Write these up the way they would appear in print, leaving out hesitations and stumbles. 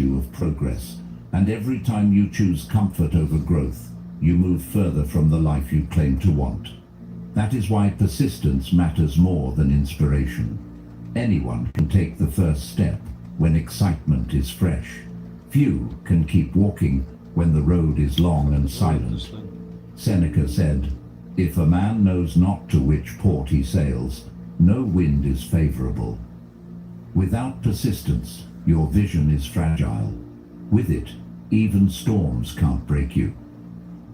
you of progress, and every time you choose comfort over growth, you move further from the life you claim to want. That is why persistence matters more than inspiration. Anyone can take the first step when excitement is fresh. Few can keep walking when the road is long and silent. Seneca said, "If a man knows not to which port he sails, no wind is favorable." Without persistence, your vision is fragile. With it, even storms can't break you.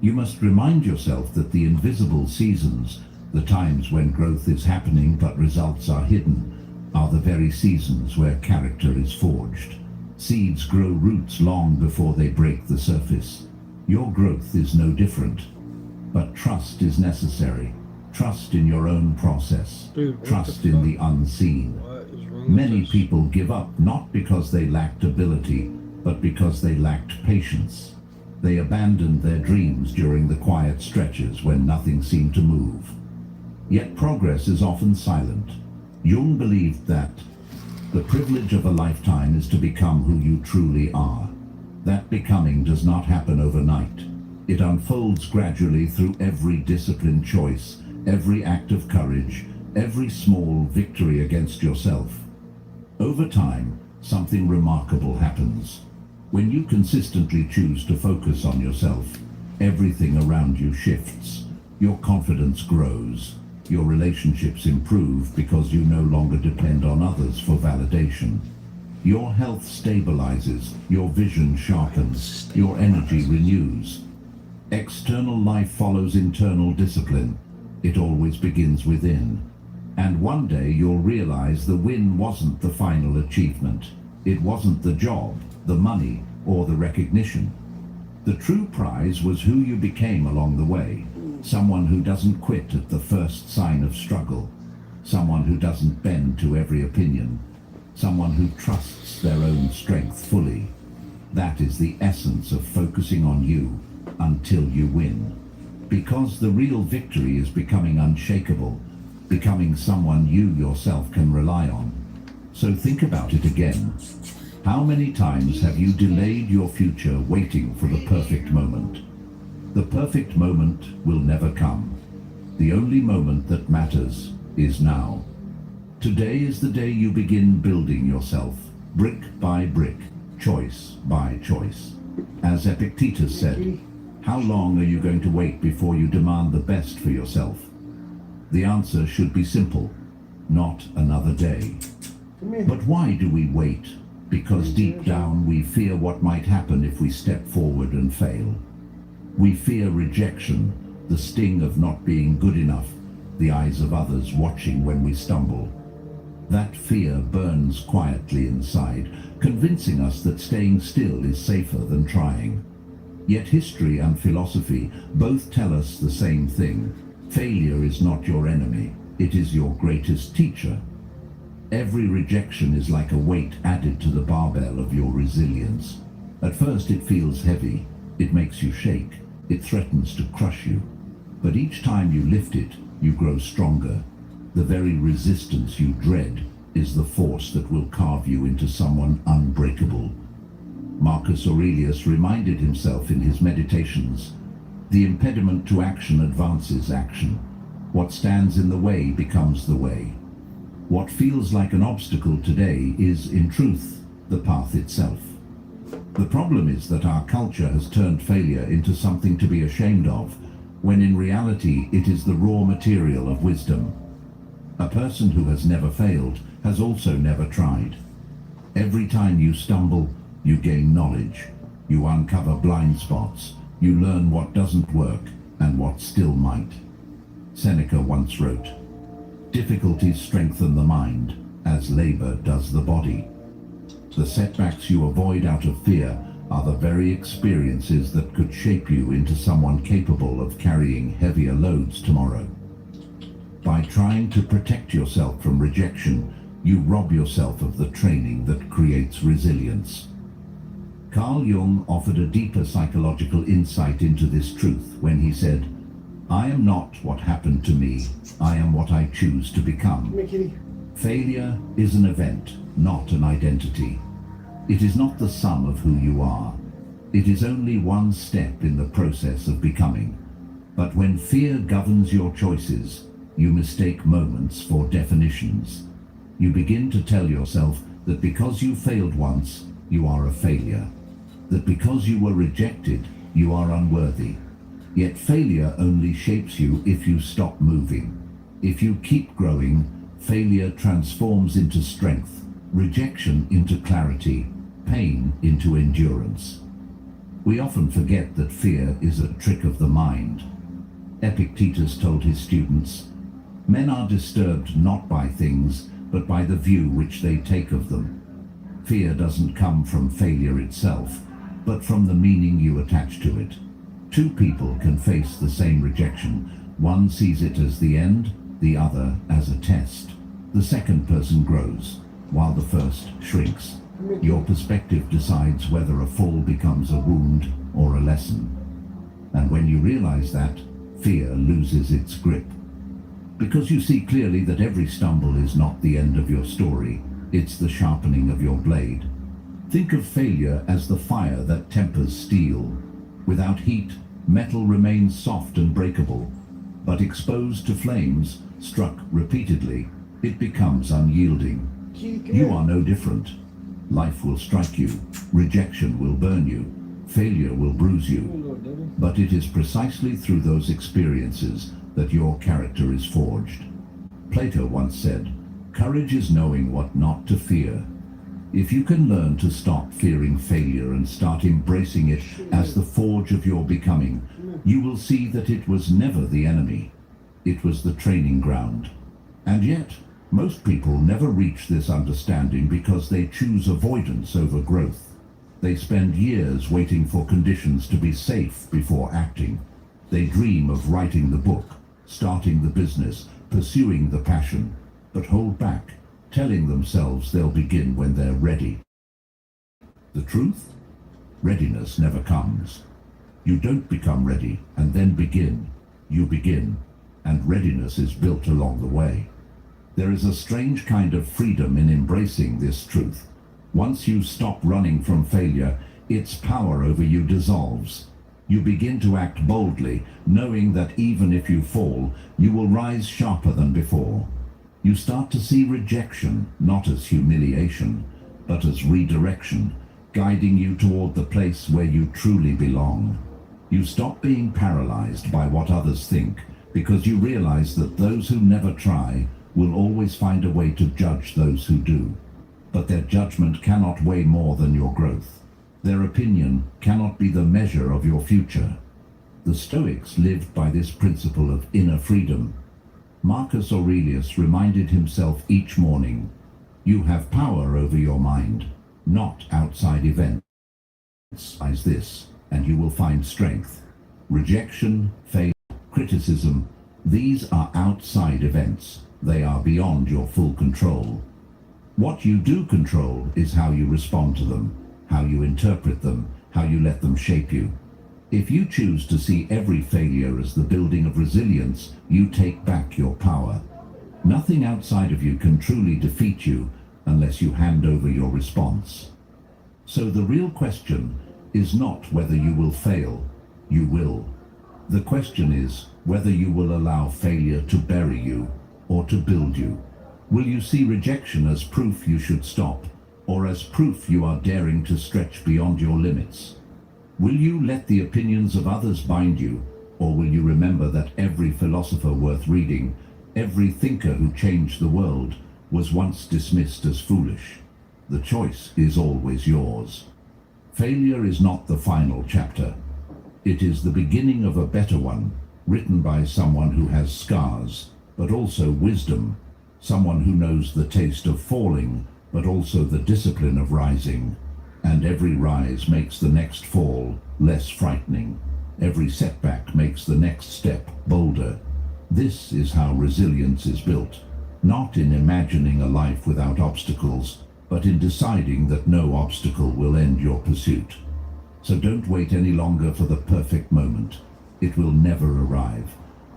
You must remind yourself that the invisible seasons, the times when growth is happening but results are hidden, are the very seasons where character is forged. Seeds grow roots long before they break the surface. Your growth is no different. But trust is necessary. Trust in your own process. Trust in the unseen. Many people give up not because they lacked ability, but because they lacked patience. They abandoned their dreams during the quiet stretches when nothing seemed to move. Yet progress is often silent. Jung believed that the privilege of a lifetime is to become who you truly are. That becoming does not happen overnight. It unfolds gradually through every disciplined choice, every act of courage, every small victory against yourself. Over time, something remarkable happens. When you consistently choose to focus on yourself, everything around you shifts. Your confidence grows. Your relationships improve because you no longer depend on others for validation. Your health stabilizes, your vision sharpens, your energy renews. External life follows internal discipline. It always begins within. And one day you'll realize the win wasn't the final achievement. It wasn't the job, the money, or the recognition. The true prize was who you became along the way. Someone who doesn't quit at the first sign of struggle. Someone who doesn't bend to every opinion. Someone who trusts their own strength fully. That is the essence of focusing on you until you win. Because the real victory is becoming unshakable, becoming someone you yourself can rely on. So think about it again. How many times have you delayed your future waiting for the perfect moment? The perfect moment will never come. The only moment that matters is now. Today is the day you begin building yourself, brick by brick, choice by choice. As Epictetus said, how long are you going to wait before you demand the best for yourself? The answer should be simple, not another day. But why do we wait? Because deep down we fear what might happen if we step forward and fail. We fear rejection, the sting of not being good enough, the eyes of others watching when we stumble. That fear burns quietly inside, convincing us that staying still is safer than trying. Yet history and philosophy both tell us the same thing. Failure is not your enemy, it is your greatest teacher. Every rejection is like a weight added to the barbell of your resilience. At first it feels heavy, it makes you shake, it threatens to crush you. But each time you lift it, you grow stronger. The very resistance you dread is the force that will carve you into someone unbreakable. Marcus Aurelius reminded himself in his meditations, the impediment to action advances action. What stands in the way becomes the way. What feels like an obstacle today is, in truth, the path itself. The problem is that our culture has turned failure into something to be ashamed of, when in reality it is the raw material of wisdom. A person who has never failed has also never tried. Every time you stumble, you gain knowledge. You uncover blind spots. You learn what doesn't work and what still might. Seneca once wrote, "Difficulties strengthen the mind, as labor does the body." The setbacks you avoid out of fear are the very experiences that could shape you into someone capable of carrying heavier loads tomorrow. By trying to protect yourself from rejection, you rob yourself of the training that creates resilience. Carl Jung offered a deeper psychological insight into this truth when he said, "I am not what happened to me, I am what I choose to become." Failure is an event, not an identity. It is not the sum of who you are. It is only one step in the process of becoming. But when fear governs your choices, you mistake moments for definitions. You begin to tell yourself that because you failed once, you are a failure. That because you were rejected, you are unworthy. Yet failure only shapes you if you stop moving. If you keep growing, failure transforms into strength, rejection into clarity, pain into endurance. We often forget that fear is a trick of the mind. Epictetus told his students, "Men are disturbed not by things, but by the view which they take of them." Fear doesn't come from failure itself, but from the meaning you attach to it. Two people can face the same rejection. One sees it as the end, the other as a test. The second person grows, while the first shrinks. Your perspective decides whether a fall becomes a wound or a lesson. And when you realize that, fear loses its grip. Because you see clearly that every stumble is not the end of your story, it's the sharpening of your blade. Think of failure as the fire that tempers steel. Without heat, metal remains soft and breakable, but exposed to flames, struck repeatedly, it becomes unyielding. You are no different. Life will strike you, rejection will burn you, failure will bruise you. But it is precisely through those experiences that your character is forged. Plato once said, "Courage is knowing what not to fear." If you can learn to stop fearing failure and start embracing it as the forge of your becoming, you will see that it was never the enemy. It was the training ground. And yet, most people never reach this understanding because they choose avoidance over growth. They spend years waiting for conditions to be safe before acting. They dream of writing the book, starting the business, pursuing the passion, but hold back, telling themselves they'll begin when they're ready. The truth? Readiness never comes. You don't become ready and then begin. You begin, and readiness is built along the way. There is a strange kind of freedom in embracing this truth. Once you stop running from failure, its power over you dissolves. You begin to act boldly, knowing that even if you fall, you will rise sharper than before. You start to see rejection not as humiliation, but as redirection, guiding you toward the place where you truly belong. You stop being paralyzed by what others think, because you realize that those who never try will always find a way to judge those who do. But their judgment cannot weigh more than your growth. Their opinion cannot be the measure of your future. The Stoics lived by this principle of inner freedom. Marcus Aurelius reminded himself each morning, "You have power over your mind, not outside events. As this, and you will find strength. Rejection, failure, criticism, these are outside events. They are beyond your full control. What you do control is how you respond to them, how you interpret them, how you let them shape you. If you choose to see every failure as the building of resilience, you take back your power. Nothing outside of you can truly defeat you unless you hand over your response. So the real question is not whether you will fail. You will. The question is whether you will allow failure to bury you or to build you. Will you see rejection as proof you should stop, or as proof you are daring to stretch beyond your limits? Will you let the opinions of others bind you, or will you remember that every philosopher worth reading, every thinker who changed the world, was once dismissed as foolish? The choice is always yours. Failure is not the final chapter. It is the beginning of a better one, written by someone who has scars, but also wisdom, someone who knows the taste of falling, but also the discipline of rising. And every rise makes the next fall less frightening. Every setback makes the next step bolder. This is how resilience is built, not in imagining a life without obstacles, but in deciding that no obstacle will end your pursuit. So don't wait any longer for the perfect moment. It will never arrive.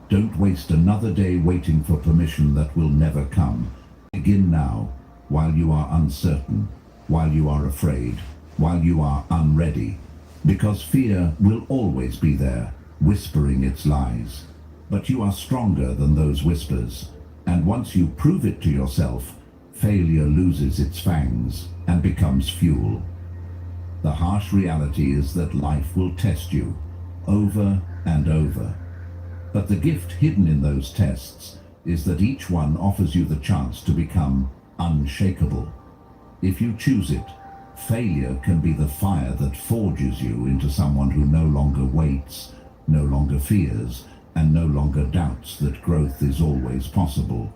Don't waste another day waiting for permission that will never come. Begin now, while you are uncertain, while you are afraid, while you are unready, because fear will always be there, whispering its lies. But you are stronger than those whispers, and once you prove it to yourself, failure loses its fangs and becomes fuel. The harsh reality is that life will test you, over and over. But the gift hidden in those tests is that each one offers you the chance to become unshakable. If you choose it, failure can be the fire that forges you into someone who no longer waits, no longer fears, and no longer doubts that growth is always possible.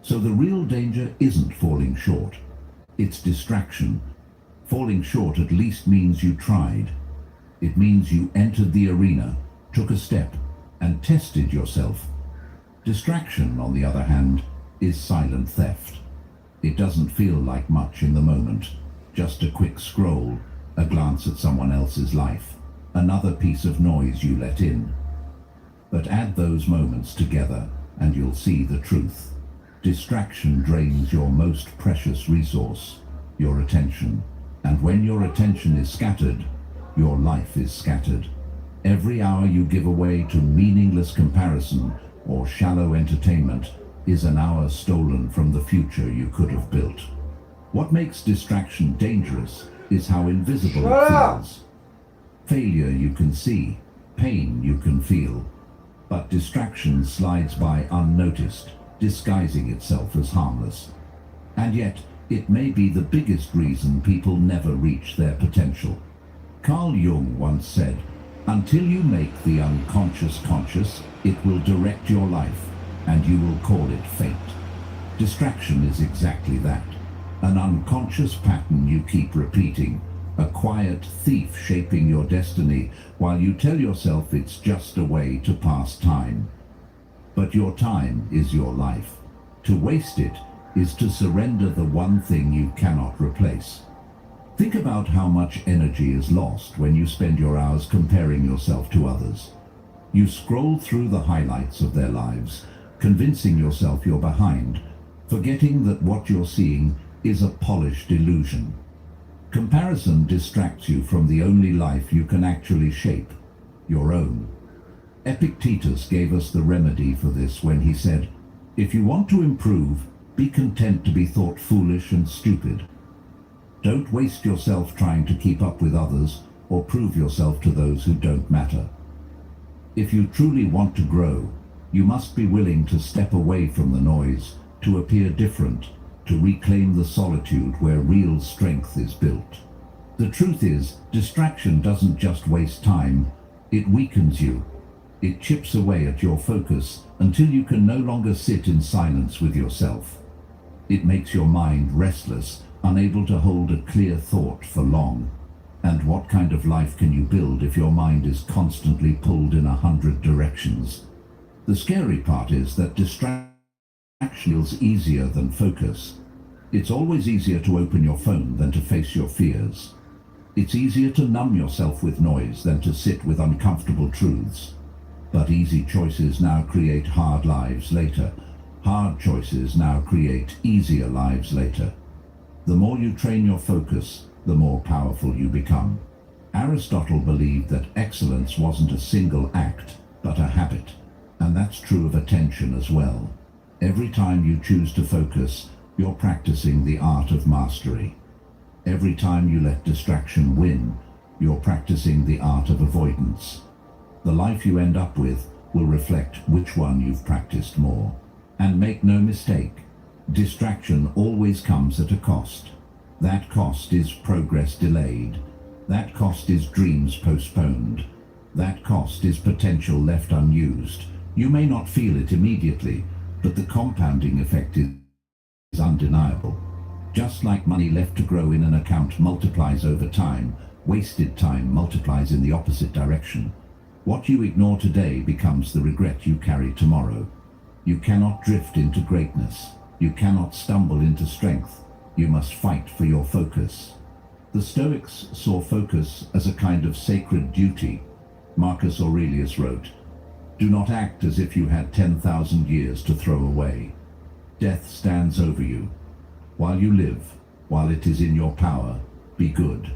So the real danger isn't falling short. It's distraction. Falling short at least means you tried. It means you entered the arena, took a step, and tested yourself. Distraction, on the other hand, is silent theft. It doesn't feel like much in the moment. Just a quick scroll, a glance at someone else's life, another piece of noise you let in. But add those moments together and you'll see the truth. Distraction drains your most precious resource, your attention. And when your attention is scattered, your life is scattered. Every hour you give away to meaningless comparison or shallow entertainment is an hour stolen from the future you could have built. What makes distraction dangerous is how invisible it feels. Failure you can see, pain you can feel, but distraction slides by unnoticed, disguising itself as harmless. And yet, it may be the biggest reason people never reach their potential. Carl Jung once said, "Until you make the unconscious conscious, it will direct your life, and you will call it fate." Distraction is exactly that. An unconscious pattern you keep repeating, a quiet thief shaping your destiny while you tell yourself it's just a way to pass time. But your time is your life. To waste it is to surrender the one thing you cannot replace. Think about how much energy is lost when you spend your hours comparing yourself to others. You scroll through the highlights of their lives, convincing yourself you're behind, forgetting that what you're seeing is a polished illusion. Comparison distracts you from the only life you can actually shape, your own. Epictetus gave us the remedy for this when he said, "If you want to improve, be content to be thought foolish and stupid." Don't waste yourself trying to keep up with others or prove yourself to those who don't matter. If you truly want to grow, you must be willing to step away from the noise, to appear different, to reclaim the solitude where real strength is built. The truth is, distraction doesn't just waste time, it weakens you. It chips away at your focus until you can no longer sit in silence with yourself. It makes your mind restless, unable to hold a clear thought for long. And what kind of life can you build if your mind is constantly pulled in 100 directions? The scary part is that distraction feels easier than focus. It's always easier to open your phone than to face your fears. It's easier to numb yourself with noise than to sit with uncomfortable truths. But easy choices now create hard lives later. Hard choices now create easier lives later. The more you train your focus, the more powerful you become. Aristotle believed that excellence wasn't a single act, but a habit. And that's true of attention as well. Every time you choose to focus, you're practicing the art of mastery. Every time you let distraction win, you're practicing the art of avoidance. The life you end up with will reflect which one you've practiced more. And make no mistake, distraction always comes at a cost. That cost is progress delayed. That cost is dreams postponed. That cost is potential left unused. You may not feel it immediately, but the compounding effect is undeniable. Just like money left to grow in an account multiplies over time, wasted time multiplies in the opposite direction. What you ignore today becomes the regret you carry tomorrow. You cannot drift into greatness. You cannot stumble into strength. You must fight for your focus. The Stoics saw focus as a kind of sacred duty. Marcus Aurelius wrote, "Do not act as if you had 10,000 years to throw away. Death stands over you. While you live, While it is in your power, be good.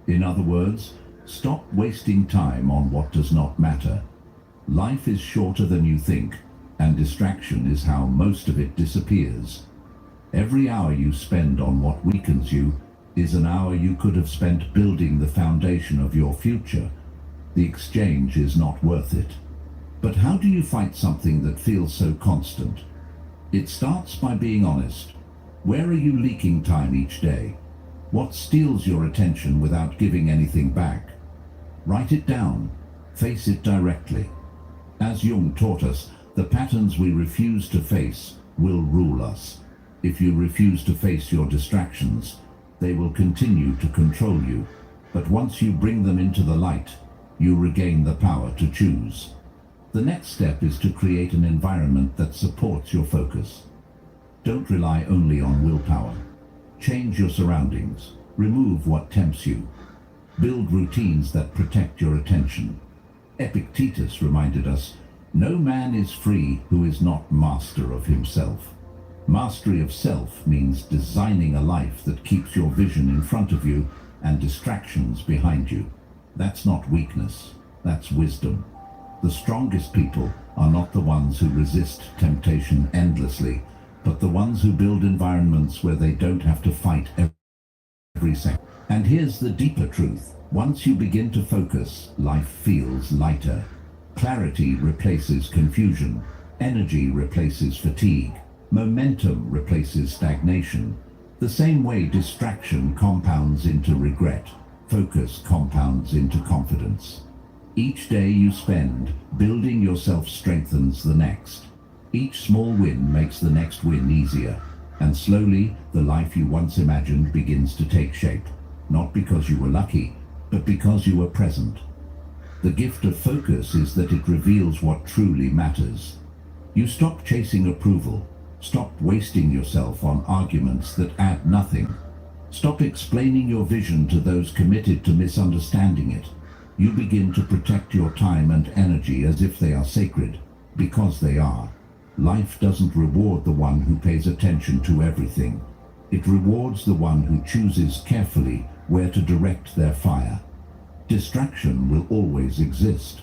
In other words, stop wasting time on what does not matter. Life is shorter than you think, and distraction is how most of it disappears. Every hour you spend on what weakens you is an hour you could have spent building the foundation of your future. The exchange is not worth it. But how do you fight something that feels so constant? It starts by being honest. Where are you leaking time each day? What steals your attention without giving anything back? Write it down. Face it directly. As Jung taught us, the patterns we refuse to face will rule us. If you refuse to face your distractions, they will continue to control you. But once you bring them into the light, you regain the power to choose. The next step is to create an environment that supports your focus. Don't rely only on willpower. Change your surroundings. Remove what tempts you. Build routines that protect your attention. Epictetus reminded us, "No man is free who is not master of himself." Mastery of self means designing a life that keeps your vision in front of you and distractions behind you. That's not weakness, that's wisdom. The strongest people are not the ones who resist temptation endlessly, but the ones who build environments where they don't have to fight every second. And here's the deeper truth. Once you begin to focus, life feels lighter. Clarity replaces confusion. Energy replaces fatigue. Momentum replaces stagnation. The same way distraction compounds into regret, focus compounds into confidence. Each day you spend building yourself strengthens the next. Each small win makes the next win easier, and slowly the life you once imagined begins to take shape, not because you were lucky, but because you were present. The gift of focus is that it reveals what truly matters. You stop chasing approval. Stop wasting yourself on arguments that add nothing. Stop explaining your vision to those committed to misunderstanding it. You begin to protect your time and energy as if they are sacred, because they are. Life doesn't reward the one who pays attention to everything. It rewards the one who chooses carefully where to direct their fire. Distraction will always exist.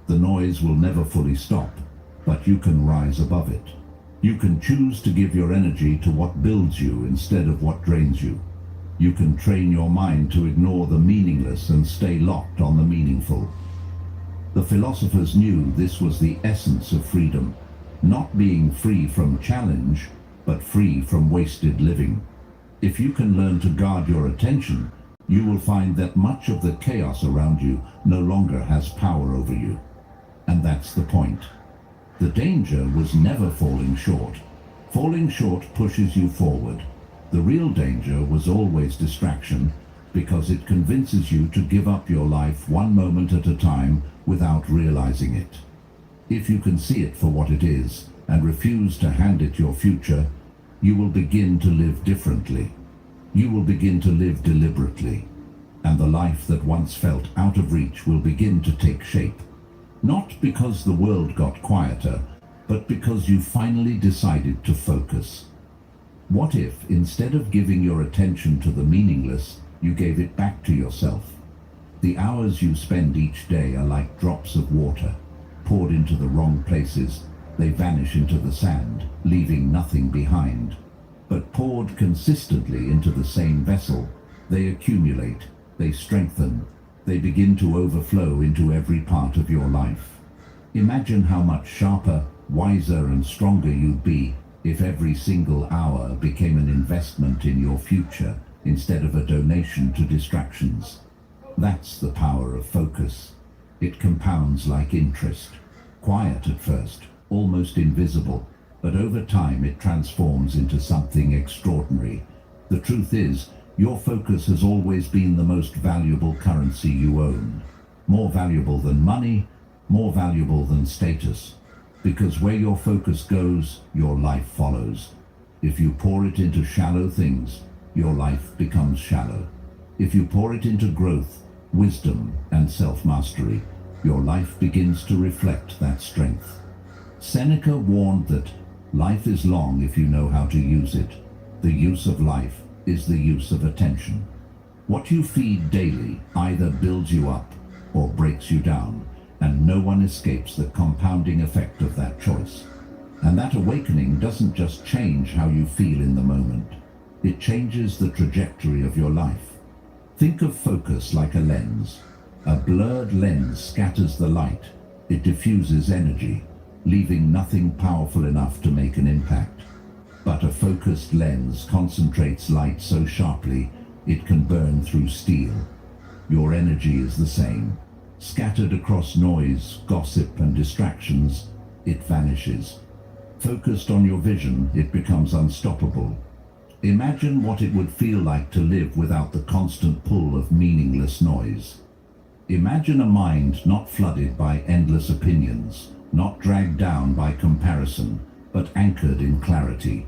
The noise will never fully stop, but you can rise above it. You can choose to give your energy to what builds you instead of what drains you. You can train your mind to ignore the meaningless and stay locked on the meaningful. The philosophers knew this was the essence of freedom, not being free from challenge, but free from wasted living. If you can learn to guard your attention, you will find that much of the chaos around you no longer has power over you. And that's the point. The danger was never falling short. Falling short pushes you forward. The real danger was always distraction, because it convinces you to give up your life one moment at a time without realizing it. If you can see it for what it is and refuse to hand it your future, you will begin to live differently. You will begin to live deliberately, and the life that once felt out of reach will begin to take shape. Not because the world got quieter, but because you finally decided to focus. What if, instead of giving your attention to the meaningless, you gave it back to yourself? The hours you spend each day are like drops of water. Poured into the wrong places, they vanish into the sand, leaving nothing behind. But poured consistently into the same vessel, they accumulate, they strengthen, they begin to overflow into every part of your life. Imagine how much sharper, wiser and stronger you'd be if every single hour became an investment in your future instead of a donation to distractions. That's the power of focus. It compounds like interest. Quiet at first, almost invisible, but over time it transforms into something extraordinary. The truth is, your focus has always been the most valuable currency you own. More valuable than money, more valuable than status. Because where your focus goes, your life follows. If you pour it into shallow things, your life becomes shallow. If you pour it into growth, wisdom, and self-mastery, your life begins to reflect that strength. Seneca warned that life is long if you know how to use it. The use of life is the use of attention. What you feed daily either builds you up or breaks you down, and no one escapes the compounding effect of that choice. And that awakening doesn't just change how you feel in the moment, it changes the trajectory of your life. Think of focus like a lens. A blurred lens scatters the light, it diffuses energy, leaving nothing powerful enough to make an impact. But a focused lens concentrates light so sharply it can burn through steel. Your energy is the same. Scattered across noise, gossip, and distractions, it vanishes. Focused on your vision, it becomes unstoppable. Imagine what it would feel like to live without the constant pull of meaningless noise. Imagine a mind not flooded by endless opinions, not dragged down by comparison, but anchored in clarity.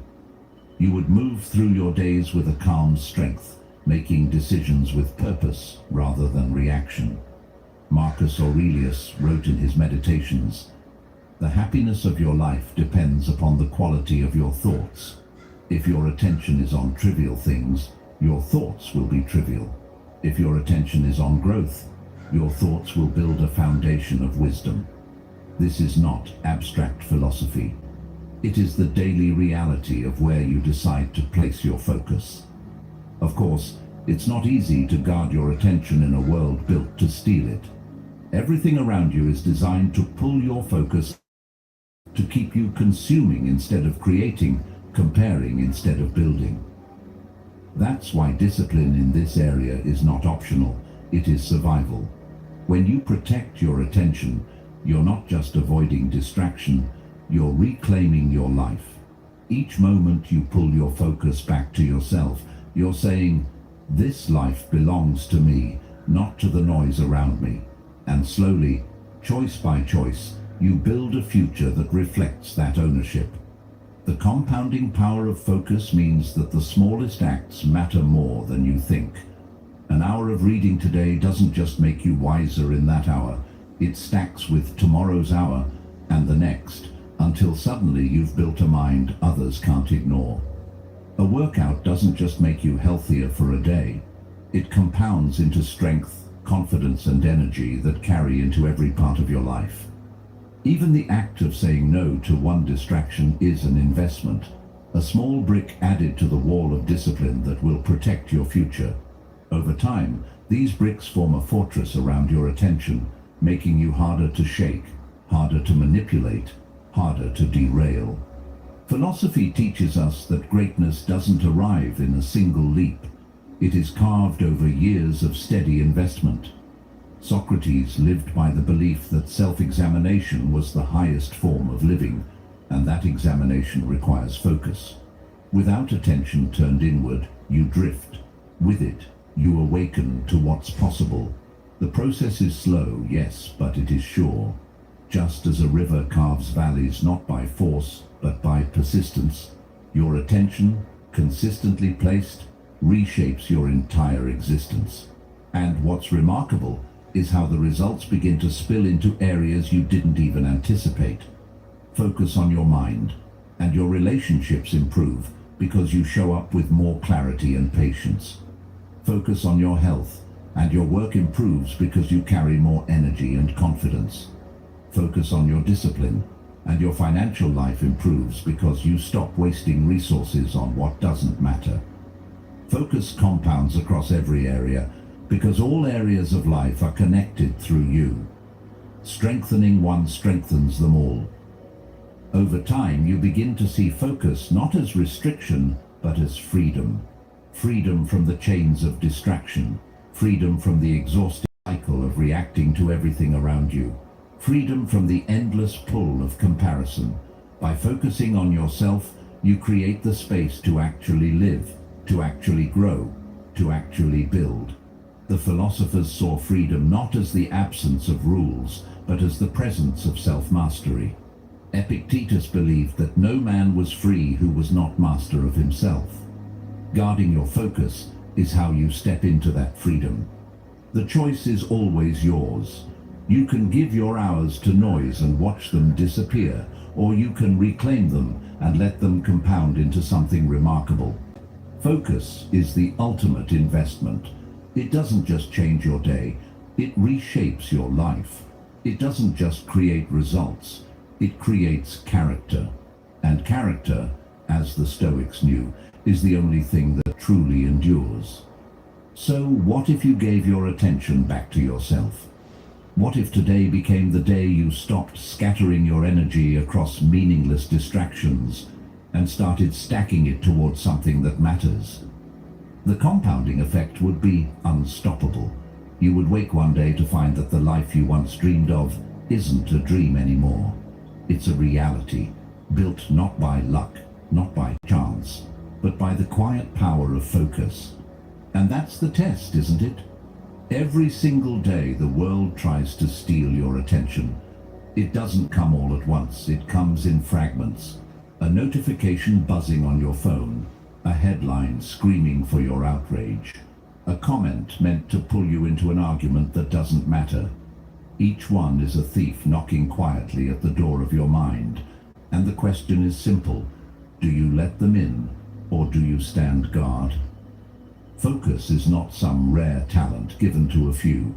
You would move through your days with a calm strength, making decisions with purpose rather than reaction. Marcus Aurelius wrote in his Meditations, "The happiness of your life depends upon the quality of your thoughts. If your attention is on trivial things, your thoughts will be trivial. If your attention is on growth, your thoughts will build a foundation of wisdom." This is not abstract philosophy. It is the daily reality of where you decide to place your focus. Of course, it's not easy to guard your attention in a world built to steal it. Everything around you is designed to pull your focus, to keep you consuming instead of creating, comparing instead of building. That's why discipline in this area is not optional, it is survival. When you protect your attention, you're not just avoiding distraction, you're reclaiming your life. Each moment you pull your focus back to yourself, you're saying, "This life belongs to me, not to the noise around me." And slowly, choice by choice, you build a future that reflects that ownership. The compounding power of focus means that the smallest acts matter more than you think. An hour of reading today doesn't just make you wiser in that hour, it stacks with tomorrow's hour and the next, until suddenly you've built a mind others can't ignore. A workout doesn't just make you healthier for a day, it compounds into strength, confidence, and energy that carry into every part of your life. Even the act of saying no to one distraction is an investment, a small brick added to the wall of discipline that will protect your future. Over time, these bricks form a fortress around your attention, making you harder to shake, harder to manipulate, harder to derail. Philosophy teaches us that greatness doesn't arrive in a single leap. It is carved over years of steady investment. Socrates lived by the belief that self-examination was the highest form of living, and that examination requires focus. Without attention turned inward, you drift. With it, you awaken to what's possible. The process is slow, yes, but it is sure. Just as a river carves valleys not by force, but by persistence, your attention, consistently placed, reshapes your entire existence. And what's remarkable is how the results begin to spill into areas you didn't even anticipate. Focus on your mind, and your relationships improve because you show up with more clarity and patience. Focus on your health, and your work improves because you carry more energy and confidence. Focus on your discipline, and your financial life improves because you stop wasting resources on what doesn't matter. Focus compounds across every area because all areas of life are connected through you. Strengthening one strengthens them all. Over time, you begin to see focus not as restriction, but as freedom. Freedom from the chains of distraction. Freedom from the exhausting cycle of reacting to everything around you. Freedom from the endless pull of comparison. By focusing on yourself, you create the space to actually live, to actually grow, to actually build. The philosophers saw freedom not as the absence of rules, but as the presence of self-mastery. Epictetus believed that no man was free who was not master of himself. Guarding your focus is how you step into that freedom. The choice is always yours. You can give your hours to noise and watch them disappear, or you can reclaim them and let them compound into something remarkable. Focus is the ultimate investment. It doesn't just change your day, it reshapes your life. It doesn't just create results, it creates character. And character, as the Stoics knew, is the only thing that truly endures. So what if you gave your attention back to yourself? What if today became the day you stopped scattering your energy across meaningless distractions and started stacking it towards something that matters? The compounding effect would be unstoppable. You would wake one day to find that the life you once dreamed of isn't a dream anymore. It's a reality, built not by luck, not by chance, but by the quiet power of focus. And that's the test, isn't it? Every single day the world tries to steal your attention. It doesn't come all at once, it comes in fragments. A notification buzzing on your phone, a headline screaming for your outrage, a comment meant to pull you into an argument that doesn't matter. Each one is a thief knocking quietly at the door of your mind. And the question is simple: do you let them in, or do you stand guard? Focus is not some rare talent given to a few.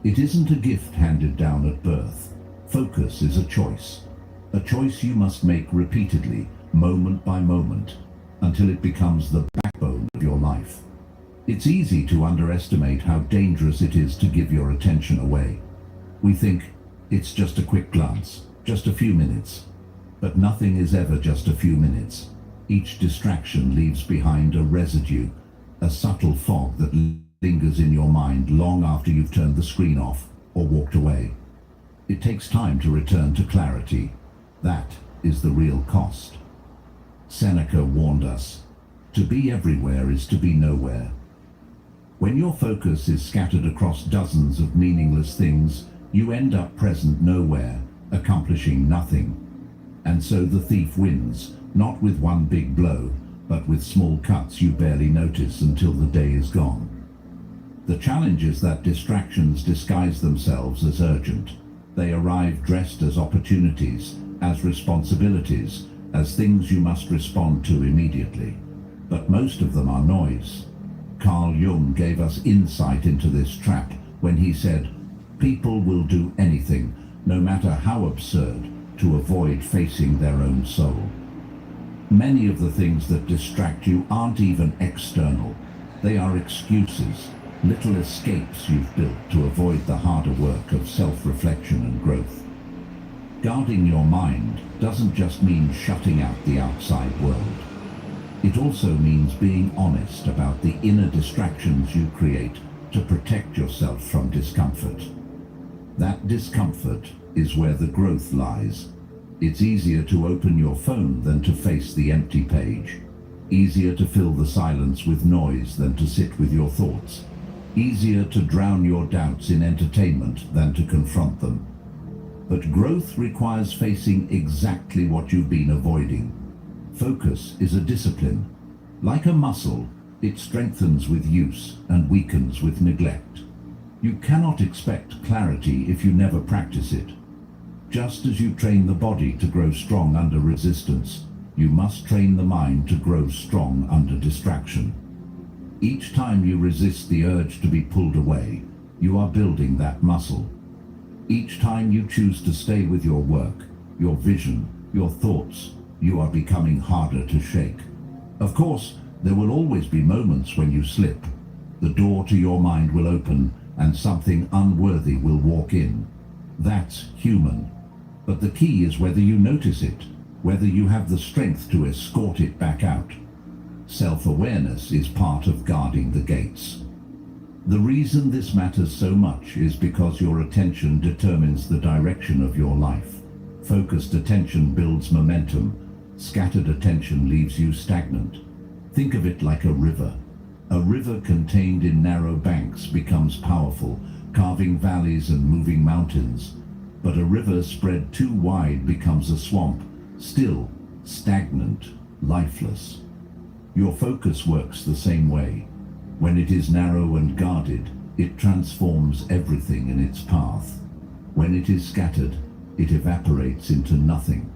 It isn't a gift handed down at birth. Focus is a choice you must make repeatedly, moment by moment, until it becomes the backbone of your life. It's easy to underestimate how dangerous it is to give your attention away. We think it's just a quick glance, just a few minutes. But nothing is ever just a few minutes. Each distraction leaves behind a residue, a subtle fog that lingers in your mind long after you've turned the screen off or walked away. It takes time to return to clarity. That is the real cost. Seneca warned us, to be everywhere is to be nowhere. When your focus is scattered across dozens of meaningless things, you end up present nowhere, accomplishing nothing. And so the thief wins, not with one big blow, but with small cuts you barely notice until the day is gone. The challenge is that distractions disguise themselves as urgent. They arrive dressed as opportunities, as responsibilities, as things you must respond to immediately. But most of them are noise. Carl Jung gave us insight into this trap when he said, "People will do anything, no matter how absurd, to avoid facing their own soul." Many of the things that distract you aren't even external. They are excuses, little escapes you've built to avoid the harder work of self-reflection and growth. Guarding your mind doesn't just mean shutting out the outside world. It also means being honest about the inner distractions you create to protect yourself from discomfort. That discomfort is where the growth lies. It's easier to open your phone than to face the empty page. Easier to fill the silence with noise than to sit with your thoughts. Easier to drown your doubts in entertainment than to confront them. But growth requires facing exactly what you've been avoiding. Focus is a discipline. Like a muscle, it strengthens with use and weakens with neglect. You cannot expect clarity if you never practice it. Just as you train the body to grow strong under resistance, you must train the mind to grow strong under distraction. Each time you resist the urge to be pulled away, you are building that muscle. Each time you choose to stay with your work, your vision, your thoughts, you are becoming harder to shake. Of course, there will always be moments when you slip. The door to your mind will open and something unworthy will walk in. That's human. But the key is whether you notice it, whether you have the strength to escort it back out. Self-awareness is part of guarding the gates. The reason this matters so much is because your attention determines the direction of your life. Focused attention builds momentum. Scattered attention leaves you stagnant. Think of it like a river. A river contained in narrow banks becomes powerful, carving valleys and moving mountains. But a river spread too wide becomes a swamp, still, stagnant, lifeless. Your focus works the same way. When it is narrow and guarded, it transforms everything in its path. When it is scattered, it evaporates into nothing.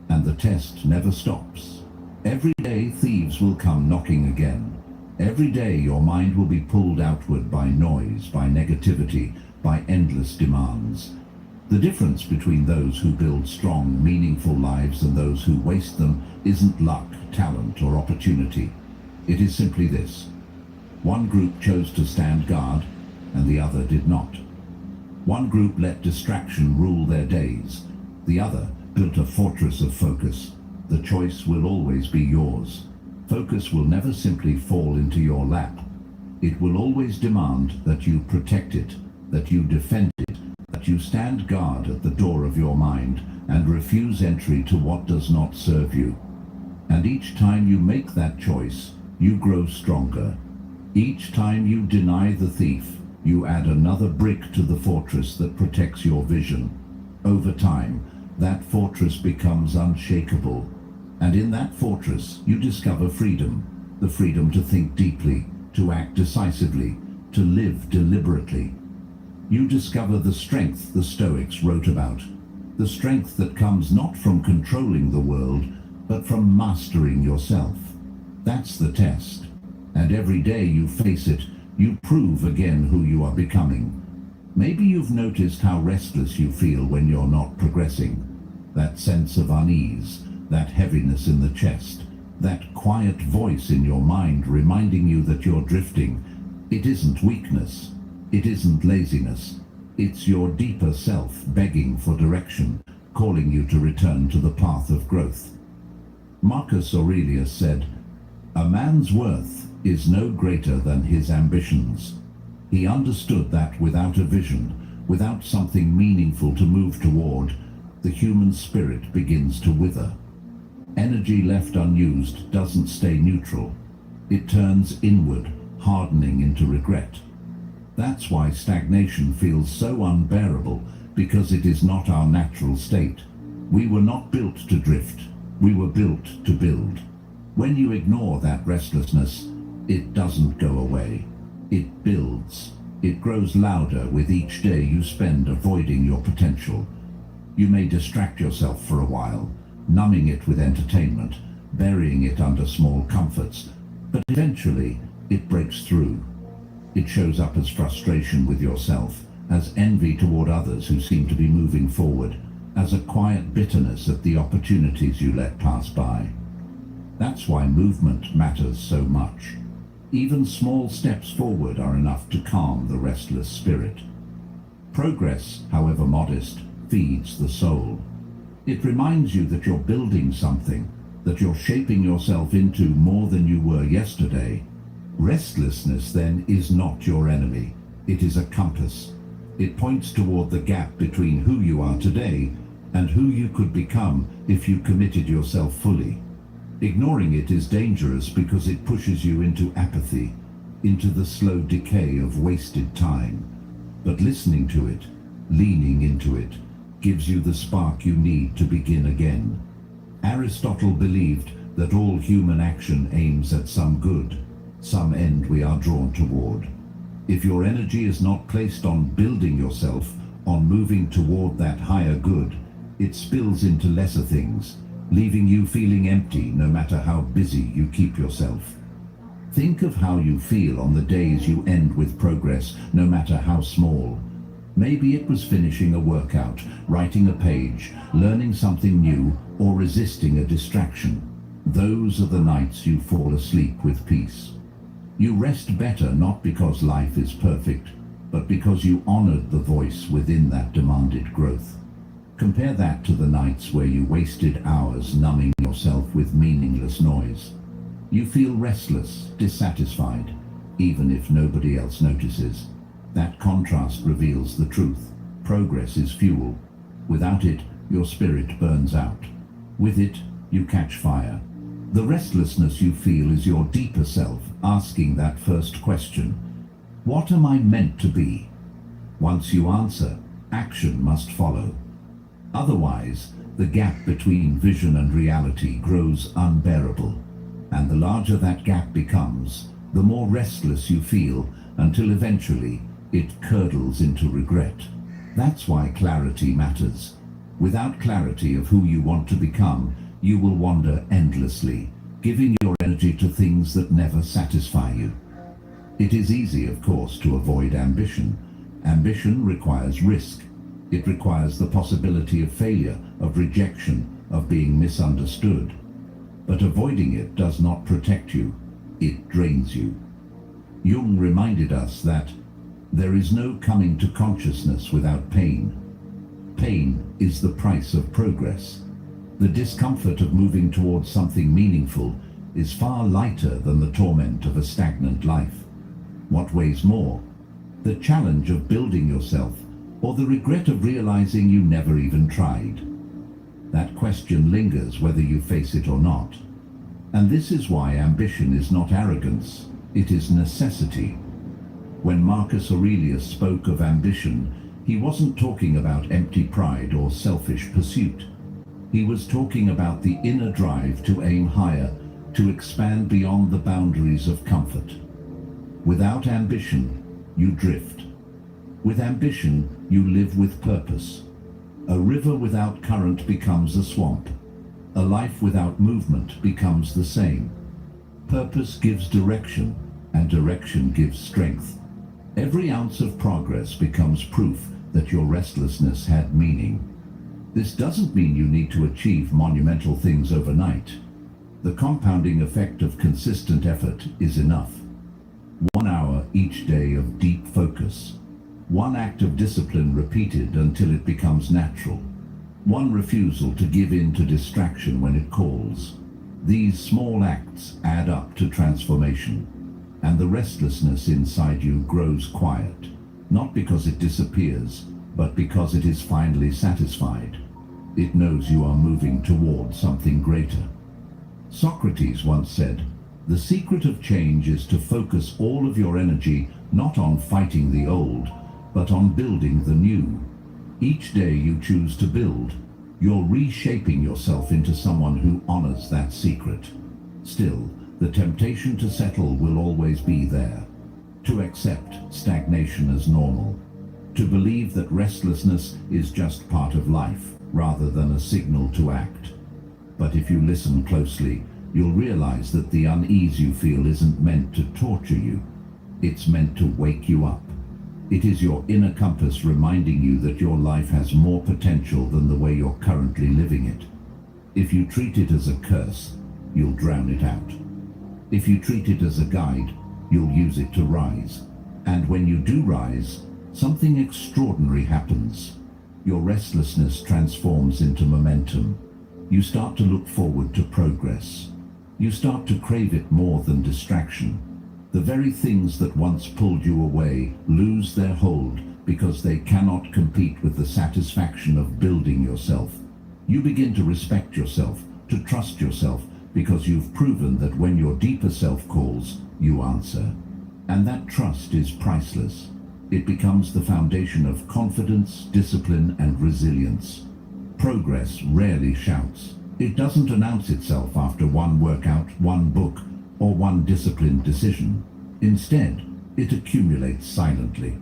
And the test never stops. Every day thieves will come knocking again. Every day your mind will be pulled outward by noise, by negativity, by endless demands. The difference between those who build strong, meaningful lives and those who waste them isn't luck, talent, or opportunity. It is simply this. One group chose to stand guard, and the other did not. One group let distraction rule their days. The other built a fortress of focus. The choice will always be yours. Focus will never simply fall into your lap. It will always demand that you protect it, that you defend it, that you stand guard at the door of your mind and refuse entry to what does not serve you. And each time you make that choice, you grow stronger. Each time you deny the thief, you add another brick to the fortress that protects your vision. Over time, that fortress becomes unshakable. And in that fortress, you discover freedom. The freedom to think deeply, to act decisively, to live deliberately. You discover the strength the Stoics wrote about. The strength that comes not from controlling the world, but from mastering yourself. That's the test. And every day you face it, you prove again who you are becoming. Maybe you've noticed how restless you feel when you're not progressing. That sense of unease, that heaviness in the chest, that quiet voice in your mind reminding you that you're drifting. It isn't weakness. It isn't laziness. It's your deeper self begging for direction, calling you to return to the path of growth. Marcus Aurelius said, "A man's worth is no greater than his ambitions." He understood that without a vision, without something meaningful to move toward, the human spirit begins to wither. Energy left unused doesn't stay neutral. It turns inward, hardening into regret. That's why stagnation feels so unbearable, because it is not our natural state. We were not built to drift. We were built to build. When you ignore that restlessness, it doesn't go away. It builds. It grows louder with each day you spend avoiding your potential. You may distract yourself for a while, numbing it with entertainment, burying it under small comforts, but eventually it breaks through. It shows up as frustration with yourself, as envy toward others who seem to be moving forward, as a quiet bitterness at the opportunities you let pass by. That's why movement matters so much. Even small steps forward are enough to calm the restless spirit. Progress, however modest, feeds the soul. It reminds you that you're building something, that you're shaping yourself into more than you were yesterday. Restlessness, then, is not your enemy. It is a compass. It points toward the gap between who you are today and who you could become if you committed yourself fully. Ignoring it is dangerous because it pushes you into apathy, into the slow decay of wasted time. But listening to it, leaning into it, gives you the spark you need to begin again. Aristotle believed that all human action aims at some good, some end we are drawn toward. If your energy is not placed on building yourself, on moving toward that higher good, it spills into lesser things, leaving you feeling empty no matter how busy you keep yourself. Think of how you feel on the days you end with progress, no matter how small. Maybe it was finishing a workout, writing a page, learning something new, or resisting a distraction. Those are the nights you fall asleep with peace. You rest better not because life is perfect, but because you honored the voice within that demanded growth. Compare that to the nights where you wasted hours numbing yourself with meaningless noise. You feel restless, dissatisfied, even if nobody else notices. That contrast reveals the truth. Progress is fuel. Without it, your spirit burns out. With it, you catch fire. The restlessness you feel is your deeper self asking that first question. What am I meant to be? Once you answer, action must follow. Otherwise, the gap between vision and reality grows unbearable. And the larger that gap becomes, the more restless you feel until eventually it curdles into regret. That's why clarity matters. Without clarity of who you want to become, you will wander endlessly. giving your energy to things that never satisfy you. It is easy, of course, to avoid ambition. Ambition requires risk. It requires the possibility of failure, of rejection, of being misunderstood. But avoiding it does not protect you. It drains you. Jung reminded us that there is no coming to consciousness without pain. Pain is the price of progress. The discomfort of moving towards something meaningful is far lighter than the torment of a stagnant life. What weighs more? The challenge of building yourself, or the regret of realizing you never even tried? That question lingers whether you face it or not. And this is why ambition is not arrogance, it is necessity. When Marcus Aurelius spoke of ambition, he wasn't talking about empty pride or selfish pursuit. He was talking about the inner drive to aim higher, to expand beyond the boundaries of comfort. Without ambition, you drift. With ambition, you live with purpose. A river without current becomes a swamp. A life without movement becomes the same. Purpose gives direction, and direction gives strength. Every ounce of progress becomes proof that your restlessness had meaning. This doesn't mean you need to achieve monumental things overnight. The compounding effect of consistent effort is enough. 1 hour each day of deep focus. 1 act of discipline repeated until it becomes natural. 1 refusal to give in to distraction when it calls. These small acts add up to transformation, and the restlessness inside you grows quiet, not because it disappears, but because it is finally satisfied. It knows you are moving toward something greater. Socrates once said, "The secret of change is to focus all of your energy not on fighting the old, but on building the new." Each day you choose to build, you're reshaping yourself into someone who honors that secret. Still, the temptation to settle will always be there. To accept stagnation as normal. To believe that restlessness is just part of life, rather than a signal to act. But if you listen closely, you'll realize that the unease you feel isn't meant to torture you. It's meant to wake you up. It is your inner compass reminding you that your life has more potential than the way you're currently living it. If you treat it as a curse, you'll drown it out. If you treat it as a guide, you'll use it to rise. And when you do rise, something extraordinary happens. Your restlessness transforms into momentum. You start to look forward to progress. You start to crave it more than distraction. The very things that once pulled you away lose their hold because they cannot compete with the satisfaction of building yourself. You begin to respect yourself, to trust yourself, because you've proven that when your deeper self calls, you answer. And that trust is priceless. It becomes the foundation of confidence, discipline, and resilience. Progress rarely shouts. It doesn't announce itself after 1 workout, 1 book, or 1 disciplined decision. Instead, it accumulates silently.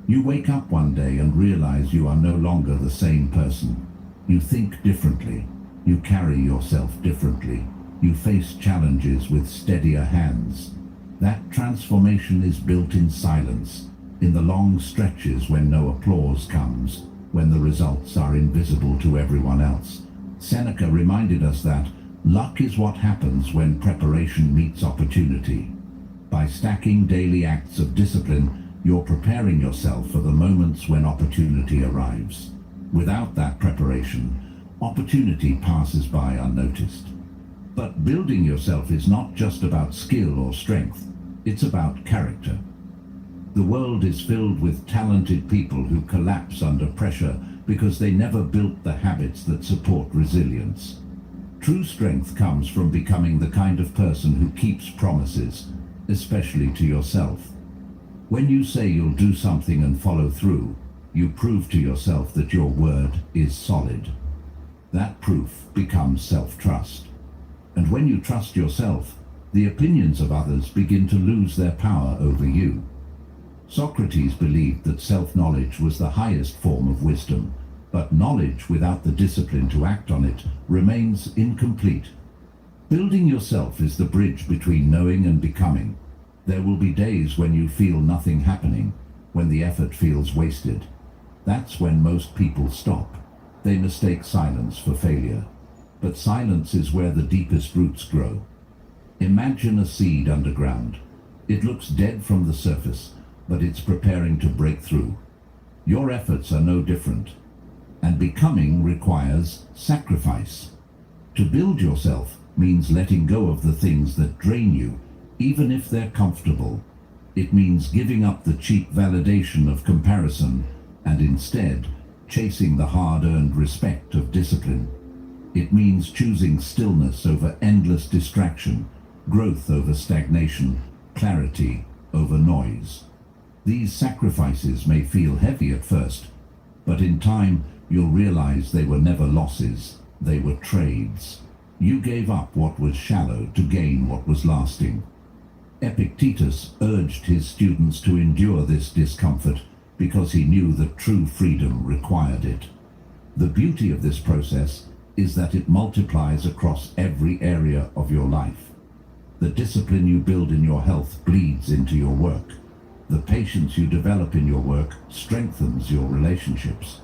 You wake up one day and realize you are no longer the same person. You think differently. You carry yourself differently. You face challenges with steadier hands. That transformation is built in silence, in the long stretches when no applause comes, when the results are invisible to everyone else. Seneca reminded us that luck is what happens when preparation meets opportunity. By stacking daily acts of discipline, you're preparing yourself for the moments when opportunity arrives. Without that preparation, opportunity passes by unnoticed. But building yourself is not just about skill or strength, it's about character. The world is filled with talented people who collapse under pressure because they never built the habits that support resilience. True strength comes from becoming the kind of person who keeps promises, especially to yourself. When you say you'll do something and follow through, you prove to yourself that your word is solid. That proof becomes self-trust. And when you trust yourself, the opinions of others begin to lose their power over you. Socrates believed that self-knowledge was the highest form of wisdom, but knowledge without the discipline to act on it remains incomplete. Building yourself is the bridge between knowing and becoming. There will be days when you feel nothing happening, when the effort feels wasted. That's when most people stop. They mistake silence for failure. But silence is where the deepest roots grow. Imagine a seed underground. It looks dead from the surface, but it's preparing to break through. Your efforts are no different. And becoming requires sacrifice. To build yourself means letting go of the things that drain you, even if they're comfortable. It means giving up the cheap validation of comparison and instead chasing the hard-earned respect of discipline. It means choosing stillness over endless distraction, growth over stagnation, clarity over noise. These sacrifices may feel heavy at first, but in time you'll realize they were never losses, they were trades. You gave up what was shallow to gain what was lasting. Epictetus urged his students to endure this discomfort because he knew that true freedom required it. The beauty of this process is that it multiplies across every area of your life. The discipline you build in your health bleeds into your work. The patience you develop in your work strengthens your relationships.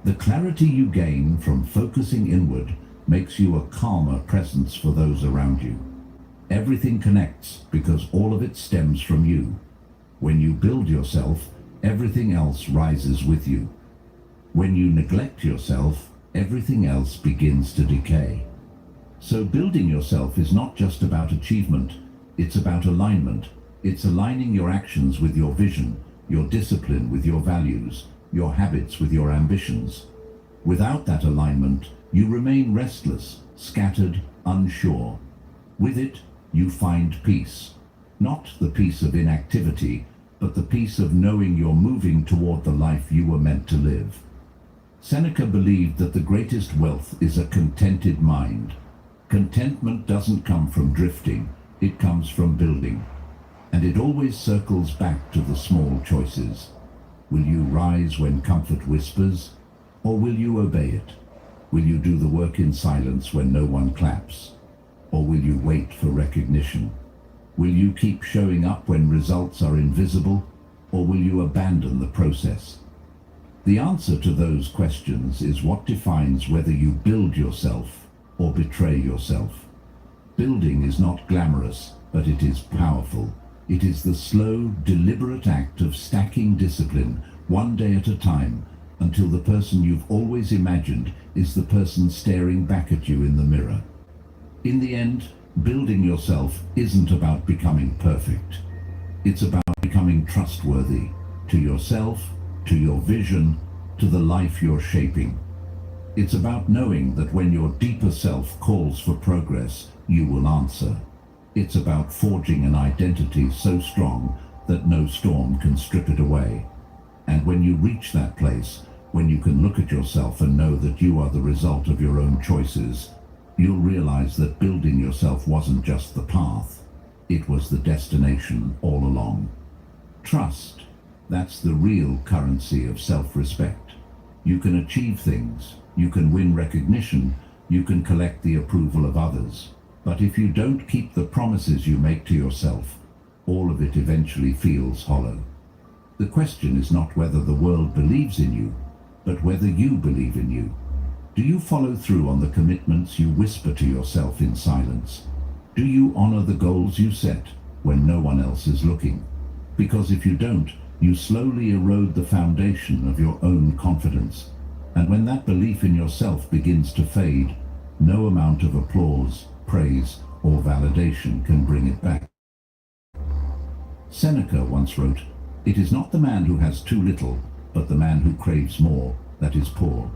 The clarity you gain from focusing inward makes you a calmer presence for those around you. Everything connects because all of it stems from you. When you build yourself, everything else rises with you. When you neglect yourself, everything else begins to decay. So building yourself is not just about achievement, it's about alignment. It's aligning your actions with your vision, your discipline with your values, your habits with your ambitions. Without that alignment, you remain restless, scattered, unsure. With it, you find peace. Not the peace of inactivity, but the peace of knowing you're moving toward the life you were meant to live. Seneca believed that the greatest wealth is a contented mind. Contentment doesn't come from drifting, it comes from building. And it always circles back to the small choices. Will you rise when comfort whispers, or will you obey it? Will you do the work in silence when no one claps? Or will you wait for recognition? Will you keep showing up when results are invisible, or will you abandon the process? The answer to those questions is what defines whether you build yourself or betray yourself. Building is not glamorous, but it is powerful. It is the slow, deliberate act of stacking discipline one day at a time until the person you've always imagined is the person staring back at you in the mirror. In the end, building yourself isn't about becoming perfect. It's about becoming trustworthy to yourself, to your vision, to the life you're shaping. It's about knowing that when your deeper self calls for progress, you will answer. It's about forging an identity so strong that no storm can strip it away. And when you reach that place, when you can look at yourself and know that you are the result of your own choices, you'll realize that building yourself wasn't just the path, it was the destination all along. Trust, that's the real currency of self-respect. You can achieve things, you can win recognition, you can collect the approval of others. But if you don't keep the promises you make to yourself, all of it eventually feels hollow. The question is not whether the world believes in you, but whether you believe in you. Do you follow through on the commitments you whisper to yourself in silence? Do you honor the goals you set when no one else is looking? Because if you don't, you slowly erode the foundation of your own confidence. And when that belief in yourself begins to fade, no amount of applause, praise, or validation can bring it back. Seneca once wrote, "It is not the man who has too little, but the man who craves more, that is poor."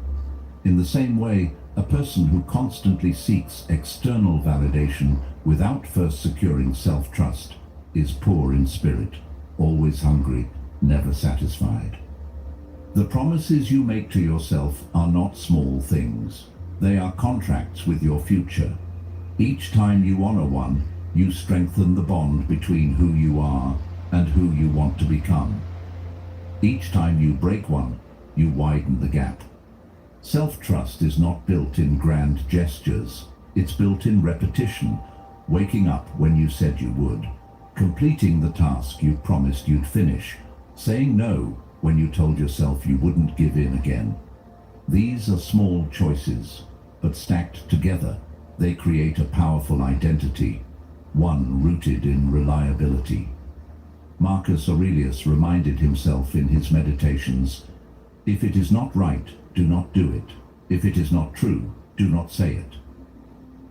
In the same way, a person who constantly seeks external validation without first securing self-trust is poor in spirit, always hungry, never satisfied. The promises you make to yourself are not small things. They are contracts with your future. Each time you honor one, you strengthen the bond between who you are and who you want to become. Each time you break one, you widen the gap. Self-trust is not built in grand gestures. It's built in repetition, waking up when you said you would, completing the task you promised you'd finish, saying no when you told yourself you wouldn't give in again. These are small choices, but stacked together, they create a powerful identity, one rooted in reliability. Marcus Aurelius reminded himself in his meditations, "If it is not right, do not do it. If it is not true, do not say it."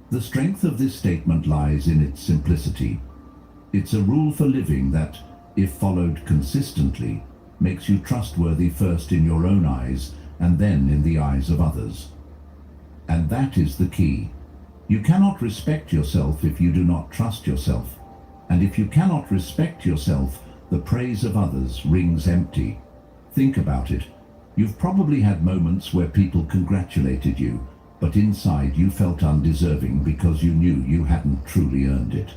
The strength of this statement lies in its simplicity. It's a rule for living that, if followed consistently, makes you trustworthy first in your own eyes and then in the eyes of others. And that is the key. You cannot respect yourself if you do not trust yourself. And if you cannot respect yourself, the praise of others rings empty. Think about it. You've probably had moments where people congratulated you, but inside you felt undeserving because you knew you hadn't truly earned it.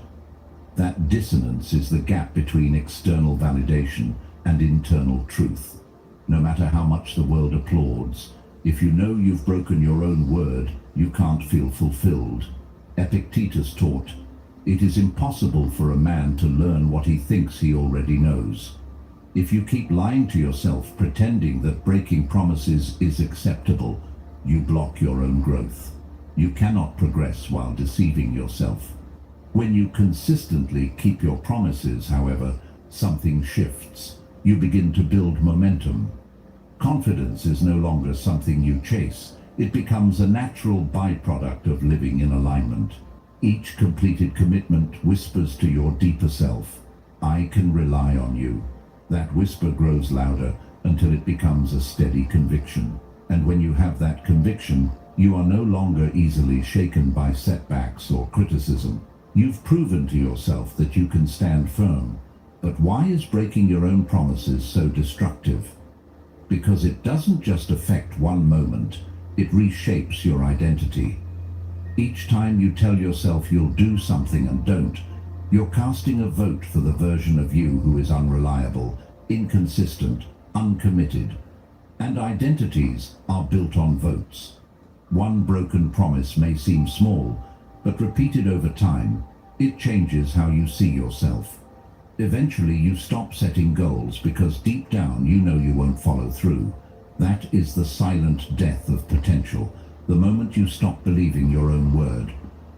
That dissonance is the gap between external validation and internal truth. No matter how much the world applauds, if you know you've broken your own word, you can't feel fulfilled. Epictetus taught, "It is impossible for a man to learn what he thinks he already knows." If you keep lying to yourself, pretending that breaking promises is acceptable, you block your own growth. You cannot progress while deceiving yourself. When you consistently keep your promises, however, something shifts. You begin to build momentum. Confidence is no longer something you chase. It becomes a natural byproduct of living in alignment. Each completed commitment whispers to your deeper self, "I can rely on you." That whisper grows louder until it becomes a steady conviction. And when you have that conviction, you are no longer easily shaken by setbacks or criticism. You've proven to yourself that you can stand firm. But why is breaking your own promises so destructive? Because it doesn't just affect one moment, it reshapes your identity. Each time you tell yourself you'll do something and don't, you're casting a vote for the version of you who is unreliable, inconsistent, uncommitted. And identities are built on votes. One broken promise may seem small, but repeated over time, it changes how you see yourself. Eventually you stop setting goals because deep down you know you won't follow through. That is the silent death of potential, the moment you stop believing your own word.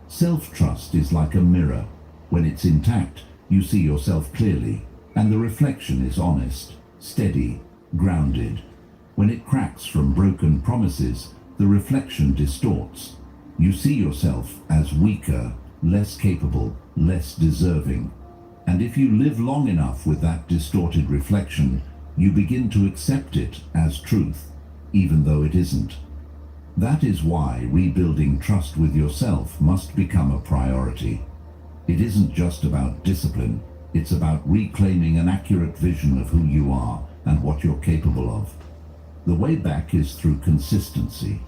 Self-trust is like a mirror. When it's intact, you see yourself clearly, and the reflection is honest, steady, grounded. When it cracks from broken promises, the reflection distorts. You see yourself as weaker, less capable, less deserving. And if you live long enough with that distorted reflection, you begin to accept it as truth, even though it isn't. That is why rebuilding trust with yourself must become a priority. It isn't just about discipline, it's about reclaiming an accurate vision of who you are and what you're capable of. The way back is through consistency.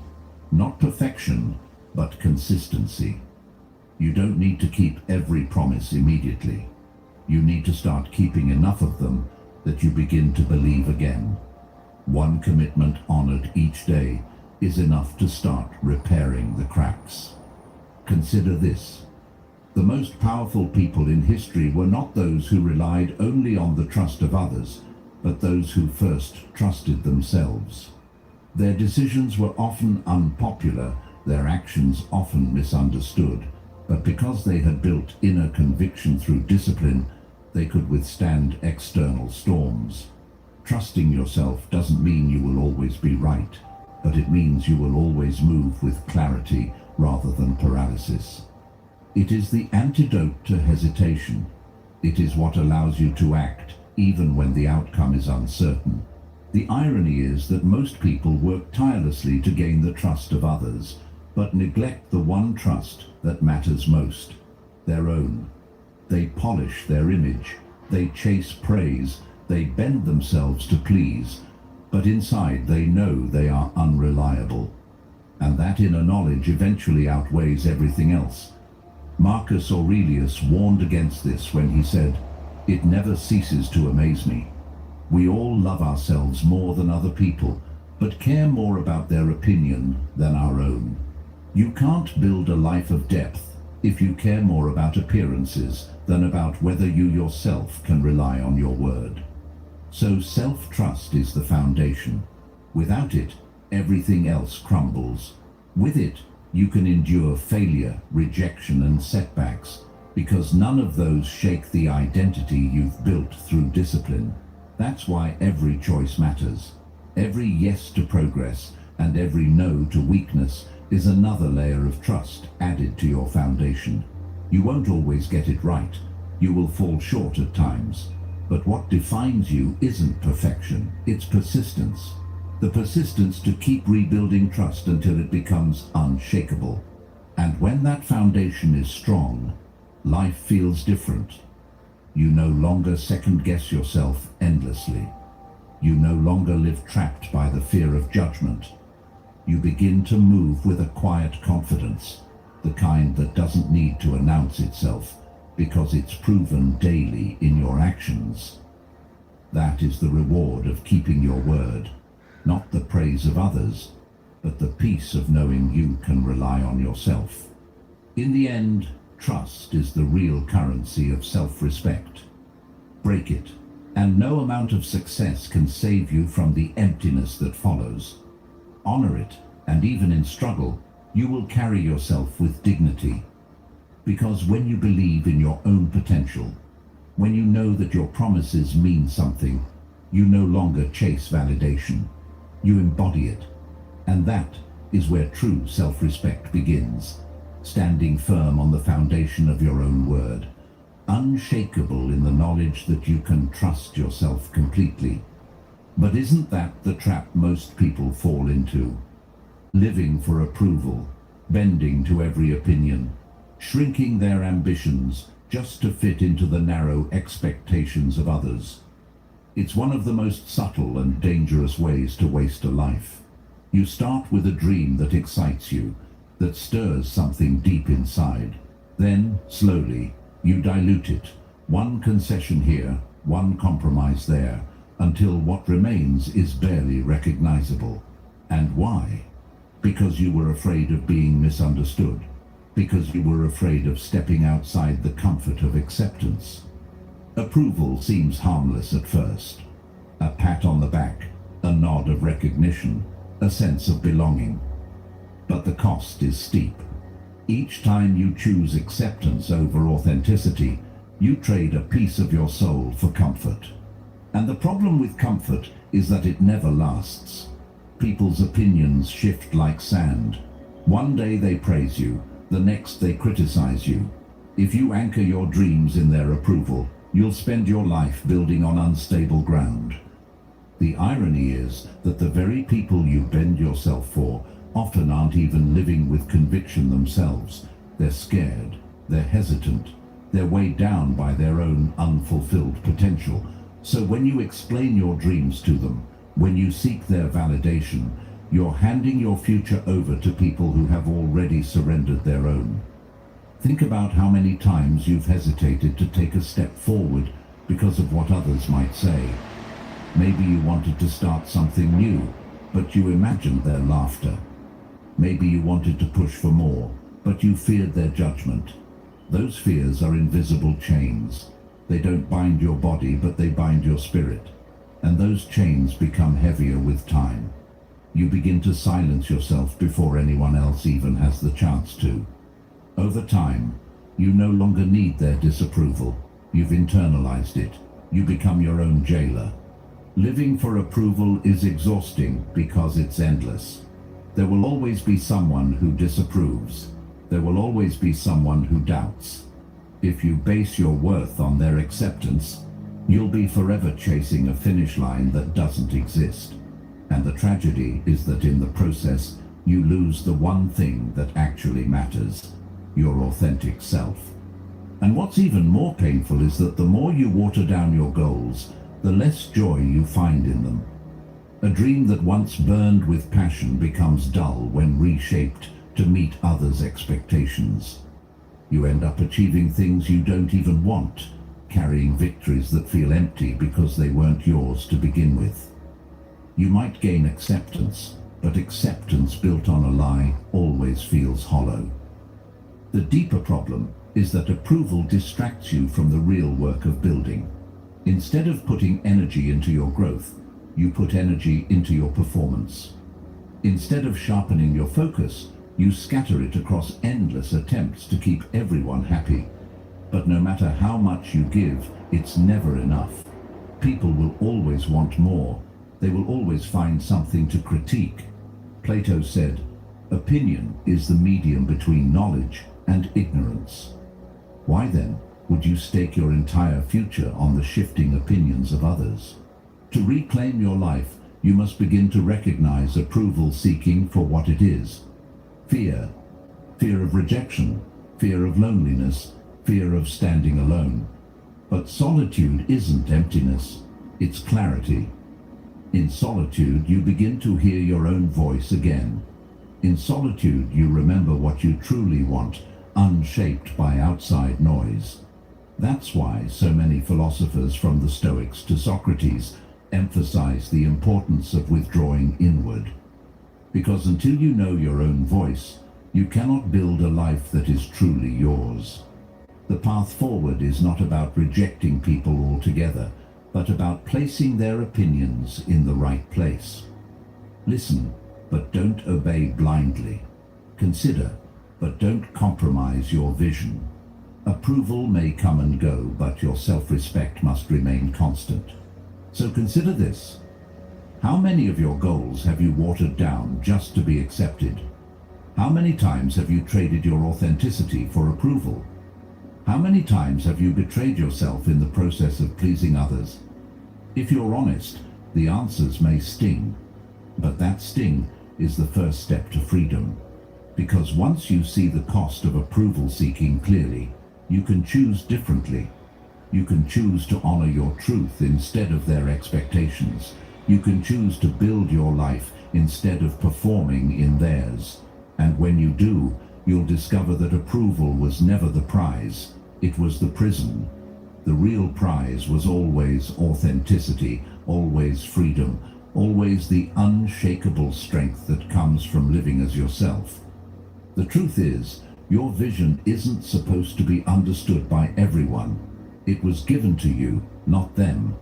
Not perfection, but consistency. You don't need to keep every promise immediately. You need to start keeping enough of them that you begin to believe again. One commitment honored each day is enough to start repairing the cracks. Consider this. The most powerful people in history were not those who relied only on the trust of others, but those who first trusted themselves. Their decisions were often unpopular, their actions often misunderstood, but because they had built inner conviction through discipline, they could withstand external storms. Trusting yourself doesn't mean you will always be right, but it means you will always move with clarity rather than paralysis. It is the antidote to hesitation. It is what allows you to act even when the outcome is uncertain. The irony is that most people work tirelessly to gain the trust of others, but neglect the one trust that matters most, their own. They polish their image, they chase praise, they bend themselves to please, but inside they know they are unreliable. And that inner knowledge eventually outweighs everything else. Marcus Aurelius warned against this when he said, "It never ceases to amaze me. We all love ourselves more than other people, but care more about their opinion than our own." You can't build a life of depth if you care more about appearances than about whether you yourself can rely on your word. So self-trust is the foundation. Without it, everything else crumbles. With it, you can endure failure, rejection, and setbacks, because none of those shake the identity you've built through discipline. That's why every choice matters. Every yes to progress and every no to weakness is another layer of trust added to your foundation. You won't always get it right. You will fall short at times. But what defines you isn't perfection, it's persistence. The persistence to keep rebuilding trust until it becomes unshakable. And when that foundation is strong, life feels different. You no longer second-guess yourself endlessly. You no longer live trapped by the fear of judgment. You begin to move with a quiet confidence, the kind that doesn't need to announce itself, because it's proven daily in your actions. That is the reward of keeping your word, not the praise of others, but the peace of knowing you can rely on yourself. In the end, trust is the real currency of self-respect. Break it, and no amount of success can save you from the emptiness that follows. Honor it, and even in struggle, you will carry yourself with dignity. Because when you believe in your own potential, when you know that your promises mean something, you no longer chase validation. You embody it. And that is where true self-respect begins, standing firm on the foundation of your own word, unshakable in the knowledge that you can trust yourself completely. But isn't that the trap most people fall into? Living for approval, bending to every opinion, shrinking their ambitions just to fit into the narrow expectations of others. It's one of the most subtle and dangerous ways to waste a life. You start with a dream that excites you, that stirs something deep inside. Then, slowly, you dilute it, one concession here, one compromise there, until what remains is barely recognizable. And why? Because you were afraid of being misunderstood. Because you were afraid of stepping outside the comfort of acceptance. Approval seems harmless at first. A pat on the back, a nod of recognition, a sense of belonging. But the cost is steep. Each time you choose acceptance over authenticity, you trade a piece of your soul for comfort. And the problem with comfort is that it never lasts. People's opinions shift like sand. One day they praise you, the next they criticize you. If you anchor your dreams in their approval, you'll spend your life building on unstable ground. The irony is that the very people you bend yourself for often aren't even living with conviction themselves. They're scared, they're hesitant, they're weighed down by their own unfulfilled potential. So when you explain your dreams to them, when you seek their validation, you're handing your future over to people who have already surrendered their own. Think about how many times you've hesitated to take a step forward because of what others might say. Maybe you wanted to start something new, but you imagined their laughter. Maybe you wanted to push for more, but you feared their judgment. Those fears are invisible chains. They don't bind your body, but they bind your spirit. And those chains become heavier with time. You begin to silence yourself before anyone else even has the chance to. Over time, you no longer need their disapproval. You've internalized it. You become your own jailer. Living for approval is exhausting because it's endless. There will always be someone who disapproves. There will always be someone who doubts. If you base your worth on their acceptance, you'll be forever chasing a finish line that doesn't exist. And the tragedy is that in the process, you lose the one thing that actually matters, your authentic self. And what's even more painful is that the more you water down your goals, the less joy you find in them. A dream that once burned with passion becomes dull when reshaped to meet others' expectations. You end up achieving things you don't even want, carrying victories that feel empty because they weren't yours to begin with. You might gain acceptance, but acceptance built on a lie always feels hollow. The deeper problem is that approval distracts you from the real work of building. Instead of putting energy into your growth, you put energy into your performance. Instead of sharpening your focus, you scatter it across endless attempts to keep everyone happy. But no matter how much you give, it's never enough. People will always want more. They will always find something to critique. Plato said, "Opinion is the medium between knowledge and ignorance." Why then would you stake your entire future on the shifting opinions of others? To reclaim your life, you must begin to recognize approval seeking for what it is. Fear. Fear of rejection, fear of loneliness, fear of standing alone. But solitude isn't emptiness, it's clarity. In solitude, you begin to hear your own voice again. In solitude, you remember what you truly want, unshaped by outside noise. That's why so many philosophers, from the Stoics to Socrates, emphasize the importance of withdrawing inward. Because until you know your own voice, you cannot build a life that is truly yours. The path forward is not about rejecting people altogether, but about placing their opinions in the right place. Listen, but don't obey blindly. Consider, but don't compromise your vision. Approval may come and go, but your self-respect must remain constant. So consider this. How many of your goals have you watered down just to be accepted? How many times have you traded your authenticity for approval? How many times have you betrayed yourself in the process of pleasing others? If you're honest, the answers may sting, but that sting is the first step to freedom. Because once you see the cost of approval seeking clearly, you can choose differently. You can choose to honor your truth instead of their expectations. You can choose to build your life instead of performing in theirs. And when you do, you'll discover that approval was never the prize. It was the prison. The real prize was always authenticity, always freedom, always the unshakable strength that comes from living as yourself. The truth is, your vision isn't supposed to be understood by everyone. It was given to you, not them.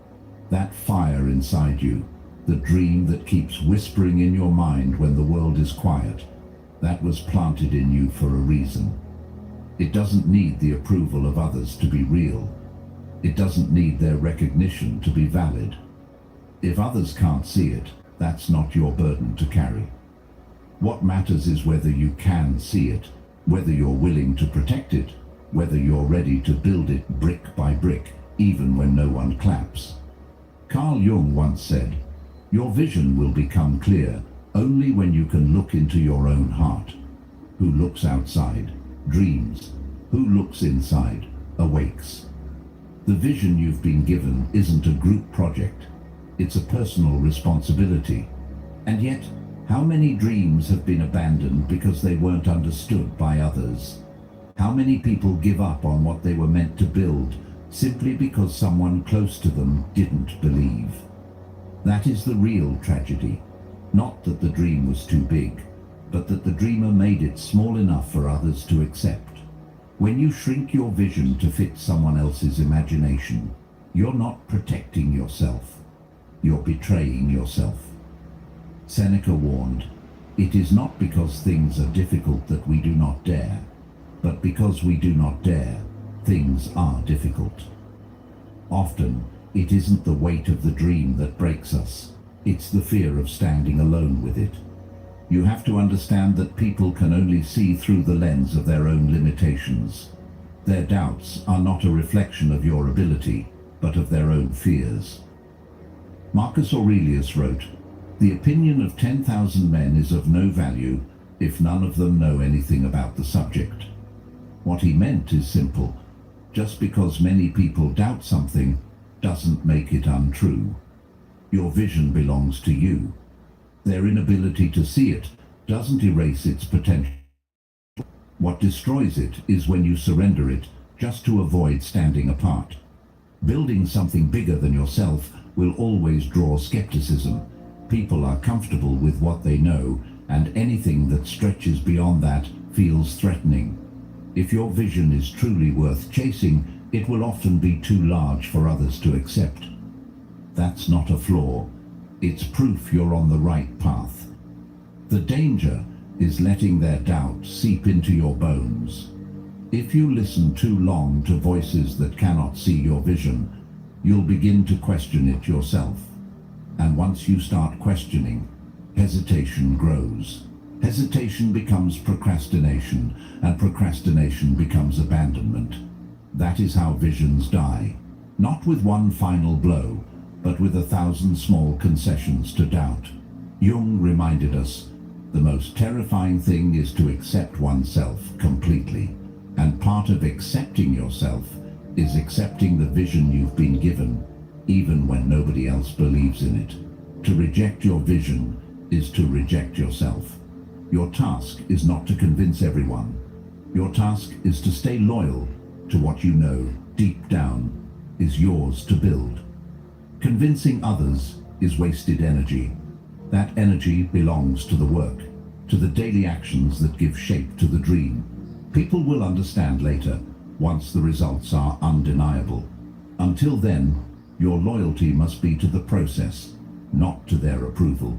That fire inside you, the dream that keeps whispering in your mind when the world is quiet, that was planted in you for a reason. It doesn't need the approval of others to be real. It doesn't need their recognition to be valid. If others can't see it, that's not your burden to carry. What matters is whether you can see it, whether you're willing to protect it, whether you're ready to build it brick by brick, even when no one claps. Carl Jung once said, "Your vision will become clear only when you can look into your own heart." Who looks outside dreams. Who looks inside awakes. The vision you've been given isn't a group project. It's a personal responsibility. And yet, how many dreams have been abandoned because they weren't understood by others? How many people give up on what they were meant to build simply because someone close to them didn't believe? That is the real tragedy. Not that the dream was too big, but that the dreamer made it small enough for others to accept. When you shrink your vision to fit someone else's imagination, you're not protecting yourself. You're betraying yourself. Seneca warned, "It is not because things are difficult that we do not dare, but because we do not dare, things are difficult." Often, it isn't the weight of the dream that breaks us. It's the fear of standing alone with it. You have to understand that people can only see through the lens of their own limitations. Their doubts are not a reflection of your ability, but of their own fears. Marcus Aurelius wrote, "The opinion of 10,000 men is of no value if none of them know anything about the subject." What he meant is simple. Just because many people doubt something doesn't make it untrue. Your vision belongs to you. Their inability to see it doesn't erase its potential. What destroys it is when you surrender it just to avoid standing apart. Building something bigger than yourself will always draw skepticism. People are comfortable with what they know, and anything that stretches beyond that feels threatening. If your vision is truly worth chasing, it will often be too large for others to accept. That's not a flaw. It's proof you're on the right path. The danger is letting their doubt seep into your bones. If you listen too long to voices that cannot see your vision, you'll begin to question it yourself. And once you start questioning, hesitation grows. Hesitation becomes procrastination, and procrastination becomes abandonment. That is how visions die. Not with one final blow, but with 1,000 small concessions to doubt. Jung reminded us, the most terrifying thing is to accept oneself completely. And part of accepting yourself is accepting the vision you've been given, even when nobody else believes in it. To reject your vision is to reject yourself. Your task is not to convince everyone. Your task is to stay loyal to what you know deep down is yours to build. Convincing others is wasted energy. That energy belongs to the work, to the daily actions that give shape to the dream. People will understand later, once the results are undeniable. Until then, your loyalty must be to the process, not to their approval.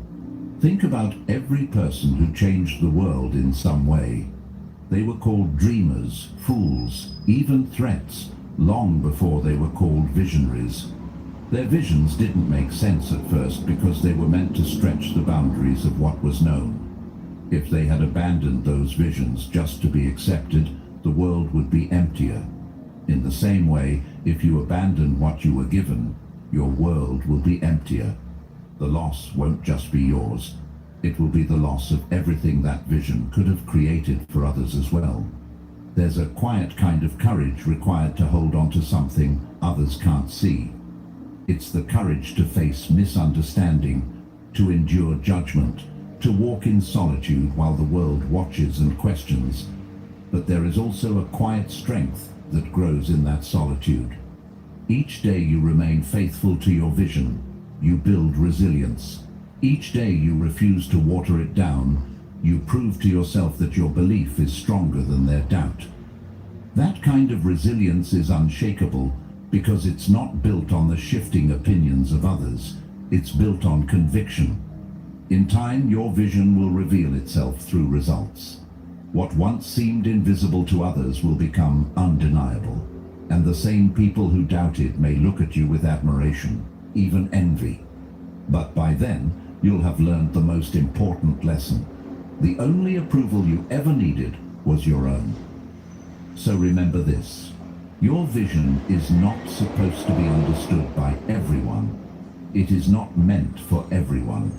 Think about every person who changed the world in some way. They were called dreamers, fools, even threats, long before they were called visionaries. Their visions didn't make sense at first because they were meant to stretch the boundaries of what was known. If they had abandoned those visions just to be accepted, the world would be emptier. In the same way, if you abandon what you were given, your world will be emptier. The loss won't just be yours. It will be the loss of everything that vision could have created for others as well. There's a quiet kind of courage required to hold on to something others can't see. It's the courage to face misunderstanding, to endure judgment, to walk in solitude while the world watches and questions. But there is also a quiet strength that grows in that solitude. Each day you remain faithful to your vision, you build resilience. Each day you refuse to water it down, you prove to yourself that your belief is stronger than their doubt. That kind of resilience is unshakable because it's not built on the shifting opinions of others. It's built on conviction. In time, your vision will reveal itself through results. What once seemed invisible to others will become undeniable, and the same people who doubted may look at you with admiration, even envy. But by then, you'll have learned the most important lesson. The only approval you ever needed was your own. So remember this. Your vision is not supposed to be understood by everyone. It is not meant for everyone.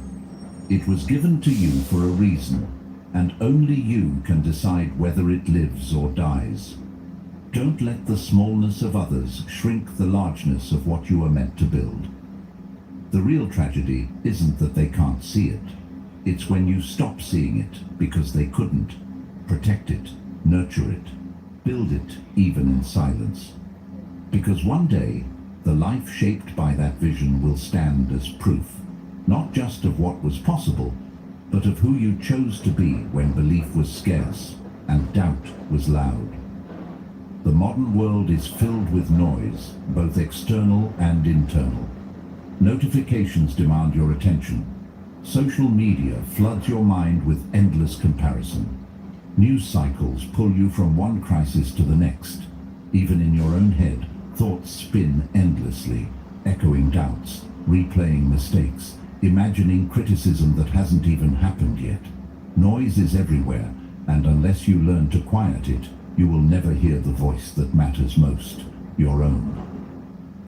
It was given to you for a reason, and only you can decide whether it lives or dies. Don't let the smallness of others shrink the largeness of what you are meant to build. The real tragedy isn't that they can't see it. It's when you stop seeing it because they couldn't. Protect it, nurture it, build it even in silence. Because one day, the life shaped by that vision will stand as proof, not just of what was possible, but of who you chose to be when belief was scarce and doubt was loud. The modern world is filled with noise, both external and internal. Notifications demand your attention. Social media floods your mind with endless comparison. News cycles pull you from one crisis to the next. Even in your own head, thoughts spin endlessly, echoing doubts, replaying mistakes, imagining criticism that hasn't even happened yet. Noise is everywhere, and unless you learn to quiet it, you will never hear the voice that matters most, your own.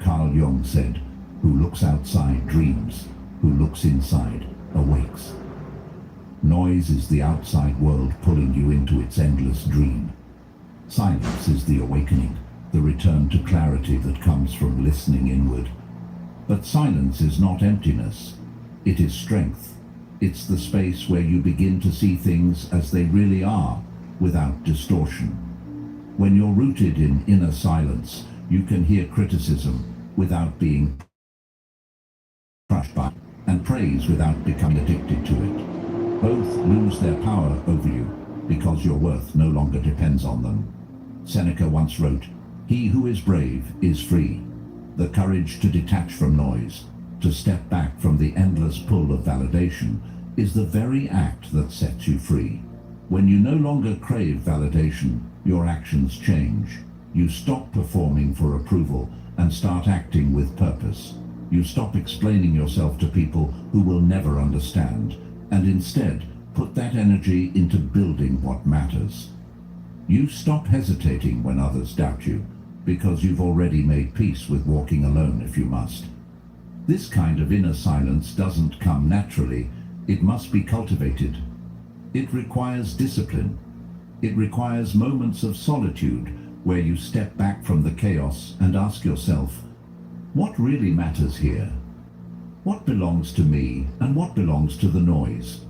Carl Jung said, "Who looks outside dreams, who looks inside awakes." Noise is the outside world pulling you into its endless dream. Silence is the awakening, the return to clarity that comes from listening inward. But silence is not emptiness. It is strength. It's the space where you begin to see things as they really are, without distortion. When you're rooted in inner silence, you can hear criticism without being crushed by it, and praise without becoming addicted to it. Both lose their power over you because your worth no longer depends on them. Seneca once wrote, "He who is brave is free." The courage to detach from noise, to step back from the endless pull of validation, is the very act that sets you free. When you no longer crave validation, your actions change. You stop performing for approval and start acting with purpose. You stop explaining yourself to people who will never understand, and instead put that energy into building what matters. You stop hesitating when others doubt you, because you've already made peace with walking alone if you must. This kind of inner silence doesn't come naturally, it must be cultivated. It requires discipline. It requires moments of solitude where you step back from the chaos and ask yourself, what really matters here? What belongs to me and what belongs to the noise?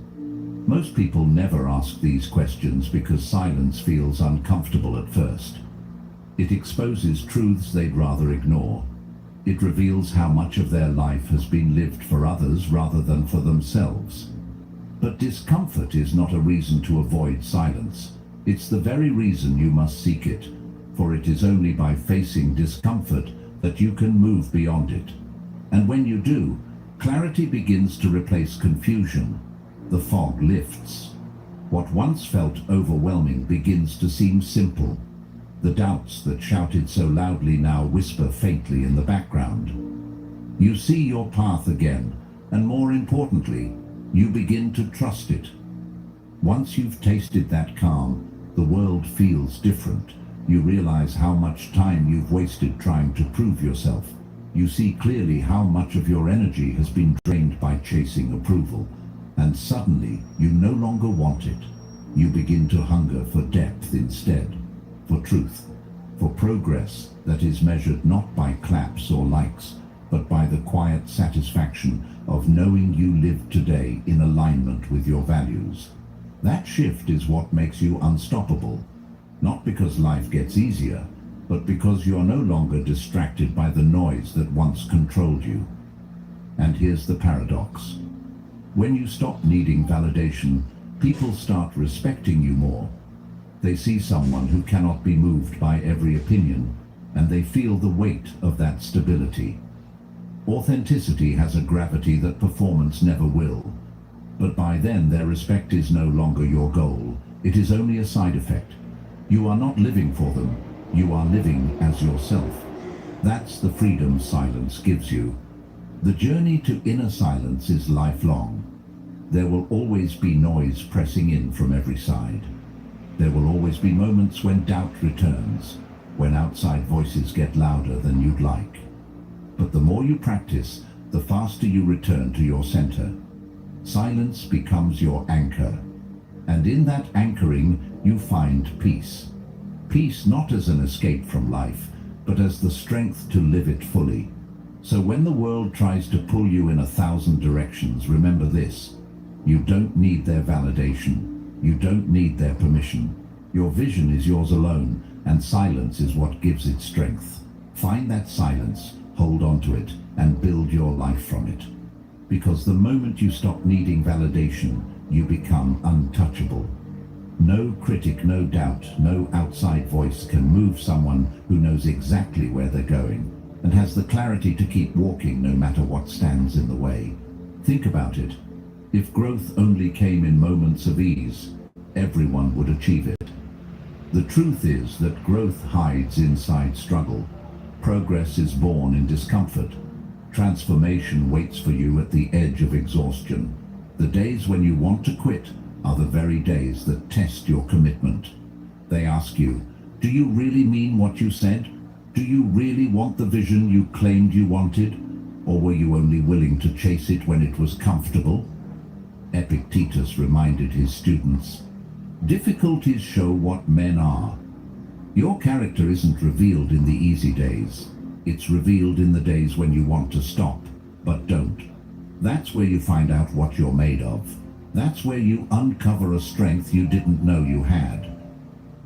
Most people never ask these questions because silence feels uncomfortable at first. It exposes truths they'd rather ignore. It reveals how much of their life has been lived for others rather than for themselves. But discomfort is not a reason to avoid silence. It's the very reason you must seek it, for it is only by facing discomfort that you can move beyond it. And when you do, clarity begins to replace confusion. The fog lifts. What once felt overwhelming begins to seem simple. The doubts that shouted so loudly now whisper faintly in the background. You see your path again, and more importantly, you begin to trust it. Once you've tasted that calm, the world feels different. You realize how much time you've wasted trying to prove yourself. You see clearly how much of your energy has been drained by chasing approval. And suddenly, you no longer want it. You begin to hunger for depth instead, for truth, for progress that is measured not by claps or likes, but by the quiet satisfaction of knowing you live today in alignment with your values. That shift is what makes you unstoppable, not because life gets easier, but because you're no longer distracted by the noise that once controlled you. And here's the paradox. When you stop needing validation, people start respecting you more. They see someone who cannot be moved by every opinion, and they feel the weight of that stability. Authenticity has a gravity that performance never will. But by then, their respect is no longer your goal. It is only a side effect. You are not living for them. You are living as yourself. That's the freedom silence gives you. The journey to inner silence is lifelong. There will always be noise pressing in from every side. There will always be moments when doubt returns, when outside voices get louder than you'd like. But the more you practice, the faster you return to your center. Silence becomes your anchor. And in that anchoring, you find peace. Peace not as an escape from life, but as the strength to live it fully. So when the world tries to pull you in 1,000 directions, remember this. You don't need their validation. You don't need their permission. Your vision is yours alone, and silence is what gives it strength. Find that silence, hold on to it, and build your life from it. Because the moment you stop needing validation, you become untouchable. No critic, no doubt, no outside voice can move someone who knows exactly where they're going and has the clarity to keep walking no matter what stands in the way. Think about it. If growth only came in moments of ease, everyone would achieve it. The truth is that growth hides inside struggle. Progress is born in discomfort. Transformation waits for you at the edge of exhaustion. The days when you want to quit are the very days that test your commitment. They ask you, do you really mean what you said? Do you really want the vision you claimed you wanted? Or were you only willing to chase it when it was comfortable? Epictetus reminded his students, difficulties show what men are. Your character isn't revealed in the easy days. It's revealed in the days when you want to stop, but don't. That's where you find out what you're made of. That's where you uncover a strength you didn't know you had.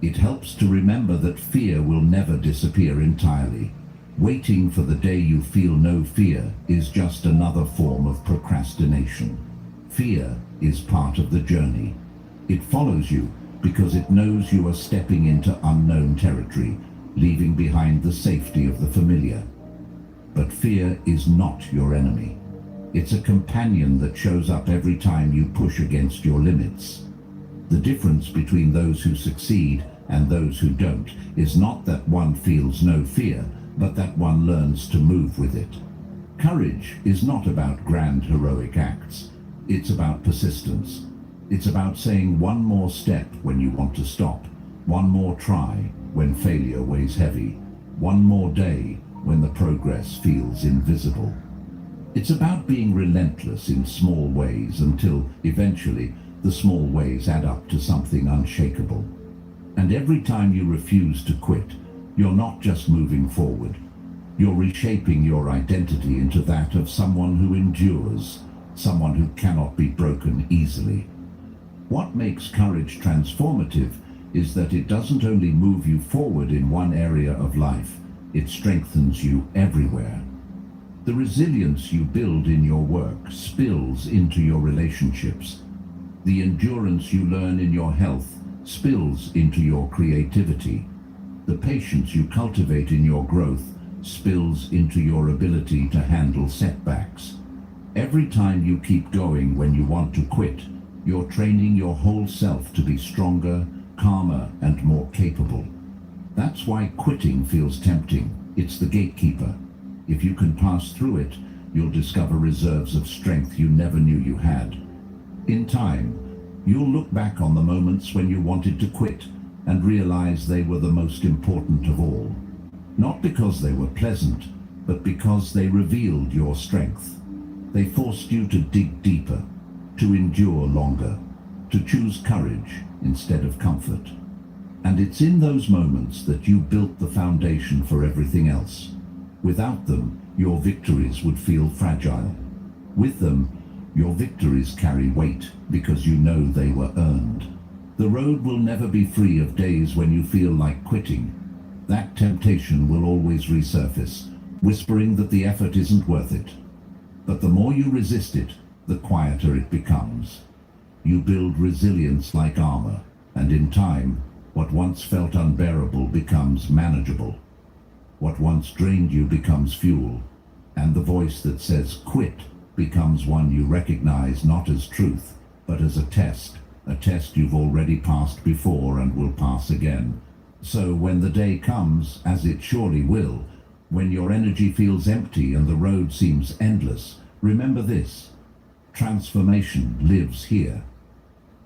It helps to remember that fear will never disappear entirely. Waiting for the day you feel no fear is just another form of procrastination. Fear is part of the journey. It follows you because it knows you are stepping into unknown territory, leaving behind the safety of the familiar. But fear is not your enemy. It's a companion that shows up every time you push against your limits. The difference between those who succeed and those who don't is not that one feels no fear, but that one learns to move with it. Courage is not about grand heroic acts. It's about persistence. It's about saying one more step when you want to stop, one more try when failure weighs heavy, one more day when the progress feels invisible. It's about being relentless in small ways until, eventually, the small ways add up to something unshakable. And every time you refuse to quit, you're not just moving forward. You're reshaping your identity into that of someone who endures, someone who cannot be broken easily. What makes courage transformative is that it doesn't only move you forward in one area of life, it strengthens you everywhere. The resilience you build in your work spills into your relationships. The endurance you learn in your health spills into your creativity. The patience you cultivate in your growth spills into your ability to handle setbacks. Every time you keep going when you want to quit, you're training your whole self to be stronger, calmer, and more capable. That's why quitting feels tempting. It's the gatekeeper. If you can pass through it, you'll discover reserves of strength you never knew you had. In time, you'll look back on the moments when you wanted to quit and realize they were the most important of all. Not because they were pleasant, but because they revealed your strength. They forced you to dig deeper, to endure longer, to choose courage instead of comfort. And it's in those moments that you built the foundation for everything else. Without them, your victories would feel fragile. With them, your victories carry weight because you know they were earned. The road will never be free of days when you feel like quitting. That temptation will always resurface, whispering that the effort isn't worth it. But the more you resist it, the quieter it becomes. You build resilience like armor, and in time, what once felt unbearable becomes manageable. What once drained you becomes fuel, and the voice that says quit becomes one you recognize not as truth, but as a test you've already passed before and will pass again. So when the day comes, as it surely will, when your energy feels empty and the road seems endless, remember this: transformation lives here.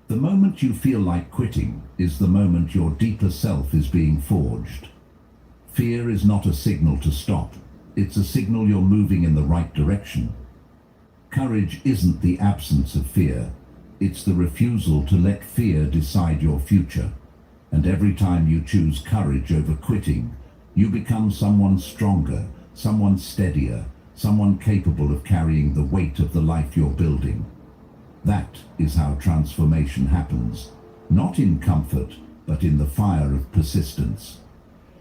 The moment you feel like quitting is the moment your deeper self is being forged. Fear is not a signal to stop. It's a signal you're moving in the right direction. Courage isn't the absence of fear. It's the refusal to let fear decide your future. And every time you choose courage over quitting, you become someone stronger, someone steadier, someone capable of carrying the weight of the life you're building. That is how transformation happens, not in comfort, but in the fire of persistence.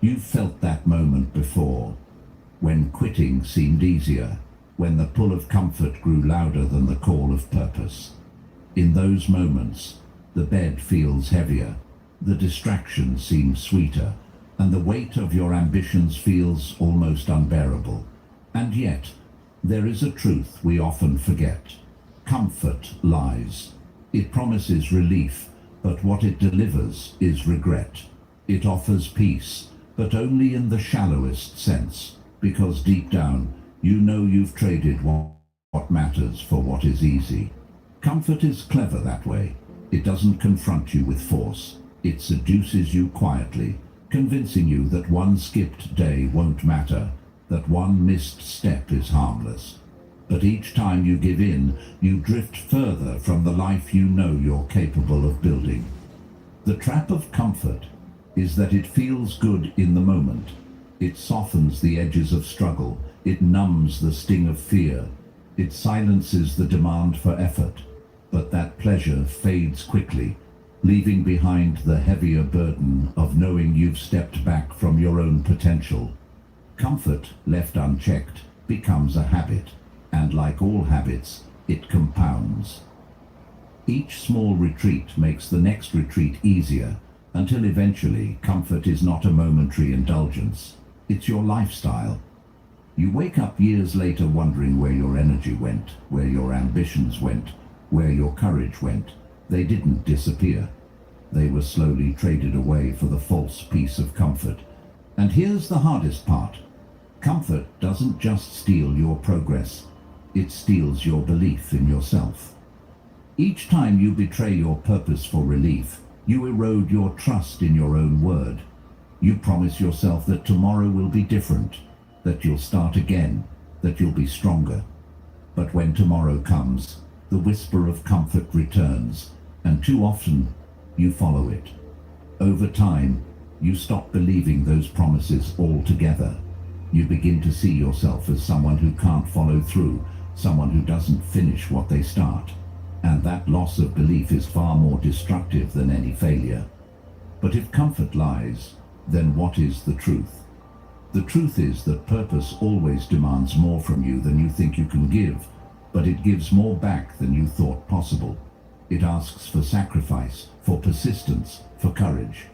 You've felt that moment before, when quitting seemed easier, when the pull of comfort grew louder than the call of purpose. In those moments, the bed feels heavier, the distraction seems sweeter, and the weight of your ambitions feels almost unbearable. And yet, there is a truth we often forget. Comfort lies. It promises relief, but what it delivers is regret. It offers peace, but only in the shallowest sense, because deep down, you know you've traded what matters for what is easy. Comfort is clever that way. It doesn't confront you with force. It seduces you quietly, convincing you that one skipped day won't matter, that one missed step is harmless. But each time you give in, you drift further from the life you know you're capable of building. The trap of comfort is that it feels good in the moment. It softens the edges of struggle. It numbs the sting of fear. It silences the demand for effort. But that pleasure fades quickly, leaving behind the heavier burden of knowing you've stepped back from your own potential. Comfort, left unchecked, becomes a habit, and like all habits, it compounds. Each small retreat makes the next retreat easier, until eventually comfort is not a momentary indulgence. It's your lifestyle. You wake up years later wondering where your energy went, where your ambitions went, where your courage went. They didn't disappear. They were slowly traded away for the false peace of comfort. And here's the hardest part. Comfort doesn't just steal your progress, it steals your belief in yourself. Each time you betray your purpose for relief, you erode your trust in your own word. You promise yourself that tomorrow will be different, that you'll start again, that you'll be stronger. But when tomorrow comes, the whisper of comfort returns, and too often you follow it. Over time, you stop believing those promises altogether. You begin to see yourself as someone who can't follow through, someone who doesn't finish what they start. And that loss of belief is far more destructive than any failure. But if comfort lies, then what is the truth? The truth is that purpose always demands more from you than you think you can give, but it gives more back than you thought possible. It asks for sacrifice, for persistence, for courage.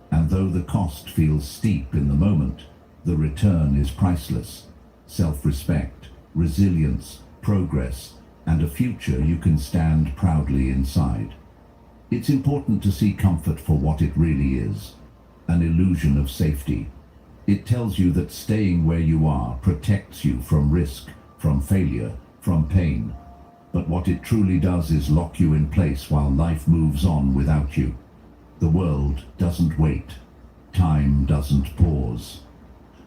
And though the cost feels steep in the moment, the return is priceless. Self-respect, resilience, progress, and a future you can stand proudly inside. It's important to see comfort for what it really is, an illusion of safety. It tells you that staying where you are protects you from risk, from failure, from pain. But what it truly does is lock you in place while life moves on without you. The world doesn't wait. Time doesn't pause.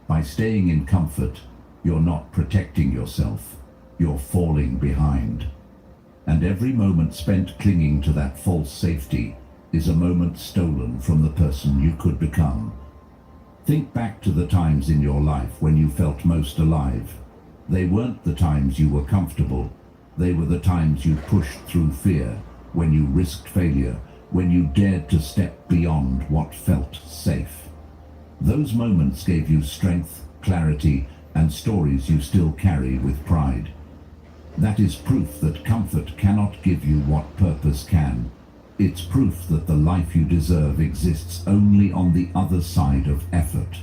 By staying in comfort, you're not protecting yourself. You're falling behind. And every moment spent clinging to that false safety is a moment stolen from the person you could become. Think back to the times in your life when you felt most alive. They weren't the times you were comfortable. They were the times you pushed through fear, when you risked failure, when you dared to step beyond what felt safe. Those moments gave you strength, clarity, and stories you still carry with pride. That is proof that comfort cannot give you what purpose can. It's proof that the life you deserve exists only on the other side of effort.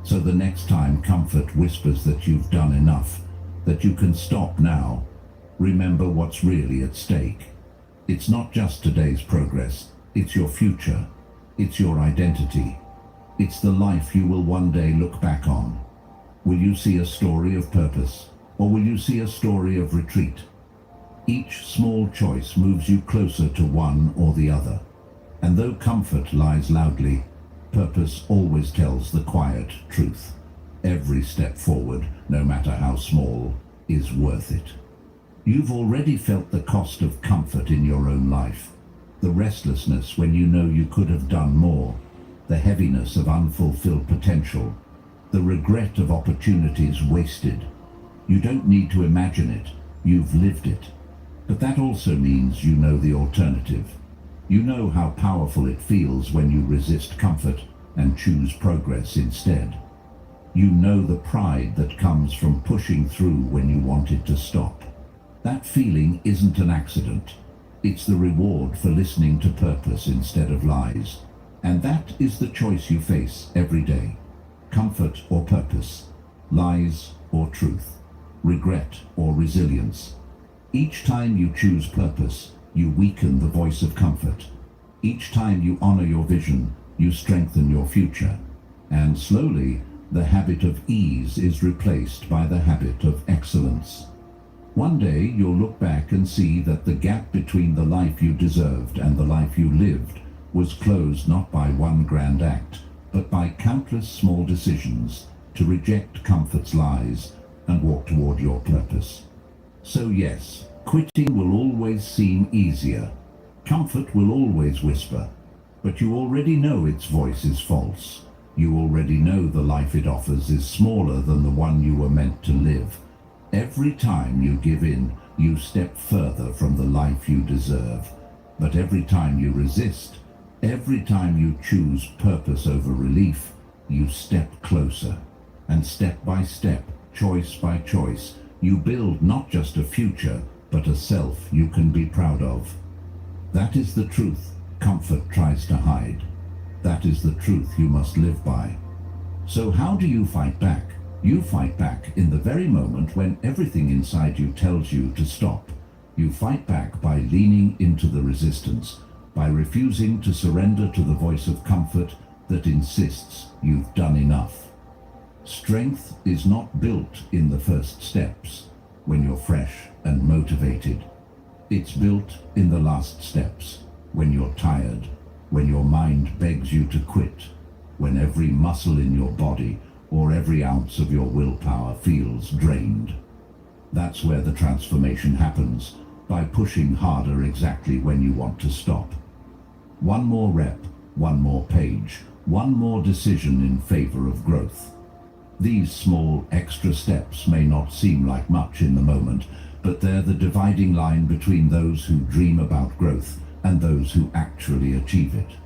So the next time comfort whispers that you've done enough, that you can stop now, remember what's really at stake. It's not just today's progress, it's your future, it's your identity. It's the life you will one day look back on. Will you see a story of purpose, or will you see a story of retreat? Each small choice moves you closer to one or the other. And though comfort lies loudly, purpose always tells the quiet truth. Every step forward, no matter how small, is worth it. You've already felt the cost of comfort in your own life. The restlessness when you know you could have done more. The heaviness of unfulfilled potential. The regret of opportunities wasted. You don't need to imagine it. You've lived it. But that also means you know the alternative. You know how powerful it feels when you resist comfort and choose progress instead. You know the pride that comes from pushing through when you wanted to stop. That feeling isn't an accident. It's the reward for listening to purpose instead of lies. And that is the choice you face every day. Comfort or purpose, lies or truth, regret or resilience. Each time you choose purpose, you weaken the voice of comfort. Each time you honor your vision, you strengthen your future. And slowly, the habit of ease is replaced by the habit of excellence. One day, you'll look back and see that the gap between the life you deserved and the life you lived was closed not by one grand act, but by countless small decisions to reject comfort's lies and walk toward your purpose. So yes, quitting will always seem easier. Comfort will always whisper, but you already know its voice is false. You already know the life it offers is smaller than the one you were meant to live. Every time you give in, you step further from the life you deserve. But every time you resist, every time you choose purpose over relief, you step closer. And step by step, choice by choice, you build not just a future, but a self you can be proud of. That is the truth comfort tries to hide. That is the truth you must live by. So how do you fight back? You fight back in the very moment when everything inside you tells you to stop. You fight back by leaning into the resistance, by refusing to surrender to the voice of comfort that insists you've done enough. Strength is not built in the first steps, when you're fresh and motivated. It's built in the last steps, when you're tired, when your mind begs you to quit, when every muscle in your body or every ounce of your willpower feels drained. That's where the transformation happens, by pushing harder exactly when you want to stop. One more rep, one more page, one more decision in favor of growth. These small extra steps may not seem like much in the moment, but they're the dividing line between those who dream about growth and those who actually achieve it.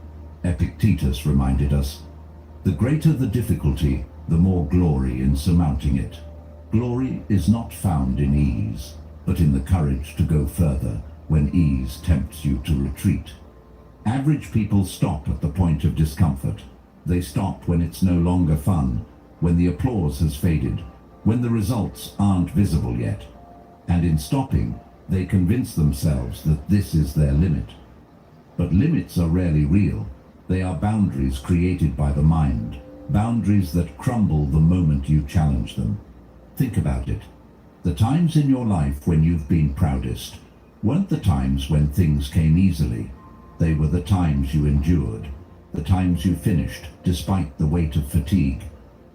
Epictetus reminded us, the greater the difficulty, the more glory in surmounting it. Glory is not found in ease, but in the courage to go further when ease tempts you to retreat. Average people stop at the point of discomfort. They stop when it's no longer fun, when the applause has faded, when the results aren't visible yet. And in stopping, they convince themselves that this is their limit. But limits are rarely real. They are boundaries created by the mind, boundaries that crumble the moment you challenge them. Think about it. The times in your life when you've been proudest weren't the times when things came easily. They were the times you endured, the times you finished despite the weight of fatigue,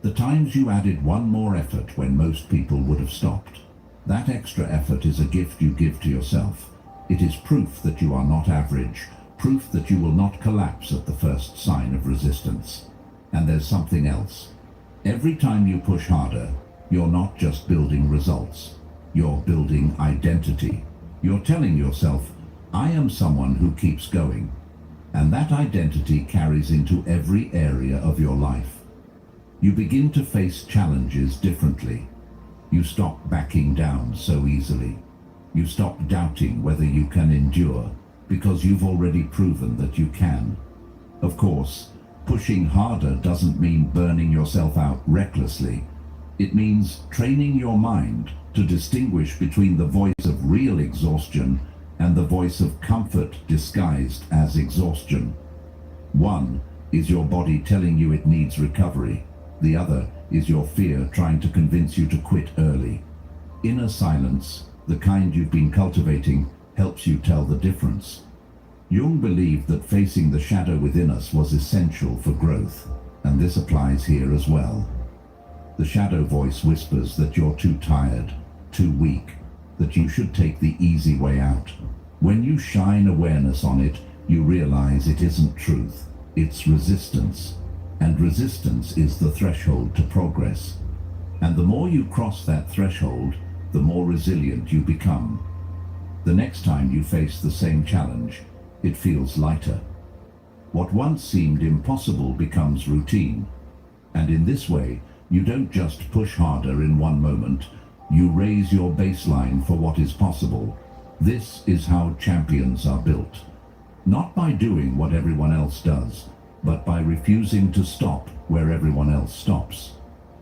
the times you added one more effort when most people would have stopped. That extra effort is a gift you give to yourself. It is proof that you are not average, proof that you will not collapse at the first sign of resistance. And there's something else. Every time you push harder, you're not just building results. You're building identity. You're telling yourself, I am someone who keeps going. And that identity carries into every area of your life. You begin to face challenges differently. You stop backing down so easily. You stop doubting whether you can endure, because you've already proven that you can. Of course, pushing harder doesn't mean burning yourself out recklessly. It means training your mind to distinguish between the voice of real exhaustion and the voice of comfort disguised as exhaustion. One is your body telling you it needs recovery. The other is your fear trying to convince you to quit early. Inner silence, the kind you've been cultivating, helps you tell the difference. Jung believed that facing the shadow within us was essential for growth, and this applies here as well. The shadow voice whispers that you're too tired, too weak, that you should take the easy way out. When you shine awareness on it, you realize it isn't truth, it's resistance. And resistance is the threshold to progress. And the more you cross that threshold, the more resilient you become. The next time you face the same challenge, it feels lighter. What once seemed impossible becomes routine. And in this way, you don't just push harder in one moment, you raise your baseline for what is possible. This is how champions are built. Not by doing what everyone else does, but by refusing to stop where everyone else stops.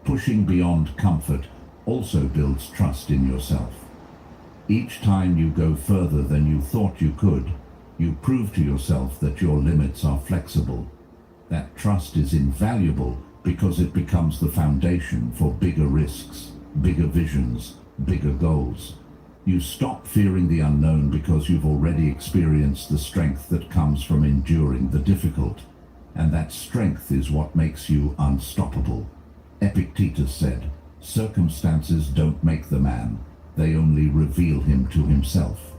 Pushing beyond comfort also builds trust in yourself. Each time you go further than you thought you could, you prove to yourself that your limits are flexible. That trust is invaluable because it becomes the foundation for bigger risks, bigger visions, bigger goals. You stop fearing the unknown because you've already experienced the strength that comes from enduring the difficult. And that strength is what makes you unstoppable. Epictetus said, "Circumstances don't make the man, they only reveal him to himself."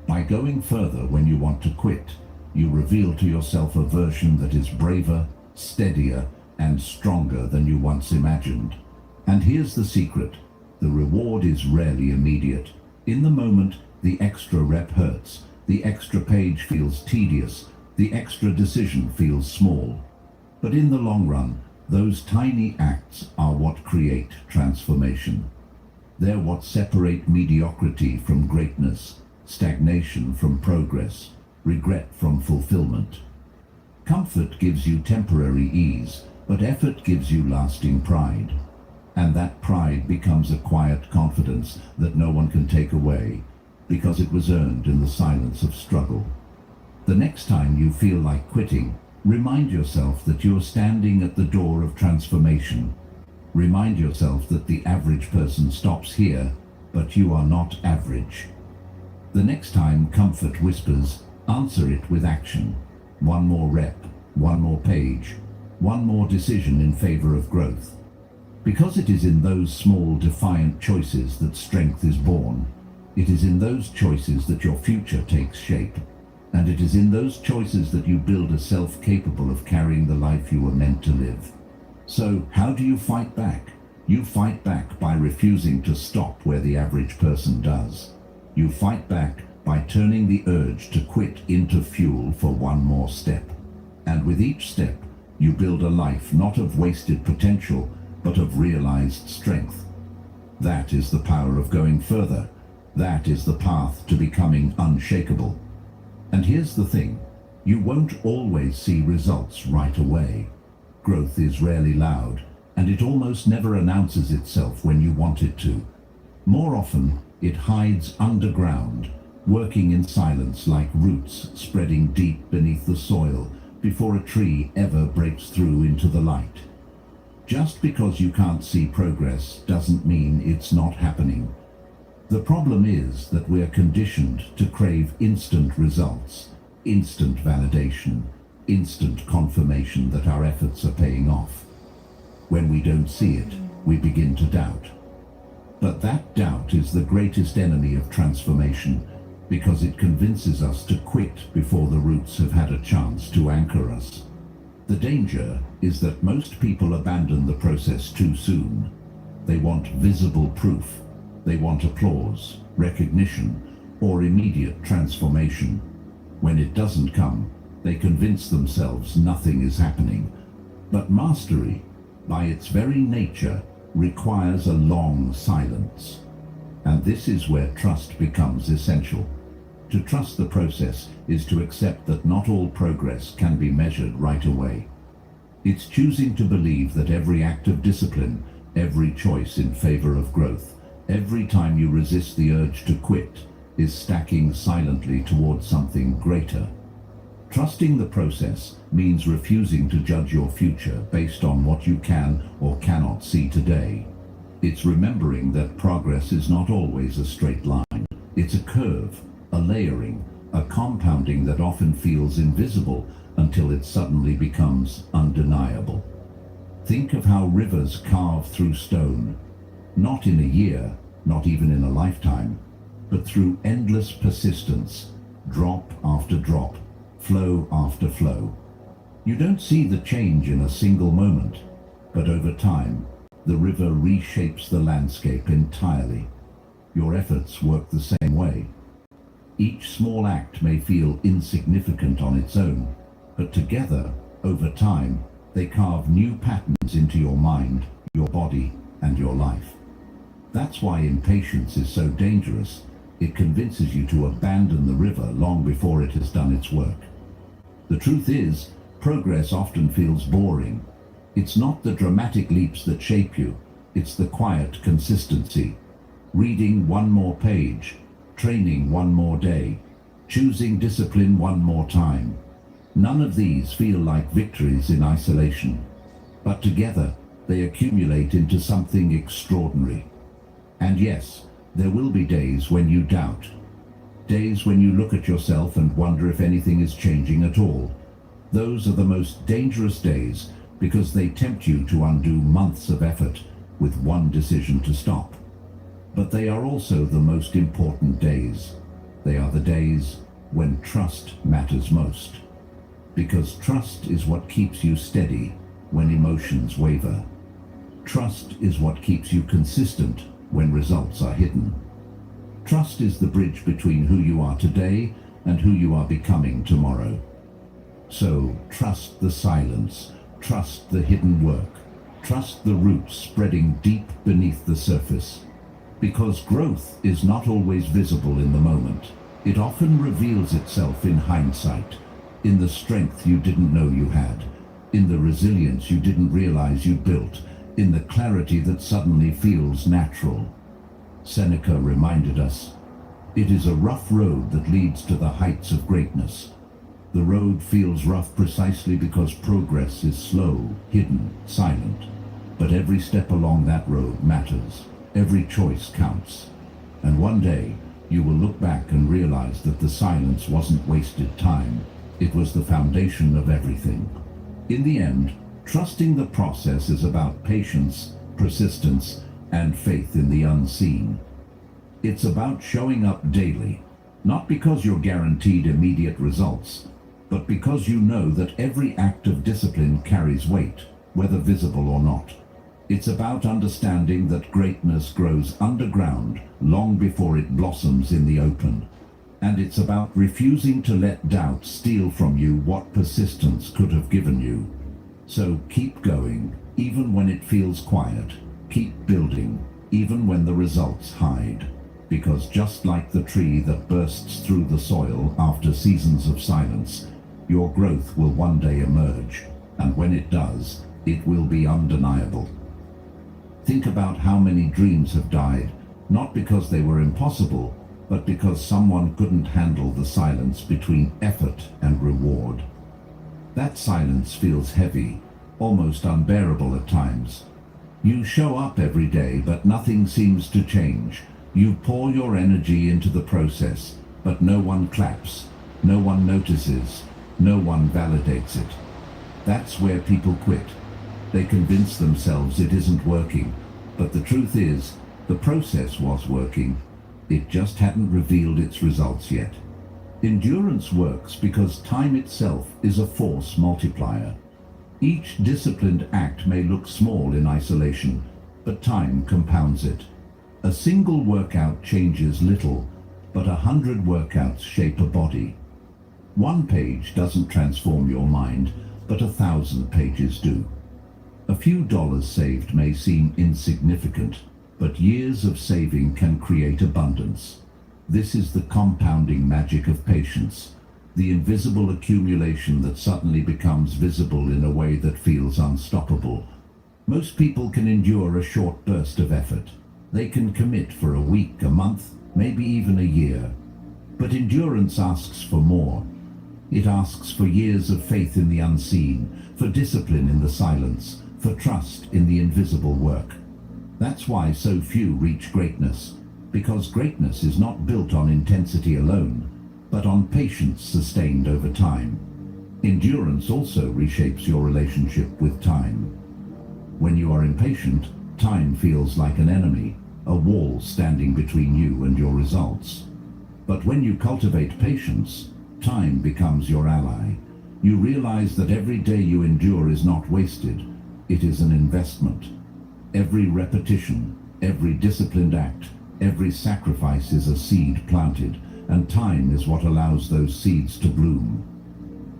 By going further when you want to quit, you reveal to yourself a version that is braver, steadier, and stronger than you once imagined. And here's the secret. The reward is rarely immediate. In the moment, the extra rep hurts, the extra page feels tedious, the extra decision feels small. But in the long run, those tiny acts are what create transformation. They're what separate mediocrity from greatness, stagnation from progress, regret from fulfillment. Comfort gives you temporary ease, but effort gives you lasting pride. And that pride becomes a quiet confidence that no one can take away, because it was earned in the silence of struggle. The next time you feel like quitting, remind yourself that you're standing at the door of transformation. Remind yourself that the average person stops here, but you are not average. The next time comfort whispers, answer it with action. One more rep, one more page, one more decision in favor of growth. Because it is in those small, defiant choices that strength is born. It is in those choices that your future takes shape. And it is in those choices that you build a self capable of carrying the life you were meant to live. So, how do you fight back? You fight back by refusing to stop where the average person does. You fight back by turning the urge to quit into fuel for one more step. And with each step, you build a life not of wasted potential, but of realized strength. That is the power of going further. That is the path to becoming unshakable. And here's the thing, you won't always see results right away. Growth is rarely loud, and it almost never announces itself when you want it to. More often, it hides underground, working in silence like roots spreading deep beneath the soil before a tree ever breaks through into the light. Just because you can't see progress doesn't mean it's not happening. The problem is that we're conditioned to crave instant results, instant validation, instant confirmation that our efforts are paying off. When we don't see it, we begin to doubt. But that doubt is the greatest enemy of transformation, because it convinces us to quit before the roots have had a chance to anchor us. The danger is that most people abandon the process too soon. They want visible proof. They want applause, recognition, or immediate transformation. When it doesn't come, they convince themselves nothing is happening. But mastery, by its very nature, requires a long silence. And this is where trust becomes essential. To trust the process is to accept that not all progress can be measured right away. It's choosing to believe that every act of discipline, every choice in favor of growth, every time you resist the urge to quit, is stacking silently towards something greater. Trusting the process means refusing to judge your future based on what you can or cannot see today. It's remembering that progress is not always a straight line. It's a curve, a layering, a compounding that often feels invisible until it suddenly becomes undeniable. Think of how rivers carve through stone, not in a year, not even in a lifetime, but through endless persistence, drop after drop, flow after flow. You don't see the change in a single moment, but over time, the river reshapes the landscape entirely. Your efforts work the same way. Each small act may feel insignificant on its own, but together, over time, they carve new patterns into your mind, your body, and your life. That's why impatience is so dangerous. It convinces you to abandon the river long before it has done its work. The truth is, progress often feels boring. It's not the dramatic leaps that shape you, it's the quiet consistency. Reading one more page, training one more day, choosing discipline one more time. None of these feel like victories in isolation, but together they accumulate into something extraordinary. And yes, there will be days when you doubt. Days when you look at yourself and wonder if anything is changing at all. Those are the most dangerous days because they tempt you to undo months of effort with one decision to stop. But they are also the most important days. They are the days when trust matters most. Because trust is what keeps you steady when emotions waver. Trust is what keeps you consistent when results are hidden. Trust is the bridge between who you are today and who you are becoming tomorrow. So trust the silence, trust the hidden work, trust the roots spreading deep beneath the surface. Because growth is not always visible in the moment. It often reveals itself in hindsight, in the strength you didn't know you had, in the resilience you didn't realize you built, in the clarity that suddenly feels natural. Seneca reminded us, "It is a rough road that leads to the heights of greatness." The road feels rough precisely because progress is slow, hidden, silent. But every step along that road matters. Every choice counts. And one day, you will look back and realize that the silence wasn't wasted time. It was the foundation of everything. In the end, trusting the process is about patience, persistence, and faith in the unseen. It's about showing up daily, not because you're guaranteed immediate results, but because you know that every act of discipline carries weight, whether visible or not. It's about understanding that greatness grows underground long before it blossoms in the open. And it's about refusing to let doubt steal from you what persistence could have given you. So keep going, even when it feels quiet. Keep building, even when the results hide. Because just like the tree that bursts through the soil after seasons of silence, your growth will one day emerge, and when it does, it will be undeniable. Think about how many dreams have died, not because they were impossible, but because someone couldn't handle the silence between effort and reward. That silence feels heavy, almost unbearable at times. You show up every day, but nothing seems to change. You pour your energy into the process, but no one claps, no one notices, no one validates it. That's where people quit. They convince themselves it isn't working, but the truth is, the process was working. It just hadn't revealed its results yet. Endurance works because time itself is a force multiplier. Each disciplined act may look small in isolation, but time compounds it. A single workout changes little, but 100 workouts shape a body. One page doesn't transform your mind, but 1,000 pages do. A few dollars saved may seem insignificant, but years of saving can create abundance. This is the compounding magic of patience, the invisible accumulation that suddenly becomes visible in a way that feels unstoppable. Most people can endure a short burst of effort. They can commit for a week, a month, maybe even a year. But endurance asks for more. It asks for years of faith in the unseen, for discipline in the silence, for trust in the invisible work. That's why so few reach greatness, because greatness is not built on intensity alone, but on patience sustained over time. Endurance also reshapes your relationship with time. When you are impatient, time feels like an enemy, a wall standing between you and your results. But when you cultivate patience, time becomes your ally. You realize that every day you endure is not wasted. It is an investment. Every repetition, every disciplined act, every sacrifice is a seed planted, and time is what allows those seeds to bloom.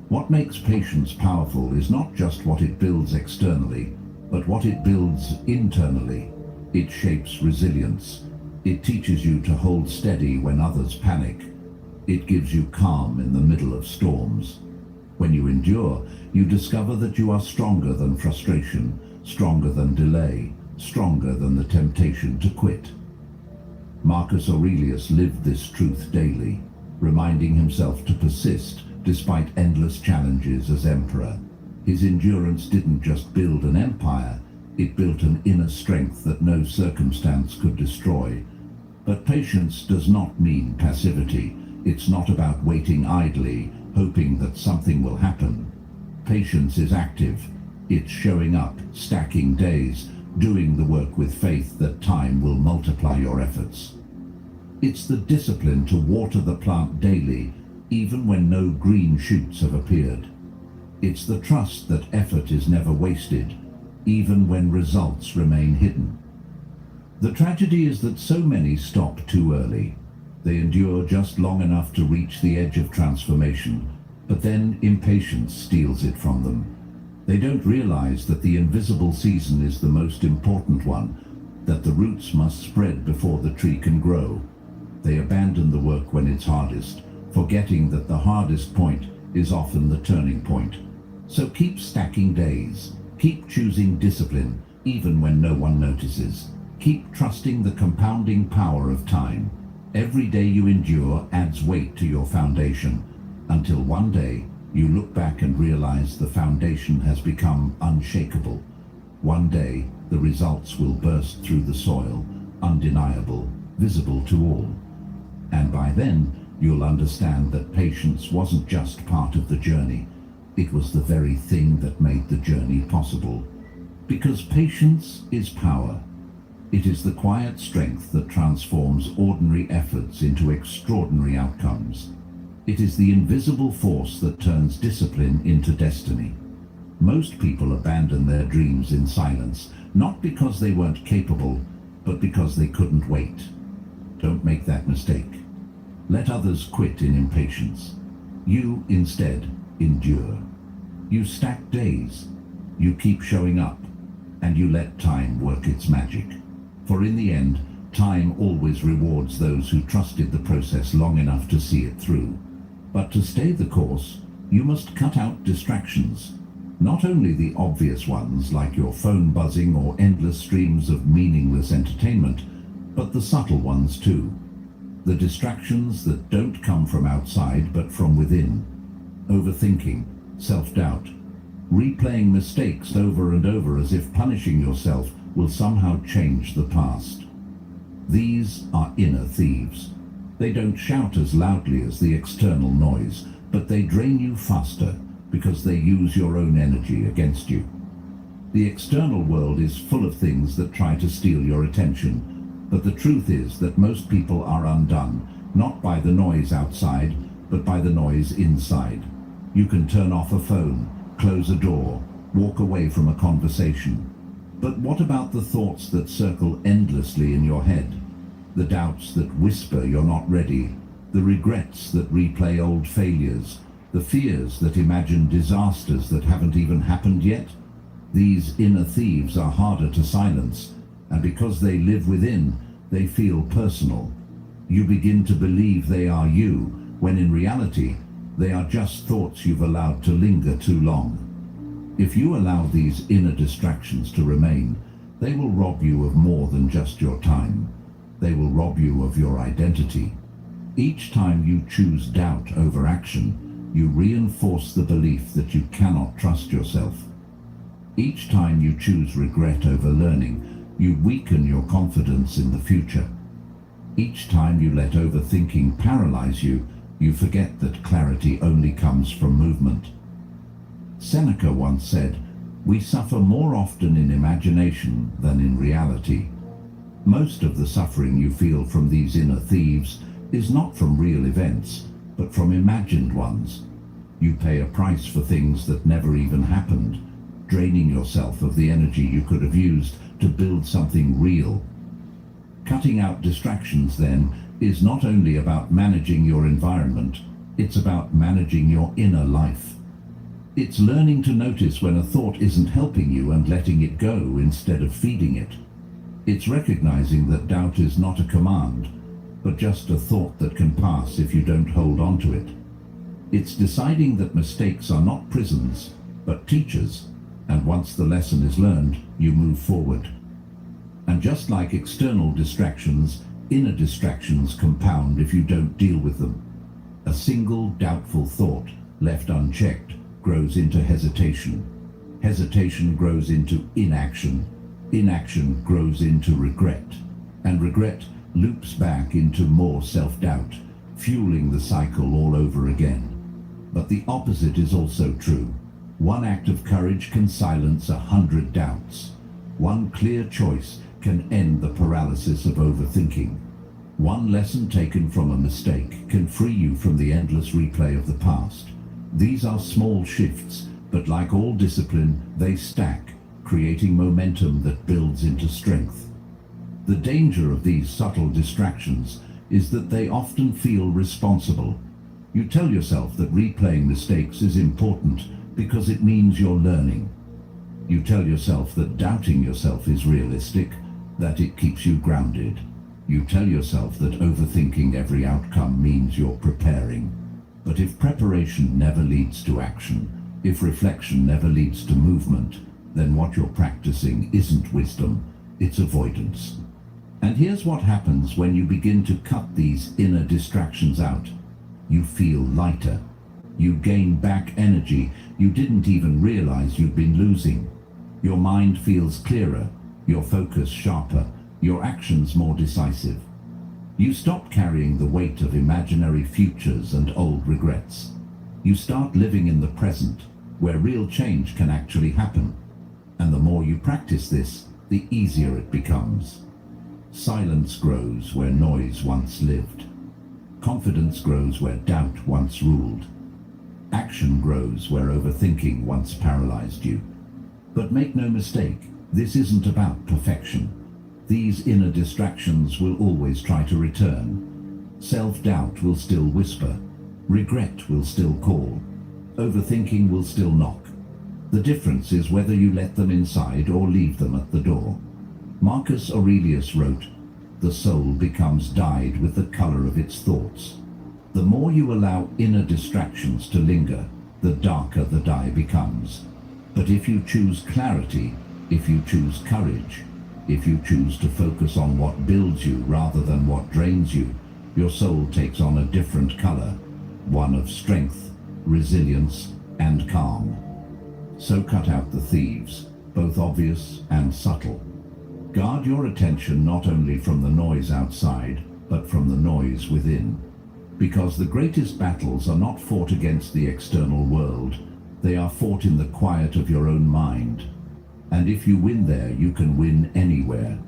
What makes patience powerful is not just what it builds externally, but what it builds internally. It shapes resilience. It teaches you to hold steady when others panic. It gives you calm in the middle of storms. When you endure, you discover that you are stronger than frustration, stronger than delay, stronger than the temptation to quit. Marcus Aurelius lived this truth daily, reminding himself to persist despite endless challenges as emperor. His endurance didn't just build an empire, it built an inner strength that no circumstance could destroy. But patience does not mean passivity. It's not about waiting idly, hoping that something will happen. Patience is active. It's showing up, stacking days, doing the work with faith that time will multiply your efforts. It's the discipline to water the plant daily, even when no green shoots have appeared. It's the trust that effort is never wasted, even when results remain hidden. The tragedy is that so many stop too early. They endure just long enough to reach the edge of transformation, but then impatience steals it from them. They don't realize that the invisible season is the most important one, that the roots must spread before the tree can grow. They abandon the work when it's hardest, forgetting that the hardest point is often the turning point. So keep stacking days. Keep choosing discipline, even when no one notices. Keep trusting the compounding power of time. Every day you endure adds weight to your foundation, until one day you look back and realize the foundation has become unshakable. One day the results will burst through the soil, undeniable, visible to all. And by then you'll understand that patience wasn't just part of the journey. It was the very thing that made the journey possible. Because patience is power. It is the quiet strength that transforms ordinary efforts into extraordinary outcomes. It is the invisible force that turns discipline into destiny. Most people abandon their dreams in silence, not because they weren't capable, but because they couldn't wait. Don't make that mistake. Let others quit in impatience. You, instead, endure. You stack days. You keep showing up, and you let time work its magic. For in the end, time always rewards those who trusted the process long enough to see it through. But to stay the course, you must cut out distractions. Not only the obvious ones like your phone buzzing or endless streams of meaningless entertainment, but the subtle ones too. The distractions that don't come from outside but from within. Overthinking, self-doubt, replaying mistakes over and over as if punishing yourself will somehow change the past. These are inner thieves. They don't shout as loudly as the external noise, but they drain you faster because they use your own energy against you. The external world is full of things that try to steal your attention, but the truth is that most people are undone, not by the noise outside, but by the noise inside. You can turn off a phone, close a door, walk away from a conversation. But what about the thoughts that circle endlessly in your head? The doubts that whisper you're not ready, the regrets that replay old failures, the fears that imagine disasters that haven't even happened yet? These inner thieves are harder to silence, and because they live within, they feel personal. You begin to believe they are you, when in reality, they are just thoughts you've allowed to linger too long. If you allow these inner distractions to remain, they will rob you of more than just your time. They will rob you of your identity. Each time you choose doubt over action, you reinforce the belief that you cannot trust yourself. Each time you choose regret over learning, you weaken your confidence in the future. Each time you let overthinking paralyze you, you forget that clarity only comes from movement. Seneca once said, "We suffer more often in imagination than in reality." Most of the suffering you feel from these inner thieves is not from real events, but from imagined ones. You pay a price for things that never even happened, draining yourself of the energy you could have used to build something real. Cutting out distractions, then, is not only about managing your environment, it's about managing your inner life. It's learning to notice when a thought isn't helping you and letting it go instead of feeding it. It's recognizing that doubt is not a command, but just a thought that can pass if you don't hold on to it. It's deciding that mistakes are not prisons, but teachers, and once the lesson is learned, you move forward. And just like external distractions, inner distractions compound if you don't deal with them. A single doubtful thought, left unchecked, grows into hesitation. Hesitation grows into inaction. Inaction grows into regret. And regret loops back into more self-doubt, fueling the cycle all over again. But the opposite is also true. One act of courage can silence 100 doubts. One clear choice can end the paralysis of overthinking. One lesson taken from a mistake can free you from the endless replay of the past. These are small shifts, but like all discipline, they stack, creating momentum that builds into strength. The danger of these subtle distractions is that they often feel responsible. You tell yourself that replaying mistakes is important because it means you're learning. You tell yourself that doubting yourself is realistic, that it keeps you grounded. You tell yourself that overthinking every outcome means you're preparing. But if preparation never leads to action, if reflection never leads to movement, then what you're practicing isn't wisdom, it's avoidance. And here's what happens when you begin to cut these inner distractions out. You feel lighter. You gain back energy you didn't even realize you'd been losing. Your mind feels clearer, your focus sharper, your actions more decisive. You stop carrying the weight of imaginary futures and old regrets. You start living in the present, where real change can actually happen. And the more you practice this, the easier it becomes. Silence grows where noise once lived. Confidence grows where doubt once ruled. Action grows where overthinking once paralyzed you. But make no mistake, this isn't about perfection. These inner distractions will always try to return. Self-doubt will still whisper. Regret will still call. Overthinking will still knock. The difference is whether you let them inside or leave them at the door. Marcus Aurelius wrote, "The soul becomes dyed with the color of its thoughts." The more you allow inner distractions to linger, the darker the dye becomes. But if you choose clarity, if you choose courage, if you choose to focus on what builds you rather than what drains you, your soul takes on a different color, one of strength, resilience, and calm. So cut out the thieves, both obvious and subtle. Guard your attention not only from the noise outside, but from the noise within. Because the greatest battles are not fought against the external world, they are fought in the quiet of your own mind. And if you win there, you can win anywhere.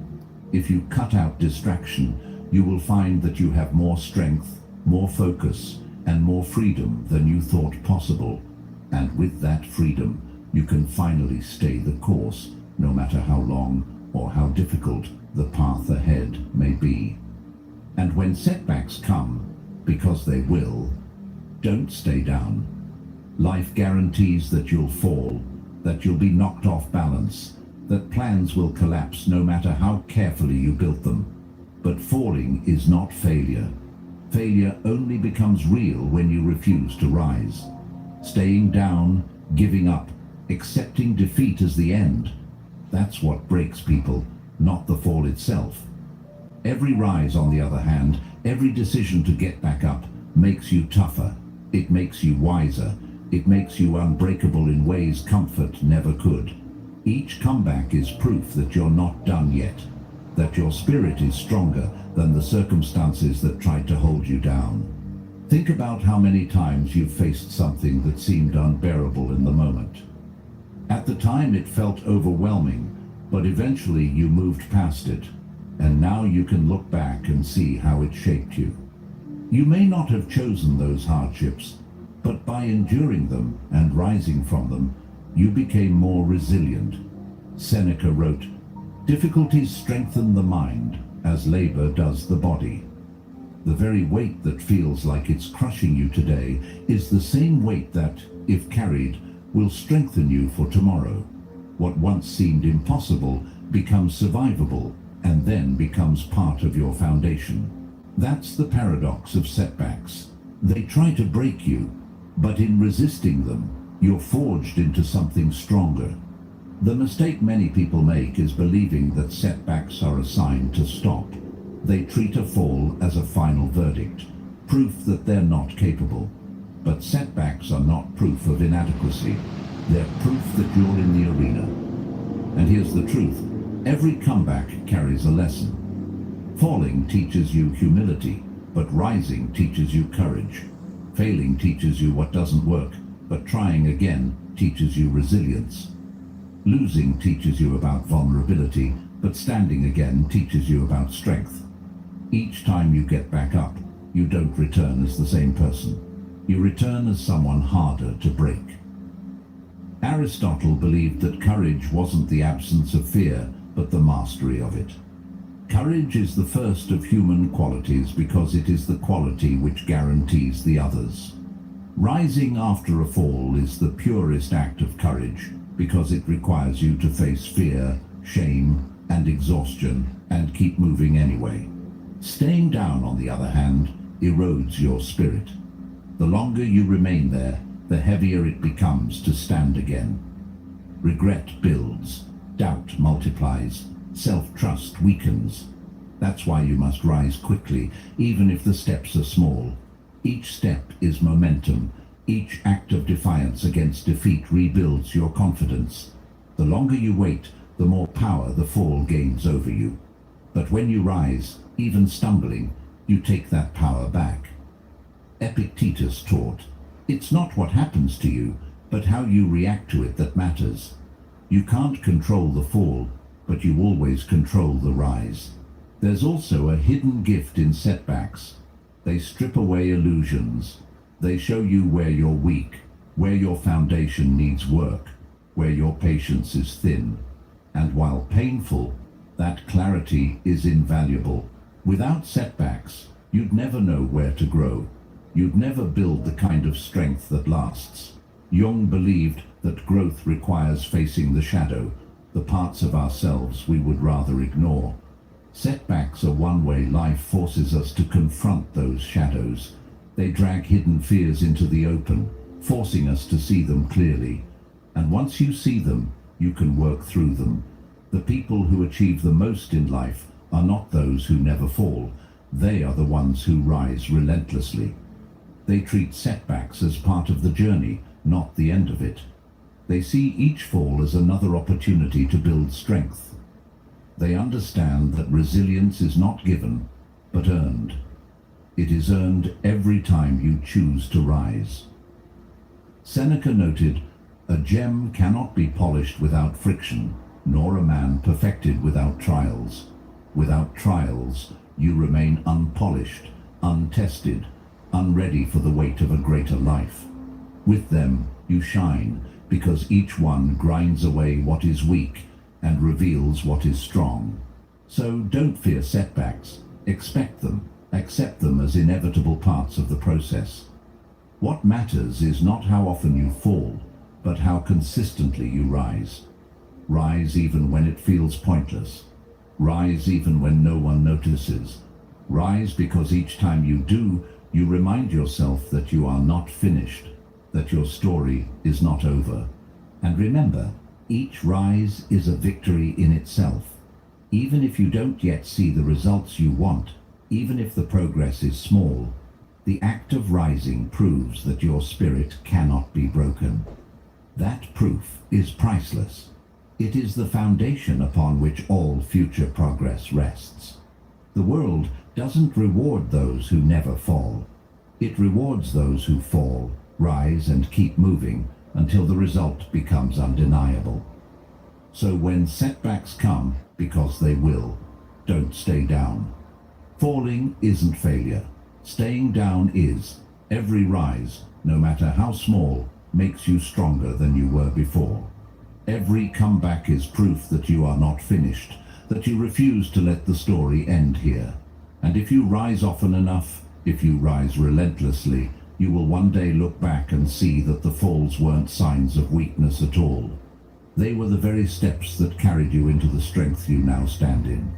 If you cut out distraction, you will find that you have more strength, more focus, and more freedom than you thought possible. And with that freedom, you can finally stay the course, no matter how long or how difficult the path ahead may be. And when setbacks come, because they will, don't stay down. Life guarantees that you'll fall, that you'll be knocked off balance, that plans will collapse no matter how carefully you built them. But falling is not failure. Failure only becomes real when you refuse to rise. Staying down, giving up, accepting defeat as the end, that's what breaks people, not the fall itself. Every rise, on the other hand, every decision to get back up, makes you tougher. It makes you wiser. It makes you unbreakable in ways comfort never could. Each comeback is proof that you're not done yet, that your spirit is stronger than the circumstances that tried to hold you down. Think about how many times you've faced something that seemed unbearable in the moment. At the time it felt overwhelming, but eventually you moved past it, and now you can look back and see how it shaped you. You may not have chosen those hardships, but by enduring them and rising from them, you became more resilient. Seneca wrote, "Difficulties strengthen the mind, as labor does the body." The very weight that feels like it's crushing you today is the same weight that, if carried, will strengthen you for tomorrow. What once seemed impossible becomes survivable and then becomes part of your foundation. That's the paradox of setbacks. They try to break you, but in resisting them, you're forged into something stronger. The mistake many people make is believing that setbacks are a sign to stop. They treat a fall as a final verdict, proof that they're not capable. But setbacks are not proof of inadequacy. They're proof that you're in the arena. And here's the truth. Every comeback carries a lesson. Falling teaches you humility, but rising teaches you courage. Failing teaches you what doesn't work, but trying again teaches you resilience. Losing teaches you about vulnerability, but standing again teaches you about strength. Each time you get back up, you don't return as the same person. You return as someone harder to break. Aristotle believed that courage wasn't the absence of fear, but the mastery of it. Courage is the first of human qualities because it is the quality which guarantees the others. Rising after a fall is the purest act of courage because it requires you to face fear, shame, and exhaustion and keep moving anyway. Staying down, on the other hand, erodes your spirit. The longer you remain there, the heavier it becomes to stand again. Regret builds, doubt multiplies, self-trust weakens. That's why you must rise quickly, even if the steps are small. Each step is momentum. Each act of defiance against defeat rebuilds your confidence. The longer you wait, the more power the fall gains over you. But when you rise, even stumbling, you take that power back. Epictetus taught, it's not what happens to you, but how you react to it that matters. You can't control the fall, but you always control the rise. There's also a hidden gift in setbacks. They strip away illusions. They show you where you're weak, where your foundation needs work, where your patience is thin. And while painful, that clarity is invaluable. Without setbacks, you'd never know where to grow. You'd never build the kind of strength that lasts. Jung believed that growth requires facing the shadow, the parts of ourselves we would rather ignore. Setbacks are one way life forces us to confront those shadows. They drag hidden fears into the open, forcing us to see them clearly. And once you see them, you can work through them. The people who achieve the most in life are not those who never fall. They are the ones who rise relentlessly. They treat setbacks as part of the journey, not the end of it. They see each fall as another opportunity to build strength. They understand that resilience is not given, but earned. It is earned every time you choose to rise. Seneca noted, a gem cannot be polished without friction, nor a man perfected without trials. Without trials, you remain unpolished, untested, unready for the weight of a greater life. With them, you shine, because each one grinds away what is weak and reveals what is strong. So don't fear setbacks. Expect them. Accept them as inevitable parts of the process. What matters is not how often you fall, but how consistently you rise. Rise even when it feels pointless. Rise even when no one notices. Rise because each time you do, you remind yourself that you are not finished, that your story is not over. And remember, each rise is a victory in itself. Even if you don't yet see the results you want, even if the progress is small, the act of rising proves that your spirit cannot be broken. That proof is priceless. It is the foundation upon which all future progress rests. The world doesn't reward those who never fall. It rewards those who fall, rise, and keep moving until the result becomes undeniable. So when setbacks come, because they will, don't stay down. Falling isn't failure. Staying down is. Every rise, no matter how small, makes you stronger than you were before. Every comeback is proof that you are not finished, that you refuse to let the story end here. And if you rise often enough, if you rise relentlessly, you will one day look back and see that the falls weren't signs of weakness at all. They were the very steps that carried you into the strength you now stand in.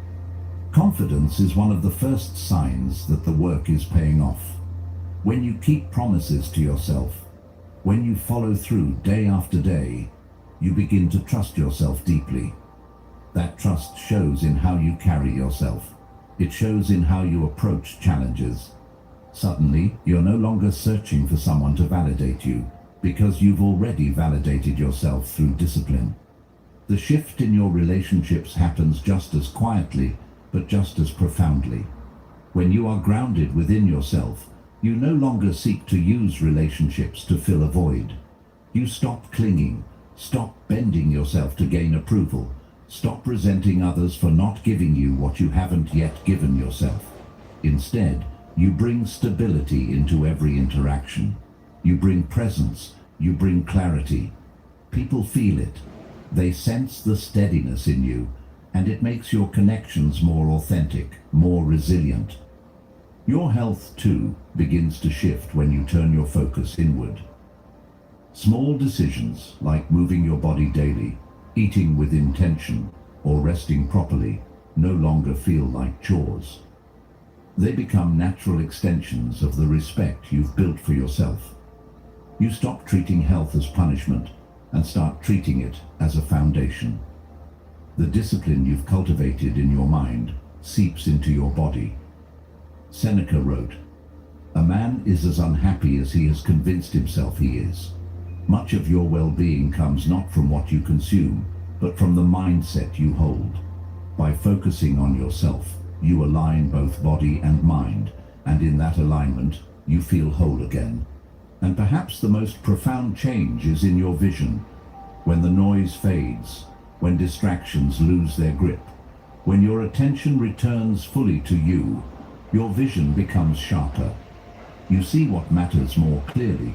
Confidence is one of the first signs that the work is paying off. When you keep promises to yourself, when you follow through day after day, you begin to trust yourself deeply. That trust shows in how you carry yourself. It shows in how you approach challenges. Suddenly, you're no longer searching for someone to validate you, because you've already validated yourself through discipline. The shift in your relationships happens just as quietly, but just as profoundly. When you are grounded within yourself, you no longer seek to use relationships to fill a void. You stop clinging, stop bending yourself to gain approval, stop resenting others for not giving you what you haven't yet given yourself. Instead, you bring stability into every interaction. You bring presence, you bring clarity. People feel it. They sense the steadiness in you, and it makes your connections more authentic, more resilient. Your health, too, begins to shift when you turn your focus inward. Small decisions, like moving your body daily, eating with intention, or resting properly, no longer feel like chores. They become natural extensions of the respect you've built for yourself. You stop treating health as punishment and start treating it as a foundation. The discipline you've cultivated in your mind seeps into your body. Seneca wrote, "A man is as unhappy as he has convinced himself he is." Much of your well-being comes not from what you consume, but from the mindset you hold. By focusing on yourself, you align both body and mind, and in that alignment, you feel whole again. And perhaps the most profound change is in your vision. When the noise fades, when distractions lose their grip, when your attention returns fully to you, your vision becomes sharper. You see what matters more clearly.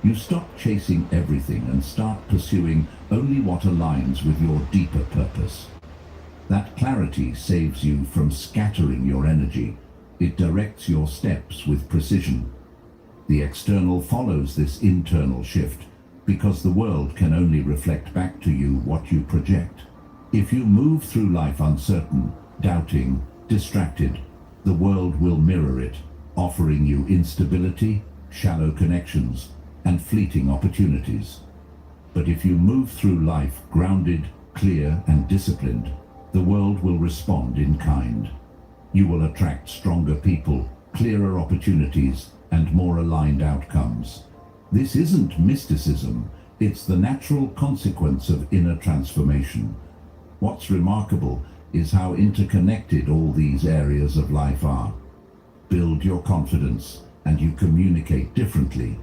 You stop chasing everything and start pursuing only what aligns with your deeper purpose. That clarity saves you from scattering your energy. It directs your steps with precision. The external follows this internal shift because the world can only reflect back to you what you project. If you move through life uncertain, doubting, distracted, the world will mirror it, offering you instability, shallow connections, and fleeting opportunities. But if you move through life grounded, clear, and disciplined, the world will respond in kind. You will attract stronger people, clearer opportunities, and more aligned outcomes. This isn't mysticism, it's the natural consequence of inner transformation. What's remarkable is how interconnected all these areas of life are. Build your confidence, and you communicate differently.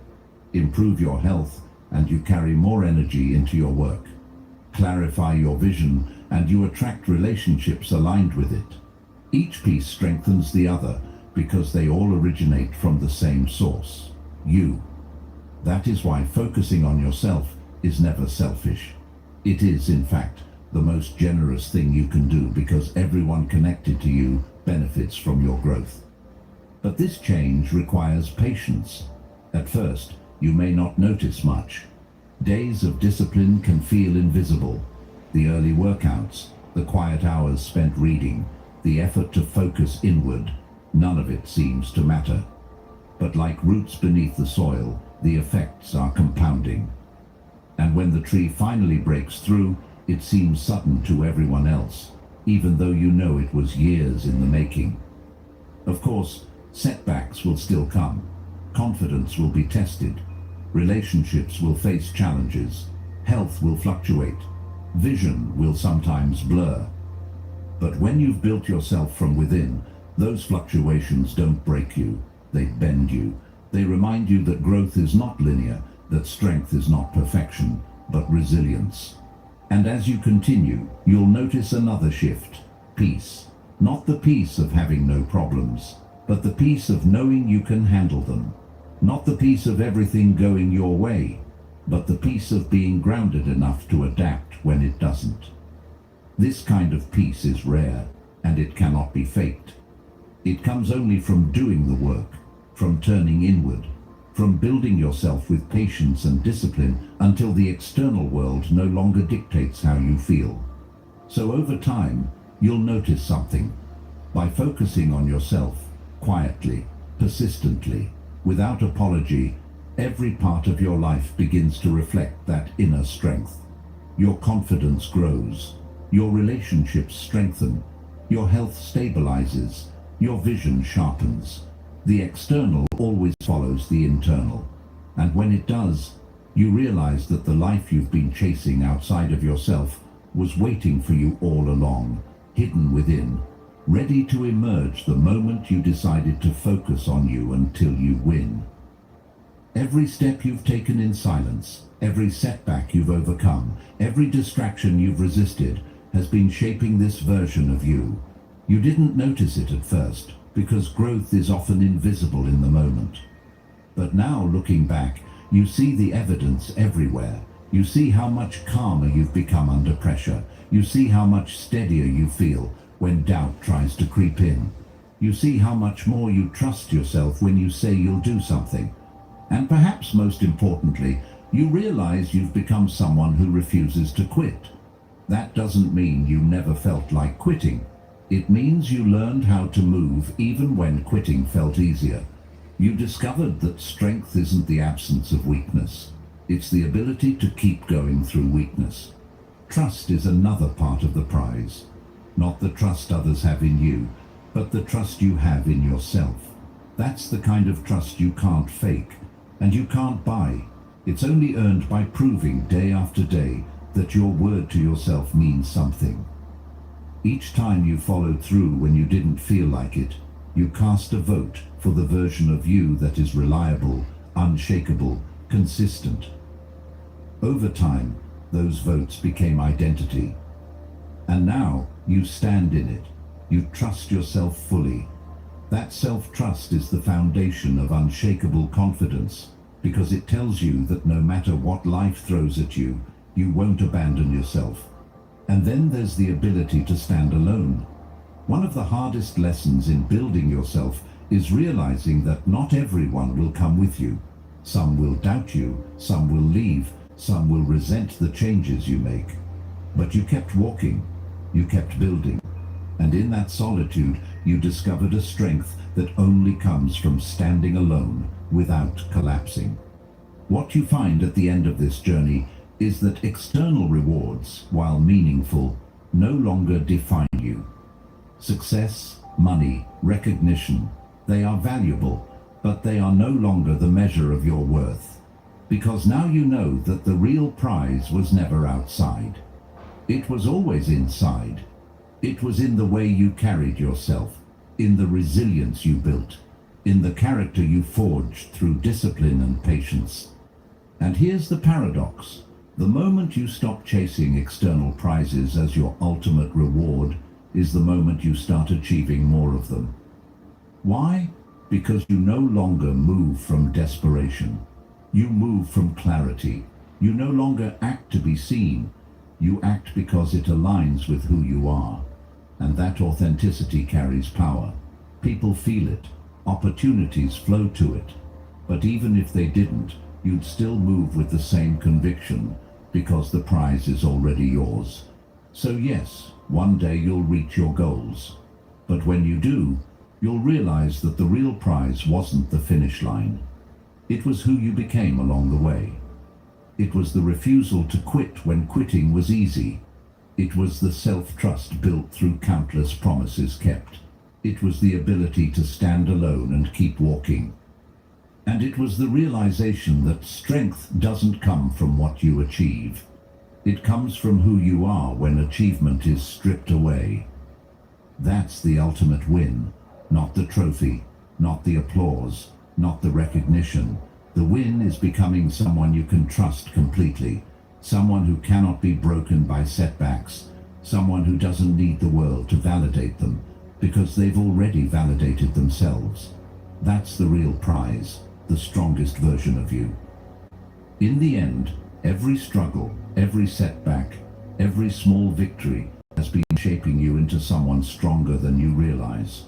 Improve your health, and you carry more energy into your work. Clarify your vision, and you attract relationships aligned with it. Each piece strengthens the other because they all originate from the same source, you. That is why focusing on yourself is never selfish. It is, in fact, the most generous thing you can do because everyone connected to you benefits from your growth. But this change requires patience. At first, you may not notice much. Days of discipline can feel invisible. The early workouts, the quiet hours spent reading, the effort to focus inward, none of it seems to matter. But like roots beneath the soil, the effects are compounding. And when the tree finally breaks through, it seems sudden to everyone else, even though you know it was years in the making. Of course, setbacks will still come. Confidence will be tested. Relationships will face challenges. Health will fluctuate. Vision will sometimes blur. But when you've built yourself from within, those fluctuations don't break you. They bend you. They remind you that growth is not linear, that strength is not perfection, but resilience. And as you continue, you'll notice another shift. Peace. Not the peace of having no problems, but the peace of knowing you can handle them. Not the peace of everything going your way, but the peace of being grounded enough to adapt when it doesn't. This kind of peace is rare, and it cannot be faked. It comes only from doing the work, from turning inward, from building yourself with patience and discipline until the external world no longer dictates how you feel. So over time, you'll notice something. By focusing on yourself, quietly, persistently, without apology, every part of your life begins to reflect that inner strength. Your confidence grows, your relationships strengthen, your health stabilizes, your vision sharpens. The external always follows the internal, and when it does, you realize that the life you've been chasing outside of yourself was waiting for you all along, hidden within, ready to emerge the moment you decided to focus on you until you win. Every step you've taken in silence, every setback you've overcome, every distraction you've resisted has been shaping this version of you. You didn't notice it at first, because growth is often invisible in the moment. But now, looking back, you see the evidence everywhere. You see how much calmer you've become under pressure. You see how much steadier you feel when doubt tries to creep in. You see how much more you trust yourself when you say you'll do something. And perhaps most importantly, you realize you've become someone who refuses to quit. That doesn't mean you never felt like quitting. It means you learned how to move even when quitting felt easier. You discovered that strength isn't the absence of weakness. It's the ability to keep going through weakness. Trust is another part of the prize. Not the trust others have in you, but the trust you have in yourself. That's the kind of trust you can't fake, and you can't buy. It's only earned by proving day after day that your word to yourself means something. Each time you followed through when you didn't feel like it, you cast a vote for the version of you that is reliable, unshakable, consistent. Over time, those votes became identity. And now you stand in it. You trust yourself fully. That self-trust is the foundation of unshakable confidence, because it tells you that no matter what life throws at you, you won't abandon yourself. And then there's the ability to stand alone. One of the hardest lessons in building yourself is realizing that not everyone will come with you. Some will doubt you, some will leave, some will resent the changes you make. But you kept walking, you kept building, and in that solitude you discovered a strength that only comes from standing alone without collapsing. What you find at the end of this journey is that external rewards, while meaningful, no longer define you. Success, money, recognition, they are valuable, but they are no longer the measure of your worth. Because now you know that the real prize was never outside. It was always inside. It was in the way you carried yourself, in the resilience you built, in the character you forged through discipline and patience. And here's the paradox. The moment you stop chasing external prizes as your ultimate reward is the moment you start achieving more of them. Why? Because you no longer move from desperation. You move from clarity. You no longer act to be seen. You act because it aligns with who you are. And that authenticity carries power. People feel it. Opportunities flow to it. But even if they didn't, you'd still move with the same conviction, because the prize is already yours. So yes, one day you'll reach your goals. But when you do, you'll realize that the real prize wasn't the finish line. It was who you became along the way. It was the refusal to quit when quitting was easy. It was the self-trust built through countless promises kept. It was the ability to stand alone and keep walking. And it was the realization that strength doesn't come from what you achieve. It comes from who you are when achievement is stripped away. That's the ultimate win, not the trophy, not the applause, not the recognition. The win is becoming someone you can trust completely, someone who cannot be broken by setbacks, someone who doesn't need the world to validate them, because they've already validated themselves. That's the real prize, the strongest version of you. In the end, every struggle, every setback, every small victory has been shaping you into someone stronger than you realize.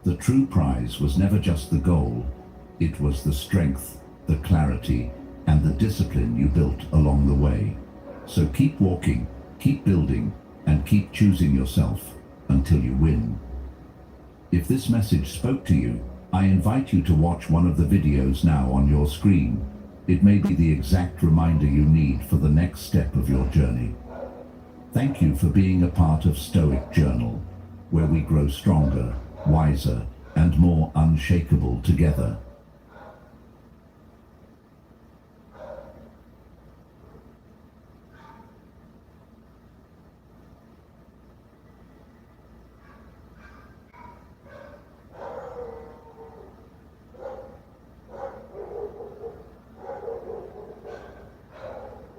The true prize was never just the goal, it was the strength, the clarity, and the discipline you built along the way. So keep walking, keep building, and keep choosing yourself until you win. If this message spoke to you, I invite you to watch one of the videos now on your screen. It may be the exact reminder you need for the next step of your journey. Thank you for being a part of Stoic Journal, where we grow stronger, wiser, and more unshakable together.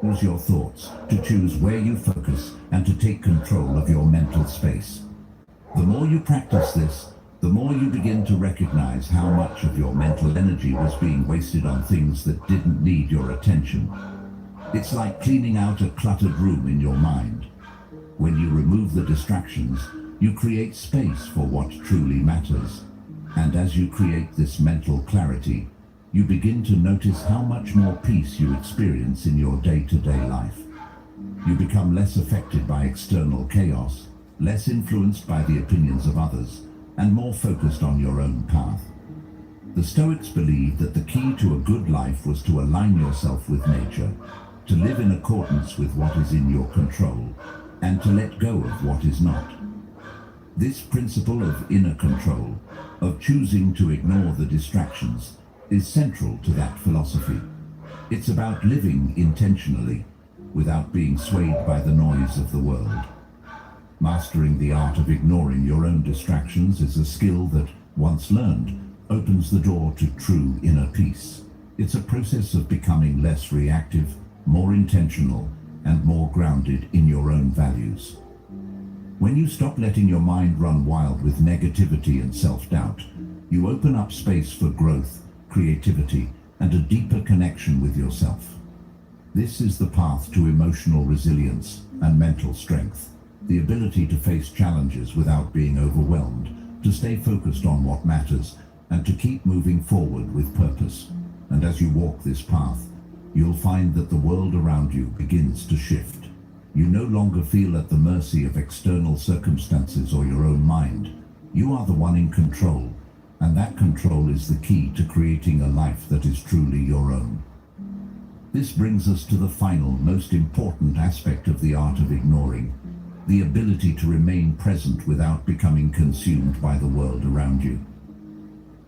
Use your thoughts to choose where you focus and to take control of your mental space. The more you practice this, the more you begin to recognize how much of your mental energy was being wasted on things that didn't need your attention. It's like cleaning out a cluttered room in your mind. When you remove the distractions, you create space for what truly matters. And as you create this mental clarity, you begin to notice how much more peace you experience in your day-to-day life. You become less affected by external chaos, less influenced by the opinions of others, and more focused on your own path. The Stoics believed that the key to a good life was to align yourself with nature, to live in accordance with what is in your control, and to let go of what is not. This principle of inner control, of choosing to ignore the distractions, is central to that philosophy. It's about living intentionally, without being swayed by the noise of the world. Mastering the art of ignoring your own distractions is a skill that, once learned, opens the door to true inner peace. It's a process of becoming less reactive, more intentional, and more grounded in your own values. When you stop letting your mind run wild with negativity and self-doubt, you open up space for growth, creativity, and a deeper connection with yourself. This is the path to emotional resilience and mental strength, the ability to face challenges without being overwhelmed, to stay focused on what matters, and to keep moving forward with purpose. And as you walk this path, you'll find that the world around you begins to shift. You no longer feel at the mercy of external circumstances or your own mind. You are the one in control, and that control is the key to creating a life that is truly your own. This brings us to the final, most important aspect of the art of ignoring, the ability to remain present without becoming consumed by the world around you.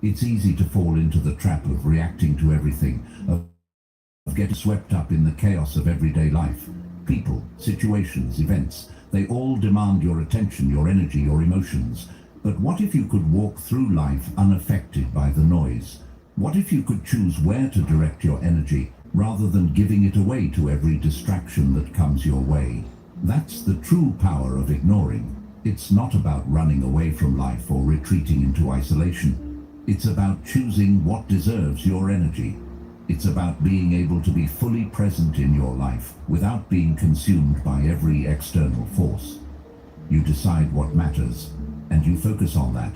It's easy to fall into the trap of reacting to everything, of getting swept up in the chaos of everyday life. People, situations, events, they all demand your attention, your energy, your emotions. But what if you could walk through life unaffected by the noise? What if you could choose where to direct your energy rather than giving it away to every distraction that comes your way? That's the true power of ignoring. It's not about running away from life or retreating into isolation. It's about choosing what deserves your energy. It's about being able to be fully present in your life without being consumed by every external force. You decide what matters, and you focus on that,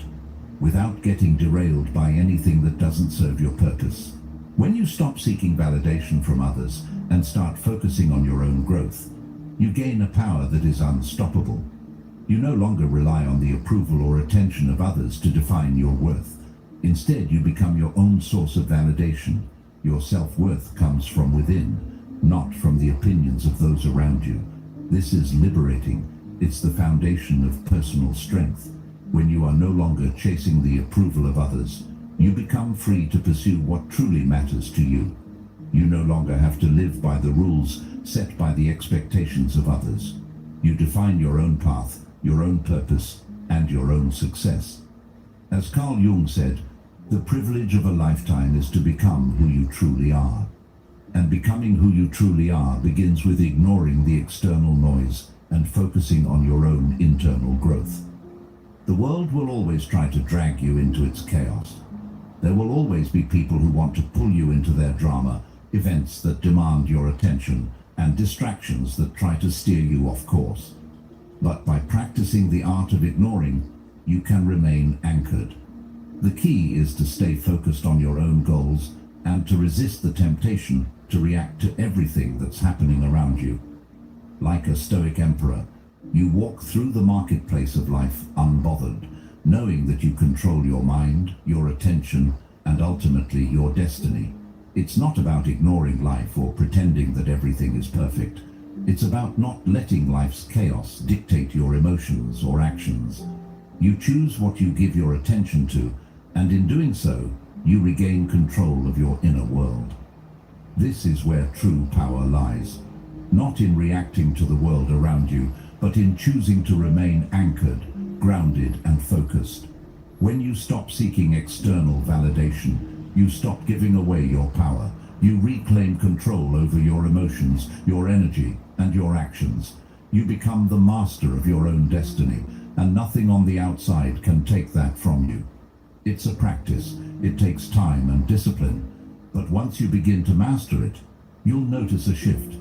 without getting derailed by anything that doesn't serve your purpose. When you stop seeking validation from others and start focusing on your own growth, you gain a power that is unstoppable. You no longer rely on the approval or attention of others to define your worth. Instead, you become your own source of validation. Your self-worth comes from within, not from the opinions of those around you. This is liberating. It's the foundation of personal strength. When you are no longer chasing the approval of others, you become free to pursue what truly matters to you. You no longer have to live by the rules set by the expectations of others. You define your own path, your own purpose, and your own success. As Carl Jung said, the privilege of a lifetime is to become who you truly are. And becoming who you truly are begins with ignoring the external noise and focusing on your own internal growth. The world will always try to drag you into its chaos. There will always be people who want to pull you into their drama, events that demand your attention, and distractions that try to steer you off course. But by practicing the art of ignoring, you can remain anchored. The key is to stay focused on your own goals and to resist the temptation to react to everything that's happening around you. Like a Stoic emperor, you walk through the marketplace of life unbothered, knowing that you control your mind, your attention, and ultimately your destiny. It's not about ignoring life or pretending that everything is perfect. It's about not letting life's chaos dictate your emotions or actions. You choose what you give your attention to, and in doing so, you regain control of your inner world. This is where true power lies, not in reacting to the world around you, but in choosing to remain anchored, grounded, and focused. When you stop seeking external validation, you stop giving away your power. You reclaim control over your emotions, your energy, and your actions. You become the master of your own destiny, and nothing on the outside can take that from you. It's a practice. It takes time and discipline. But once you begin to master it, you'll notice a shift.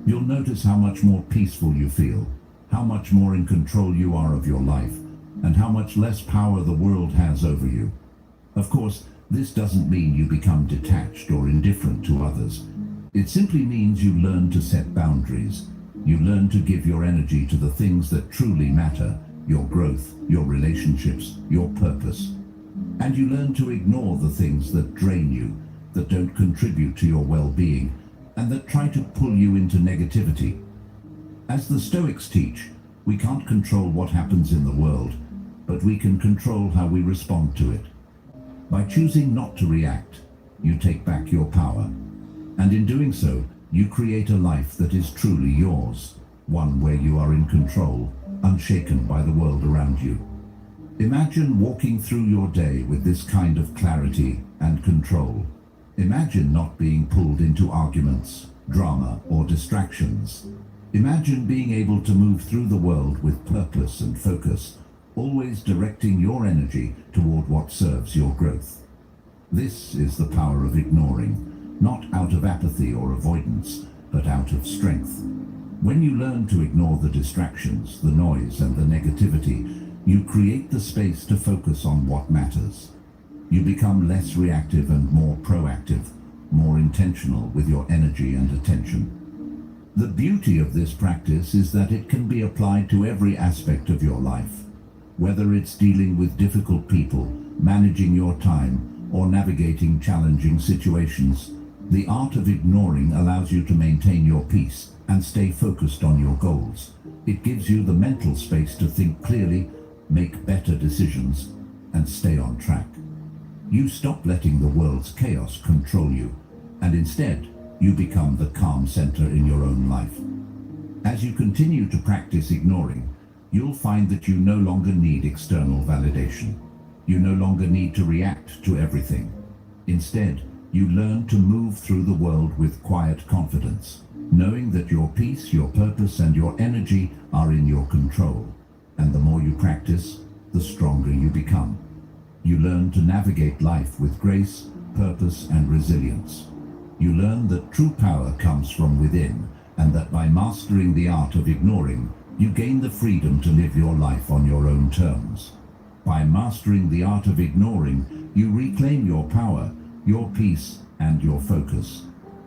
You'll notice how much more peaceful you feel, how much more in control you are of your life, and how much less power the world has over you. Of course, this doesn't mean you become detached or indifferent to others. It simply means you learn to set boundaries. You learn to give your energy to the things that truly matter, your growth, your relationships, your purpose. And you learn to ignore the things that drain you, that don't contribute to your well-being, and that try to pull you into negativity. As the Stoics teach, we can't control what happens in the world, but we can control how we respond to it. By choosing not to react, you take back your power. And in doing so, you create a life that is truly yours, one where you are in control, unshaken by the world around you. Imagine walking through your day with this kind of clarity and control. Imagine not being pulled into arguments, drama, or distractions. Imagine being able to move through the world with purpose and focus, always directing your energy toward what serves your growth. This is the power of ignoring, not out of apathy or avoidance, but out of strength. When you learn to ignore the distractions, the noise, and the negativity, you create the space to focus on what matters. You become less reactive and more proactive, more intentional with your energy and attention. The beauty of this practice is that it can be applied to every aspect of your life. Whether it's dealing with difficult people, managing your time, or navigating challenging situations, the art of ignoring allows you to maintain your peace and stay focused on your goals. It gives you the mental space to think clearly, make better decisions, and stay on track. You stop letting the world's chaos control you, and instead, you become the calm center in your own life. As you continue to practice ignoring, you'll find that you no longer need external validation. You no longer need to react to everything. Instead, you learn to move through the world with quiet confidence, knowing that your peace, your purpose, and your energy are in your control. And the more you practice, the stronger you become. You learn to navigate life with grace, purpose, and resilience. You learn that true power comes from within, and that by mastering the art of ignoring, you gain the freedom to live your life on your own terms. By mastering the art of ignoring, you reclaim your power, your peace, and your focus.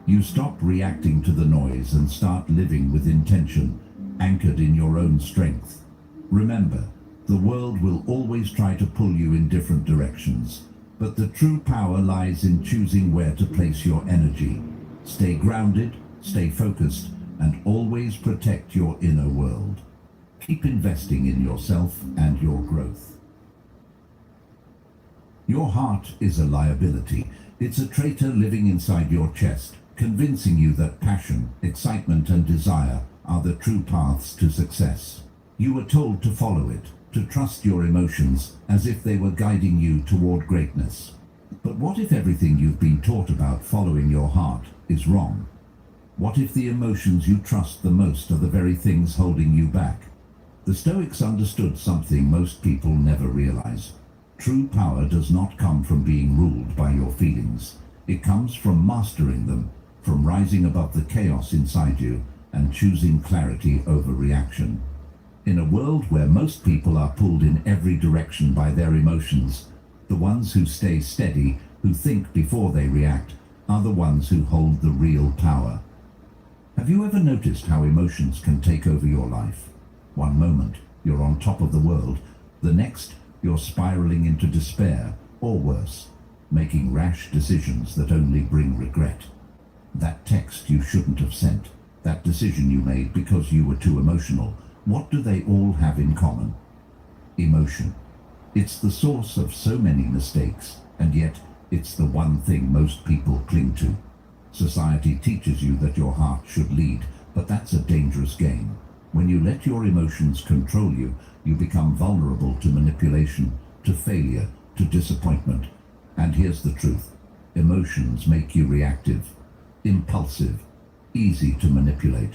You stop reacting to the noise and start living with intention, anchored in your own strength. Remember, the world will always try to pull you in different directions, but the true power lies in choosing where to place your energy. Stay grounded, stay focused, and always protect your inner world. Keep investing in yourself and your growth. Your heart is a liability. It's a traitor living inside your chest, convincing you that passion, excitement, and desire are the true paths to success. You were told to follow it, to trust your emotions as if they were guiding you toward greatness. But what if everything you've been taught about following your heart is wrong? What if the emotions you trust the most are the very things holding you back? The Stoics understood something most people never realize. True power does not come from being ruled by your feelings. It comes from mastering them, from rising above the chaos inside you and choosing clarity over reaction. In a world where most people are pulled in every direction by their emotions, the ones who stay steady, who think before they react, are the ones who hold the real power. Have you ever noticed how emotions can take over your life? One moment, you're on top of the world. The next, you're spiraling into despair, or worse, making rash decisions that only bring regret. That text you shouldn't have sent, that decision you made because you were too emotional, what do they all have in common? Emotion. It's the source of so many mistakes, and yet it's the one thing most people cling to. Society teaches you that your heart should lead, but that's a dangerous game. When you let your emotions control you, you become vulnerable to manipulation, to failure, to disappointment. And here's the truth. Emotions make you reactive, impulsive, easy to manipulate.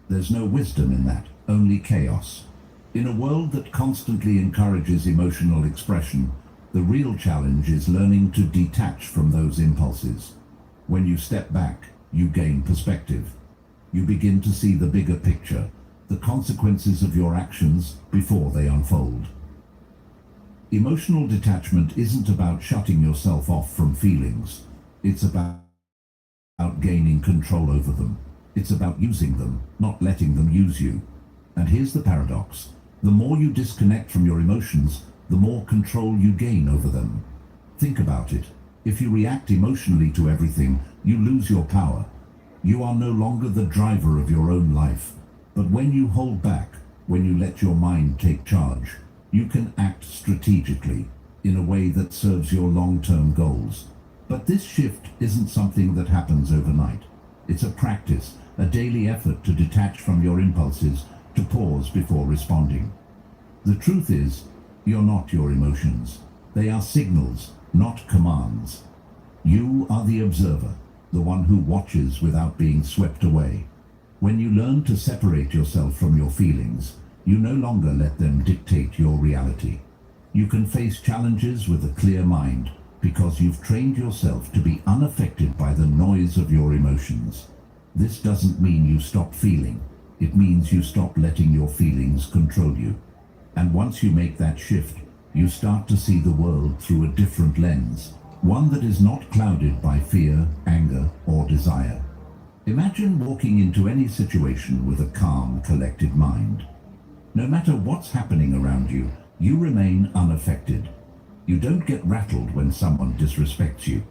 There's no wisdom in that, only chaos. In a world that constantly encourages emotional expression, the real challenge is learning to detach from those impulses. When you step back, you gain perspective. You begin to see the bigger picture, the consequences of your actions before they unfold. Emotional detachment isn't about shutting yourself off from feelings. It's about gaining control over them. It's about using them, not letting them use you. And here's the paradox. The more you disconnect from your emotions, the more control you gain over them. Think about it. If you react emotionally to everything, you lose your power. You are no longer the driver of your own life. But when you hold back, when you let your mind take charge, you can act strategically in a way that serves your long-term goals. But this shift isn't something that happens overnight. It's a practice, a daily effort to detach from your impulses, to pause before responding. The truth is, you're not your emotions. They are signals, not commands. You are the observer, the one who watches without being swept away. When you learn to separate yourself from your feelings, you no longer let them dictate your reality. You can face challenges with a clear mind because you've trained yourself to be unaffected by the noise of your emotions. This doesn't mean you stop feeling. It means you stop letting your feelings control you. And once you make that shift, you start to see the world through a different lens, one that is not clouded by fear, anger, or desire. Imagine walking into any situation with a calm, collected mind. No matter what's happening around you, you remain unaffected. You don't get rattled when someone disrespects you.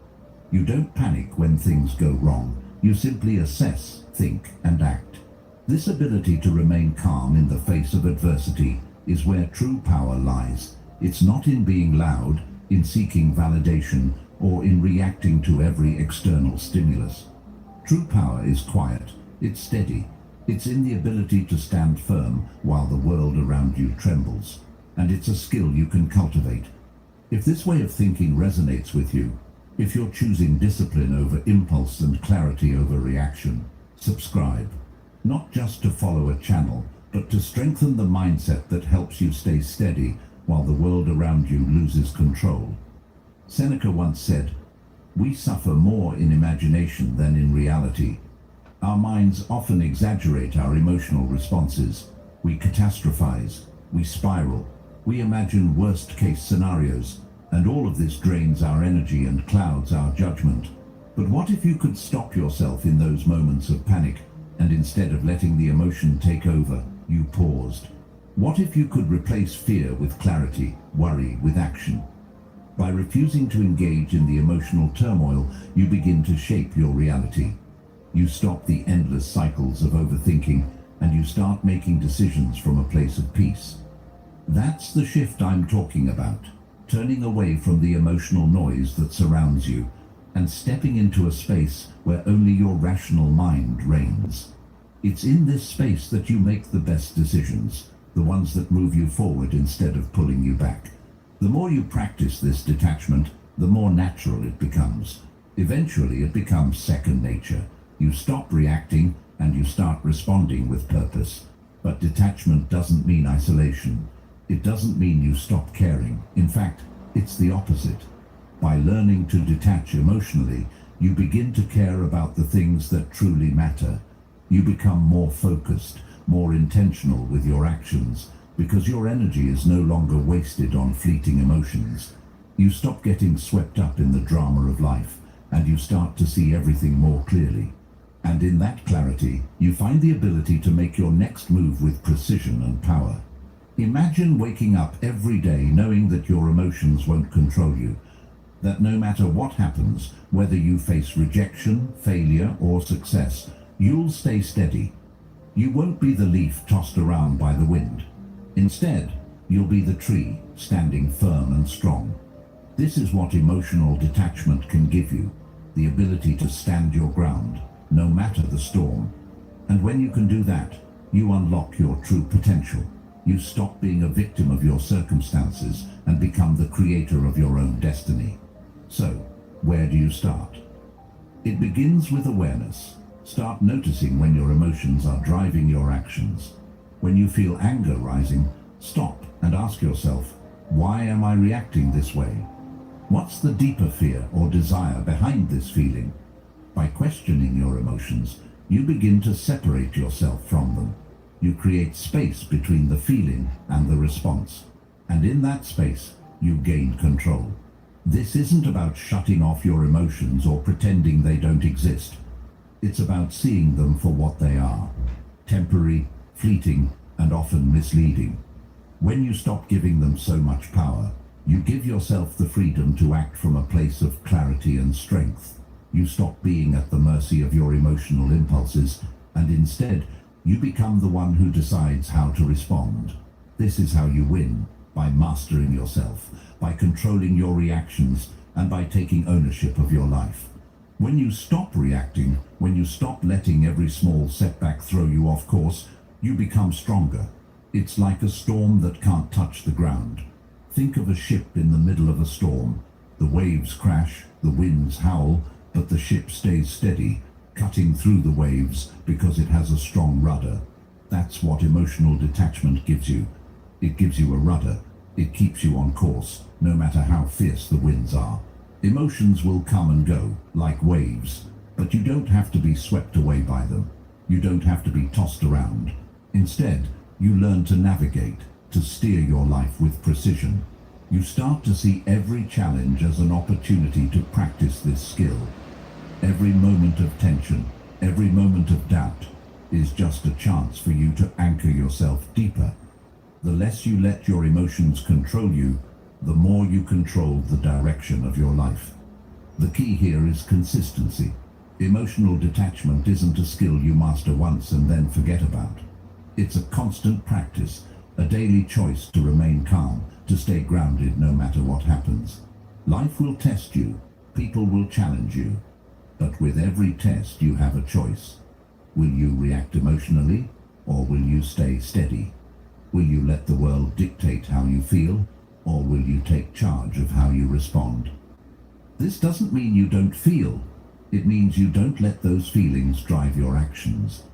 You don't panic when things go wrong. You simply assess, think, and act. This ability to remain calm in the face of adversity is where true power lies. It's not in being loud, in seeking validation, or in reacting to every external stimulus. True power is quiet, it's steady. It's in the ability to stand firm while the world around you trembles. And it's a skill you can cultivate. If this way of thinking resonates with you, if you're choosing discipline over impulse and clarity over reaction, subscribe. Not just to follow a channel, but to strengthen the mindset that helps you stay steady while the world around you loses control. Seneca once said, "We suffer more in imagination than in reality." Our minds often exaggerate our emotional responses. We catastrophize, we spiral, we imagine worst-case scenarios, and all of this drains our energy and clouds our judgment. But what if you could stop yourself in those moments of panic, and instead of letting the emotion take over, you paused? What if you could replace fear with clarity, worry with action? By refusing to engage in the emotional turmoil, you begin to shape your reality. You stop the endless cycles of overthinking, and you start making decisions from a place of peace. That's the shift I'm talking about, turning away from the emotional noise that surrounds you, and stepping into a space where only your rational mind reigns. It's in this space that you make the best decisions, the ones that move you forward instead of pulling you back. The more you practice this detachment, the more natural it becomes. Eventually it becomes second nature. You stop reacting and you start responding with purpose. But detachment doesn't mean isolation. It doesn't mean you stop caring. In fact, it's the opposite. By learning to detach emotionally, you begin to care about the things that truly matter. You become more focused, more intentional with your actions, because your energy is no longer wasted on fleeting emotions. You stop getting swept up in the drama of life, and you start to see everything more clearly. And in that clarity, you find the ability to make your next move with precision and power. Imagine waking up every day knowing that your emotions won't control you, that no matter what happens, whether you face rejection, failure, or success, you'll stay steady. You won't be the leaf tossed around by the wind. Instead, you'll be the tree, standing firm and strong. This is what emotional detachment can give you, the ability to stand your ground, no matter the storm. And when you can do that, you unlock your true potential. You stop being a victim of your circumstances and become the creator of your own destiny. So, where do you start? It begins with awareness. Start noticing when your emotions are driving your actions. When you feel anger rising, stop and ask yourself, why am I reacting this way? What's the deeper fear or desire behind this feeling? By questioning your emotions, you begin to separate yourself from them. You create space between the feeling and the response. And in that space, you gain control. This isn't about shutting off your emotions or pretending they don't exist. It's about seeing them for what they are: temporary, fleeting, and often misleading. When you stop giving them so much power, you give yourself the freedom to act from a place of clarity and strength. You stop being at the mercy of your emotional impulses, and instead, you become the one who decides how to respond. This is how you win, by mastering yourself, by controlling your reactions, and by taking ownership of your life. When you stop reacting, when you stop letting every small setback throw you off course, you become stronger. It's like a storm that can't touch the ground. Think of a ship in the middle of a storm. The waves crash, the winds howl, but the ship stays steady, cutting through the waves because it has a strong rudder. That's what emotional detachment gives you. It gives you a rudder. It keeps you on course, no matter how fierce the winds are. Emotions will come and go, like waves, but you don't have to be swept away by them. You don't have to be tossed around. Instead, you learn to navigate, to steer your life with precision. You start to see every challenge as an opportunity to practice this skill. Every moment of tension, every moment of doubt, is just a chance for you to anchor yourself deeper. The less you let your emotions control you, the more you control the direction of your life. The key here is consistency. Emotional detachment isn't a skill you master once and then forget about. It's a constant practice, a daily choice to remain calm, to stay grounded no matter what happens. Life will test you, people will challenge you, but with every test you have a choice. Will you react emotionally, or will you stay steady? Will you let the world dictate how you feel, or will you take charge of how you respond? This doesn't mean you don't feel. It means you don't let those feelings drive your actions.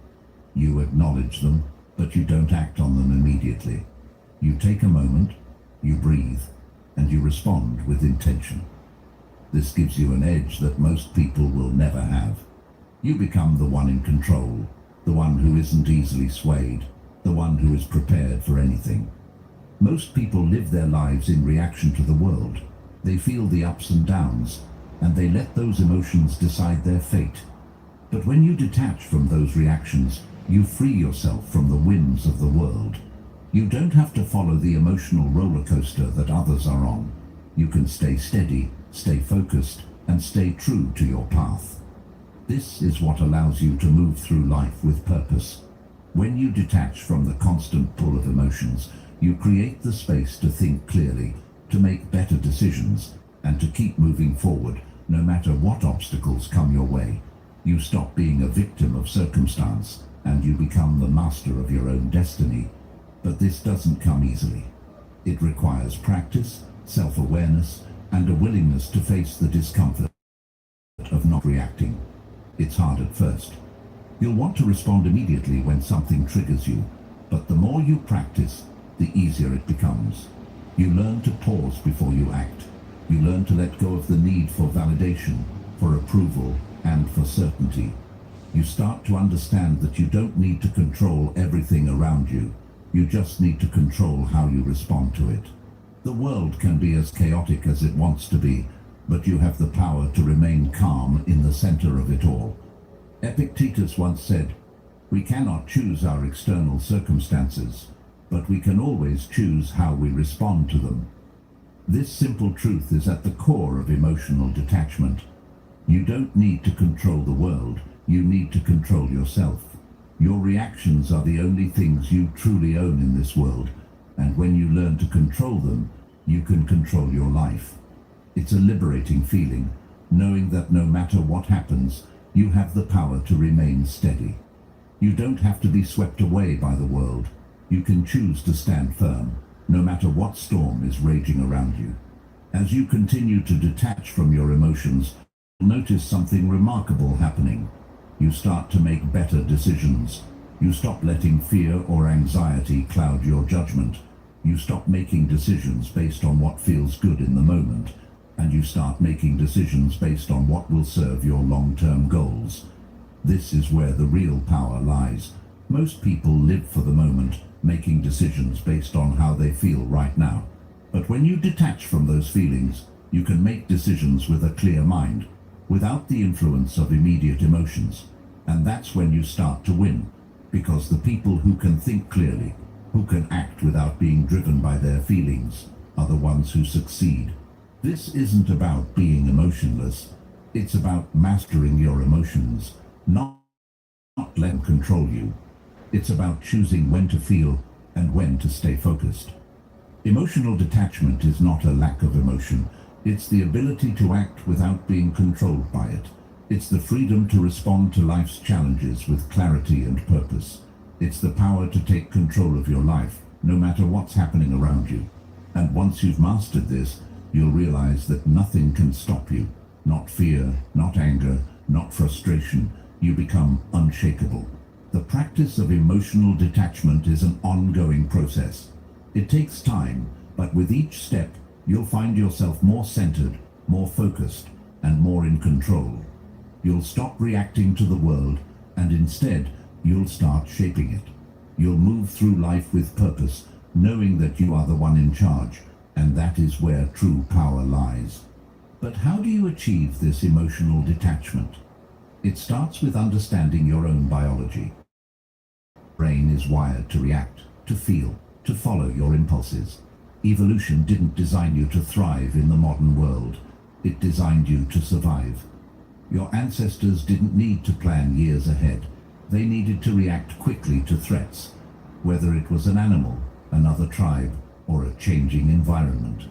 You acknowledge them, but you don't act on them immediately. You take a moment, you breathe, and you respond with intention. This gives you an edge that most people will never have. You become the one in control, the one who isn't easily swayed, the one who is prepared for anything. Most people live their lives in reaction to the world. They feel the ups and downs, and they let those emotions decide their fate. But when you detach from those reactions, you free yourself from the whims of the world. You don't have to follow the emotional roller coaster that others are on. You can stay steady, stay focused, and stay true to your path. This is what allows you to move through life with purpose. When you detach from the constant pull of emotions, you create the space to think clearly, to make better decisions, and to keep moving forward, no matter what obstacles come your way. You stop being a victim of circumstance, and you become the master of your own destiny. But this doesn't come easily. It requires practice, self-awareness, and a willingness to face the discomfort of not reacting. It's hard at first. You'll want to respond immediately when something triggers you, but the more you practice, the easier it becomes. You learn to pause before you act. You learn to let go of the need for validation, for approval, and for certainty. You start to understand that you don't need to control everything around you. You just need to control how you respond to it. The world can be as chaotic as it wants to be, but you have the power to remain calm in the center of it all. Epictetus once said, "We cannot choose our external circumstances, but we can always choose how we respond to them." This simple truth is at the core of emotional detachment. You don't need to control the world, you need to control yourself. Your reactions are the only things you truly own in this world, and when you learn to control them, you can control your life. It's a liberating feeling, knowing that no matter what happens, you have the power to remain steady. You don't have to be swept away by the world. You can choose to stand firm, no matter what storm is raging around you. As you continue to detach from your emotions, you'll notice something remarkable happening. You start to make better decisions. You stop letting fear or anxiety cloud your judgment. You stop making decisions based on what feels good in the moment, and you start making decisions based on what will serve your long-term goals. This is where the real power lies. Most people live for the moment, making decisions based on how they feel right now. But when you detach from those feelings, you can make decisions with a clear mind, without the influence of immediate emotions. And that's when you start to win, because the people who can think clearly, who can act without being driven by their feelings, are the ones who succeed. This isn't about being emotionless. It's about mastering your emotions, not let them control you. It's about choosing when to feel and when to stay focused. Emotional detachment is not a lack of emotion. It's the ability to act without being controlled by it. It's the freedom to respond to life's challenges with clarity and purpose. It's the power to take control of your life, no matter what's happening around you. And once you've mastered this, you'll realize that nothing can stop you. Not fear, not anger, not frustration. You become unshakable. The practice of emotional detachment is an ongoing process. It takes time, but with each step, you'll find yourself more centered, more focused, and more in control. You'll stop reacting to the world, and instead, you'll start shaping it. You'll move through life with purpose, knowing that you are the one in charge, and that is where true power lies. But how do you achieve this emotional detachment? It starts with understanding your own biology. Your brain is wired to react, to feel, to follow your impulses. Evolution didn't design you to thrive in the modern world. It designed you to survive. Your ancestors didn't need to plan years ahead. They needed to react quickly to threats, whether it was an animal, another tribe, or a changing environment.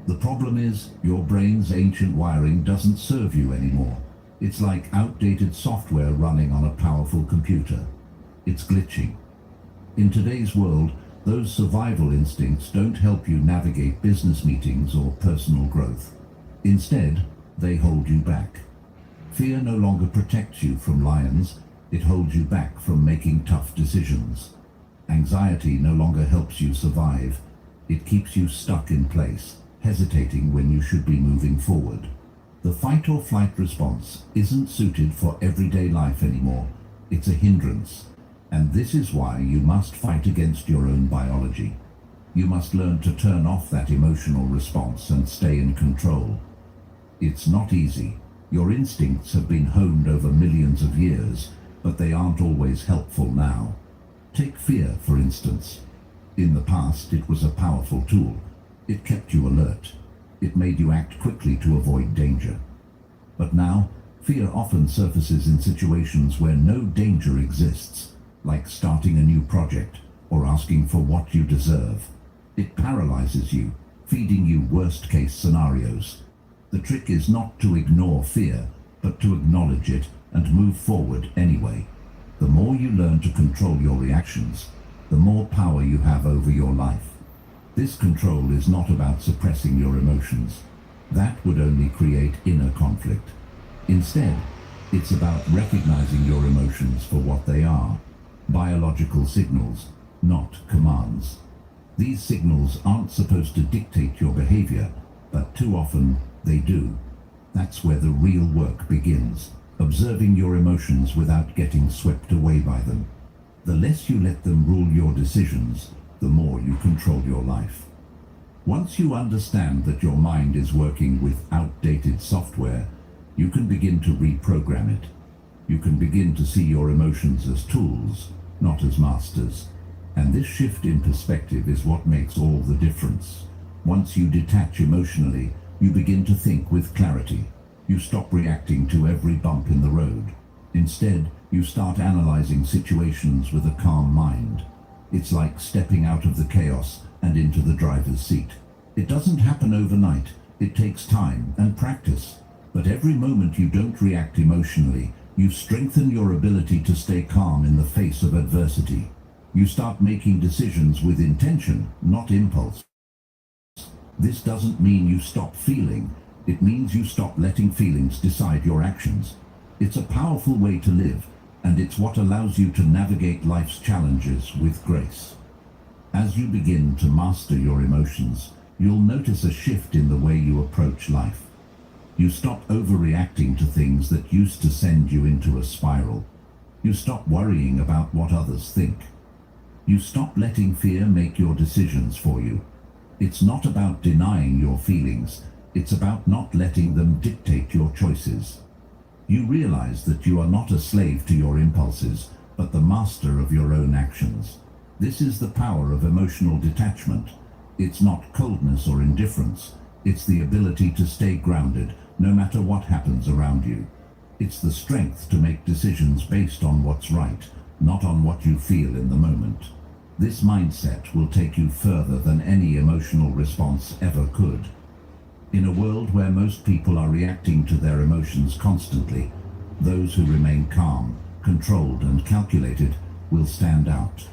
The problem is, your brain's ancient wiring doesn't serve you anymore. It's like outdated software running on a powerful computer. It's glitching. In today's world, those survival instincts don't help you navigate business meetings or personal growth. Instead, they hold you back. Fear no longer protects you from lions, it holds you back from making tough decisions. Anxiety no longer helps you survive, it keeps you stuck in place, hesitating when you should be moving forward. The fight or flight response isn't suited for everyday life anymore. It's a hindrance. And this is why you must fight against your own biology. You must learn to turn off that emotional response and stay in control. It's not easy. Your instincts have been honed over millions of years, but they aren't always helpful now. Take fear, for instance. In the past, it was a powerful tool. It kept you alert. It made you act quickly to avoid danger. But now, fear often surfaces in situations where no danger exists, like starting a new project or asking for what you deserve. It paralyzes you, feeding you worst-case scenarios. The trick is not to ignore fear, but to acknowledge it and move forward anyway. The more you learn to control your reactions, the more power you have over your life. This control is not about suppressing your emotions. That would only create inner conflict. Instead, it's about recognizing your emotions for what they are, biological signals, not commands. These signals aren't supposed to dictate your behavior, but too often they do. That's where the real work begins, observing your emotions without getting swept away by them. The less you let them rule your decisions, the more you control your life. Once you understand that your mind is working with outdated software, you can begin to reprogram it. You can begin to see your emotions as tools, not as masters. And this shift in perspective is what makes all the difference. Once you detach emotionally, you begin to think with clarity. You stop reacting to every bump in the road. Instead, you start analyzing situations with a calm mind. It's like stepping out of the chaos and into the driver's seat. It doesn't happen overnight. It takes time and practice. But every moment you don't react emotionally, you strengthen your ability to stay calm in the face of adversity. You start making decisions with intention, not impulse. This doesn't mean you stop feeling. It means you stop letting feelings decide your actions. It's a powerful way to live, and it's what allows you to navigate life's challenges with grace. As you begin to master your emotions, you'll notice a shift in the way you approach life. You stop overreacting to things that used to send you into a spiral. You stop worrying about what others think. You stop letting fear make your decisions for you. It's not about denying your feelings. It's about not letting them dictate your choices. You realize that you are not a slave to your impulses, but the master of your own actions. This is the power of emotional detachment. It's not coldness or indifference. It's the ability to stay grounded no matter what happens around you. It's the strength to make decisions based on what's right, not on what you feel in the moment. This mindset will take you further than any emotional response ever could. In a world where most people are reacting to their emotions constantly, those who remain calm, controlled and calculated will stand out.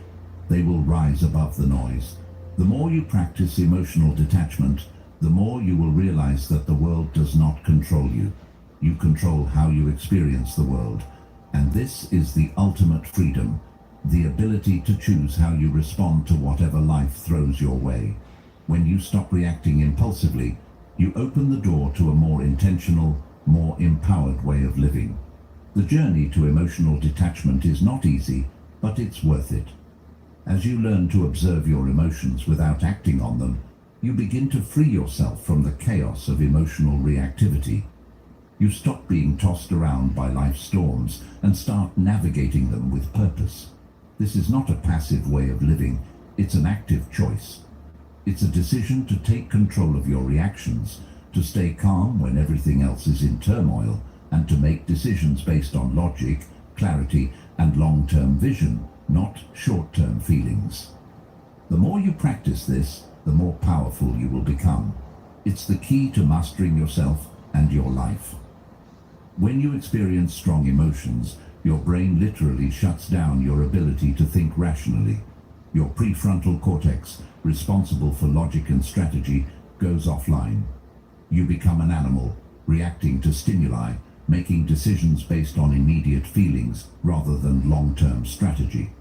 They will rise above the noise. The more you practice emotional detachment, the more you will realize that the world does not control you. You control how you experience the world. And this is the ultimate freedom, the ability to choose how you respond to whatever life throws your way. When you stop reacting impulsively, you open the door to a more intentional, more empowered way of living. The journey to emotional detachment is not easy, but it's worth it. As you learn to observe your emotions without acting on them, you begin to free yourself from the chaos of emotional reactivity. You stop being tossed around by life's storms and start navigating them with purpose. This is not a passive way of living, it's an active choice. It's a decision to take control of your reactions, to stay calm when everything else is in turmoil, and to make decisions based on logic, clarity, and long-term vision, not short-term feelings. The more you practice this, the more powerful you will become. It's the key to mastering yourself and your life. When you experience strong emotions, your brain literally shuts down your ability to think rationally. Your prefrontal cortex, responsible for logic and strategy, goes offline. You become an animal, reacting to stimuli, making decisions based on immediate feelings rather than long-term strategy.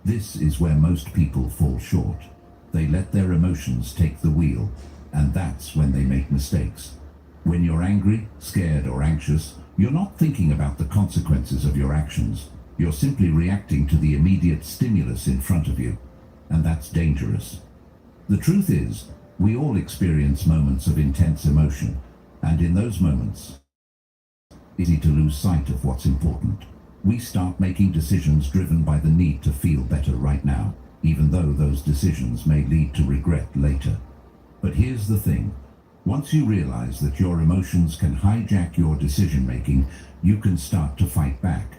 This is where most people fall short. They let their emotions take the wheel, and that's when they make mistakes. When you're angry, scared, or anxious, you're not thinking about the consequences of your actions. You're simply reacting to the immediate stimulus in front of you, and that's dangerous. The truth is, we all experience moments of intense emotion, and in those moments, it's easy to lose sight of what's important. We start making decisions driven by the need to feel better right now, even though those decisions may lead to regret later. But here's the thing. Once you realize that your emotions can hijack your decision-making, you can start to fight back.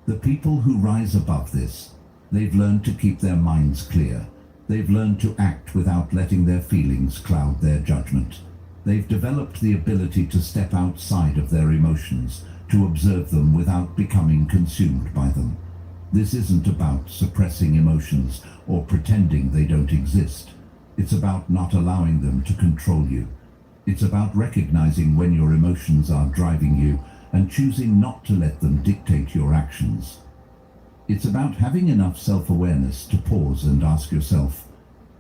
The people who rise above this, they've learned to keep their minds clear. They've learned to act without letting their feelings cloud their judgment. They've developed the ability to step outside of their emotions, to observe them without becoming consumed by them. This isn't about suppressing emotions or pretending they don't exist. It's about not allowing them to control you. It's about recognizing when your emotions are driving you and choosing not to let them dictate your actions. It's about having enough self-awareness to pause and ask yourself,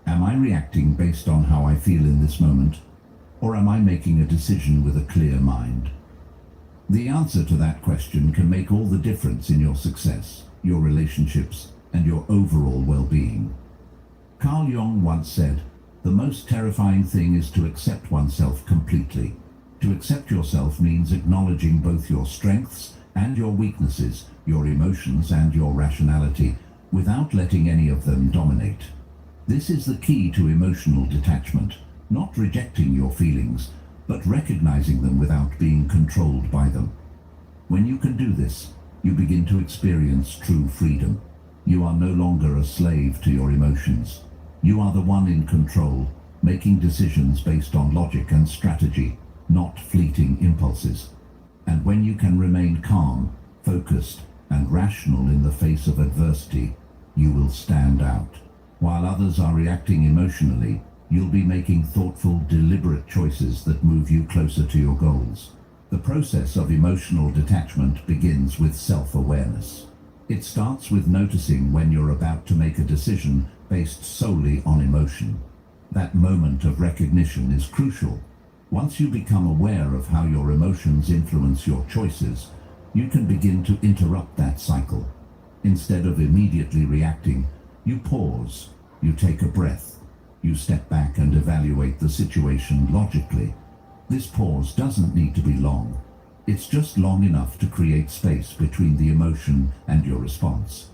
am I reacting based on how I feel in this moment, or am I making a decision with a clear mind? The answer to that question can make all the difference in your success, your relationships, and your overall well-being. Carl Jung once said, "The most terrifying thing is to accept oneself completely." To accept yourself means acknowledging both your strengths and your weaknesses, your emotions and your rationality, without letting any of them dominate. This is the key to emotional detachment, not rejecting your feelings, but recognizing them without being controlled by them. When you can do this, you begin to experience true freedom. You are no longer a slave to your emotions. You are the one in control, making decisions based on logic and strategy, not fleeting impulses. And when you can remain calm, focused, and rational in the face of adversity, you will stand out. While others are reacting emotionally, you'll be making thoughtful, deliberate choices that move you closer to your goals. The process of emotional detachment begins with self-awareness. It starts with noticing when you're about to make a decision based solely on emotion. That moment of recognition is crucial. Once you become aware of how your emotions influence your choices, you can begin to interrupt that cycle. Instead of immediately reacting, you pause, you take a breath, you step back and evaluate the situation logically. This pause doesn't need to be long. It's just long enough to create space between the emotion and your response.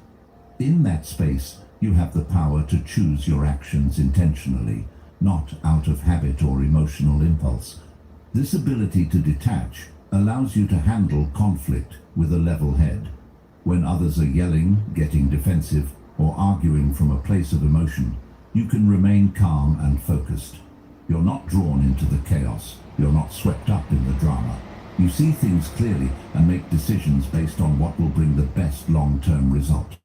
In that space, You have the power to choose your actions intentionally, not out of habit or emotional impulse. This ability to detach allows you to handle conflict with a level head. When others are yelling, getting defensive, or arguing from a place of emotion, you can remain calm and focused. You're not drawn into the chaos. You're not swept up in the drama. You see things clearly and make decisions based on what will bring the best long-term result,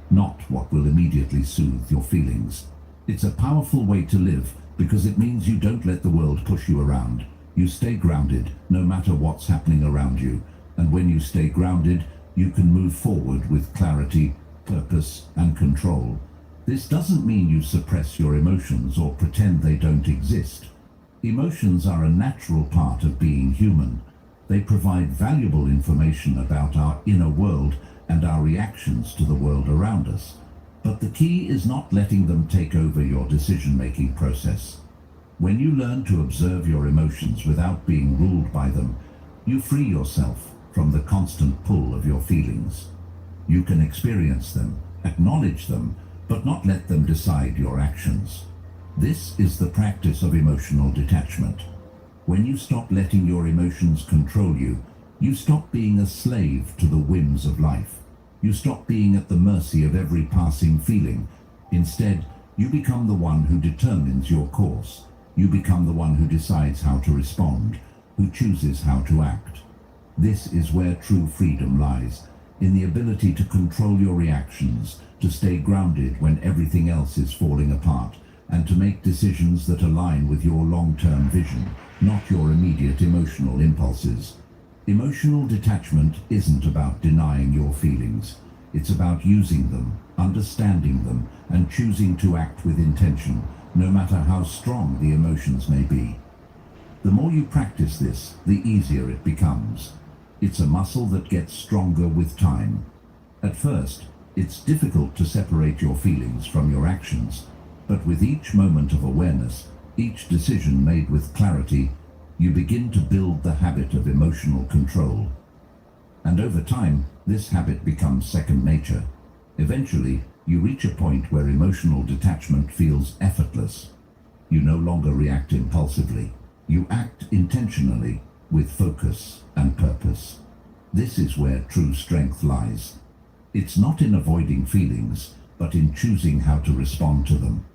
not what will immediately soothe your feelings. It's a powerful way to live because it means you don't let the world push you around. You stay grounded no matter what's happening around you. And when you stay grounded, you can move forward with clarity, purpose, and control. This doesn't mean you suppress your emotions or pretend they don't exist. Emotions are a natural part of being human. They provide valuable information about our inner world and our reactions to the world around us. But the key is not letting them take over your decision-making process. When you learn to observe your emotions without being ruled by them, you free yourself from the constant pull of your feelings. You can experience them, acknowledge them, but not let them decide your actions. This is the practice of emotional detachment. When you stop letting your emotions control you, you stop being a slave to the whims of life. You stop being at the mercy of every passing feeling. Instead, you become the one who determines your course. You become the one who decides how to respond, who chooses how to act. This is where true freedom lies, in the ability to control your reactions, to stay grounded when everything else is falling apart, and to make decisions that align with your long-term vision, not your immediate emotional impulses. Emotional detachment isn't about denying your feelings. It's about using them, understanding them, and choosing to act with intention, no matter how strong the emotions may be. The more you practice this, the easier it becomes. It's a muscle that gets stronger with time. At first, it's difficult to separate your feelings from your actions, but with each moment of awareness, each decision made with clarity, you begin to build the habit of emotional control. And over time, this habit becomes second nature. Eventually, you reach a point where emotional detachment feels effortless. You no longer react impulsively. You act intentionally, with focus and purpose. This is where true strength lies. It's not in avoiding feelings, but in choosing how to respond to them.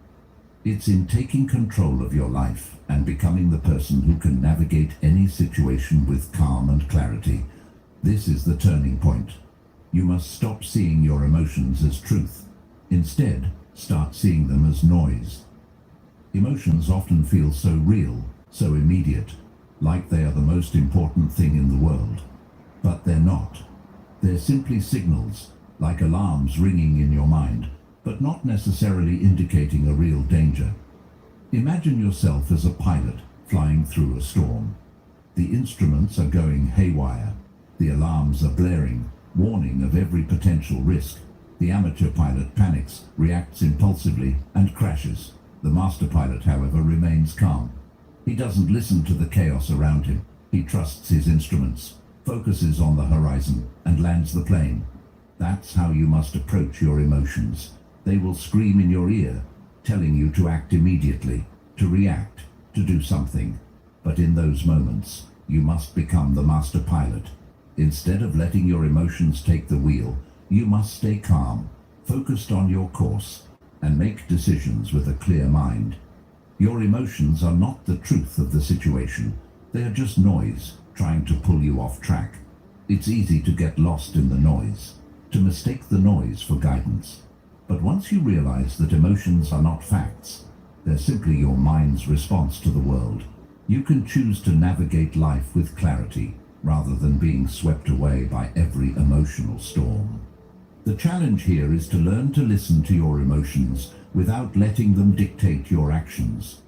It's in taking control of your life and becoming the person who can navigate any situation with calm and clarity. This is the turning point. You must stop seeing your emotions as truth. Instead, start seeing them as noise. Emotions often feel so real, so immediate, like they are the most important thing in the world. But they're not. They're simply signals, like alarms ringing in your mind, but not necessarily indicating a real danger. Imagine yourself as a pilot flying through a storm. The instruments are going haywire. The alarms are blaring, warning of every potential risk. The amateur pilot panics, reacts impulsively, and crashes. The master pilot, however, remains calm. He doesn't listen to the chaos around him. He trusts his instruments, focuses on the horizon, and lands the plane. That's how you must approach your emotions. They will scream in your ear, telling you to act immediately, to react, to do something. But in those moments, you must become the master pilot. Instead of letting your emotions take the wheel, you must stay calm, focused on your course, and make decisions with a clear mind. Your emotions are not the truth of the situation. They are just noise, trying to pull you off track. It's easy to get lost in the noise, to mistake the noise for guidance. But once you realize that emotions are not facts, they're simply your mind's response to the world, you can choose to navigate life with clarity, rather than being swept away by every emotional storm. The challenge here is to learn to listen to your emotions without letting them dictate your actions.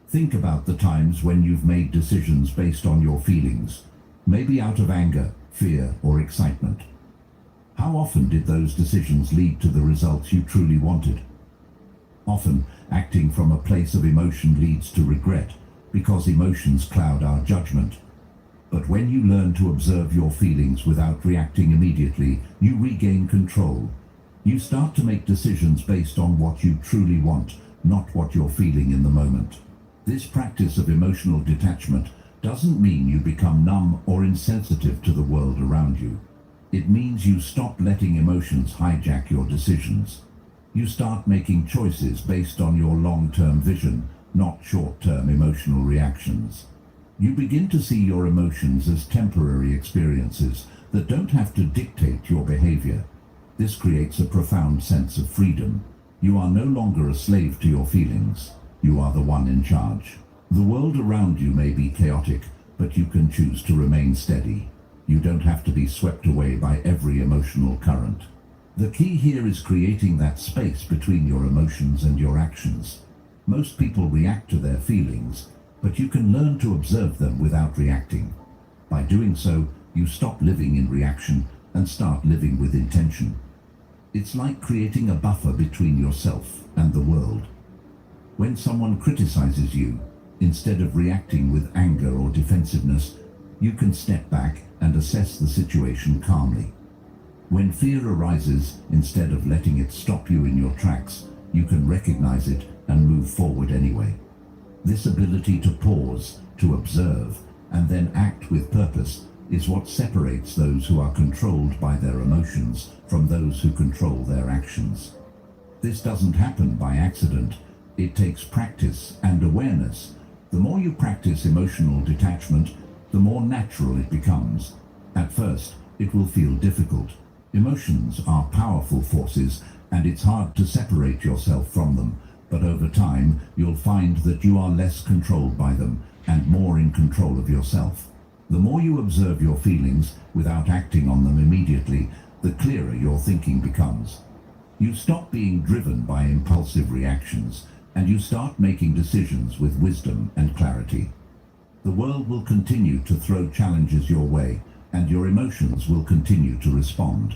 Think about the times when you've made decisions based on your feelings, maybe out of anger, fear, or excitement. How often did those decisions lead to the results you truly wanted? Often, acting from a place of emotion leads to regret, because emotions cloud our judgment. But when you learn to observe your feelings without reacting immediately, you regain control. You start to make decisions based on what you truly want, not what you're feeling in the moment. This practice of emotional detachment doesn't mean you become numb or insensitive to the world around you. It means you stop letting emotions hijack your decisions. You start making choices based on your long-term vision, not short-term emotional reactions. You begin to see your emotions as temporary experiences that don't have to dictate your behavior. This creates a profound sense of freedom. You are no longer a slave to your feelings. You are the one in charge. The world around you may be chaotic, but you can choose to remain steady. You don't have to be swept away by every emotional current. The key here is creating that space between your emotions and your actions. Most people react to their feelings, but you can learn to observe them without reacting. By doing so, you stop living in reaction and start living with intention. It's like creating a buffer between yourself and the world. When someone criticizes you, instead of reacting with anger or defensiveness, you can step back and assess the situation calmly. When fear arises, instead of letting it stop you in your tracks, you can recognize it and move forward anyway. This ability to pause, to observe, and then act with purpose is what separates those who are controlled by their emotions from those who control their actions. This doesn't happen by accident. It takes practice and awareness. The more you practice emotional detachment, the more natural it becomes. At first, it will feel difficult. Emotions are powerful forces, and it's hard to separate yourself from them. But over time, you'll find that you are less controlled by them and more in control of yourself. The more you observe your feelings without acting on them immediately, the clearer your thinking becomes. You stop being driven by impulsive reactions, and you start making decisions with wisdom and clarity. The world will continue to throw challenges your way, and your emotions will continue to respond.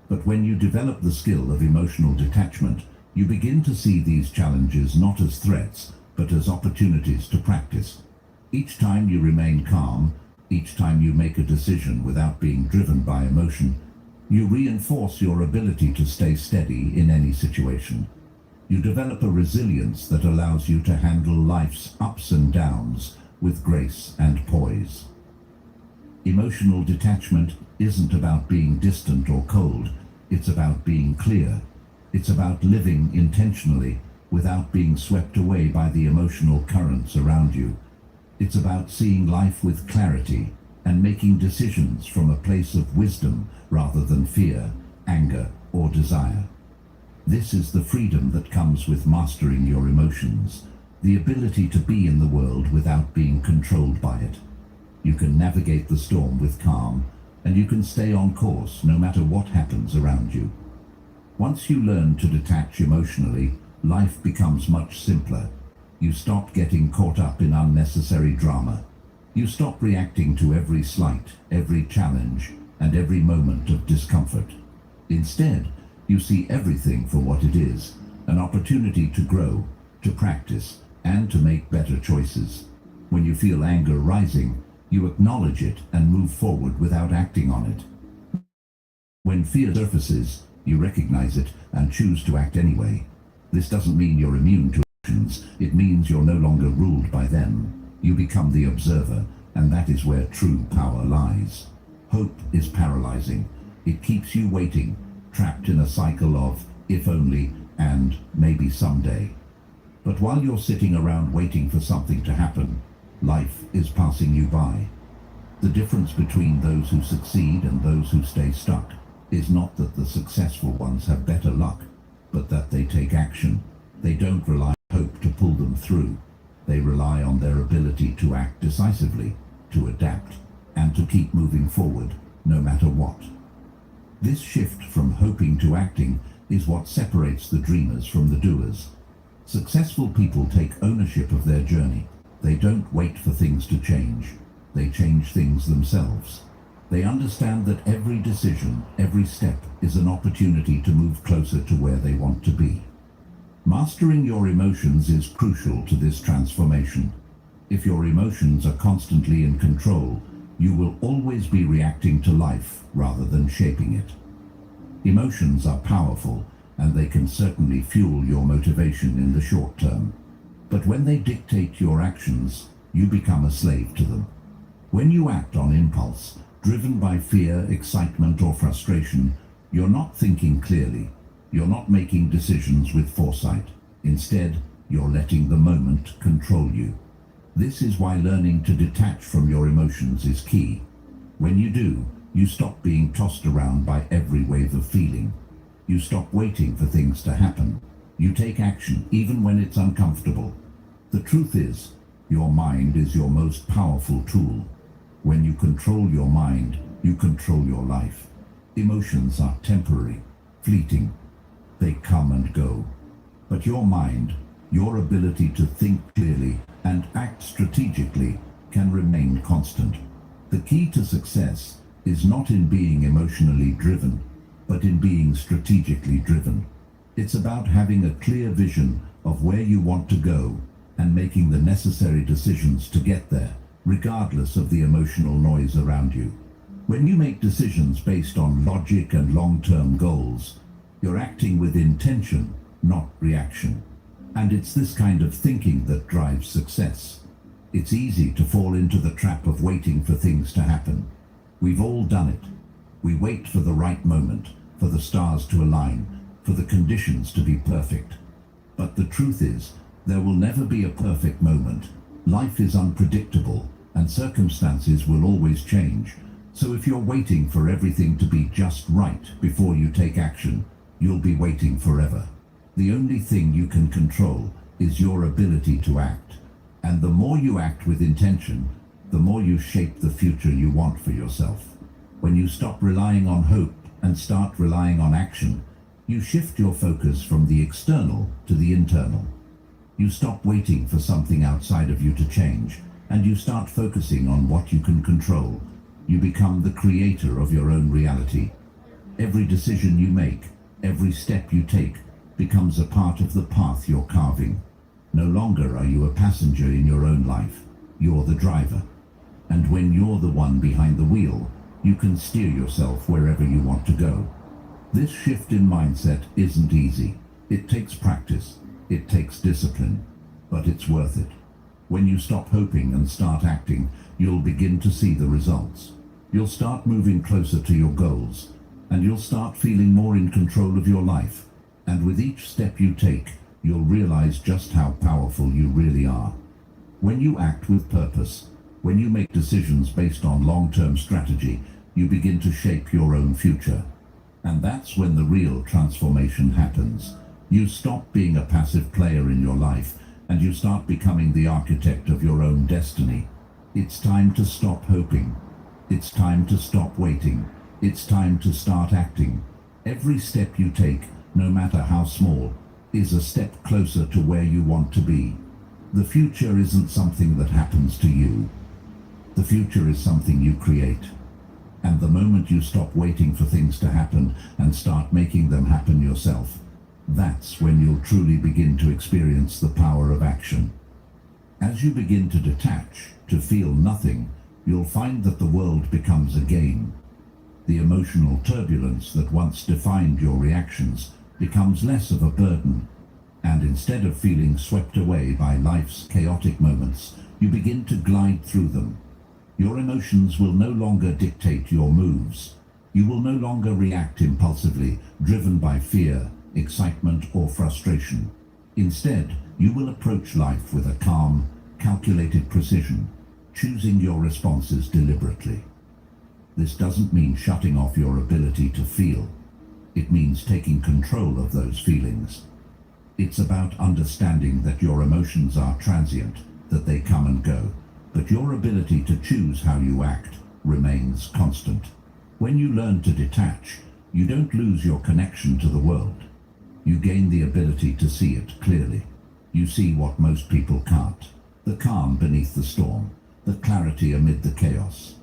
But when you develop the skill of emotional detachment, you begin to see these challenges not as threats, but as opportunities to practice. Each time you remain calm, each time you make a decision without being driven by emotion, you reinforce your ability to stay steady in any situation. You develop a resilience that allows you to handle life's ups and downs with grace and poise. Emotional detachment isn't about being distant or cold. It's about being clear. It's about living intentionally without being swept away by the emotional currents around you. It's about seeing life with clarity and making decisions from a place of wisdom rather than fear, anger, or desire. This is the freedom that comes with mastering your emotions, the ability to be in the world without being controlled by it. You can navigate the storm with calm, and you can stay on course no matter what happens around you. Once you learn to detach emotionally, life becomes much simpler. You stop getting caught up in unnecessary drama. You stop reacting to every slight, every challenge, and every moment of discomfort. Instead, you see everything for what it is, an opportunity to grow, to practice, and to make better choices. When you feel anger rising, you acknowledge it and move forward without acting on it. When fear surfaces, you recognize it and choose to act anyway. This doesn't mean you're immune to emotions. It means you're no longer ruled by them. You become the observer, and that is where true power lies. Hope is paralyzing. It keeps you waiting, trapped in a cycle of if only and maybe someday. But while you're sitting around waiting for something to happen, life is passing you by. The difference between those who succeed and those who stay stuck is not that the successful ones have better luck, but that they take action. They don't rely on hope to pull them through. They rely on their ability to act decisively, to adapt, and to keep moving forward, no matter what. This shift from hoping to acting is what separates the dreamers from the doers. Successful people take ownership of their journey. They don't wait for things to change. They change things themselves. They understand that every decision, every step is an opportunity to move closer to where they want to be. Mastering your emotions is crucial to this transformation. If your emotions are constantly in control, you will always be reacting to life rather than shaping it. Emotions are powerful, and they can certainly fuel your motivation in the short term. But when they dictate your actions, you become a slave to them. When you act on impulse, driven by fear, excitement, or frustration, you're not thinking clearly. You're not making decisions with foresight. Instead, you're letting the moment control you. This is why learning to detach from your emotions is key. When you do, you stop being tossed around by every wave of feeling. You stop waiting for things to happen. You take action even when it's uncomfortable. The truth is, your mind is your most powerful tool. When you control your mind, you control your life. Emotions are temporary, fleeting. They come and go. But your mind, your ability to think clearly and act strategically, can remain constant. The key to success is not in being emotionally driven, but in being strategically driven. It's about having a clear vision of where you want to go and making the necessary decisions to get there, regardless of the emotional noise around you. When you make decisions based on logic and long-term goals, you're acting with intention, not reaction. And it's this kind of thinking that drives success. It's easy to fall into the trap of waiting for things to happen. We've all done it. We wait for the right moment, for the stars to align, for the conditions to be perfect. But the truth is, there will never be a perfect moment. Life is unpredictable, and circumstances will always change. So if you're waiting for everything to be just right before you take action, you'll be waiting forever. The only thing you can control is your ability to act. And the more you act with intention, the more you shape the future you want for yourself. When you stop relying on hope and start relying on action, you shift your focus from the external to the internal. You stop waiting for something outside of you to change, and you start focusing on what you can control. You become the creator of your own reality. Every decision you make, every step you take, becomes a part of the path you're carving. No longer are you a passenger in your own life. You're the driver. And when you're the one behind the wheel, you can steer yourself wherever you want to go. This shift in mindset isn't easy. It takes practice. It takes discipline. But it's worth it. When you stop hoping and start acting, you'll begin to see the results. You'll start moving closer to your goals, and you'll start feeling more in control of your life. And with each step you take, you'll realize just how powerful you really are. When you act with purpose, when you make decisions based on long-term strategy, you begin to shape your own future. And that's when the real transformation happens. You stop being a passive player in your life, and you start becoming the architect of your own destiny. It's time to stop hoping. It's time to stop waiting. It's time to start acting. Every step you take, no matter how small, is a step closer to where you want to be. The future isn't something that happens to you. The future is something you create. And the moment you stop waiting for things to happen and start making them happen yourself, that's when you'll truly begin to experience the power of action. As you begin to detach, to feel nothing, you'll find that the world becomes a game. The emotional turbulence that once defined your reactions becomes less of a burden, and instead of feeling swept away by life's chaotic moments, you begin to glide through them. Your emotions will no longer dictate your moves. You will no longer react impulsively, driven by fear, excitement, or frustration. Instead, you will approach life with a calm, calculated precision, choosing your responses deliberately. This doesn't mean shutting off your ability to feel. It means taking control of those feelings. It's about understanding that your emotions are transient, that they come and go, but your ability to choose how you act remains constant. When you learn to detach, you don't lose your connection to the world. You gain the ability to see it clearly. You see what most people can't. The calm beneath the storm, the clarity amid the chaos.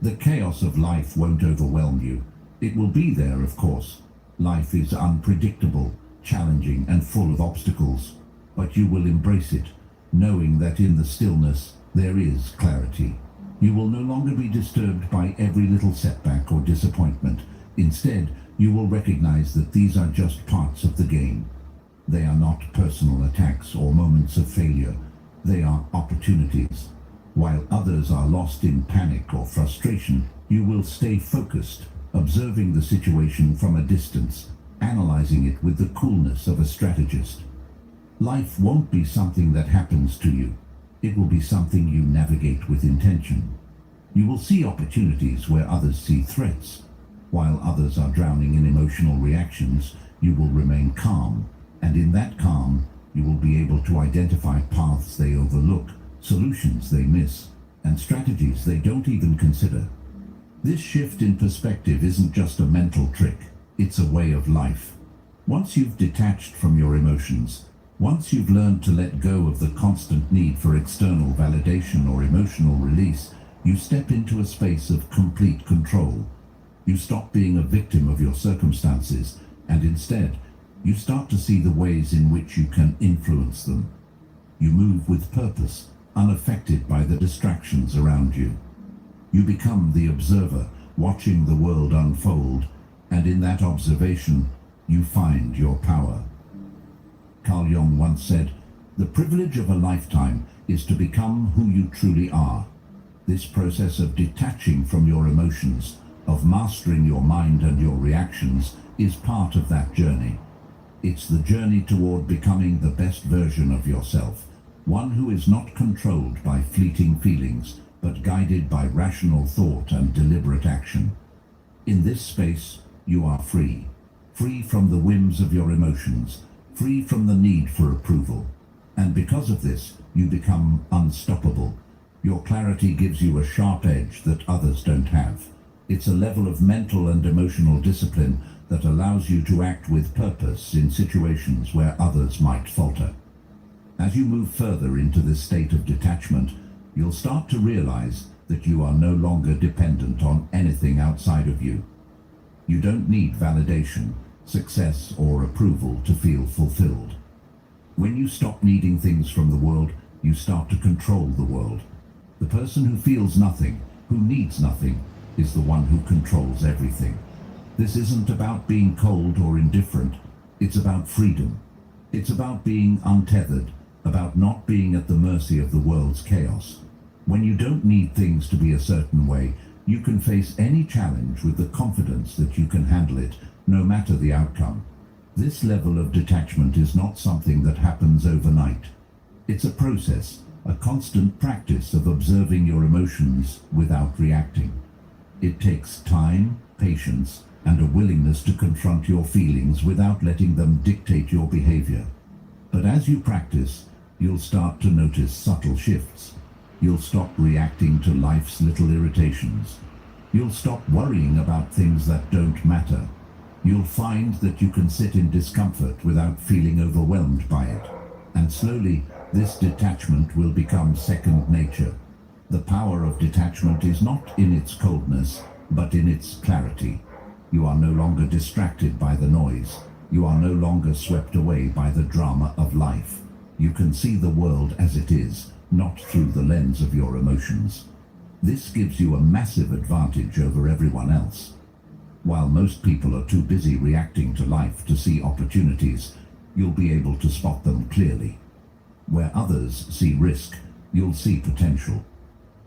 The chaos of life won't overwhelm you. It will be there, of course. Life is unpredictable, challenging, and full of obstacles, but you will embrace it, knowing that in the stillness there is clarity. You will no longer be disturbed by every little setback or disappointment. Instead, you will recognize that these are just parts of the game. They are not personal attacks or moments of failure. They are opportunities. While others are lost in panic or frustration, you will stay focused, observing the situation from a distance, analyzing it with the coolness of a strategist. Life won't be something that happens to you. It will be something you navigate with intention. You will see opportunities where others see threats. While others are drowning in emotional reactions, you will remain calm, and in that calm, you will be able to identify paths they overlook, solutions they miss, and strategies they don't even consider. This shift in perspective isn't just a mental trick, it's a way of life. Once you've detached from your emotions, once you've learned to let go of the constant need for external validation or emotional release, you step into a space of complete control. You stop being a victim of your circumstances, and instead, you start to see the ways in which you can influence them. You move with purpose, unaffected by the distractions around you. You become the observer, watching the world unfold, and in that observation, you find your power. Carl Jung once said, "The privilege of a lifetime is to become who you truly are." This process of detaching from your emotions, of mastering your mind and your reactions, is part of that journey. It's the journey toward becoming the best version of yourself, one who is not controlled by fleeting feelings, but guided by rational thought and deliberate action. In this space, you are free. Free from the whims of your emotions, free from the need for approval. And because of this, you become unstoppable. Your clarity gives you a sharp edge that others don't have. It's a level of mental and emotional discipline that allows you to act with purpose in situations where others might falter. As you move further into this state of detachment, you'll start to realize that you are no longer dependent on anything outside of you. You don't need validation, success, or approval to feel fulfilled. When you stop needing things from the world, you start to control the world. The person who feels nothing, who needs nothing, is the one who controls everything. This isn't about being cold or indifferent. It's about freedom. It's about being untethered, about not being at the mercy of the world's chaos. When you don't need things to be a certain way, you can face any challenge with the confidence that you can handle it, no matter the outcome. This level of detachment is not something that happens overnight. It's a process, a constant practice of observing your emotions without reacting. It takes time, patience, and a willingness to confront your feelings without letting them dictate your behavior. But as you practice, you'll start to notice subtle shifts. You'll stop reacting to life's little irritations. You'll stop worrying about things that don't matter. You'll find that you can sit in discomfort without feeling overwhelmed by it. And slowly, this detachment will become second nature. The power of detachment is not in its coldness, but in its clarity. You are no longer distracted by the noise. You are no longer swept away by the drama of life. You can see the world as it is, not through the lens of your emotions. This gives you a massive advantage over everyone else. While most people are too busy reacting to life to see opportunities, you'll be able to spot them clearly. Where others see risk, you'll see potential.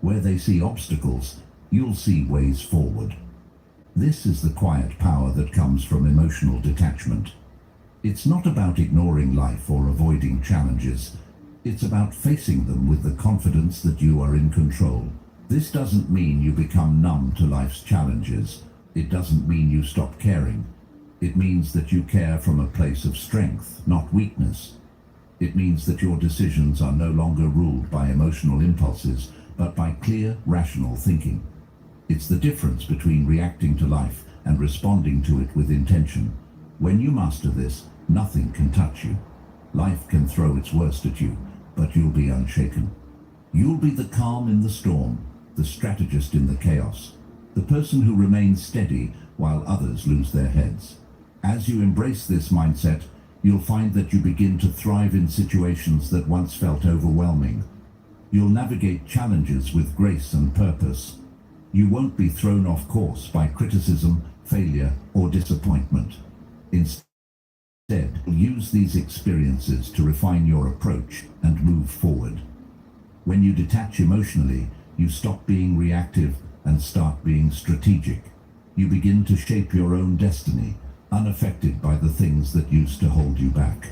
Where they see obstacles, you'll see ways forward. This is the quiet power that comes from emotional detachment. It's not about ignoring life or avoiding challenges. It's about facing them with the confidence that you are in control. This doesn't mean you become numb to life's challenges. It doesn't mean you stop caring. It means that you care from a place of strength, not weakness. It means that your decisions are no longer ruled by emotional impulses, but by clear, rational thinking. It's the difference between reacting to life and responding to it with intention. When you master this, nothing can touch you. Life can throw its worst at you, but you'll be unshaken. You'll be the calm in the storm, the strategist in the chaos, the person who remains steady while others lose their heads. As you embrace this mindset, you'll find that you begin to thrive in situations that once felt overwhelming. You'll navigate challenges with grace and purpose. You won't be thrown off course by criticism, failure, or disappointment. Instead, use these experiences to refine your approach and move forward. When you detach emotionally, you stop being reactive and start being strategic. You begin to shape your own destiny, unaffected by the things that used to hold you back.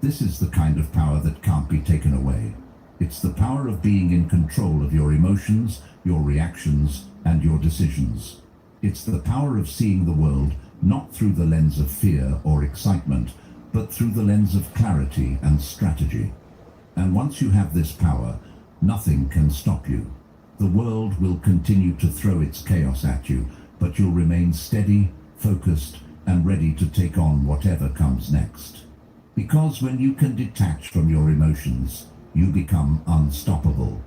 This is the kind of power that can't be taken away. It's the power of being in control of your emotions, your reactions, and your decisions. It's the power of seeing the world not through the lens of fear or excitement, but through the lens of clarity and strategy. And once you have this power, nothing can stop you. The world will continue to throw its chaos at you, but you'll remain steady, focused, and ready to take on whatever comes next. Because when you can detach from your emotions, you become unstoppable.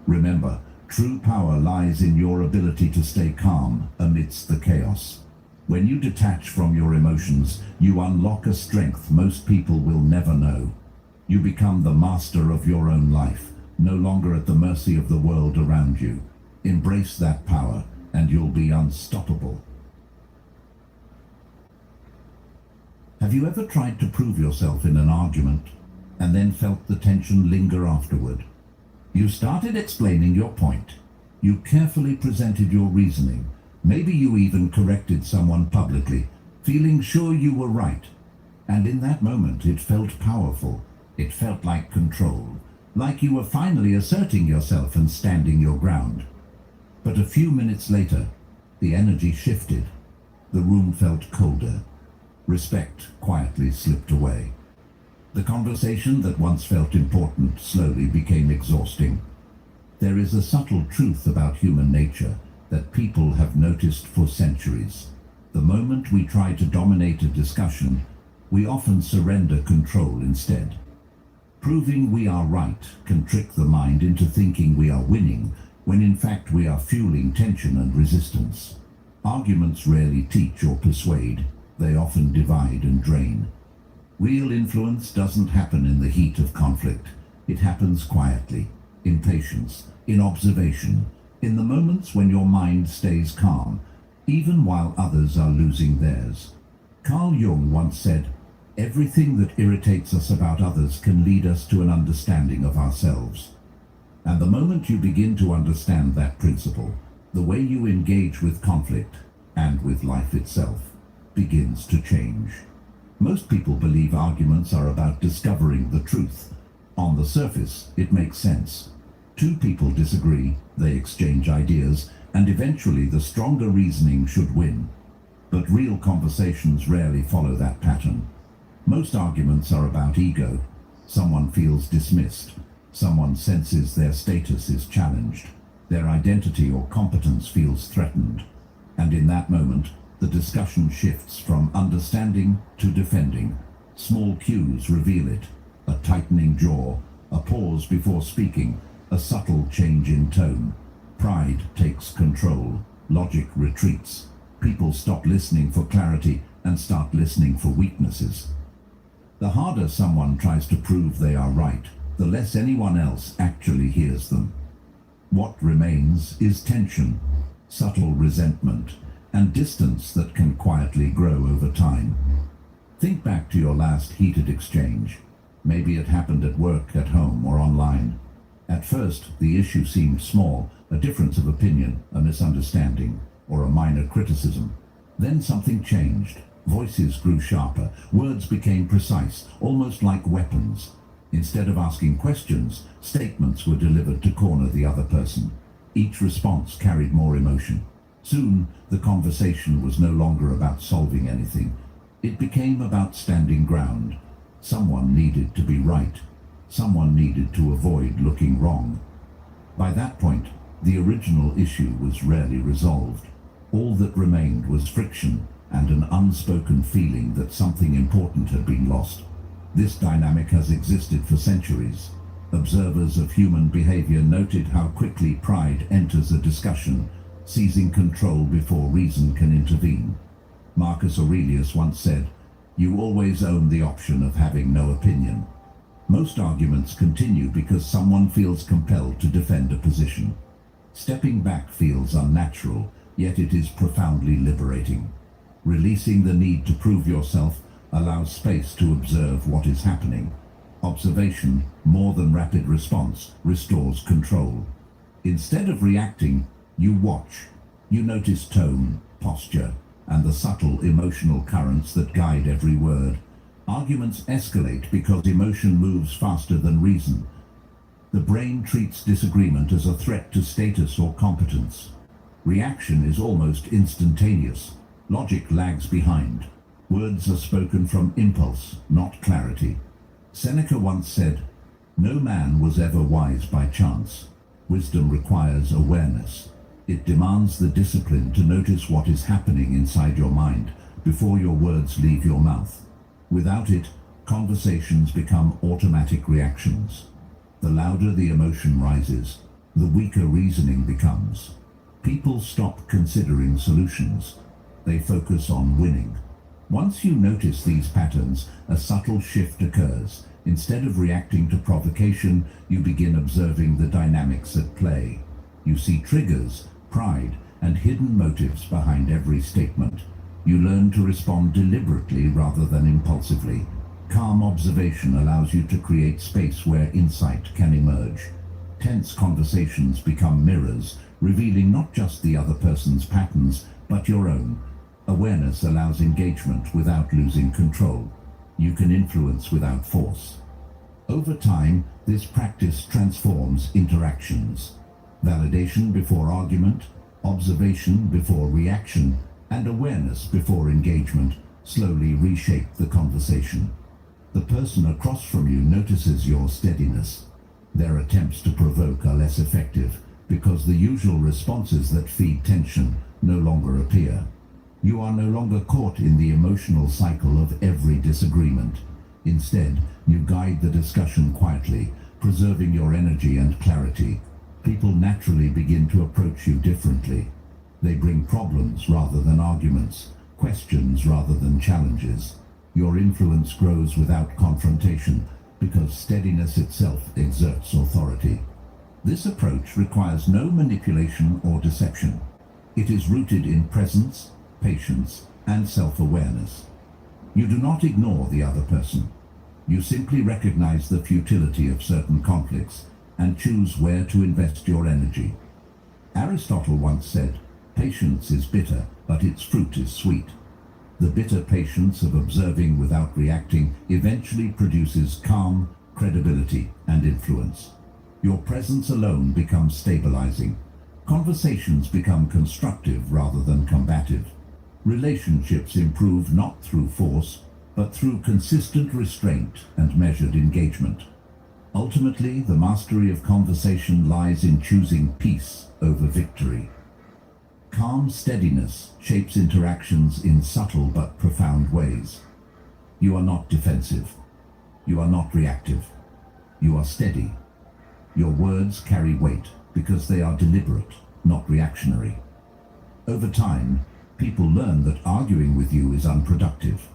Remember, true power lies in your ability to stay calm amidst the chaos. When you detach from your emotions, you unlock a strength most people will never know. You become the master of your own life, no longer at the mercy of the world around you. Embrace that power, and you'll be unstoppable. Have you ever tried to prove yourself in an argument and then felt the tension linger afterward? You started explaining your point. You carefully presented your reasoning. Maybe you even corrected someone publicly, feeling sure you were right. And in that moment, it felt powerful. It felt like control, like you were finally asserting yourself and standing your ground. But a few minutes later, the energy shifted. The room felt colder. Respect quietly slipped away. The conversation that once felt important slowly became exhausting. There is a subtle truth about human nature that people have noticed for centuries. The moment we try to dominate a discussion, we often surrender control instead. Proving we are right can trick the mind into thinking we are winning, when in fact we are fueling tension and resistance. Arguments rarely teach or persuade. They often divide and drain. Real influence doesn't happen in the heat of conflict. It happens quietly, in patience, in observation, in the moments when your mind stays calm, even while others are losing theirs. Carl Jung once said, "Everything that irritates us about others can lead us to an understanding of ourselves." And the moment you begin to understand that principle, the way you engage with conflict and with life itself begins to change. Most people believe arguments are about discovering the truth. On the surface, it makes sense. Two people disagree, they exchange ideas, and eventually the stronger reasoning should win. But real conversations rarely follow that pattern. Most arguments are about ego. Someone feels dismissed. Someone senses their status is challenged. Their identity or competence feels threatened. And in that moment, the discussion shifts from understanding to defending. Small cues reveal it. A tightening jaw, a pause before speaking, a subtle change in tone. Pride takes control. Logic retreats. People stop listening for clarity and start listening for weaknesses. The harder someone tries to prove they are right, the less anyone else actually hears them. What remains is tension, subtle resentment, and distance that can quietly grow over time. Think back to your last heated exchange. Maybe it happened at work, at home, or online. At first, the issue seemed small, a difference of opinion, a misunderstanding, or a minor criticism. Then something changed. Voices grew sharper, words became precise, almost like weapons. Instead of asking questions, statements were delivered to corner the other person. Each response carried more emotion. Soon, the conversation was no longer about solving anything. It became about standing ground. Someone needed to be right. Someone needed to avoid looking wrong. By that point, the original issue was rarely resolved. All that remained was friction and an unspoken feeling that something important had been lost. This dynamic has existed for centuries. Observers of human behavior noted how quickly pride enters a discussion, seizing control before reason can intervene. Marcus Aurelius once said, "You always own the option of having no opinion." Most arguments continue because someone feels compelled to defend a position. Stepping back feels unnatural, yet it is profoundly liberating. Releasing the need to prove yourself allows space to observe what is happening. Observation, more than rapid response, restores control. Instead of reacting, you watch. You notice tone, posture, and the subtle emotional currents that guide every word. Arguments escalate because emotion moves faster than reason. The brain treats disagreement as a threat to status or competence. Reaction is almost instantaneous. Logic lags behind. Words are spoken from impulse, not clarity. Seneca once said, "No man was ever wise by chance. Wisdom requires awareness. It demands the discipline to notice what is happening inside your mind before your words leave your mouth. Without it, conversations become automatic reactions. The louder the emotion rises, the weaker reasoning becomes. People stop considering solutions. They focus on winning. Once you notice these patterns, a subtle shift occurs. Instead of reacting to provocation, you begin observing the dynamics at play. You see triggers, pride, and hidden motives behind every statement. You learn to respond deliberately rather than impulsively. Calm observation allows you to create space where insight can emerge. Tense conversations become mirrors, revealing not just the other person's patterns, but your own. Awareness allows engagement without losing control. You can influence without force. Over time, this practice transforms interactions. Validation before argument, observation before reaction, and awareness before engagement slowly reshape the conversation. The person across from you notices your steadiness. Their attempts to provoke are less effective because the usual responses that feed tension no longer appear. You are no longer caught in the emotional cycle of every disagreement. Instead, you guide the discussion quietly, preserving your energy and clarity. People naturally begin to approach you differently. They bring problems rather than arguments, questions rather than challenges. Your influence grows without confrontation because steadiness itself exerts authority. This approach requires no manipulation or deception. It is rooted in presence, patience, and self-awareness. You do not ignore the other person. You simply recognize the futility of certain conflicts and choose where to invest your energy. Aristotle once said, "Patience is bitter, but its fruit is sweet." The bitter patience of observing without reacting eventually produces calm, credibility, and influence. Your presence alone becomes stabilizing. Conversations become constructive rather than combative. Relationships improve not through force, but through consistent restraint and measured engagement. Ultimately, the mastery of conversation lies in choosing peace over victory. Calm steadiness shapes interactions in subtle but profound ways. You are not defensive. You are not reactive. You are steady. Your words carry weight because they are deliberate, not reactionary. Over time, people learn that arguing with you is unproductive.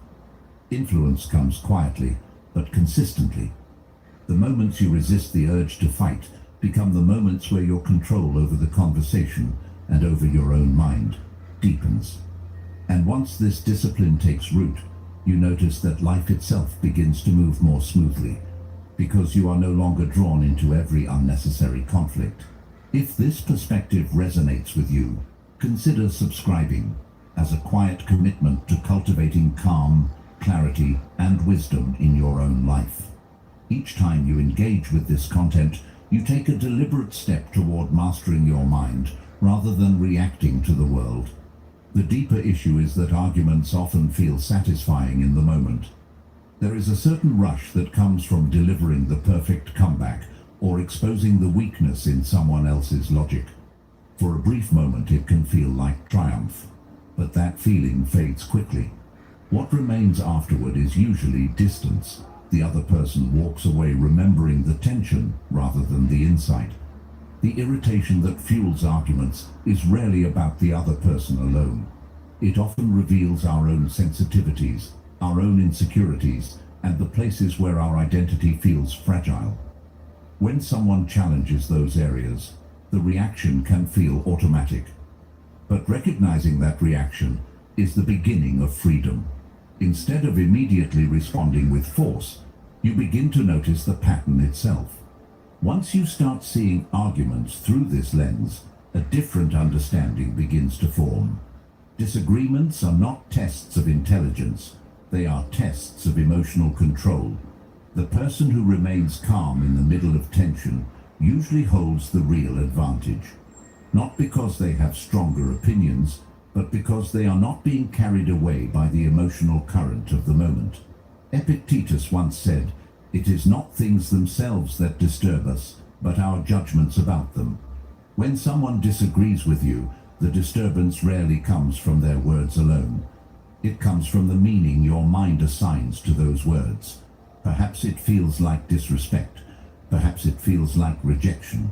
Influence comes quietly, but consistently. The moments you resist the urge to fight become the moments where your control over the conversation and over your own mind deepens. And once this discipline takes root, you notice that life itself begins to move more smoothly, because you are no longer drawn into every unnecessary conflict. If this perspective resonates with you, consider subscribing as a quiet commitment to cultivating calm, clarity, and wisdom in your own life. Each time you engage with this content, you take a deliberate step toward mastering your mind rather than reacting to the world. The deeper issue is that arguments often feel satisfying in the moment. There is a certain rush that comes from delivering the perfect comeback or exposing the weakness in someone else's logic. For a brief moment it can feel like triumph, but that feeling fades quickly. What remains afterward is usually distance. The other person walks away remembering the tension rather than the insight. The irritation that fuels arguments is rarely about the other person alone. It often reveals our own sensitivities, our own insecurities, and the places where our identity feels fragile. When someone challenges those areas, the reaction can feel automatic. But recognizing that reaction is the beginning of freedom. Instead of immediately responding with force, you begin to notice the pattern itself. Once you start seeing arguments through this lens, a different understanding begins to form. Disagreements are not tests of intelligence, they are tests of emotional control. The person who remains calm in the middle of tension usually holds the real advantage. Not because they have stronger opinions, but because they are not being carried away by the emotional current of the moment. Epictetus once said, "It is not things themselves that disturb us, but our judgments about them." When someone disagrees with you, the disturbance rarely comes from their words alone. It comes from the meaning your mind assigns to those words. Perhaps it feels like disrespect. Perhaps it feels like rejection.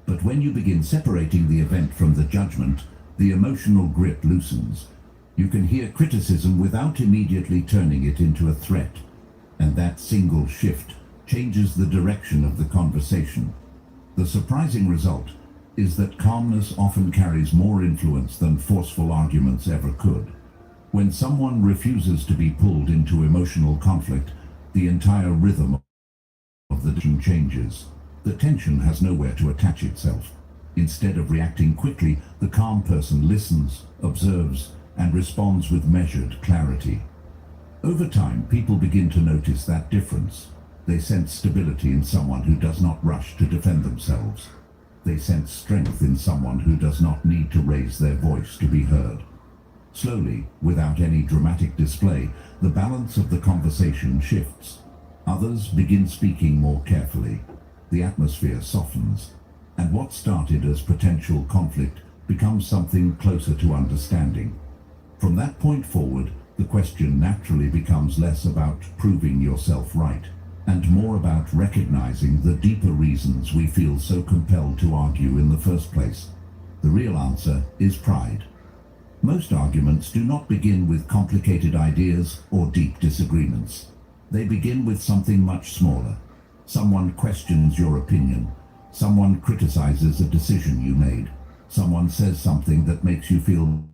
But when you begin separating the event from the judgment, the emotional grip loosens. You can hear criticism without immediately turning it into a threat. And that single shift changes the direction of the conversation. The surprising result is that calmness often carries more influence than forceful arguments ever could. When someone refuses to be pulled into emotional conflict, the entire rhythm of the discussion changes. The tension has nowhere to attach itself. Instead of reacting quickly, the calm person listens, observes, and responds with measured clarity. Over time, people begin to notice that difference. They sense stability in someone who does not rush to defend themselves. They sense strength in someone who does not need to raise their voice to be heard. Slowly, without any dramatic display, the balance of the conversation shifts. Others begin speaking more carefully. The atmosphere softens, and what started as potential conflict becomes something closer to understanding. From that point forward, the question naturally becomes less about proving yourself right, and more about recognizing the deeper reasons we feel so compelled to argue in the first place. The real answer is pride. Most arguments do not begin with complicated ideas or deep disagreements. They begin with something much smaller. Someone questions your opinion. Someone criticizes a decision you made. Someone says something that makes you feel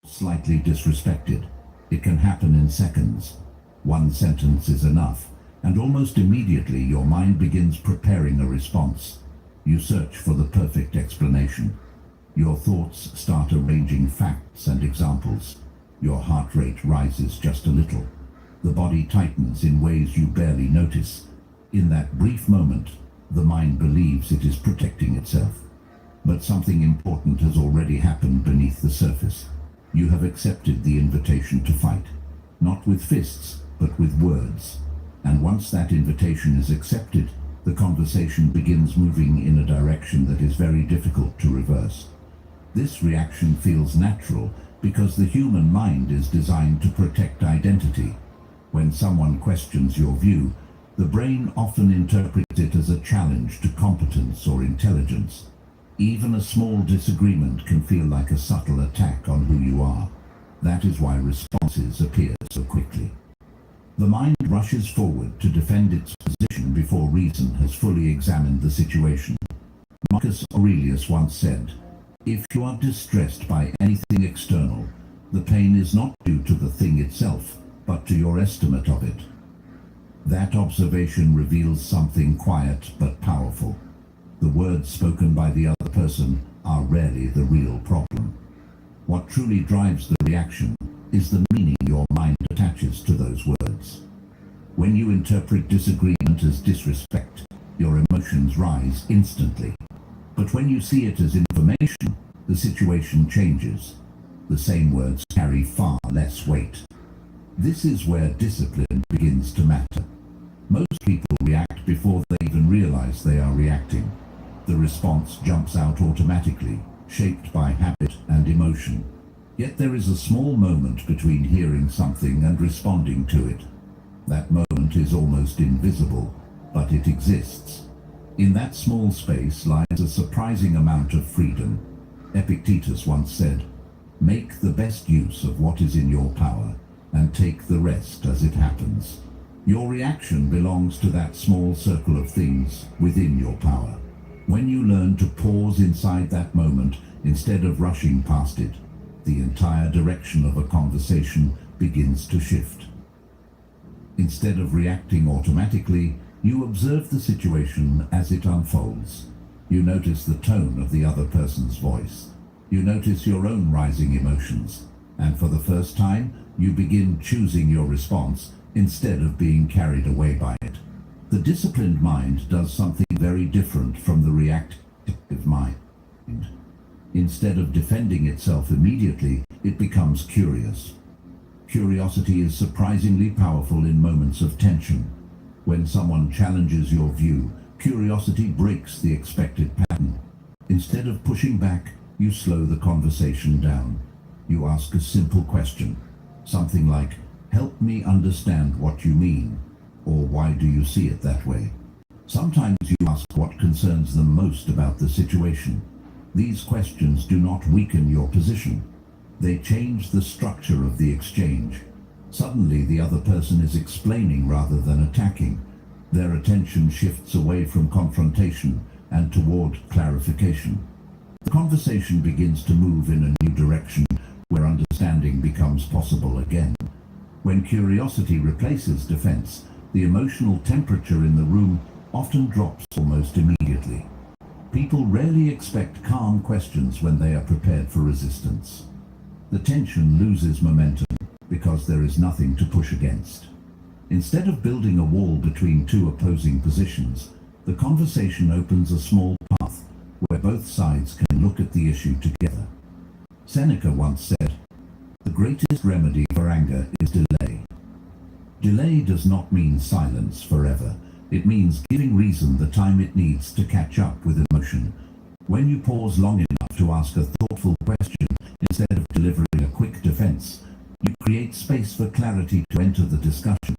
slightly disrespected. It can happen in seconds. One sentence is enough, and almost immediately your mind begins preparing a response. You search for the perfect explanation. Your thoughts start arranging facts and examples. Your heart rate rises just a little. The body tightens in ways you barely notice. In that brief moment, the mind believes it is protecting itself. But something important has already happened beneath the surface. You have accepted the invitation to fight, not with fists, but with words. And once that invitation is accepted, the conversation begins moving in a direction that is very difficult to reverse. This reaction feels natural because the human mind is designed to protect identity. When someone questions your view, the brain often interprets it as a challenge to competence or intelligence. Even a small disagreement can feel like a subtle attack on who you are. That is why responses appear so quickly. The mind rushes forward to defend its position before reason has fully examined the situation. Marcus Aurelius once said, "If you are distressed by anything external, the pain is not due to the thing itself, but to your estimate of it." That observation reveals something quiet but powerful. The words spoken by the other person are rarely the real problem. What truly drives the reaction is the meaning your mind attaches to those words. When you interpret disagreement as disrespect, your emotions rise instantly. But when you see it as information, the situation changes. The same words carry far less weight. This is where discipline begins to matter. Most people react before they even realize they are reacting. The response jumps out automatically, shaped by habit and emotion. Yet there is a small moment between hearing something and responding to it. That moment is almost invisible, but it exists. In that small space lies a surprising amount of freedom. Epictetus once said, "Make the best use of what is in your power, and take the rest as it happens." Your reaction belongs to that small circle of things within your power. When you learn to pause inside that moment instead of rushing past it, the entire direction of a conversation begins to shift. Instead of reacting automatically, you observe the situation as it unfolds. You notice the tone of the other person's voice. You notice your own rising emotions, and for the first time, you begin choosing your response instead of being carried away by it. The disciplined mind does something very different from the reactive mind. Instead of defending itself immediately, it becomes curious. Curiosity is surprisingly powerful in moments of tension. When someone challenges your view, curiosity breaks the expected pattern. Instead of pushing back, you slow the conversation down. You ask a simple question, something like, "Help me understand what you mean," or "Why do you see it that way?" Sometimes you ask what concerns them most about the situation. These questions do not weaken your position. They change the structure of the exchange. Suddenly, the other person is explaining rather than attacking. Their attention shifts away from confrontation and toward clarification. The conversation begins to move in a new direction where understanding becomes possible again. When curiosity replaces defense, the emotional temperature in the room often drops almost immediately. People rarely expect calm questions when they are prepared for resistance. The tension loses momentum because there is nothing to push against. Instead of building a wall between two opposing positions, the conversation opens a small path where both sides can look at the issue together. Seneca once said, "The greatest remedy for anger is delay." Delay does not mean silence forever. It means giving reason the time it needs to catch up with emotion. When you pause long enough to ask a thoughtful question instead of delivering a quick defense, you create space for clarity to enter the discussion.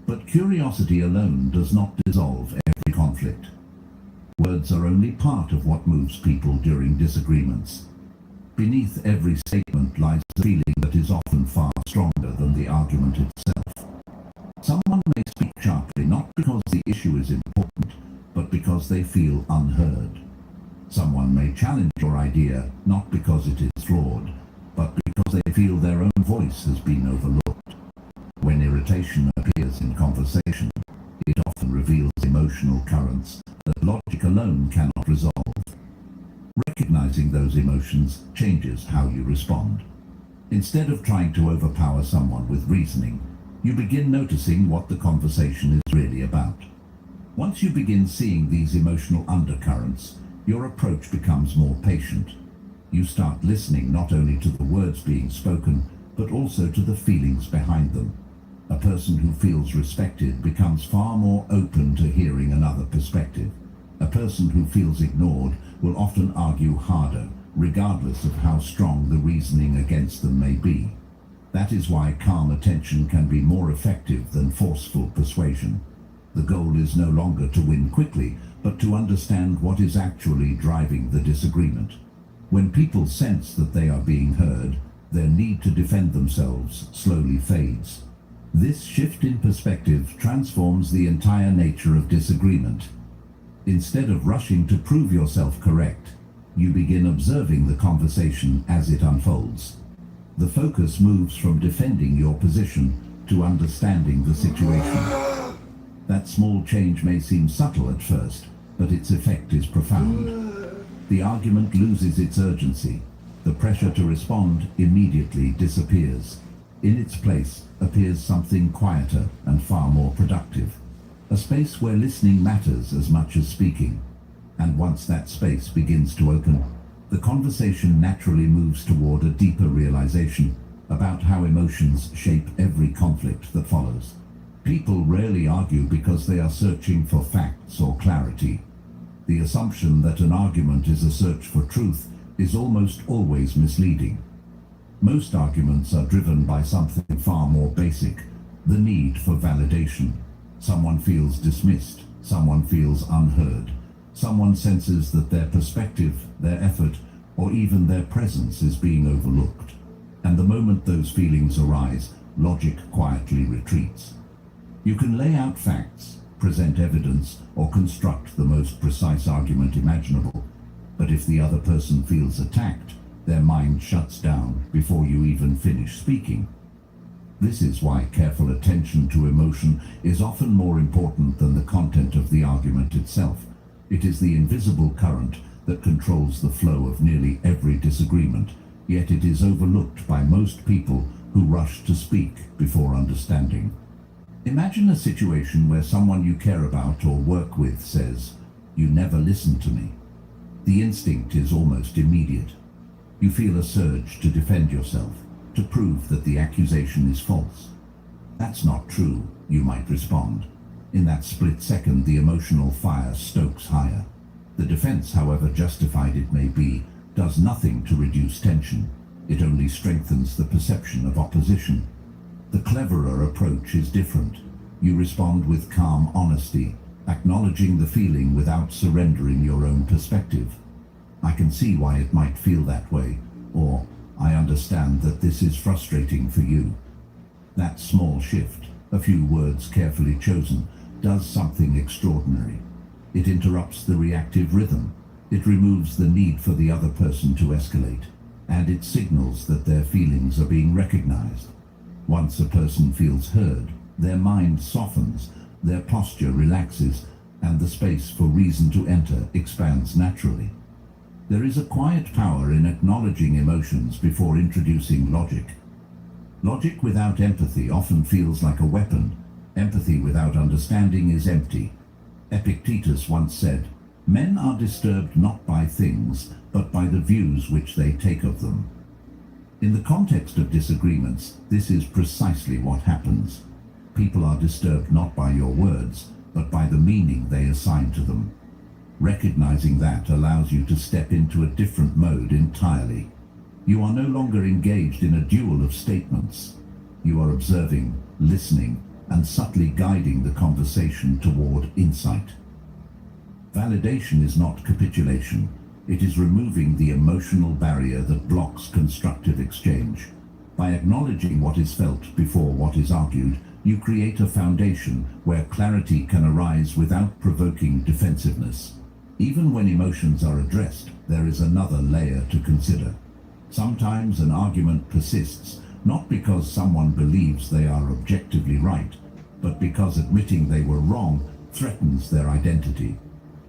But curiosity alone does not dissolve every conflict. Words are only part of what moves people during disagreements. Beneath every statement lies a feeling that is often far stronger than the argument itself. Someone may speak sharply not because the issue is important, but because they feel unheard. Someone may challenge your idea not because it is flawed, but because they feel their own voice has been overlooked. When irritation appears in conversation, it often reveals emotional currents that logic alone cannot resolve. Recognizing those emotions changes how you respond. Instead of trying to overpower someone with reasoning, you begin noticing what the conversation is really about. Once you begin seeing these emotional undercurrents, your approach becomes more patient. You start listening not only to the words being spoken, but also to the feelings behind them. A person who feels respected becomes far more open to hearing another perspective. A person who feels ignored will often argue harder, regardless of how strong the reasoning against them may be. That is why calm attention can be more effective than forceful persuasion. The goal is no longer to win quickly, but to understand what is actually driving the disagreement. When people sense that they are being heard, their need to defend themselves slowly fades. This shift in perspective transforms the entire nature of disagreement. Instead of rushing to prove yourself correct, you begin observing the conversation as it unfolds. The focus moves from defending your position to understanding the situation. That small change may seem subtle at first, but its effect is profound. The argument loses its urgency. The pressure to respond immediately disappears. In its place appears something quieter and far more productive. A space where listening matters as much as speaking. And once that space begins to open, the conversation naturally moves toward a deeper realization about how emotions shape every conflict that follows. People rarely argue because they are searching for facts or clarity. The assumption that an argument is a search for truth is almost always misleading. Most arguments are driven by something far more basic, the need for validation. Someone feels dismissed, someone feels unheard, someone senses that their perspective, their effort, or even their presence is being overlooked. And the moment those feelings arise, logic quietly retreats. You can lay out facts, present evidence, or construct the most precise argument imaginable. But if the other person feels attacked, Their mind shuts down before you even finish speaking. This is why careful attention to emotion is often more important than the content of the argument itself. It is the invisible current that controls the flow of nearly every disagreement, yet it is overlooked by most people who rush to speak before understanding. Imagine a situation where someone you care about or work with says, "You never listen to me." The instinct is almost immediate. You feel a surge to defend yourself, to prove that the accusation is false. "That's not true," you might respond. In that split second, the emotional fire stokes higher. The defense, however justified it may be, does nothing to reduce tension. It only strengthens the perception of opposition. The cleverer approach is different. You respond with calm honesty, acknowledging the feeling without surrendering your own perspective. "I can see why it might feel that way," or "I understand that this is frustrating for you." That small shift, a few words carefully chosen, does something extraordinary. It interrupts the reactive rhythm. It removes the need for the other person to escalate, and it signals that their feelings are being recognized. Once a person feels heard, their mind softens, their posture relaxes, and the space for reason to enter expands naturally. There is a quiet power in acknowledging emotions before introducing logic. Logic without empathy often feels like a weapon. Empathy without understanding is empty. Epictetus once said, "Men are disturbed not by things, but by the views which they take of them." In the context of disagreements, this is precisely what happens. People are disturbed not by your words, but by the meaning they assign to them. Recognizing that allows you to step into a different mode entirely. You are no longer engaged in a duel of statements. You are observing, listening, and subtly guiding the conversation toward insight. Validation is not capitulation. It is removing the emotional barrier that blocks constructive exchange. By acknowledging what is felt before what is argued, you create a foundation where clarity can arise without provoking defensiveness. Even when emotions are addressed, there is another layer to consider. Sometimes an argument persists, not because someone believes they are objectively right, but because admitting they were wrong threatens their identity.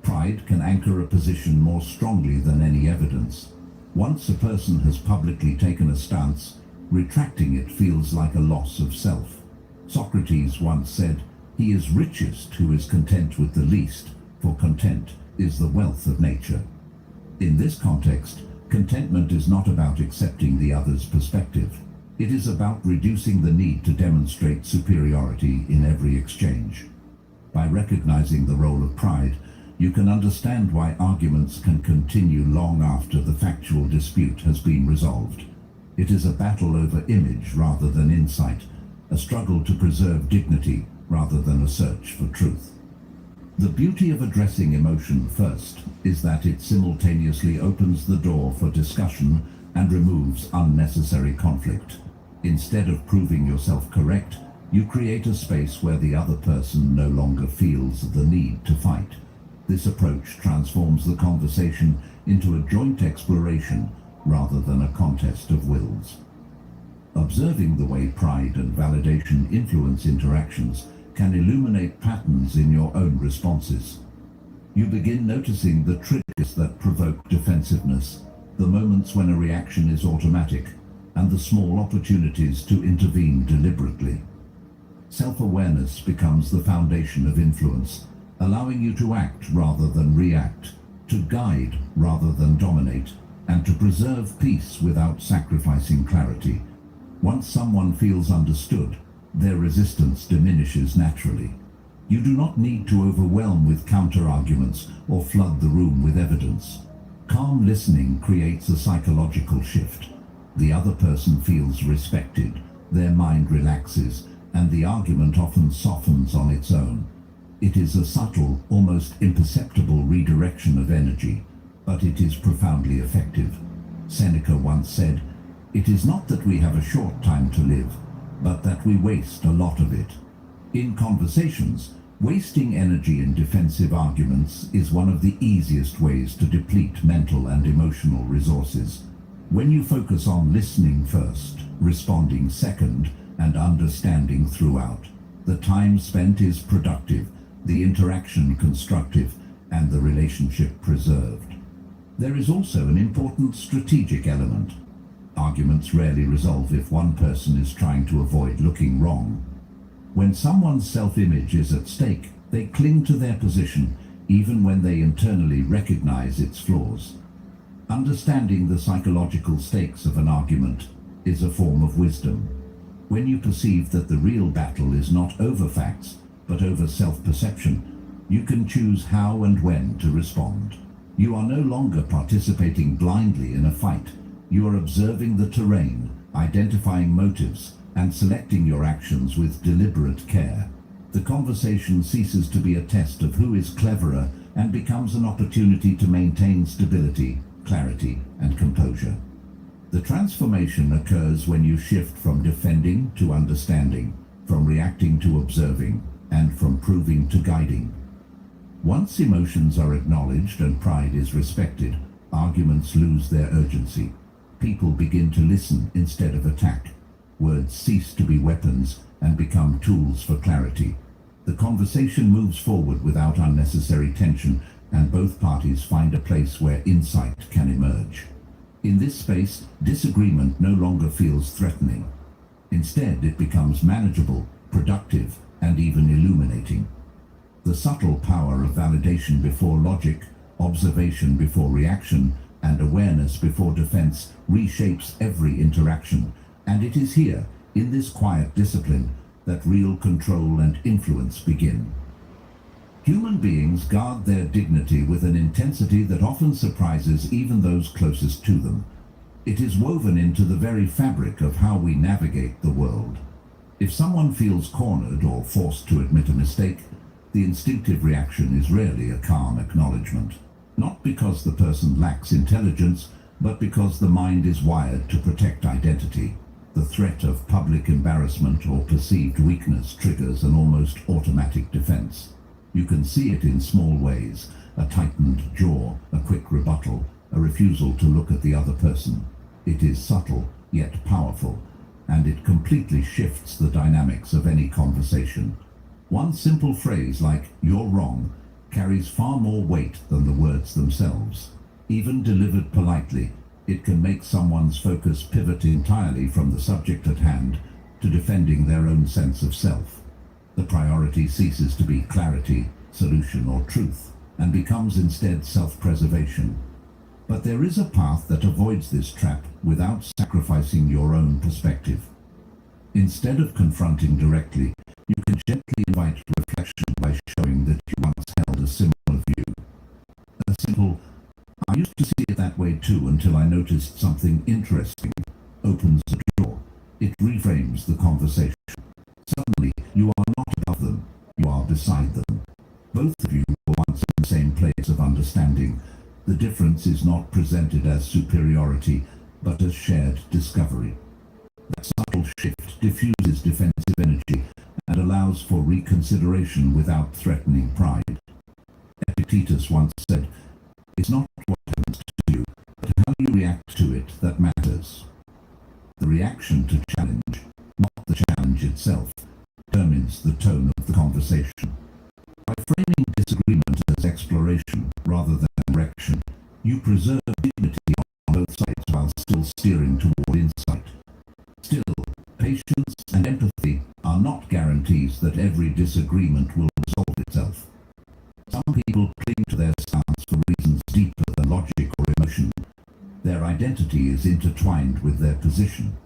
Pride can anchor a position more strongly than any evidence. Once a person has publicly taken a stance, retracting it feels like a loss of self. Socrates once said, "He is richest who is content with the least, for content is the wealth of nature." In this context, contentment is not about accepting the other's perspective. It is about reducing the need to demonstrate superiority in every exchange. By recognizing the role of pride, you can understand why arguments can continue long after the factual dispute has been resolved. It is a battle over image rather than insight, a struggle to preserve dignity rather than a search for truth. The beauty of addressing emotion first is that it simultaneously opens the door for discussion and removes unnecessary conflict. Instead of proving yourself correct, you create a space where the other person no longer feels the need to fight. This approach transforms the conversation into a joint exploration rather than a contest of wills. Observing the way pride and validation influence interactions can illuminate patterns in your own responses. You begin noticing the triggers that provoke defensiveness, the moments when a reaction is automatic, and the small opportunities to intervene deliberately. Self-awareness becomes the foundation of influence, allowing you to act rather than react, to guide rather than dominate, and to preserve peace without sacrificing clarity. Once someone feels understood, their resistance diminishes naturally. You do not need to overwhelm with counter-arguments or flood the room with evidence. Calm listening creates a psychological shift. The other person feels respected, their mind relaxes, and the argument often softens on its own. It is a subtle, almost imperceptible redirection of energy, but it is profoundly effective. Seneca once said, "It is not that we have a short time to live, but that we waste a lot of it." In conversations, wasting energy in defensive arguments is one of the easiest ways to deplete mental and emotional resources. When you focus on listening first, responding second, and understanding throughout, the time spent is productive, the interaction constructive, and the relationship preserved. There is also an important strategic element. Arguments rarely resolve if one person is trying to avoid looking wrong. When someone's self-image is at stake, they cling to their position even when they internally recognize its flaws. Understanding the psychological stakes of an argument is a form of wisdom. When you perceive that the real battle is not over facts, but over self-perception, you can choose how and when to respond. You are no longer participating blindly in a fight. You are observing the terrain, identifying motives, and selecting your actions with deliberate care. The conversation ceases to be a test of who is cleverer and becomes an opportunity to maintain stability, clarity, and composure. The transformation occurs when you shift from defending to understanding, from reacting to observing, and from proving to guiding. Once emotions are acknowledged and pride is respected, arguments lose their urgency. People begin to listen instead of attack. Words cease to be weapons and become tools for clarity. The conversation moves forward without unnecessary tension, and both parties find a place where insight can emerge. In this space, disagreement no longer feels threatening. Instead, it becomes manageable, productive, and even illuminating. The subtle power of validation before logic, observation before reaction, and awareness before defense reshapes every interaction, and it is here, in this quiet discipline, that real control and influence begin. Human beings guard their dignity with an intensity that often surprises even those closest to them. It is woven into the very fabric of how we navigate the world. If someone feels cornered or forced to admit a mistake, the instinctive reaction is rarely a calm acknowledgement. Not because the person lacks intelligence, but because the mind is wired to protect identity. The threat of public embarrassment or perceived weakness triggers an almost automatic defense. You can see it in small ways: a tightened jaw, a quick rebuttal, a refusal to look at the other person. It is subtle, yet powerful, and it completely shifts the dynamics of any conversation. One simple phrase like "you're wrong" carries far more weight than the words themselves. Even delivered politely, it can make someone's focus pivot entirely from the subject at hand to defending their own sense of self. The priority ceases to be clarity, solution, or truth, and becomes instead self-preservation. But there is a path that avoids this trap without sacrificing your own perspective. Instead of confronting directly, you can gently invite reflection by showing that you once held a similar view. A simple, "I used to see it that way too until I noticed something interesting," opens the door. It reframes the conversation. Suddenly, you are not above them, you are beside them. Both of you were once in the same place of understanding. The difference is not presented as superiority, but as shared discovery. That subtle shift diffuses defensive energy and allows for reconsideration without threatening pride. Epictetus once said, "It's not what happens to you, but how you react to it that matters." The reaction to challenge, not the challenge itself, determines the tone of the conversation. By framing disagreement as exploration rather than correction, you preserve dignity on both sides while still steering toward insight. Still, patience and empathy are not guarantees that every disagreement will resolve itself. Some people cling to their stance for reasons deeper than logic or emotion. Their identity is intertwined with their position.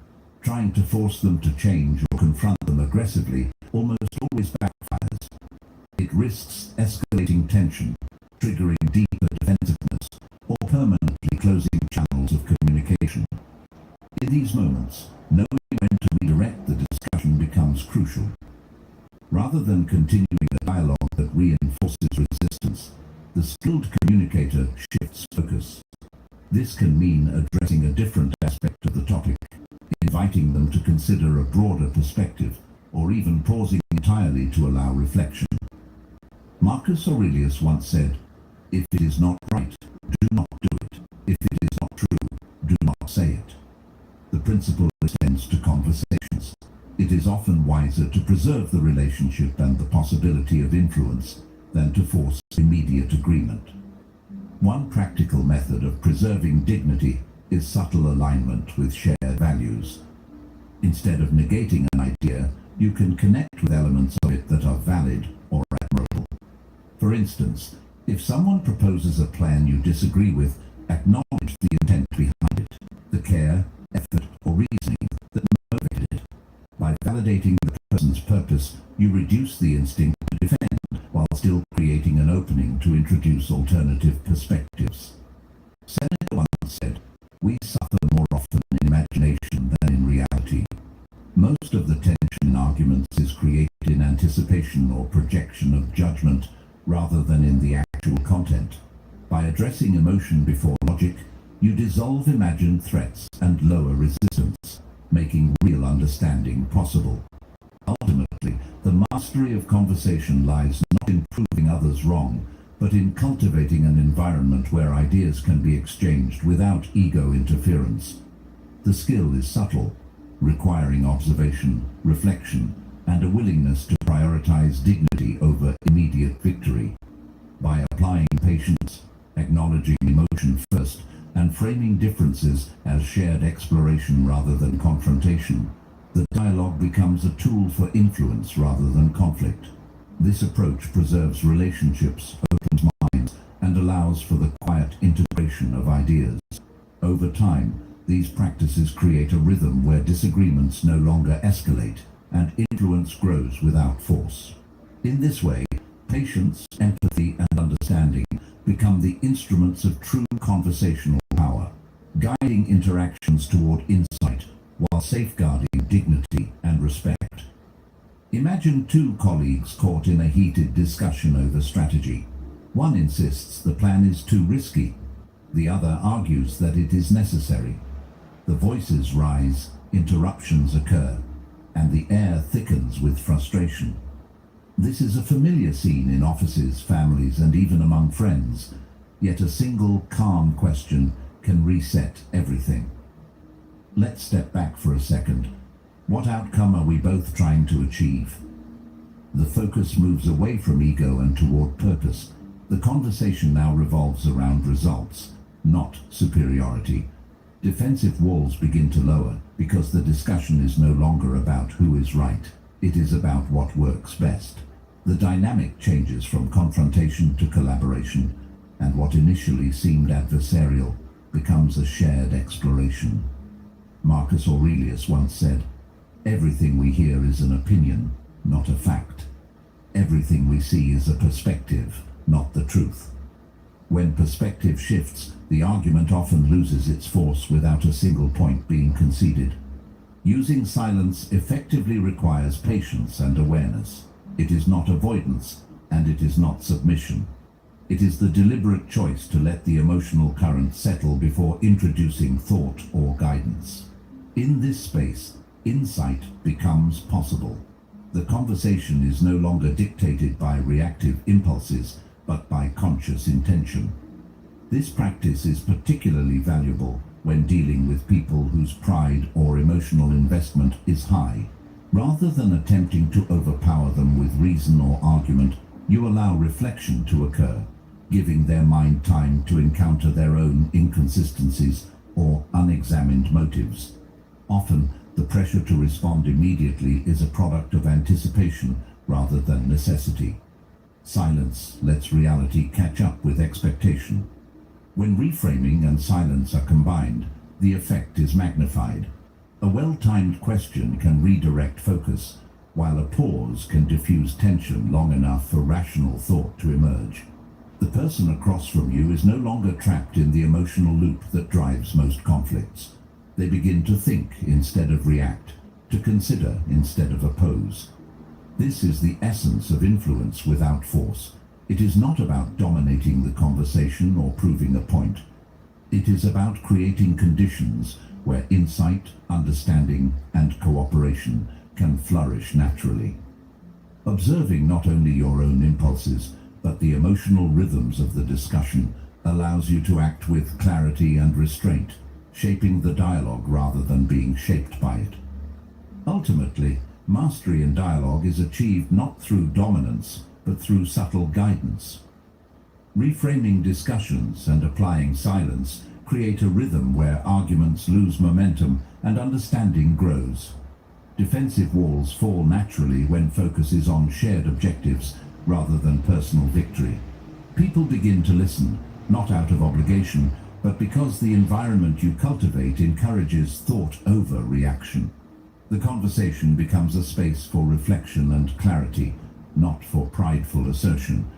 Trying to force them to change or confront them aggressively almost always backfires. It risks escalating tension, triggering deeper defensiveness, or permanently closing channels of communication. In these moments, knowing when to redirect the discussion becomes crucial. Rather than continuing a dialogue that reinforces resistance, the skilled communicator shifts focus. This can mean addressing a different aspect of the topic, inviting them to consider a broader perspective, or even pausing entirely to allow reflection. Marcus Aurelius once said, "If it is not right, do not do it. If it is not true, do not say say it. The principle extends to conversations. It is often wiser to preserve the relationship and the possibility of influence than to force immediate agreement. One practical method of preserving dignity is subtle alignment with shared values. Instead of negating an idea, you can connect with elements of it that are valid or admirable. For instance, if someone proposes a plan you disagree with, acknowledge the intent behind it, the care, effort, or reasoning that motivated it. By validating the person's purpose, you reduce the instinct to defend while still creating an opening to introduce alternative perspectives. Seneca once said, "We suffer more often in imagination than in reality." Most of the tension in arguments is created in anticipation or projection of judgment rather than in the actual content. By addressing emotion before logic, you dissolve imagined threats and lower resistance, making real understanding possible. Ultimately, the mastery of conversation lies not in proving others wrong, but in cultivating an environment where ideas can be exchanged without ego interference. The skill is subtle, requiring observation, reflection, and a willingness to prioritize dignity over immediate victory. By applying patience, acknowledging emotion first, and framing differences as shared exploration rather than confrontation, the dialogue becomes a tool for influence rather than conflict. This approach preserves relationships, opens minds, and allows for the quiet integration of ideas. Over time, these practices create a rhythm where disagreements no longer escalate and influence grows without force. In this way, patience, empathy, and understanding become the instruments of true conversational power, guiding interactions toward insight while safeguarding dignity and respect. Imagine two colleagues caught in a heated discussion over strategy. One insists the plan is too risky. The other argues that it is necessary. The voices rise, interruptions occur, and the air thickens with frustration. This is a familiar scene in offices, families, and even among friends, yet a single calm question can reset everything. Let's step back for a second. What outcome are we both trying to achieve? The focus moves away from ego and toward purpose. The conversation now revolves around results, not superiority. Defensive walls begin to lower because the discussion is no longer about who is right. It is about what works best. The dynamic changes from confrontation to collaboration, and what initially seemed adversarial becomes a shared exploration. Marcus Aurelius once said, "Everything we hear is an opinion, not a fact. Everything we see is a perspective, not the truth." When perspective shifts, the argument often loses its force without a single point being conceded. Using silence effectively requires patience and awareness. It is not avoidance, and it is not submission. It is the deliberate choice to let the emotional current settle before introducing thought or guidance. In this space, insight becomes possible. The conversation is no longer dictated by reactive impulses, but by conscious intention. This practice is particularly valuable when dealing with people whose pride or emotional investment is high. Rather than attempting to overpower them with reason or argument, you allow reflection to occur, giving their mind time to encounter their own inconsistencies or unexamined motives. Often, the pressure to respond immediately is a product of anticipation rather than necessity. Silence lets reality catch up with expectation. When reframing and silence are combined, the effect is magnified. A well-timed question can redirect focus, while a pause can diffuse tension long enough for rational thought to emerge. The person across from you is no longer trapped in the emotional loop that drives most conflicts. They begin to think instead of react, to consider instead of oppose. This is the essence of influence without force. It is not about dominating the conversation or proving a point. It is about creating conditions where insight, understanding, and cooperation can flourish naturally. Observing not only your own impulses, but the emotional rhythms of the discussion allows you to act with clarity and restraint, shaping the dialogue rather than being shaped by it. Ultimately, mastery in dialogue is achieved not through dominance, but through subtle guidance. Reframing discussions and applying silence create a rhythm where arguments lose momentum and understanding grows. Defensive walls fall naturally when focus is on shared objectives rather than personal victory. People begin to listen, not out of obligation, but because the environment you cultivate encourages thought over reaction. The conversation becomes a space for reflection and clarity, not for prideful assertion.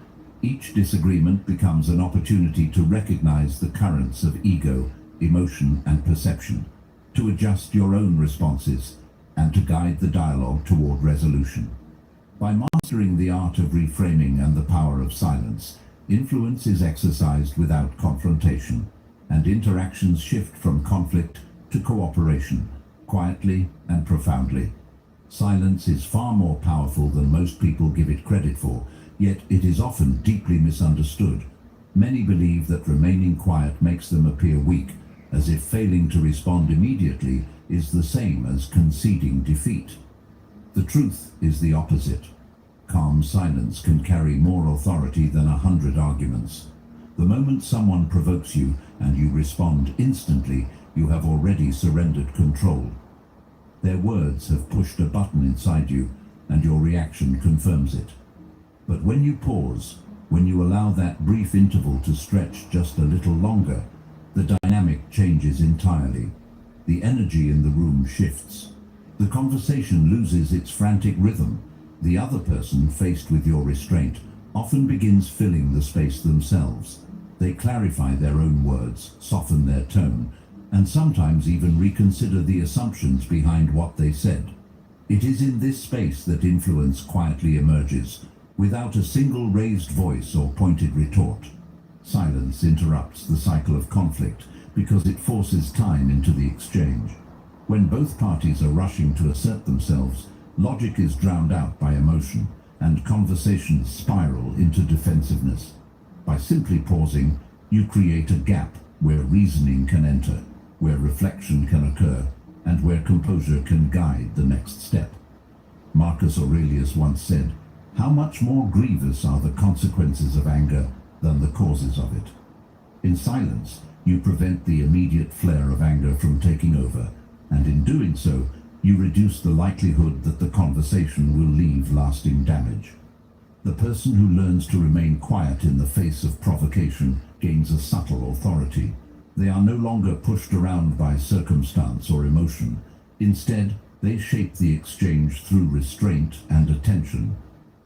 Each disagreement becomes an opportunity to recognize the currents of ego, emotion, and perception, to adjust your own responses, and to guide the dialogue toward resolution. By mastering the art of reframing and the power of silence, influence is exercised without confrontation, and interactions shift from conflict to cooperation, quietly and profoundly. Silence is far more powerful than most people give it credit for, yet it is often deeply misunderstood. Many believe that remaining quiet makes them appear weak, as if failing to respond immediately is the same as conceding defeat. The truth is the opposite. Calm silence can carry more authority than 100 arguments. The moment someone provokes you and you respond instantly, you have already surrendered control. Their words have pushed a button inside you, and your reaction confirms it. But when you pause, when you allow that brief interval to stretch just a little longer, the dynamic changes entirely. The energy in the room shifts. The conversation loses its frantic rhythm. The other person, faced with your restraint, often begins filling the space themselves. They clarify their own words, soften their tone, and sometimes even reconsider the assumptions behind what they said. It is in this space that influence quietly emerges, without a single raised voice or pointed retort. Silence interrupts the cycle of conflict because it forces time into the exchange. When both parties are rushing to assert themselves, logic is drowned out by emotion, and conversations spiral into defensiveness. By simply pausing, you create a gap where reasoning can enter, where reflection can occur, and where composure can guide the next step. Marcus Aurelius once said, "How much more grievous are the consequences of anger than the causes of it?" In silence, you prevent the immediate flare of anger from taking over, and in doing so, you reduce the likelihood that the conversation will leave lasting damage. The person who learns to remain quiet in the face of provocation gains a subtle authority. They are no longer pushed around by circumstance or emotion. Instead, they shape the exchange through restraint and attention.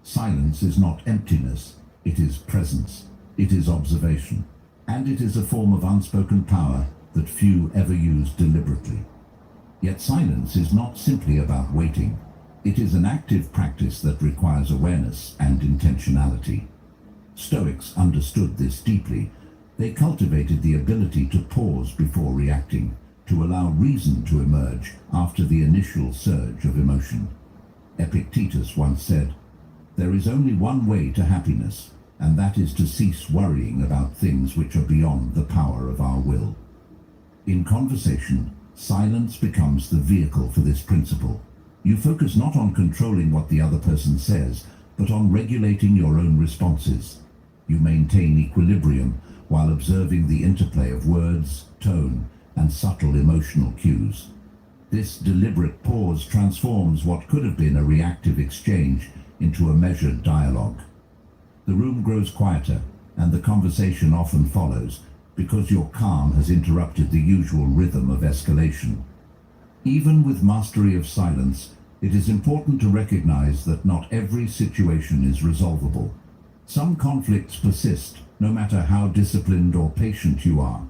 Silence is not emptiness, it is presence, it is observation, and it is a form of unspoken power that few ever use deliberately. Yet silence is not simply about waiting. It is an active practice that requires awareness and intentionality. Stoics understood this deeply. They cultivated the ability to pause before reacting, to allow reason to emerge after the initial surge of emotion. Epictetus once said, "There is only one way to happiness, and that is to cease worrying about things which are beyond the power of our will." In conversation, silence becomes the vehicle for this principle. You focus not on controlling what the other person says, but on regulating your own responses. You maintain equilibrium while observing the interplay of words, tone, and subtle emotional cues. This deliberate pause transforms what could have been a reactive exchange into a measured dialogue. The room grows quieter, and the conversation often follows, because your calm has interrupted the usual rhythm of escalation. Even with mastery of silence, it is important to recognize that not every situation is resolvable. Some conflicts persist, no matter how disciplined or patient you are.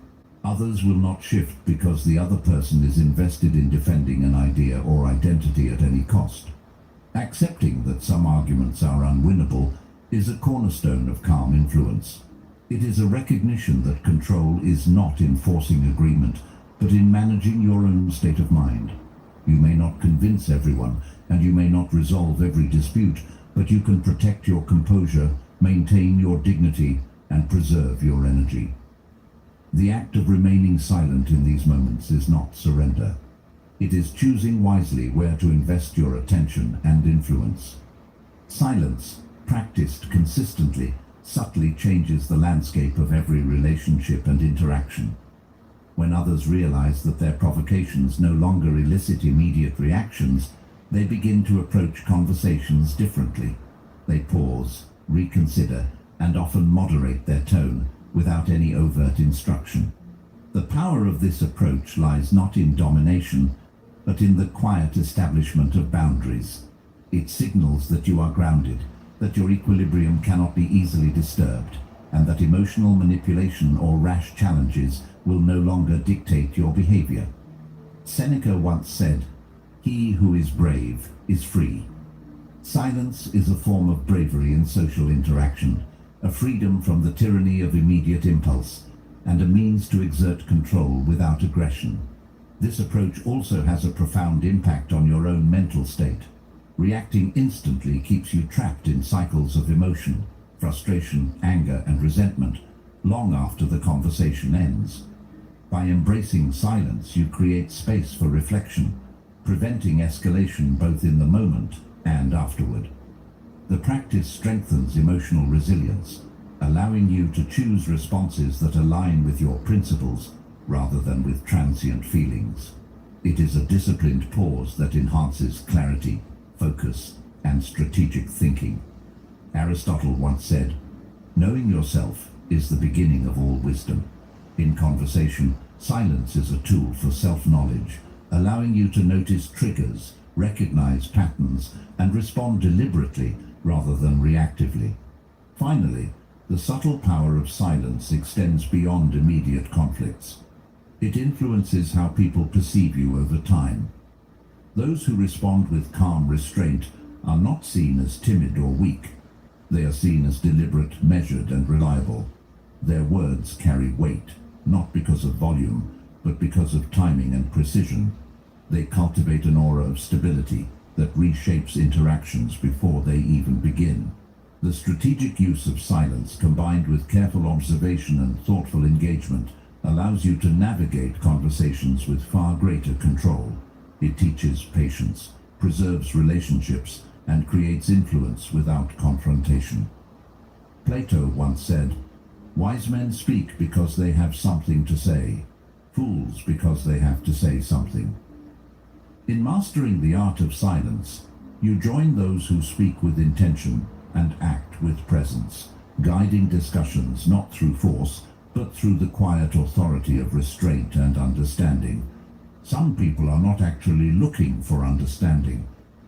Others will not shift because the other person is invested in defending an idea or identity at any cost. Accepting that some arguments are unwinnable is a cornerstone of calm influence. It is a recognition that control is not in forcing agreement, but in managing your own state of mind. You may not convince everyone, and you may not resolve every dispute, but you can protect your composure, maintain your dignity, and preserve your energy. The act of remaining silent in these moments is not surrender. It is choosing wisely where to invest your attention and influence. Silence, practiced consistently, subtly changes the landscape of every relationship and interaction. When others realize that their provocations no longer elicit immediate reactions, they begin to approach conversations differently. They pause, reconsider, and often moderate their tone without any overt instruction. The power of this approach lies not in domination, but in the quiet establishment of boundaries. It signals that you are grounded, that your equilibrium cannot be easily disturbed, and that emotional manipulation or rash challenges will no longer dictate your behavior. Seneca once said, "He who is brave is free." Silence is a form of bravery in social interaction, a freedom from the tyranny of immediate impulse, and a means to exert control without aggression. This approach also has a profound impact on your own mental state. Reacting instantly keeps you trapped in cycles of emotion, frustration, anger, and resentment long after the conversation ends. By embracing silence, you create space for reflection, preventing escalation both in the moment and afterward. The practice strengthens emotional resilience, allowing you to choose responses that align with your principles rather than with transient feelings. It is a disciplined pause that enhances clarity, focus, and strategic thinking. Aristotle once said, "Knowing yourself is the beginning of all wisdom." In conversation, silence is a tool for self-knowledge, allowing you to notice triggers, recognize patterns, and respond deliberately rather than reactively. Finally, the subtle power of silence extends beyond immediate conflicts. It influences how people perceive you over time. Those who respond with calm restraint are not seen as timid or weak. They are seen as deliberate, measured, and reliable. Their words carry weight, not because of volume, but because of timing and precision. They cultivate an aura of stability that reshapes interactions before they even begin. The strategic use of silence, combined with careful observation and thoughtful engagement, allows you to navigate conversations with far greater control. It teaches patience, preserves relationships, and creates influence without confrontation. Plato once said, "Wise men speak because they have something to say, fools because they have to say something." In mastering the art of silence, you join those who speak with intention and act with presence, guiding discussions not through force, but through the quiet authority of restraint and understanding. Some people are not actually looking for understanding.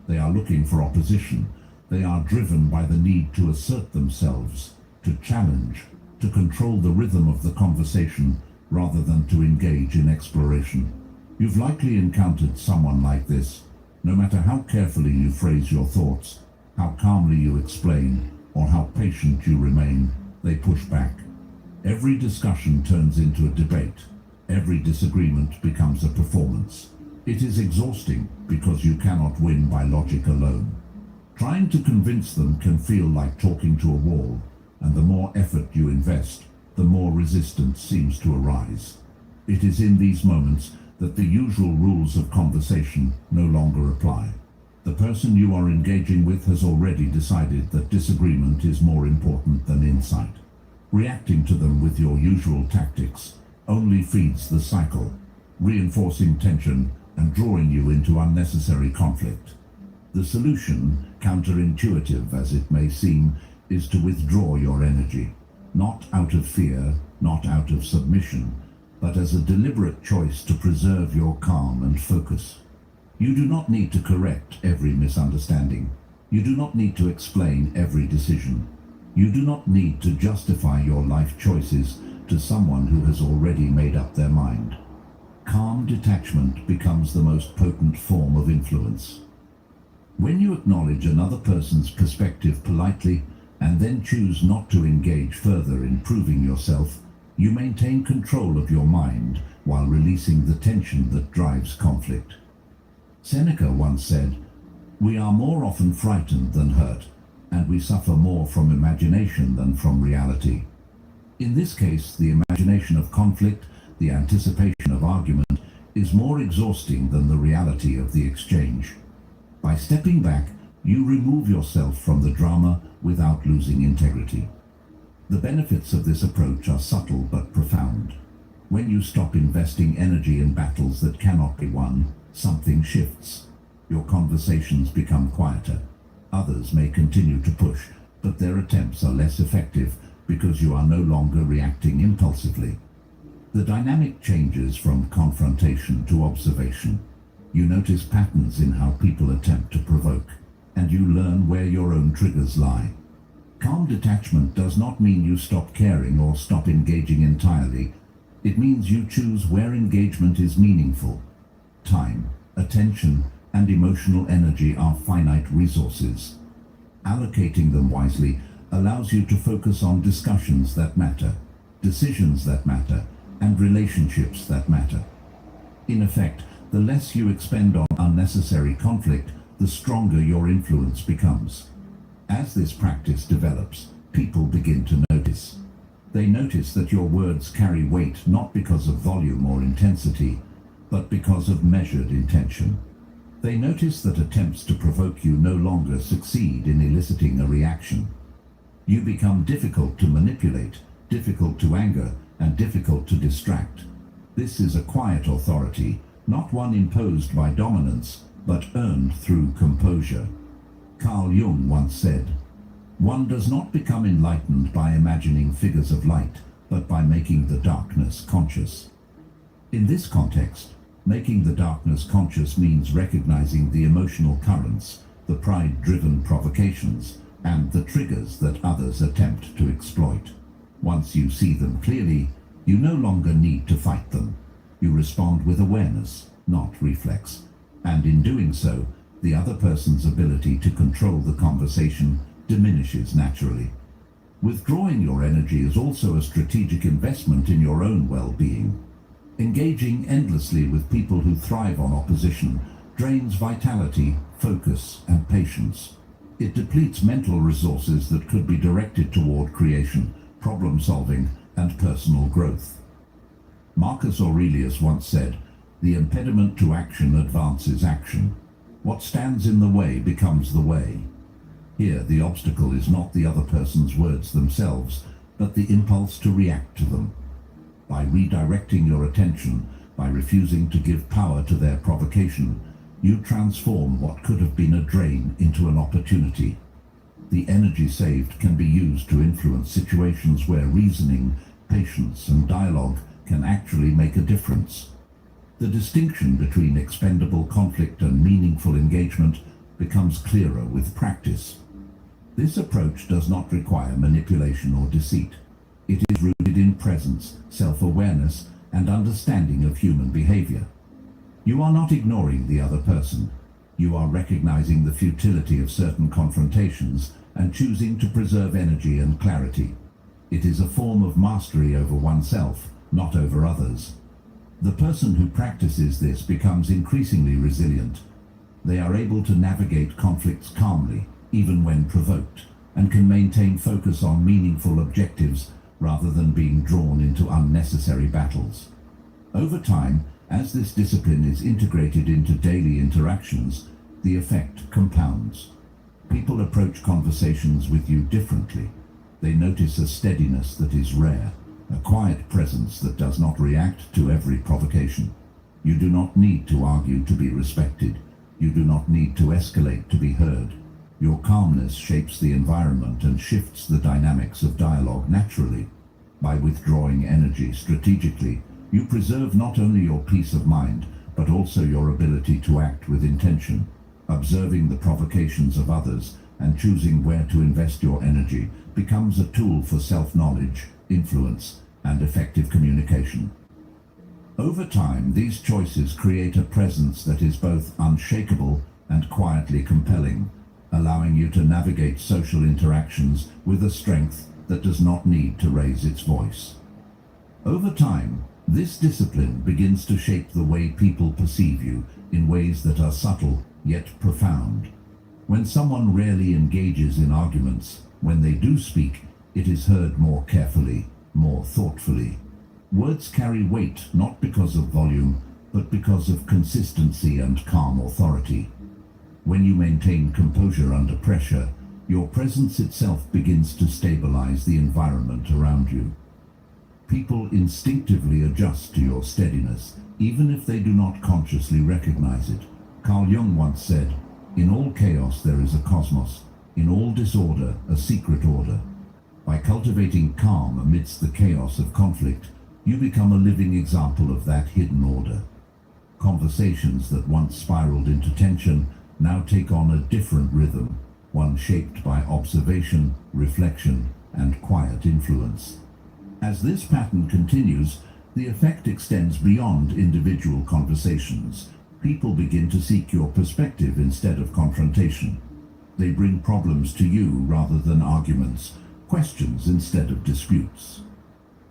They are looking for opposition. They are driven by the need to assert themselves, to challenge, to control the rhythm of the conversation rather than to engage in exploration. You've likely encountered someone like this. No matter how carefully you phrase your thoughts, how calmly you explain, or how patient you remain, they push back. Every discussion turns into a debate. Every disagreement becomes a performance. It is exhausting because you cannot win by logic alone. Trying to convince them can feel like talking to a wall, and the more effort you invest, the more resistance seems to arise. It is in these moments that the usual rules of conversation no longer apply. The person you are engaging with has already decided that disagreement is more important than insight. Reacting to them with your usual tactics only feeds the cycle, reinforcing tension and drawing you into unnecessary conflict. The solution, counterintuitive as it may seem, is to withdraw your energy, not out of fear, not out of submission, but as a deliberate choice to preserve your calm and focus. You do not need to correct every misunderstanding. You do not need to explain every decision. You do not need to justify your life choices to someone who has already made up their mind. Calm detachment becomes the most potent form of influence. When you acknowledge another person's perspective politely and then choose not to engage further in proving yourself, you maintain control of your mind while releasing the tension that drives conflict. Seneca once said, "We are more often frightened than hurt, and we suffer more from imagination than from reality." In this case, the imagination of conflict, the anticipation of argument, is more exhausting than the reality of the exchange. By stepping back, you remove yourself from the drama without losing integrity. The benefits of this approach are subtle but profound. When you stop investing energy in battles that cannot be won, something shifts. Your conversations become quieter. Others may continue to push, but their attempts are less effective because you are no longer reacting impulsively. The dynamic changes from confrontation to observation. You notice patterns in how people attempt to provoke, and you learn where your own triggers lie. Calm detachment does not mean you stop caring or stop engaging entirely. It means you choose where engagement is meaningful. Time, attention, and emotional energy are finite resources. Allocating them wisely allows you to focus on discussions that matter, decisions that matter, and relationships that matter. In effect, the less you expend on unnecessary conflict, the stronger your influence becomes. As this practice develops, people begin to notice. They notice that your words carry weight not because of volume or intensity, but because of measured intention. They notice that attempts to provoke you no longer succeed in eliciting a reaction. You become difficult to manipulate, difficult to anger, and difficult to distract. This is a quiet authority, not one imposed by dominance, but earned through composure. Carl Jung once said, "One does not become enlightened by imagining figures of light, but by making the darkness conscious." In this context, making the darkness conscious means recognizing the emotional currents, the pride-driven provocations, and the triggers that others attempt to exploit. Once you see them clearly, you no longer need to fight them. You respond with awareness, not reflex, and in doing so, the other person's ability to control the conversation diminishes naturally. Withdrawing your energy is also a strategic investment in your own well-being. Engaging endlessly with people who thrive on opposition drains vitality, focus, and patience. It depletes mental resources that could be directed toward creation, problem-solving, and personal growth. Marcus Aurelius once said, "The impediment to action advances action. What stands in the way becomes the way." Here, the obstacle is not the other person's words themselves, but the impulse to react to them. By redirecting your attention, by refusing to give power to their provocation, you transform what could have been a drain into an opportunity. The energy saved can be used to influence situations where reasoning, patience, and dialogue can actually make a difference. The distinction between expendable conflict and meaningful engagement becomes clearer with practice. This approach does not require manipulation or deceit. It is rooted in presence, self-awareness, and understanding of human behavior. You are not ignoring the other person. You are recognizing the futility of certain confrontations and choosing to preserve energy and clarity. It is a form of mastery over oneself, not over others. The person who practices this becomes increasingly resilient. They are able to navigate conflicts calmly, even when provoked, and can maintain focus on meaningful objectives rather than being drawn into unnecessary battles. Over time, as this discipline is integrated into daily interactions, the effect compounds. People approach conversations with you differently. They notice a steadiness that is rare, a quiet presence that does not react to every provocation. You do not need to argue to be respected. You do not need to escalate to be heard. Your calmness shapes the environment and shifts the dynamics of dialogue naturally. By withdrawing energy strategically, you preserve not only your peace of mind, but also your ability to act with intention. Observing the provocations of others and choosing where to invest your energy becomes a tool for self-knowledge, influence, and effective communication. Over time, these choices create a presence that is both unshakable and quietly compelling, allowing you to navigate social interactions with a strength that does not need to raise its voice. Over time, this discipline begins to shape the way people perceive you in ways that are subtle yet profound. When someone rarely engages in arguments, when they do speak, it is heard more carefully, more more thoughtfully. Words carry weight not because of volume, but because of consistency and calm authority. When you maintain composure under pressure, your presence itself begins to stabilize the environment around you. People instinctively adjust to your steadiness, even if they do not consciously recognize it. Carl Jung once said, "In all chaos there is a cosmos, in all disorder a secret order." By cultivating calm amidst the chaos of conflict, you become a living example of that hidden order. Conversations that once spiraled into tension now take on a different rhythm, one shaped by observation, reflection, and quiet influence. As this pattern continues, the effect extends beyond individual conversations. People begin to seek your perspective instead of confrontation. They bring problems to you rather than arguments, questions instead of disputes.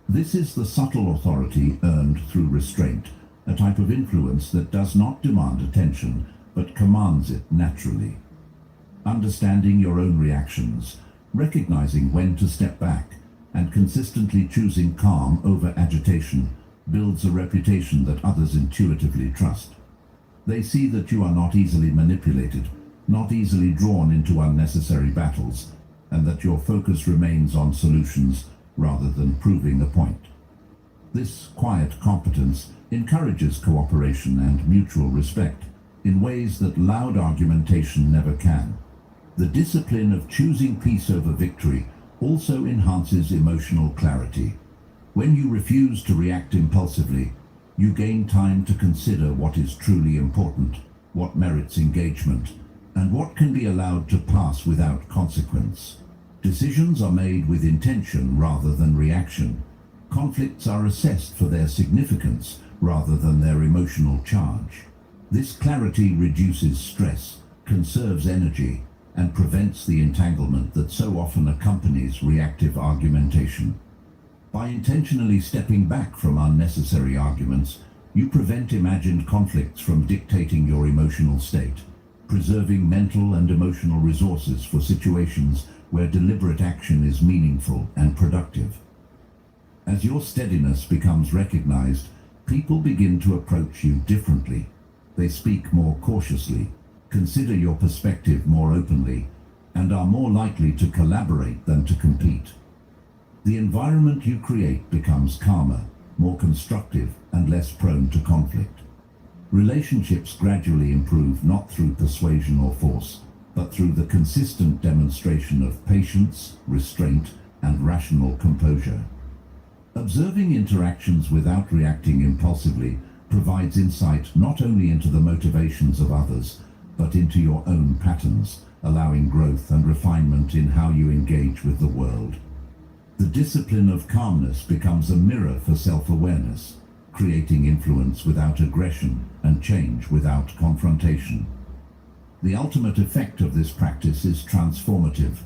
This is the subtle authority earned through restraint, a type of influence that does not demand attention, but commands it naturally. Understanding your own reactions, recognizing when to step back, and consistently choosing calm over agitation builds a reputation that others intuitively trust. They see that you are not easily manipulated, not easily drawn into unnecessary battles, and that your focus remains on solutions rather than proving a point. This quiet competence encourages cooperation and mutual respect in ways that loud argumentation never can. The discipline of choosing peace over victory also enhances emotional clarity. When you refuse to react impulsively, you gain time to consider what is truly important, what merits engagement, and what can be allowed to pass without consequence. Decisions are made with intention rather than reaction. Conflicts are assessed for their significance rather than their emotional charge. This clarity reduces stress, conserves energy, and prevents the entanglement that so often accompanies reactive argumentation. By intentionally stepping back from unnecessary arguments, you prevent imagined conflicts from dictating your emotional state, preserving mental and emotional resources for situations where deliberate action is meaningful and productive. As your steadiness becomes recognized, people begin to approach you differently. They speak more cautiously, consider your perspective more openly, and are more likely to collaborate than to compete. The environment you create becomes calmer, more constructive, and less prone to conflict. Relationships gradually improve not through persuasion or force, but through the consistent demonstration of patience, restraint, and rational composure. Observing interactions without reacting impulsively provides insight not only into the motivations of others, but into your own patterns, allowing growth and refinement in how you engage with the world. The discipline of calmness becomes a mirror for self-awareness, creating influence without aggression and change without confrontation. The ultimate effect of this practice is transformative.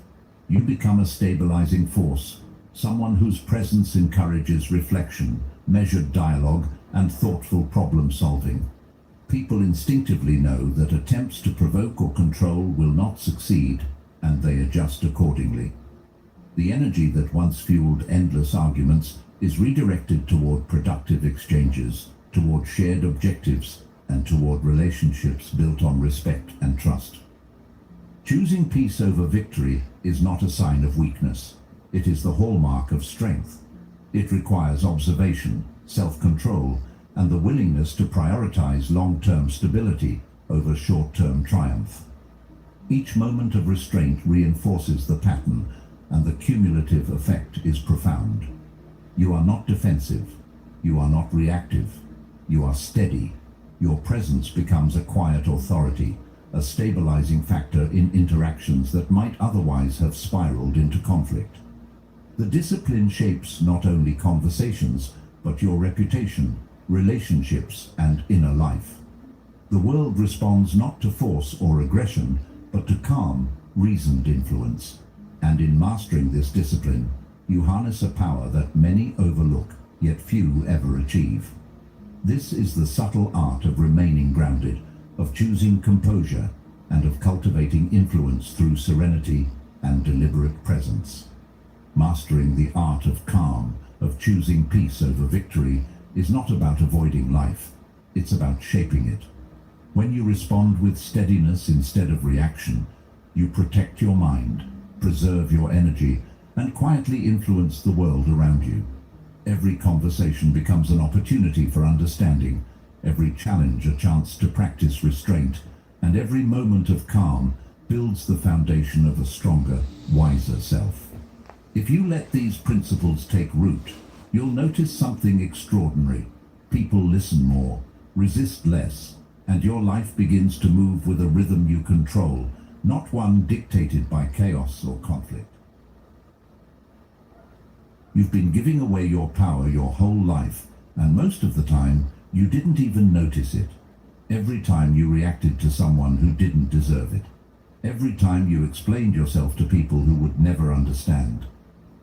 You become a stabilizing force, someone whose presence encourages reflection, measured dialogue, and thoughtful problem-solving. People instinctively know that attempts to provoke or control will not succeed, and they adjust accordingly. The energy that once fueled endless arguments is redirected toward productive exchanges, toward shared objectives, and toward relationships built on respect and trust. Choosing peace over victory is not a sign of weakness. It is the hallmark of strength. It requires observation, self-control, and the willingness to prioritize long-term stability over short-term triumph. Each moment of restraint reinforces the pattern, and the cumulative effect is profound. You are not defensive. You are not reactive. You are steady. Your presence becomes a quiet authority, a stabilizing factor in interactions that might otherwise have spiraled into conflict. The discipline shapes not only conversations, but your reputation, relationships, and inner life. The world responds not to force or aggression, but to calm, reasoned influence. And in mastering this discipline, you harness a power that many overlook, yet few ever achieve. This is the subtle art of remaining grounded, of choosing composure, and of cultivating influence through serenity and deliberate presence. Mastering the art of calm, of choosing peace over victory is not about avoiding life, it's about shaping it. When you respond with steadiness instead of reaction, you protect your mind, preserve your energy, and quietly influence the world around you. Every conversation becomes an opportunity for understanding, every challenge a chance to practice restraint, and every moment of calm builds the foundation of a stronger, wiser self. If you let these principles take root, you'll notice something extraordinary. People listen more, resist less, and your life begins to move with a rhythm you control, not one dictated by chaos or conflict. You've been giving away your power your whole life, and most of the time, you didn't even notice it. Every time you reacted to someone who didn't deserve it. Every time you explained yourself to people who would never understand.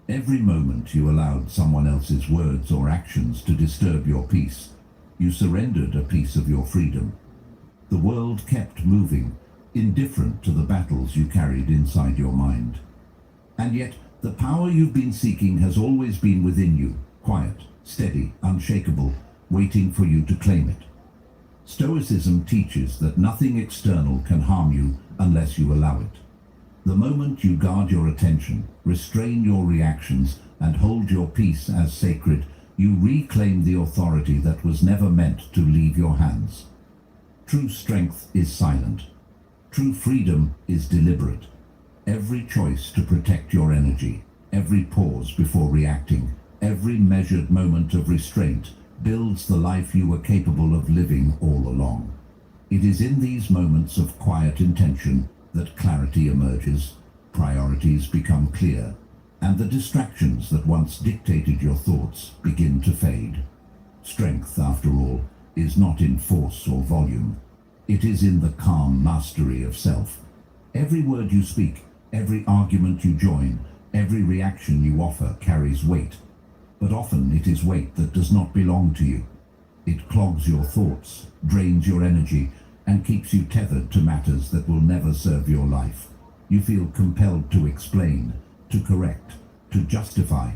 Every moment you allowed someone else's words or actions to disturb your peace, you surrendered a piece of your freedom. The world kept moving, indifferent to the battles you carried inside your mind. And yet, the power you've been seeking has always been within you, quiet, steady, unshakable, waiting for you to claim it. Stoicism teaches that nothing external can harm you unless you allow it. The moment you guard your attention, restrain your reactions, and hold your peace as sacred, you reclaim the authority that was never meant to leave your hands. True strength is silent. True freedom is deliberate. Every choice to protect your energy, every pause before reacting, every measured moment of restraint builds the life you were capable of living all along. It is in these moments of quiet intention that clarity emerges, priorities become clear, and the distractions that once dictated your thoughts begin to fade. Strength, after all, is not in force or volume. It is in the calm mastery of self. Every word you speak, every argument you join, every reaction you offer carries weight. But often it is weight that does not belong to you. It clogs your thoughts, drains your energy, and keeps you tethered to matters that will never serve your life. You feel compelled to explain, to correct, to justify,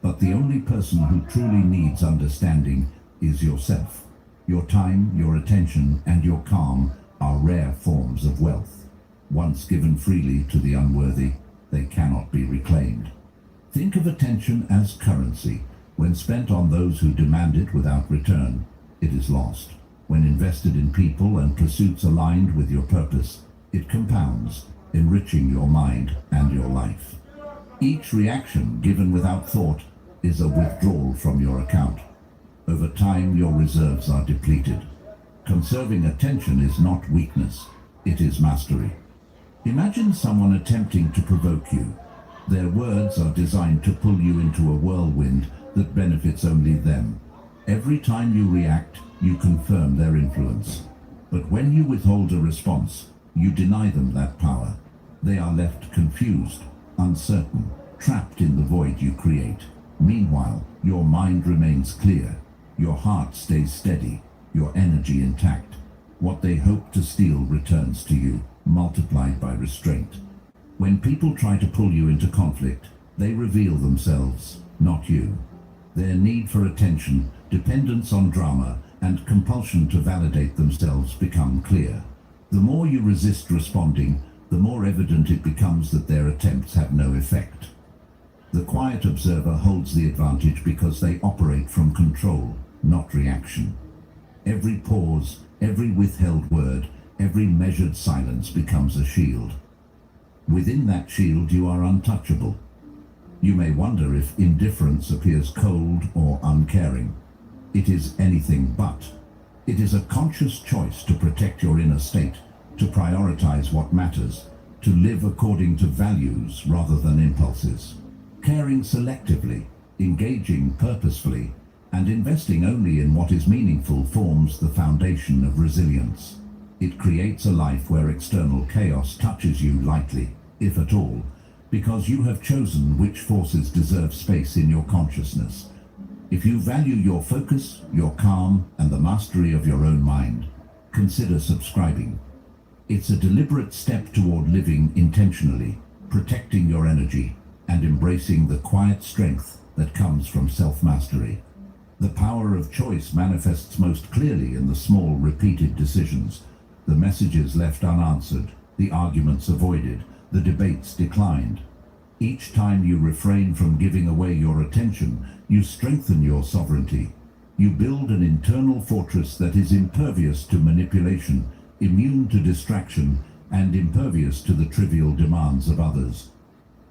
but the only person who truly needs understanding is yourself. Your time, your attention, and your calm are rare forms of wealth. Once given freely to the unworthy, they cannot be reclaimed. Think of attention as currency. When spent on those who demand it without return, it is lost. When invested in people and pursuits aligned with your purpose, it compounds, enriching your mind and your life. Each reaction given without thought is a withdrawal from your account. Over time, your reserves are depleted. Conserving attention is not weakness, it is mastery. Imagine someone attempting to provoke you. Their words are designed to pull you into a whirlwind that benefits only them. Every time you react, you confirm their influence. But when you withhold a response, you deny them that power. They are left confused, uncertain, trapped in the void you create. Meanwhile, your mind remains clear, your heart stays steady, your energy intact. What they hope to steal returns to you, multiplied by restraint. When people try to pull you into conflict, they reveal themselves, not you. Their need for attention, dependence on drama, and compulsion to validate themselves become clear. The more you resist responding, the more evident it becomes that their attempts have no effect. The quiet observer holds the advantage because they operate from control, not reaction. Every pause, every withheld word, every measured silence becomes a shield. Within that shield you are untouchable. You may wonder if indifference appears cold or uncaring. It is anything but. It is a conscious choice to protect your inner state, to prioritize what matters, to live according to values rather than impulses. Caring selectively, engaging purposefully, and investing only in what is meaningful forms the foundation of resilience. It creates a life where external chaos touches you lightly, if at all, because you have chosen which forces deserve space in your consciousness. If you value your focus, your calm, and the mastery of your own mind, consider subscribing. It's a deliberate step toward living intentionally, protecting your energy, and embracing the quiet strength that comes from self-mastery. The power of choice manifests most clearly in the small, repeated decisions, the messages left unanswered, the arguments avoided, the debates declined. Each time you refrain from giving away your attention, you strengthen your sovereignty. You build an internal fortress that is impervious to manipulation, immune to distraction, and impervious to the trivial demands of others.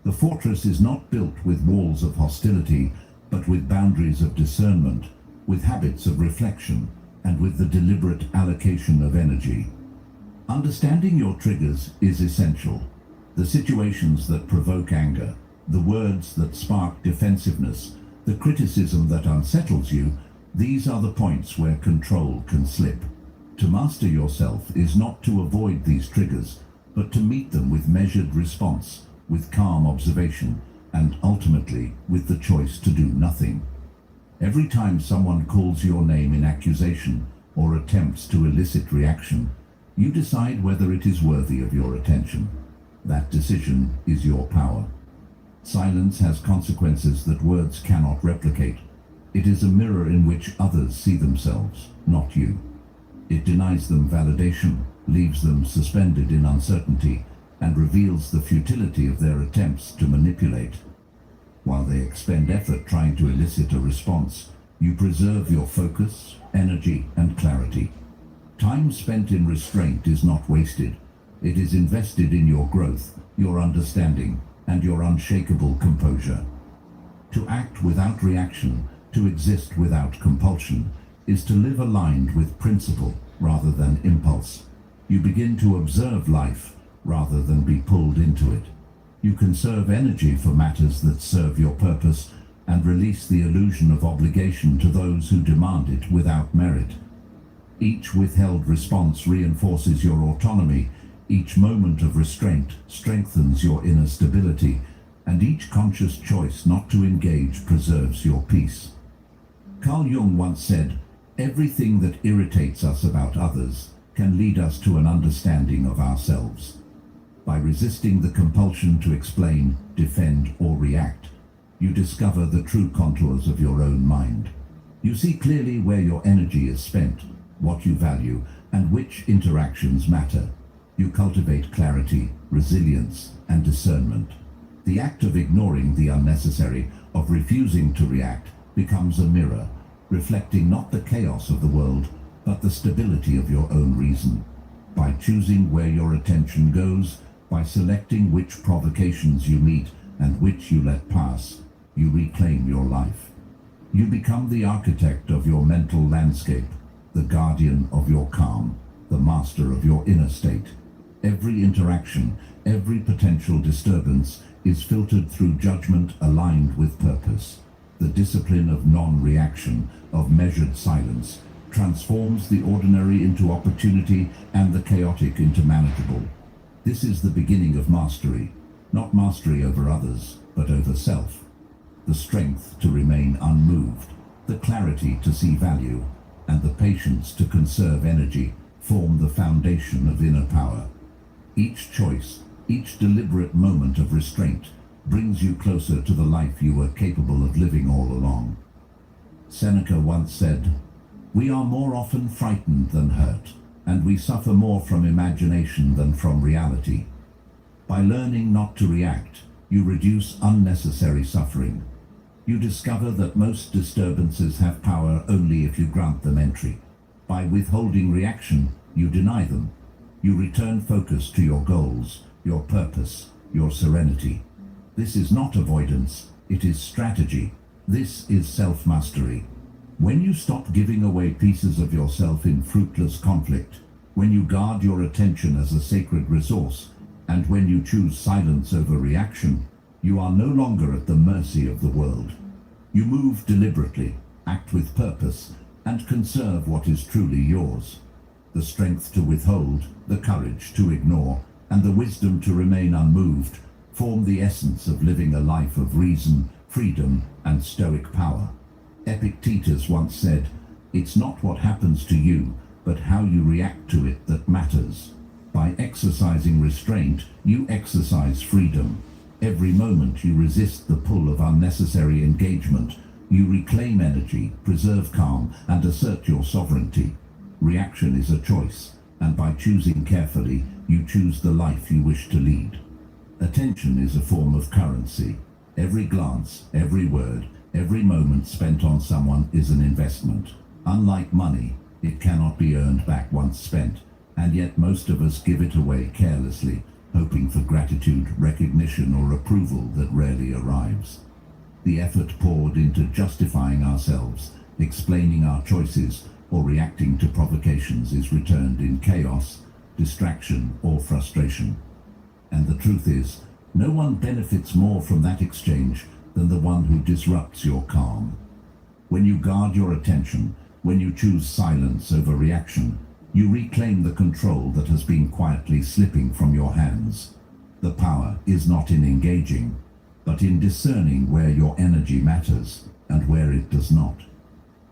The fortress is not built with walls of hostility, but with boundaries of discernment, with habits of reflection, and with the deliberate allocation of energy. Understanding your triggers is essential. The situations that provoke anger, the words that spark defensiveness, the criticism that unsettles you, these are the points where control can slip. To master yourself is not to avoid these triggers, but to meet them with measured response, with calm observation, and ultimately with the choice to do nothing. Every time someone calls your name in accusation or attempts to elicit reaction, you decide whether it is worthy of your attention. That decision is your power. Silence has consequences that words cannot replicate. It is a mirror in which others see themselves, not you. It denies them validation, leaves them suspended in uncertainty, and reveals the futility of their attempts to manipulate. While they expend effort trying to elicit a response, you preserve your focus, energy, and clarity. Time spent in restraint is not wasted. It is invested in your growth, your understanding, and your unshakable composure. To act without reaction, to exist without compulsion, is to live aligned with principle rather than impulse. You begin to observe life rather than be pulled into it. You conserve energy for matters that serve your purpose and release the illusion of obligation to those who demand it without merit. Each withheld response reinforces your autonomy, each moment of restraint strengthens your inner stability, and each conscious choice not to engage preserves your peace. Carl Jung once said, "Everything that irritates us about others can lead us to an understanding of ourselves." By resisting the compulsion to explain, defend, or react, you discover the true contours of your own mind. You see clearly where your energy is spent, what you value, and which interactions matter. You cultivate clarity, resilience, and discernment. The act of ignoring the unnecessary, of refusing to react, becomes a mirror, reflecting not the chaos of the world, but the stability of your own reason. By choosing where your attention goes, by selecting which provocations you meet and which you let pass, you reclaim your life. You become the architect of your mental landscape, the guardian of your calm, the master of your inner state. Every interaction, every potential disturbance is filtered through judgment aligned with purpose. The discipline of non-reaction, of measured silence, transforms the ordinary into opportunity and the chaotic into manageable. This is the beginning of mastery, not mastery over others, but over self. The strength to remain unmoved, the clarity to see value, and the patience to conserve energy form the foundation of inner power. Each choice, each deliberate moment of restraint brings you closer to the life you were capable of living all along. Seneca once said, "We are more often frightened than hurt, and we suffer more from imagination than from reality." By learning not to react, you reduce unnecessary suffering. You discover that most disturbances have power only if you grant them entry. By withholding reaction, you deny them. You return focus to your goals, your purpose, your serenity. This is not avoidance, it is strategy. This is self-mastery. When you stop giving away pieces of yourself in fruitless conflict, when you guard your attention as a sacred resource, and when you choose silence over reaction, you are no longer at the mercy of the world. You move deliberately, act with purpose, and conserve what is truly yours. The strength to withhold, the courage to ignore, and the wisdom to remain unmoved form the essence of living a life of reason, freedom, and stoic power. Epictetus once said, "It's not what happens to you, but how you react to it that matters." By exercising restraint, you exercise freedom. Every moment you resist the pull of unnecessary engagement, you reclaim energy, preserve calm, and assert your sovereignty. Reaction is a choice, and by choosing carefully, you choose the life you wish to lead. Attention is a form of currency. Every glance, every word, every moment spent on someone is an investment. Unlike money, it cannot be earned back once spent, and yet most of us give it away carelessly, hoping for gratitude, recognition, or approval that rarely arrives. The effort poured into justifying ourselves, explaining our choices, or reacting to provocations is returned in chaos, distraction, or frustration. And the truth is, no one benefits more from that exchange than the one who disrupts your calm. When you guard your attention, when you choose silence over reaction, you reclaim the control that has been quietly slipping from your hands. The power is not in engaging, but in discerning where your energy matters and where it does not.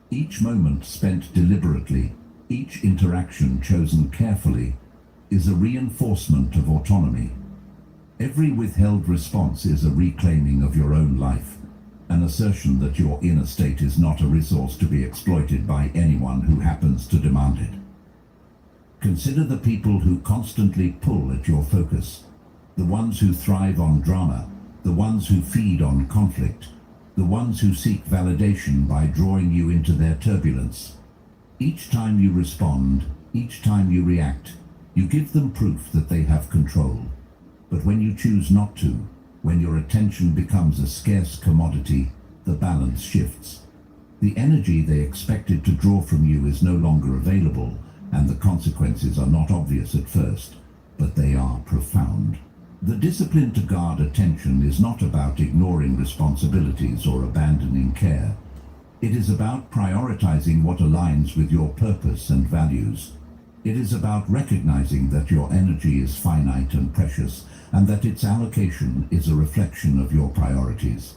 Each moment spent deliberately, each interaction chosen carefully, is a reinforcement of autonomy. Every withheld response is a reclaiming of your own life, an assertion that your inner state is not a resource to be exploited by anyone who happens to demand it. Consider the people who constantly pull at your focus, the ones who thrive on drama, the ones who feed on conflict, the ones who seek validation by drawing you into their turbulence. Each time you respond, each time you react, you give them proof that they have control. But when you choose not to, when your attention becomes a scarce commodity, the balance shifts. The energy they expected to draw from you is no longer available, and the consequences are not obvious at first, but they are profound. The discipline to guard attention is not about ignoring responsibilities or abandoning care. It is about prioritizing what aligns with your purpose and values. It is about recognizing that your energy is finite and precious, and that its allocation is a reflection of your priorities.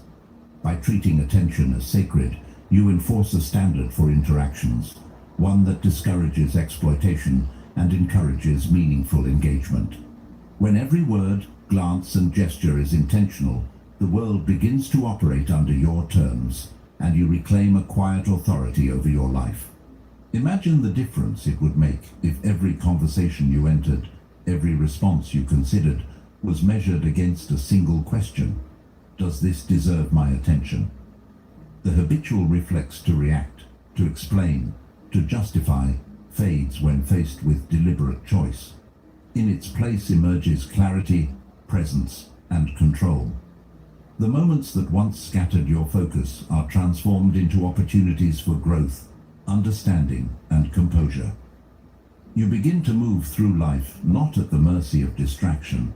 By treating attention as sacred, you enforce a standard for interactions, one that discourages exploitation and encourages meaningful engagement. When every word, glance, and gesture is intentional, the world begins to operate under your terms, and you reclaim a quiet authority over your life. Imagine the difference it would make if every conversation you entered, every response you considered, was measured against a single question: does this deserve my attention? The habitual reflex to react, to explain, to justify, fades when faced with deliberate choice. In its place emerges clarity, presence, and control. The moments that once scattered your focus are transformed into opportunities for growth, understanding, and composure. You begin to move through life not at the mercy of distraction,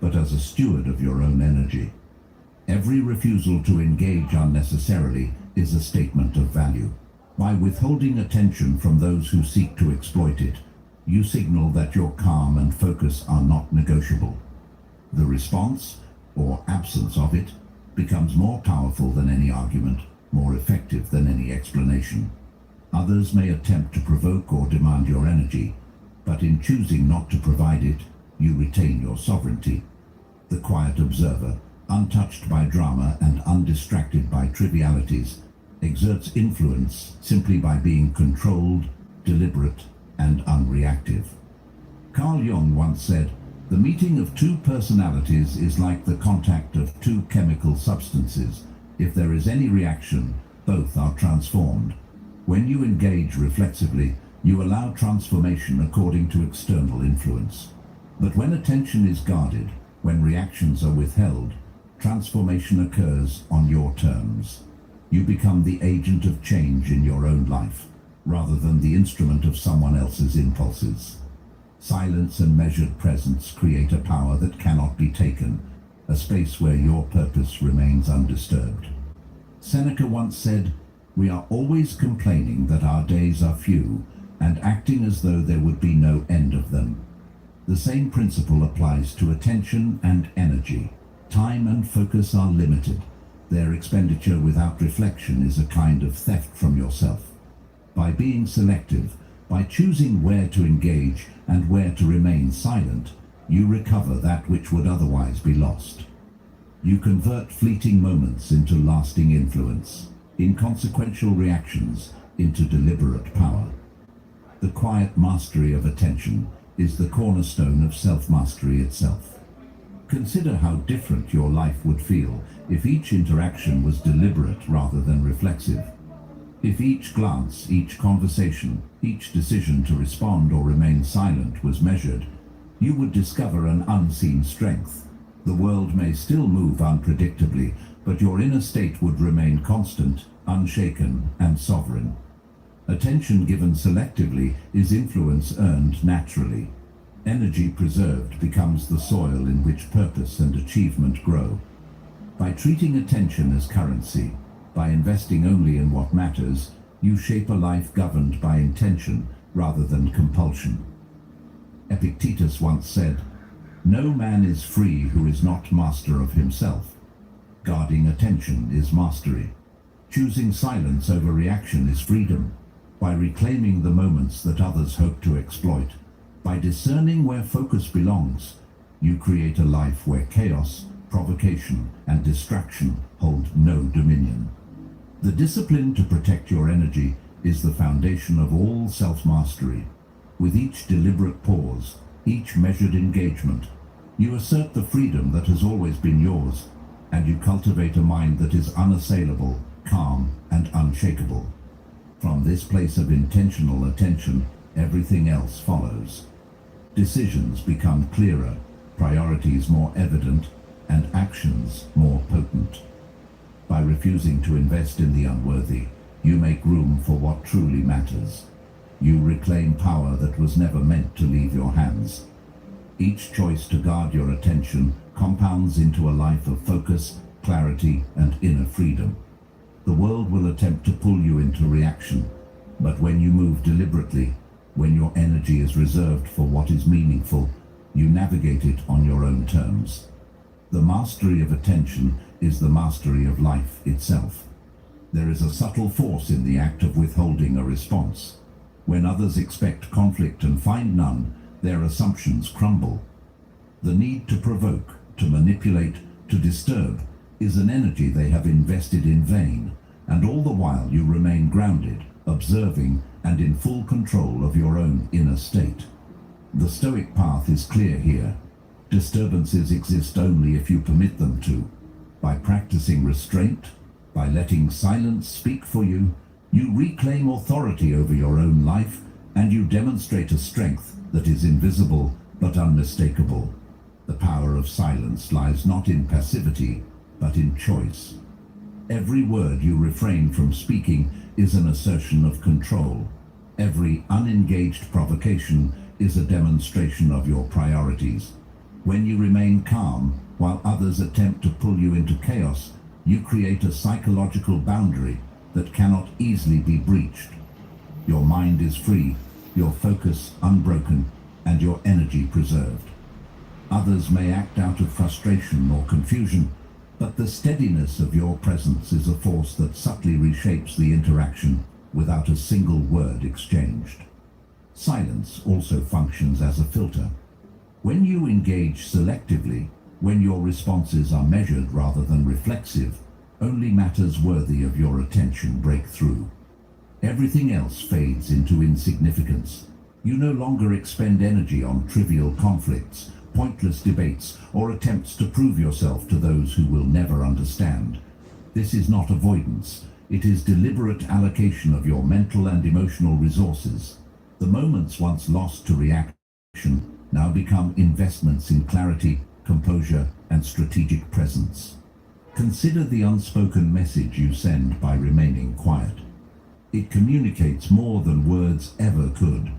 but as a steward of your own energy. Every refusal to engage unnecessarily is a statement of value. By withholding attention from those who seek to exploit it, you signal that your calm and focus are not negotiable. The response, or absence of it, becomes more powerful than any argument, more effective than any explanation. Others may attempt to provoke or demand your energy, but in choosing not to provide it, you retain your sovereignty. The quiet observer, untouched by drama and undistracted by trivialities, exerts influence simply by being controlled, deliberate, and unreactive. Carl Jung once said, "The meeting of two personalities is like the contact of two chemical substances. If there is any reaction, both are transformed." When you engage reflexively, you allow transformation according to external influence. But when attention is guarded, when reactions are withheld, transformation occurs on your terms. You become the agent of change in your own life, rather than the instrument of someone else's impulses. Silence and measured presence create a power that cannot be taken, a space where your purpose remains undisturbed. Seneca once said, "We are always complaining that our days are few, and acting as though there would be no end of them." The same principle applies to attention and energy. Time and focus are limited. Their expenditure without reflection is a kind of theft from yourself. By being selective, by choosing where to engage and where to remain silent, you recover that which would otherwise be lost. You convert fleeting moments into lasting influence, inconsequential reactions into deliberate power. The quiet mastery of attention is the cornerstone of self-mastery itself. Consider how different your life would feel if each interaction was deliberate rather than reflexive. If each glance, each conversation, each decision to respond or remain silent was measured, you would discover an unseen strength. The world may still move unpredictably, but your inner state would remain constant, unshaken, and sovereign. Attention given selectively is influence earned naturally. Energy preserved becomes the soil in which purpose and achievement grow. By treating attention as currency, by investing only in what matters, you shape a life governed by intention rather than compulsion. Epictetus once said, "No man is free who is not master of himself." Guarding attention is mastery. Choosing silence over reaction is freedom. By reclaiming the moments that others hope to exploit, by discerning where focus belongs, you create a life where chaos, provocation, and distraction hold no dominion. The discipline to protect your energy is the foundation of all self-mastery. With each deliberate pause, each measured engagement, you assert the freedom that has always been yours, and you cultivate a mind that is unassailable, calm, and unshakable. From this place of intentional attention, everything else follows. Decisions become clearer, priorities more evident, and actions more potent. By refusing to invest in the unworthy, you make room for what truly matters. You reclaim power that was never meant to leave your hands. Each choice to guard your attention compounds into a life of focus, clarity, and inner freedom. The world will attempt to pull you into reaction, but when you move deliberately, when your energy is reserved for what is meaningful, you navigate it on your own terms. The mastery of attention is the mastery of life itself. There is a subtle force in the act of withholding a response. When others expect conflict and find none, their assumptions crumble. The need to provoke, to manipulate, to disturb is an energy they have invested in vain, and all the while you remain grounded, observing, and in full control of your own inner state. The Stoic path is clear here. Disturbances exist only if you permit them to. By practicing restraint, by letting silence speak for you, you reclaim authority over your own life, and you demonstrate a strength that is invisible but unmistakable. The power of silence lies not in passivity, but in choice. Every word you refrain from speaking is an assertion of control. Every unengaged provocation is a demonstration of your priorities. When you remain calm while others attempt to pull you into chaos, you create a psychological boundary that cannot easily be breached. Your mind is free, your focus unbroken, and your energy preserved. Others may act out of frustration or confusion, but the steadiness of your presence is a force that subtly reshapes the interaction without a single word exchanged. Silence also functions as a filter. When you engage selectively, when your responses are measured rather than reflexive, only matters worthy of your attention break through. Everything else fades into insignificance. You no longer expend energy on trivial conflicts, pointless debates, or attempts to prove yourself to those who will never understand. This is not avoidance. It is deliberate allocation of your mental and emotional resources. The moments once lost to reaction now become investments in clarity, composure, and strategic presence. Consider the unspoken message you send by remaining quiet. It communicates more than words ever could.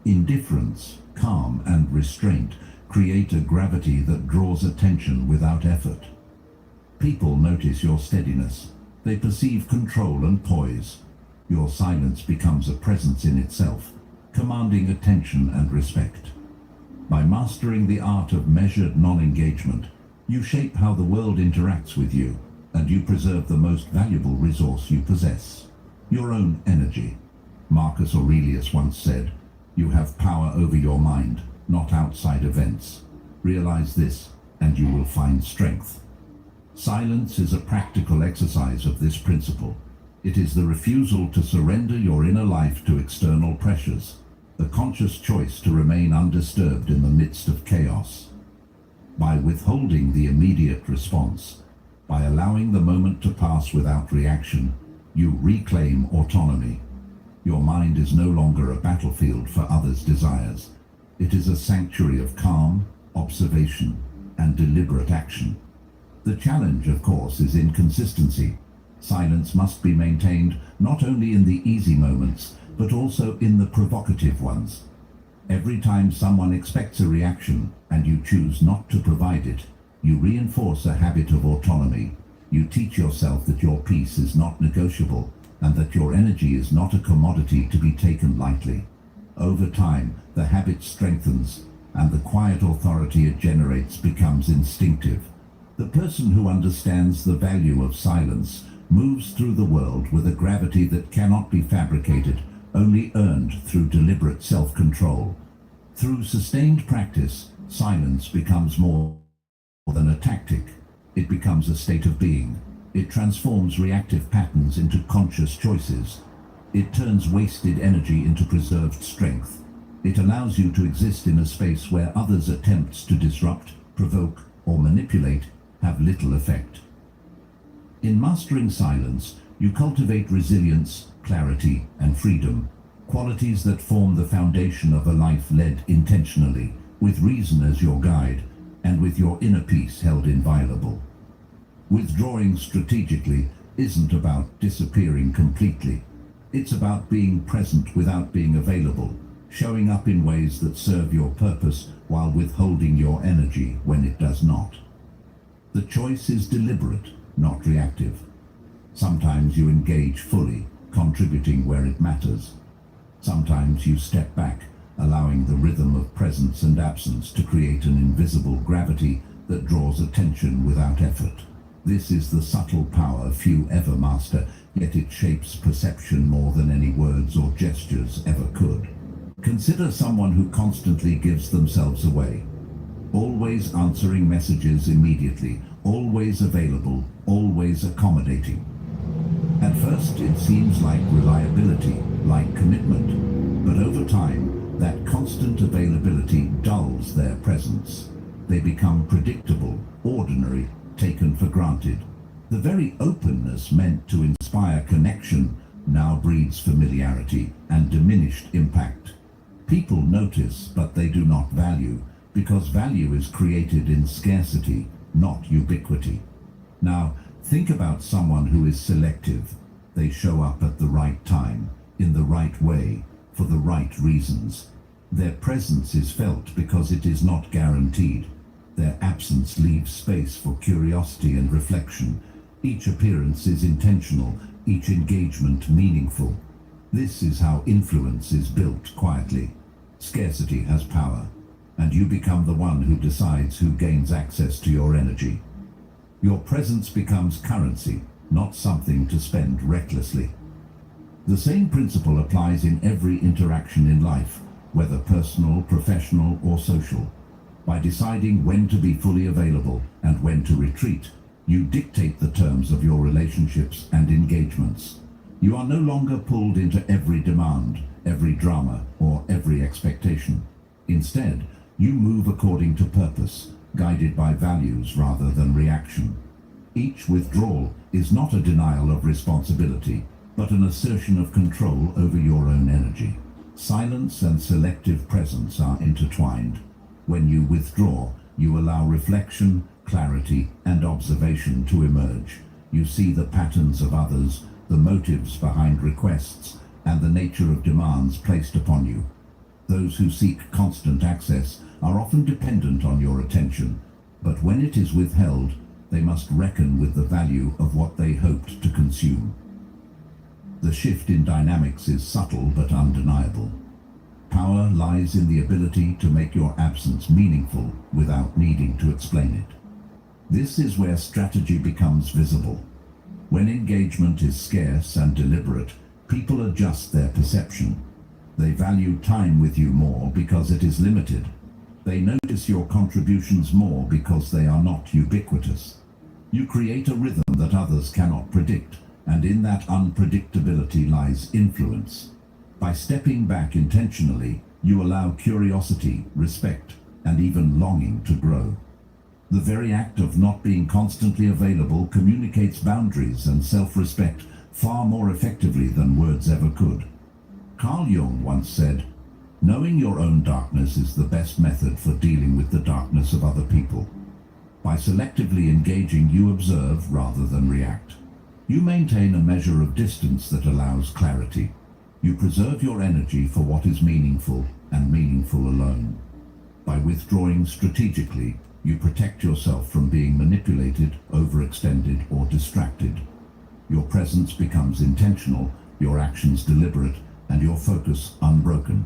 Indifference, calm, and restraint create a gravity that draws attention without effort. People notice your steadiness. They perceive control and poise. Your silence becomes a presence in itself, commanding attention and respect. By mastering the art of measured non-engagement, you shape how the world interacts with you, and you preserve the most valuable resource you possess, your own energy. Marcus Aurelius once said, "You have power over your mind, not outside events. Realize this, and you will find strength." Silence is a practical exercise of this principle. It is the refusal to surrender your inner life to external pressures, the conscious choice to remain undisturbed in the midst of chaos. By withholding the immediate response, by allowing the moment to pass without reaction, you reclaim autonomy. Your mind is no longer a battlefield for others' desires. It is a sanctuary of calm, observation, and deliberate action. The challenge, of course, is inconsistency. Silence must be maintained not only in the easy moments, but also in the provocative ones. Every time someone expects a reaction and you choose not to provide it, you reinforce a habit of autonomy. You teach yourself that your peace is not negotiable and that your energy is not a commodity to be taken lightly. Over time, the habit strengthens and the quiet authority it generates becomes instinctive. The person who understands the value of silence moves through the world with a gravity that cannot be fabricated, only earned through deliberate self-control. Through sustained practice, silence becomes more than a tactic. It becomes a state of being. It transforms reactive patterns into conscious choices. It turns wasted energy into preserved strength. It allows you to exist in a space where others' attempts to disrupt, provoke, or manipulate have little effect. In mastering silence, you cultivate resilience, clarity, and freedom, qualities that form the foundation of a life led intentionally, with reason as your guide, and with your inner peace held inviolable. Withdrawing strategically isn't about disappearing completely. It's about being present without being available, showing up in ways that serve your purpose while withholding your energy when it does not. The choice is deliberate, not reactive. Sometimes you engage fully, contributing where it matters. Sometimes you step back, allowing the rhythm of presence and absence to create an invisible gravity that draws attention without effort. This is the subtle power few ever master, yet it shapes perception more than any words or gestures ever could. Consider someone who constantly gives themselves away, always answering messages immediately, always available, always accommodating. At first it seems like reliability, like commitment, but over time that constant availability dulls their presence. They become predictable, ordinary, taken for granted. The very openness meant to inspire connection now breeds familiarity and diminished impact. People notice, but they do not value, because value is created in scarcity, not ubiquity. Now, think about someone who is selective. They show up at the right time, in the right way, for the right reasons. Their presence is felt because it is not guaranteed. Their absence leaves space for curiosity and reflection. Each appearance is intentional, each engagement meaningful. This is how influence is built quietly. Scarcity has power, and you become the one who decides who gains access to your energy. Your presence becomes currency, not something to spend recklessly. The same principle applies in every interaction in life, whether personal, professional, or social. By deciding when to be fully available and when to retreat, you dictate the terms of your relationships and engagements. You are no longer pulled into every demand, every drama, or every expectation. Instead, you move according to purpose, guided by values rather than reaction. Each withdrawal is not a denial of responsibility, but an assertion of control over your own energy. Silence and selective presence are intertwined. When you withdraw, you allow reflection, clarity, and observation to emerge. You see the patterns of others, the motives behind requests, and the nature of demands placed upon you. Those who seek constant access are often dependent on your attention, but when it is withheld, they must reckon with the value of what they hoped to consume. The shift in dynamics is subtle but undeniable. Power lies in the ability to make your absence meaningful without needing to explain it. This is where strategy becomes visible. When engagement is scarce and deliberate, people adjust their perception. They value time with you more because it is limited. They notice your contributions more because they are not ubiquitous. You create a rhythm that others cannot predict, and in that unpredictability lies influence. By stepping back intentionally, you allow curiosity, respect, and even longing to grow. The very act of not being constantly available communicates boundaries and self-respect far more effectively than words ever could. Carl Jung once said, "Knowing your own darkness is the best method for dealing with the darkness of other people." By selectively engaging, you observe rather than react. You maintain a measure of distance that allows clarity. You preserve your energy for what is meaningful and meaningful alone. By withdrawing strategically, you protect yourself from being manipulated, overextended, or distracted. Your presence becomes intentional, your actions deliberate, and your focus unbroken.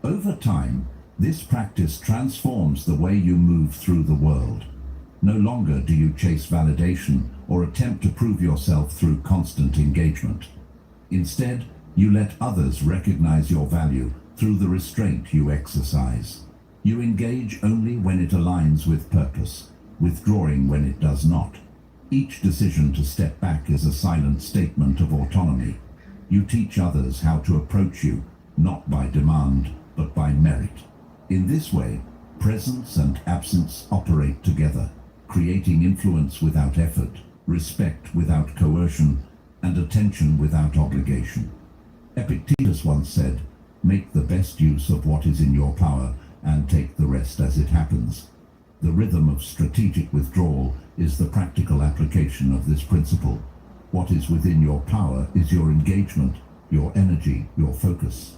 Over time, this practice transforms the way you move through the world. No longer do you chase validation or attempt to prove yourself through constant engagement. Instead, you let others recognize your value through the restraint you exercise. You engage only when it aligns with purpose, withdrawing when it does not. Each decision to step back is a silent statement of autonomy. You teach others how to approach you, not by demand, but by merit. In this way, presence and absence operate together, creating influence without effort, respect without coercion, and attention without obligation. Epictetus once said, "Make the best use of what is in your power and take the rest as it happens." The rhythm of strategic withdrawal is the practical application of this principle. What is within your power is your engagement, your energy, your focus.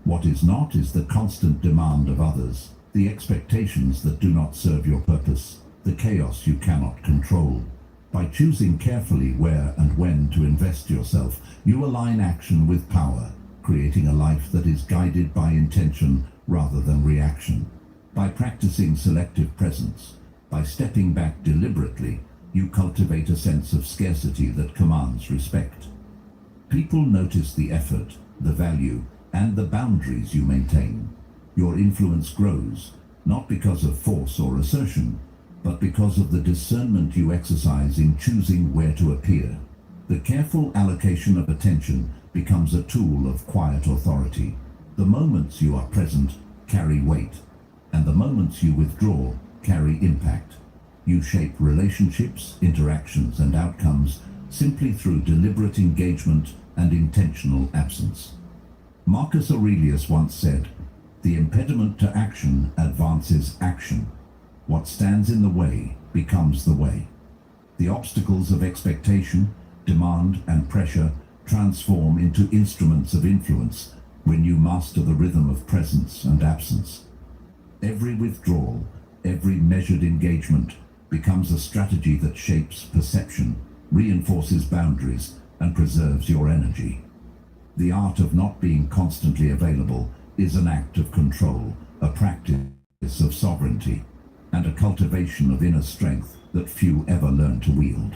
What is not is the constant demand of others, the expectations that do not serve your purpose, the chaos you cannot control. By choosing carefully where and when to invest yourself, you align action with power, creating a life that is guided by intention rather than reaction. By practicing selective presence, by stepping back deliberately, you cultivate a sense of scarcity that commands respect. People notice the effort, the value, and the boundaries you maintain. Your influence grows, not because of force or assertion, but because of the discernment you exercise in choosing where to appear. The careful allocation of attention becomes a tool of quiet authority. The moments you are present carry weight, and the moments you withdraw carry impact. You shape relationships, interactions, and outcomes simply through deliberate engagement and intentional absence. Marcus Aurelius once said, "The impediment to action advances action. What stands in the way becomes the way." The obstacles of expectation, demand, and pressure transform into instruments of influence when you master the rhythm of presence and absence. Every withdrawal, every measured engagement becomes a strategy that shapes perception, reinforces boundaries, and preserves your energy. The art of not being constantly available is an act of control, a practice of sovereignty, and a cultivation of inner strength that few ever learn to wield.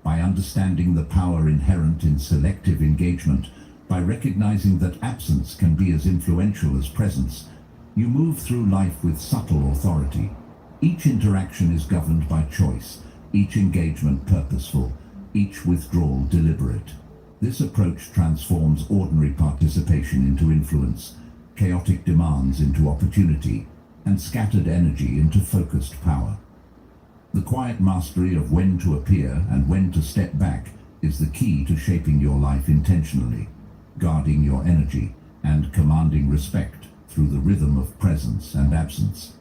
By understanding the power inherent in selective engagement, by recognizing that absence can be as influential as presence, you move through life with subtle authority. Each interaction is governed by choice, each engagement purposeful, each withdrawal deliberate. This approach transforms ordinary participation into influence, chaotic demands into opportunity, and scattered energy into focused power. The quiet mastery of when to appear and when to step back is the key to shaping your life intentionally, guarding your energy, and commanding respect through the rhythm of presence and absence.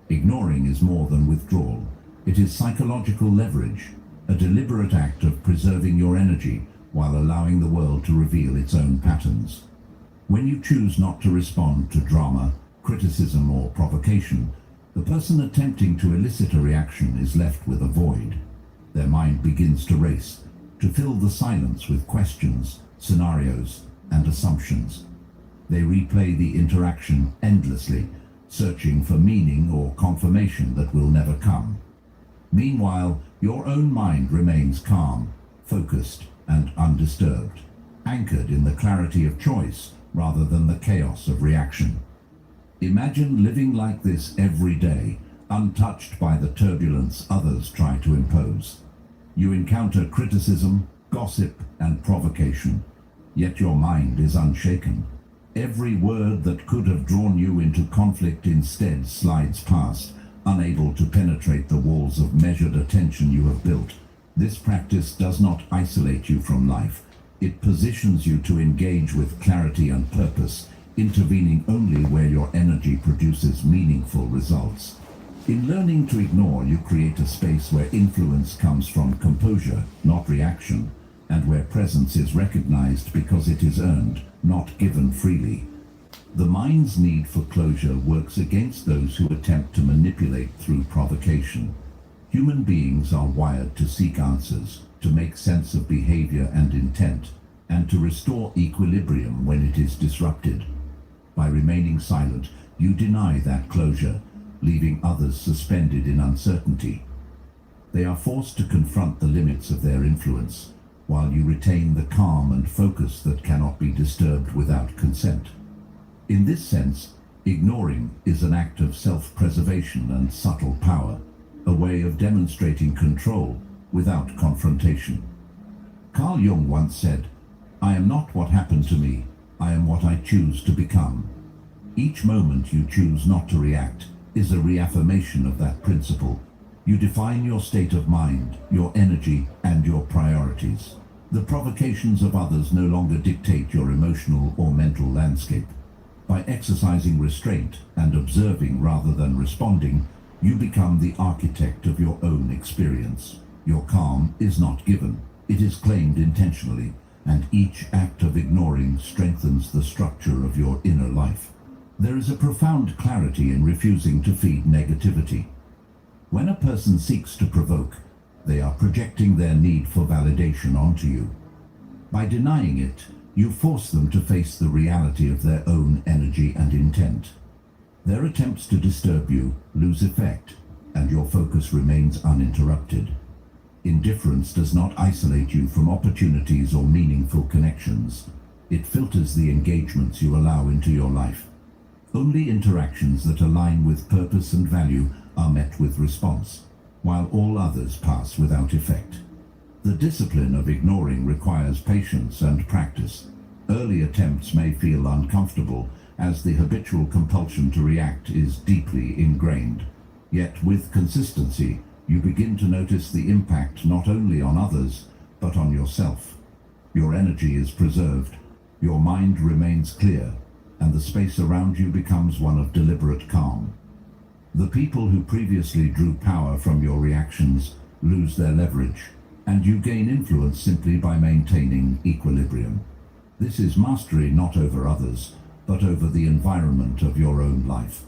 Ignoring is more than withdrawal. It is psychological leverage, a deliberate act of preserving your energy while allowing the world to reveal its own patterns. When you choose not to respond to drama, criticism, or provocation, the person attempting to elicit a reaction is left with a void. Their mind begins to race, to fill the silence with questions, scenarios, and assumptions. They replay the interaction endlessly, searching for meaning or confirmation that will never come. Meanwhile, your own mind remains calm, focused, and undisturbed, anchored in the clarity of choice rather than the chaos of reaction. Imagine living like this every day, untouched by the turbulence others try to impose. You encounter criticism, gossip, and provocation, yet your mind is unshaken. Every word that could have drawn you into conflict instead slides past, unable to penetrate the walls of measured attention you have built. This practice does not isolate you from life. It positions you to engage with clarity and purpose, intervening only where your energy produces meaningful results. In learning to ignore, you create a space where influence comes from composure, not reaction, and where presence is recognized because it is earned, not given freely. The mind's need for closure works against those who attempt to manipulate through provocation. Human beings are wired to seek answers, to make sense of behavior and intent, and to restore equilibrium when it is disrupted. By remaining silent, you deny that closure, leaving others suspended in uncertainty. They are forced to confront the limits of their influence, while you retain the calm and focus that cannot be disturbed without consent. In this sense, ignoring is an act of self-preservation and subtle power, a way of demonstrating control without confrontation. Carl Jung once said, "I am not what happened to me, I am what I choose to become." Each moment you choose not to react is a reaffirmation of that principle. You define your state of mind, your energy, and your priorities. The provocations of others no longer dictate your emotional or mental landscape. By exercising restraint and observing rather than responding, you become the architect of your own experience. Your calm is not given, it is claimed intentionally, and each act of ignoring strengthens the structure of your inner life. There is a profound clarity in refusing to feed negativity. When a person seeks to provoke, they are projecting their need for validation onto you. By denying it, you force them to face the reality of their own energy and intent. Their attempts to disturb you lose effect, and your focus remains uninterrupted. Indifference does not isolate you from opportunities or meaningful connections. It filters the engagements you allow into your life. Only interactions that align with purpose and value are met with response, while all others pass without effect. The discipline of ignoring requires patience and practice. Early attempts may feel uncomfortable, as the habitual compulsion to react is deeply ingrained. Yet with consistency, you begin to notice the impact not only on others, but on yourself. Your energy is preserved, your mind remains clear, and the space around you becomes one of deliberate calm. The people who previously drew power from your reactions lose their leverage, and you gain influence simply by maintaining equilibrium. This is mastery not over others, but over the environment of your own life.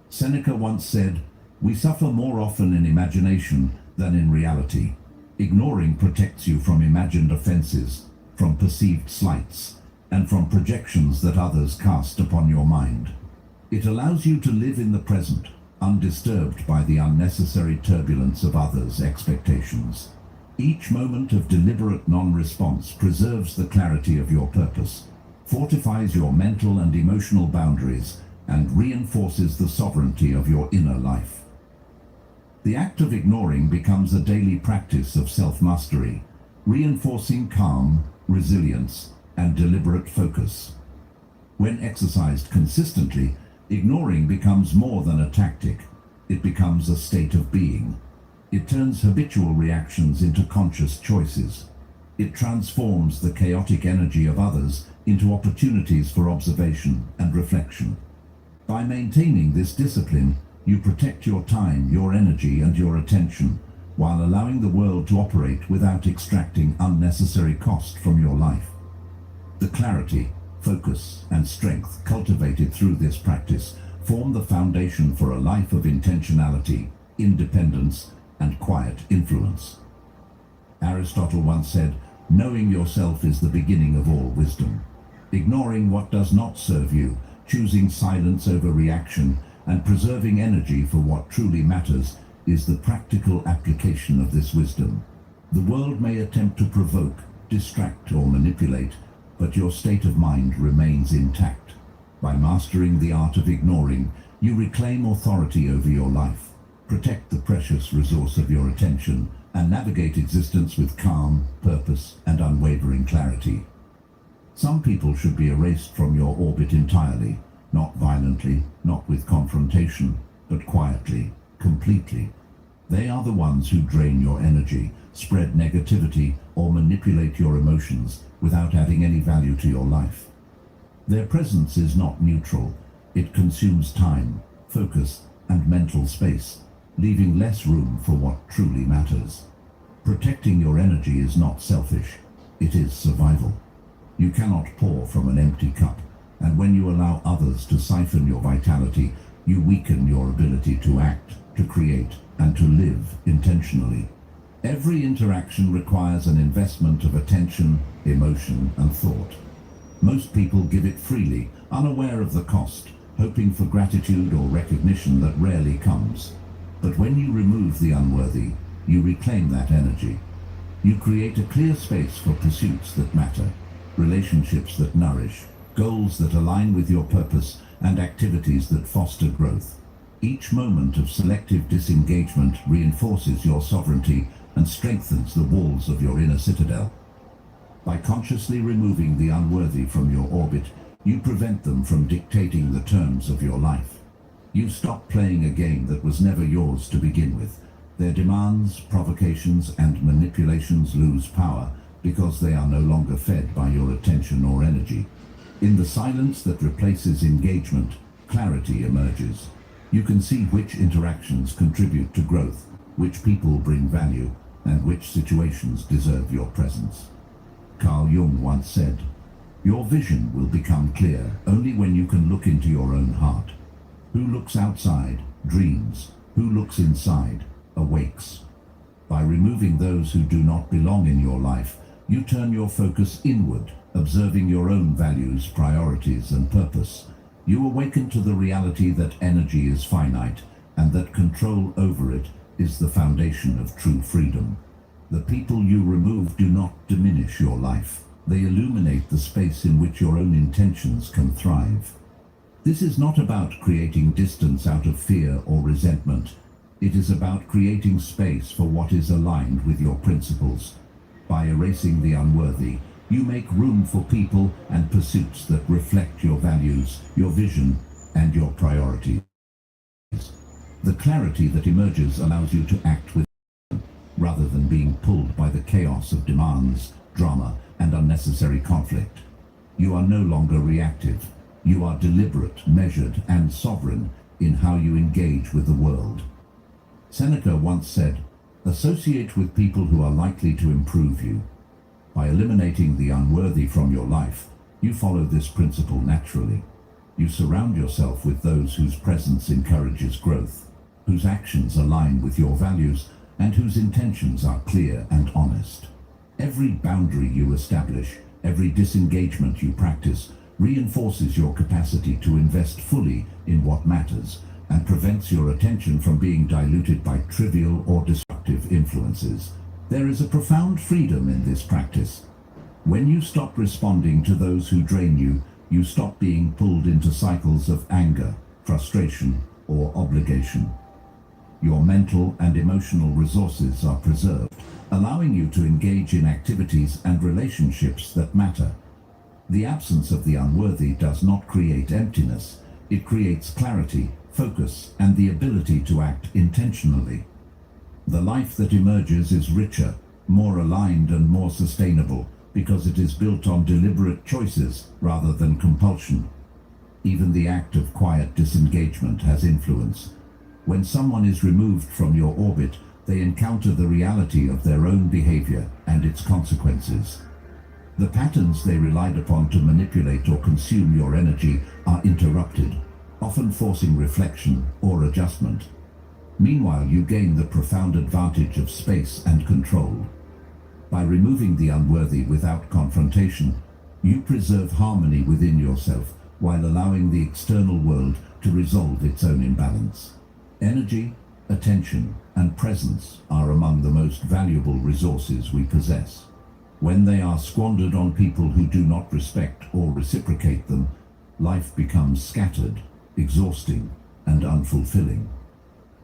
Seneca once said, "We suffer more often in imagination than in reality." Ignoring protects you from imagined offenses, from perceived slights, and from projections that others cast upon your mind. It allows you to live in the present, undisturbed by the unnecessary turbulence of others' expectations. Each moment of deliberate non-response preserves the clarity of your purpose, fortifies your mental and emotional boundaries, and reinforces the sovereignty of your inner life. The act of ignoring becomes a daily practice of self-mastery, reinforcing calm, resilience, and deliberate focus. When exercised consistently, ignoring becomes more than a tactic. It becomes a state of being. It turns habitual reactions into conscious choices. It transforms the chaotic energy of others into opportunities for observation and reflection. By maintaining this discipline, you protect your time, your energy, and your attention, while allowing the world to operate without extracting unnecessary cost from your life. The clarity, focus, and strength cultivated through this practice form the foundation for a life of intentionality, independence, and quiet influence. Aristotle once said, "Knowing yourself is the beginning of all wisdom." Ignoring what does not serve you, choosing silence over reaction, and preserving energy for what truly matters is the practical application of this wisdom. The world may attempt to provoke, distract, or manipulate, but your state of mind remains intact. By mastering the art of ignoring, you reclaim authority over your life, Protect the precious resource of your attention and navigate existence with calm, purpose, and unwavering clarity. Some people should be erased from your orbit entirely, not violently, not with confrontation, but quietly, completely. They are the ones who drain your energy, spread negativity, or manipulate your emotions without adding any value to your life. Their presence is not neutral. It consumes time, focus, and mental space, leaving less room for what truly matters. Protecting your energy is not selfish. It is survival. You cannot pour from an empty cup, and when you allow others to siphon your vitality, you weaken your ability to act, to create, and to live intentionally. Every interaction requires an investment of attention, emotion, and thought. Most people give it freely, unaware of the cost, hoping for gratitude or recognition that rarely comes. But when you remove the unworthy, you reclaim that energy. You create a clear space for pursuits that matter, relationships that nourish, goals that align with your purpose, and activities that foster growth. Each moment of selective disengagement reinforces your sovereignty and strengthens the walls of your inner citadel. By consciously removing the unworthy from your orbit, you prevent them from dictating the terms of your life. You stop playing a game that was never yours to begin with. Their demands, provocations, and manipulations lose power because they are no longer fed by your attention or energy. In the silence that replaces engagement, clarity emerges. You can see which interactions contribute to growth, which people bring value, and which situations deserve your presence. Carl Jung once said, "Your vision will become clear only when you can look into your own heart. Who looks outside dreams. Who looks inside awakes." By removing those who do not belong in your life, you turn your focus inward, observing your own values, priorities, and purpose. You awaken to the reality that energy is finite and that control over it is the foundation of true freedom. The people you remove do not diminish your life. They illuminate the space in which your own intentions can thrive. This is not about creating distance out of fear or resentment. It is about creating space for what is aligned with your principles. By erasing the unworthy, you make room for people and pursuits that reflect your values, your vision, and your priorities. The clarity that emerges allows you to act with rather than being pulled by the chaos of demands, drama, and unnecessary conflict. You are no longer reactive. You are deliberate, measured, and sovereign in how you engage with the world. Seneca once said, "Associate with people who are likely to improve you." By eliminating the unworthy from your life, you follow this principle naturally. You surround yourself with those whose presence encourages growth, whose actions align with your values, and whose intentions are clear and honest. Every boundary you establish, every disengagement you practice, reinforces your capacity to invest fully in what matters and prevents your attention from being diluted by trivial or destructive influences. There is a profound freedom in this practice. When you stop responding to those who drain you, you stop being pulled into cycles of anger, frustration, or obligation. Your mental and emotional resources are preserved, allowing you to engage in activities and relationships that matter. The absence of the unworthy does not create emptiness. It creates clarity, focus, and the ability to act intentionally. The life that emerges is richer, more aligned, and more sustainable because it is built on deliberate choices rather than compulsion. Even the act of quiet disengagement has influence. When someone is removed from your orbit, they encounter the reality of their own behavior and its consequences. The patterns they relied upon to manipulate or consume your energy are interrupted, often forcing reflection or adjustment. Meanwhile, you gain the profound advantage of space and control. By removing the unworthy without confrontation, you preserve harmony within yourself while allowing the external world to resolve its own imbalance. Energy, attention, and presence are among the most valuable resources we possess. When they are squandered on people who do not respect or reciprocate them, life becomes scattered, exhausting, and unfulfilling.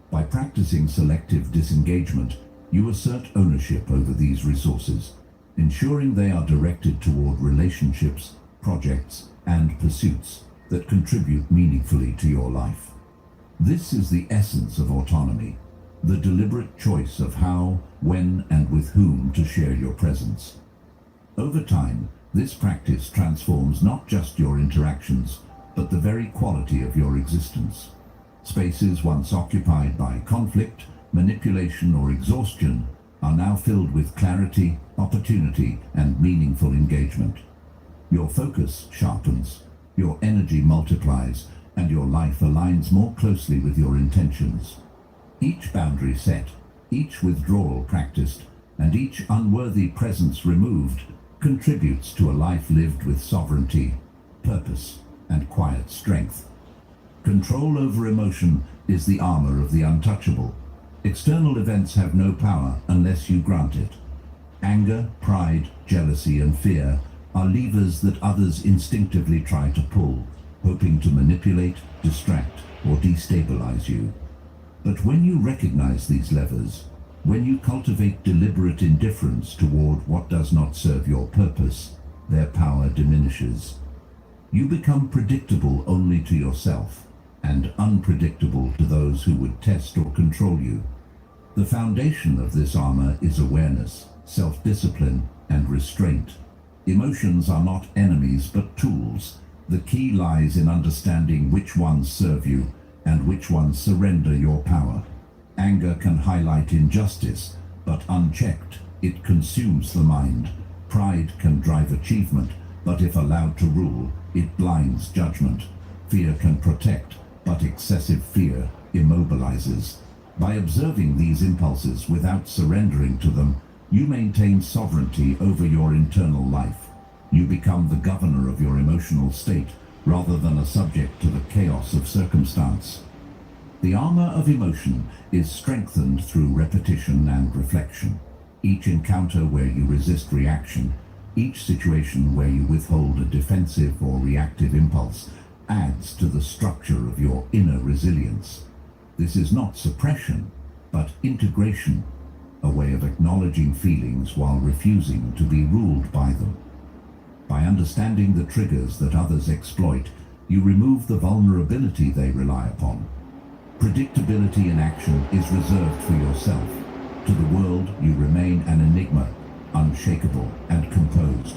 By practicing selective disengagement, you assert ownership over these resources, ensuring they are directed toward relationships, projects, and pursuits that contribute meaningfully to your life. This is the essence of autonomy, the deliberate choice of how, when, and with whom to share your presence. Over time, this practice transforms not just your interactions, but the very quality of your existence. Spaces once occupied by conflict, manipulation, or exhaustion are now filled with clarity, opportunity, and meaningful engagement. Your focus sharpens, your energy multiplies, and your life aligns more closely with your intentions. Each boundary set, each withdrawal practiced, and each unworthy presence removed contributes to a life lived with sovereignty, purpose, and quiet strength. Control over emotion is the armor of the untouchable. External events have no power unless you grant it. Anger, pride, jealousy, and fear are levers that others instinctively try to pull, hoping to manipulate, distract, or destabilize you. But when you recognize these levers, when you cultivate deliberate indifference toward what does not serve your purpose, their power diminishes. You become predictable only to yourself, and unpredictable to those who would test or control you. The foundation of this armor is awareness, self-discipline, and restraint. Emotions are not enemies but tools. The key lies in understanding which ones serve you and which ones surrender your power. Anger can highlight injustice, but unchecked, it consumes the mind. Pride can drive achievement, but if allowed to rule, it blinds judgment. Fear can protect, but excessive fear immobilizes. By observing these impulses without surrendering to them, you maintain sovereignty over your internal life. You become the governor of your emotional state, rather than a subject to the chaos of circumstance. The armor of emotion is strengthened through repetition and reflection. Each encounter where you resist reaction, each situation where you withhold a defensive or reactive impulse, adds to the structure of your inner resilience. This is not suppression, but integration, a way of acknowledging feelings while refusing to be ruled by them. By understanding the triggers that others exploit, you remove the vulnerability they rely upon. Predictability in action is reserved for yourself. To the world, you remain an enigma, unshakable and composed.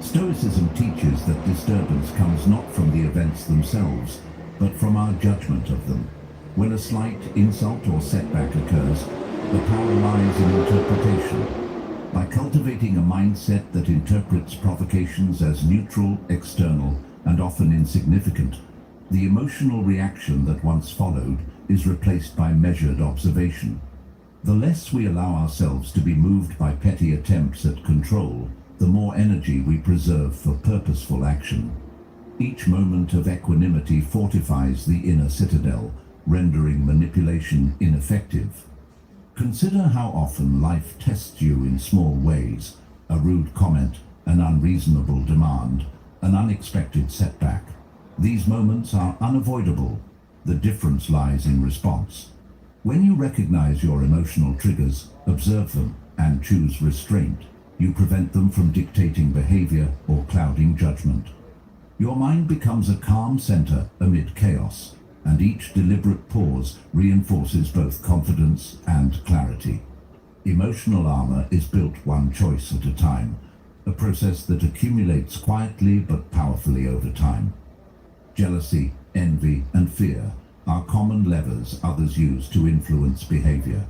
Stoicism teaches that disturbance comes not from the events themselves, but from our judgment of them. When a slight insult or setback occurs, the power lies in interpretation. By cultivating a mindset that interprets provocations as neutral, external, and often insignificant, the emotional reaction that once followed is replaced by measured observation. The less we allow ourselves to be moved by petty attempts at control, the more energy we preserve for purposeful action. Each moment of equanimity fortifies the inner citadel, rendering manipulation ineffective. Consider how often life tests you in small ways: a rude comment, an unreasonable demand, an unexpected setback. These moments are unavoidable. The difference lies in response. When you recognize your emotional triggers, observe them, and choose restraint, you prevent them from dictating behavior or clouding judgment. Your mind becomes a calm center amid chaos, and each deliberate pause reinforces both confidence and clarity. Emotional armor is built one choice at a time, a process that accumulates quietly but powerfully over time. Jealousy, envy, and fear are common levers others use to influence behavior.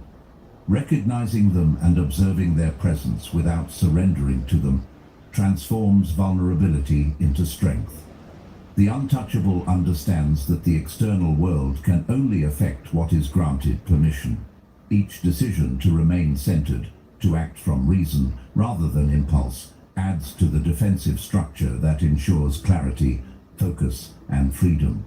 Recognizing them and observing their presence without surrendering to them transforms vulnerability into strength. The untouchable understands that the external world can only affect what is granted permission. Each decision to remain centered, to act from reason rather than impulse, adds to the defensive structure that ensures clarity, focus, and freedom.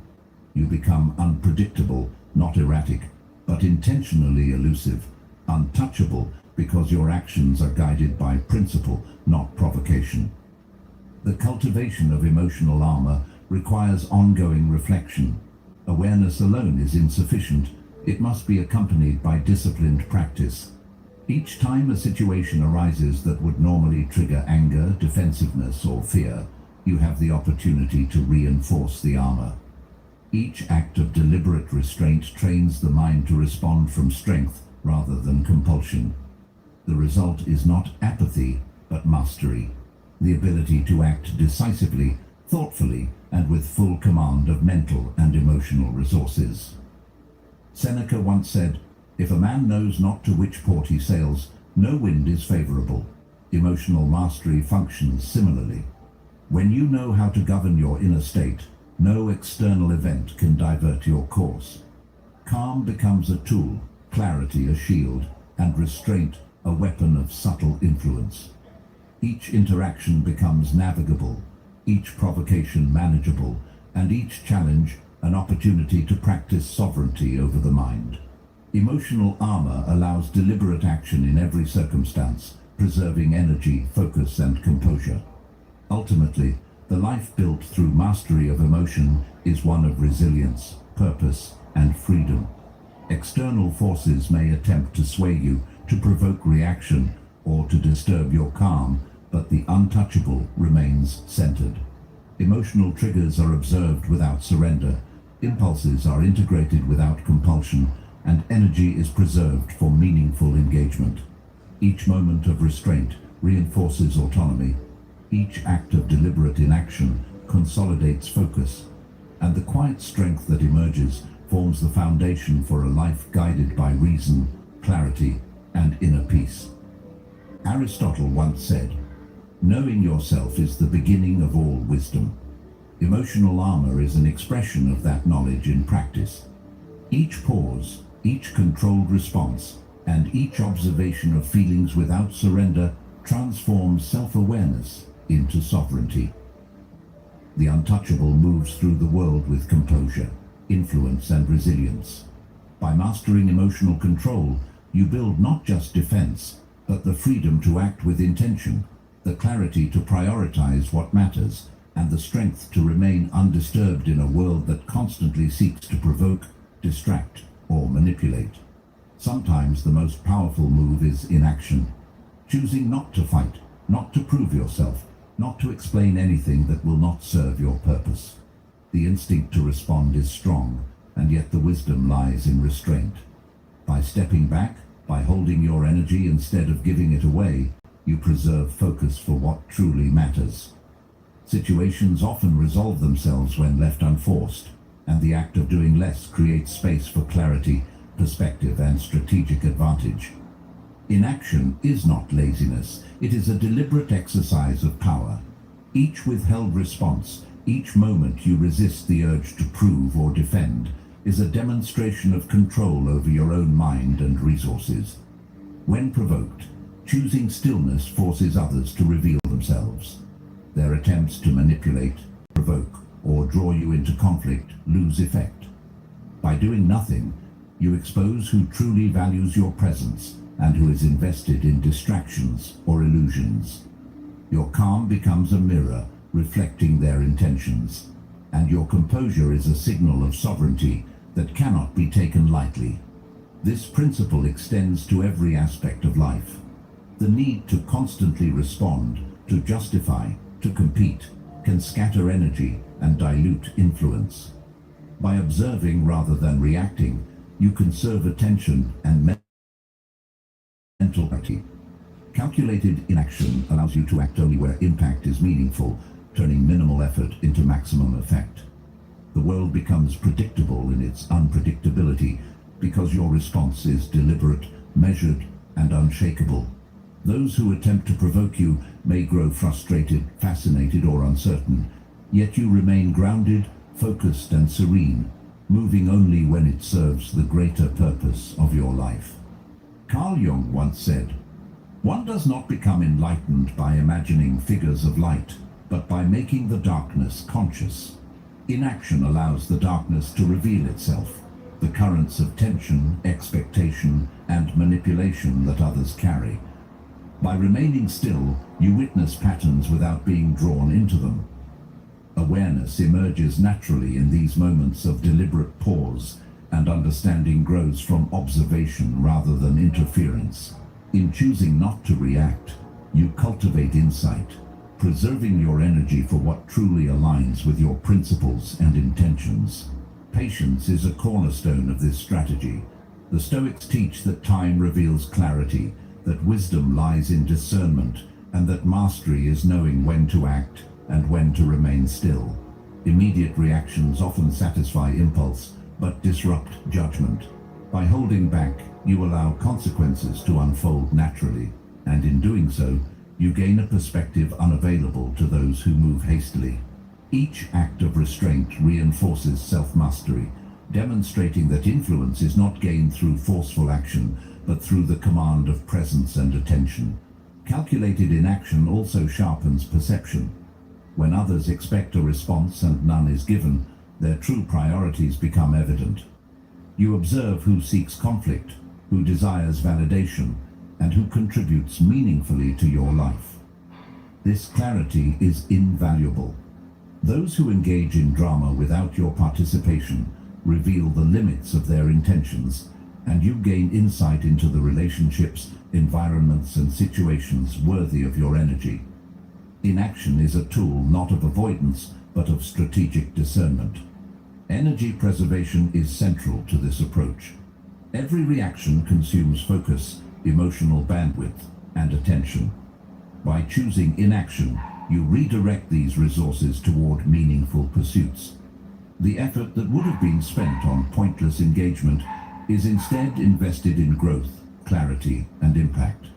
You become unpredictable, not erratic, but intentionally elusive, untouchable because your actions are guided by principle, not provocation. The cultivation of emotional armor requires ongoing reflection. Awareness alone is insufficient. It must be accompanied by disciplined practice. Each time a situation arises that would normally trigger anger, defensiveness, or fear, you have the opportunity to reinforce the armor. Each act of deliberate restraint trains the mind to respond from strength rather than compulsion. The result is not apathy, but mastery, the ability to act decisively, thoughtfully, and with full command of mental and emotional resources. Seneca once said, "If a man knows not to which port he sails, no wind is favorable." Emotional mastery functions similarly. When you know how to govern your inner state, no external event can divert your course. Calm becomes a tool, clarity a shield, and restraint a weapon of subtle influence. Each interaction becomes navigable, each provocation manageable, and each challenge an opportunity to practice sovereignty over the mind. Emotional armor allows deliberate action in every circumstance, preserving energy, focus, and composure. Ultimately, the life built through mastery of emotion is one of resilience, purpose, and freedom. External forces may attempt to sway you, to provoke reaction, or to disturb your calm, but the untouchable remains centered. Emotional triggers are observed without surrender, impulses are integrated without compulsion, and energy is preserved for meaningful engagement. Each moment of restraint reinforces autonomy. Each act of deliberate inaction consolidates focus, and the quiet strength that emerges forms the foundation for a life guided by reason, clarity, and inner peace. Aristotle once said, "Knowing yourself is the beginning of all wisdom." Emotional armor is an expression of that knowledge in practice. Each pause, each controlled response, and each observation of feelings without surrender transforms self-awareness into sovereignty. The untouchable moves through the world with composure, influence, and resilience. By mastering emotional control, you build not just defense, but the freedom to act with intention, the clarity to prioritize what matters, and the strength to remain undisturbed in a world that constantly seeks to provoke, distract, or manipulate. Sometimes the most powerful move is inaction, choosing not to fight, not to prove yourself, not to explain anything that will not serve your purpose. The instinct to respond is strong, and yet the wisdom lies in restraint. By stepping back, by holding your energy instead of giving it away, you preserve focus for what truly matters. Situations often resolve themselves when left unforced, and the act of doing less creates space for clarity, perspective, and strategic advantage. Inaction is not laziness, it is a deliberate exercise of power. Each withheld response, each moment you resist the urge to prove or defend, is a demonstration of control over your own mind and resources. When provoked, choosing stillness forces others to reveal themselves. Their attempts to manipulate, provoke, or draw you into conflict lose effect. By doing nothing, you expose who truly values your presence and who is invested in distractions or illusions. Your calm becomes a mirror reflecting their intentions, and your composure is a signal of sovereignty that cannot be taken lightly. This principle extends to every aspect of life. The need to constantly respond, to justify, to compete, can scatter energy and dilute influence. By observing rather than reacting, you conserve attention and mental clarity. Calculated inaction allows you to act only where impact is meaningful, turning minimal effort into maximum effect. The world becomes predictable in its unpredictability because your response is deliberate, measured, and unshakable. Those who attempt to provoke you may grow frustrated, fascinated, or uncertain, yet you remain grounded, focused, and serene, moving only when it serves the greater purpose of your life. Carl Jung once said, "One does not become enlightened by imagining figures of light, but by making the darkness conscious." Inaction allows the darkness to reveal itself, the currents of tension, expectation, and manipulation that others carry. By remaining still, you witness patterns without being drawn into them. Awareness emerges naturally in these moments of deliberate pause, and understanding grows from observation rather than interference. In choosing not to react, you cultivate insight, preserving your energy for what truly aligns with your principles and intentions. Patience is a cornerstone of this strategy. The Stoics teach that time reveals clarity, that wisdom lies in discernment, and that mastery is knowing when to act and when to remain still. Immediate reactions often satisfy impulse, but disrupt judgment. By holding back, you allow consequences to unfold naturally, and in doing so, you gain a perspective unavailable to those who move hastily. Each act of restraint reinforces self-mastery, demonstrating that influence is not gained through forceful action, but through the command of presence and attention. Calculated inaction also sharpens perception. When others expect a response and none is given, their true priorities become evident. You observe who seeks conflict, who desires validation, and who contributes meaningfully to your life. This clarity is invaluable. Those who engage in drama without your participation reveal the limits of their intentions, and you gain insight into the relationships, environments, and situations worthy of your energy. Inaction is a tool not of avoidance, but of strategic discernment. Energy preservation is central to this approach. Every reaction consumes focus, emotional bandwidth, and attention. By choosing inaction, you redirect these resources toward meaningful pursuits. The effort that would have been spent on pointless engagement is instead invested in growth, clarity, and impact.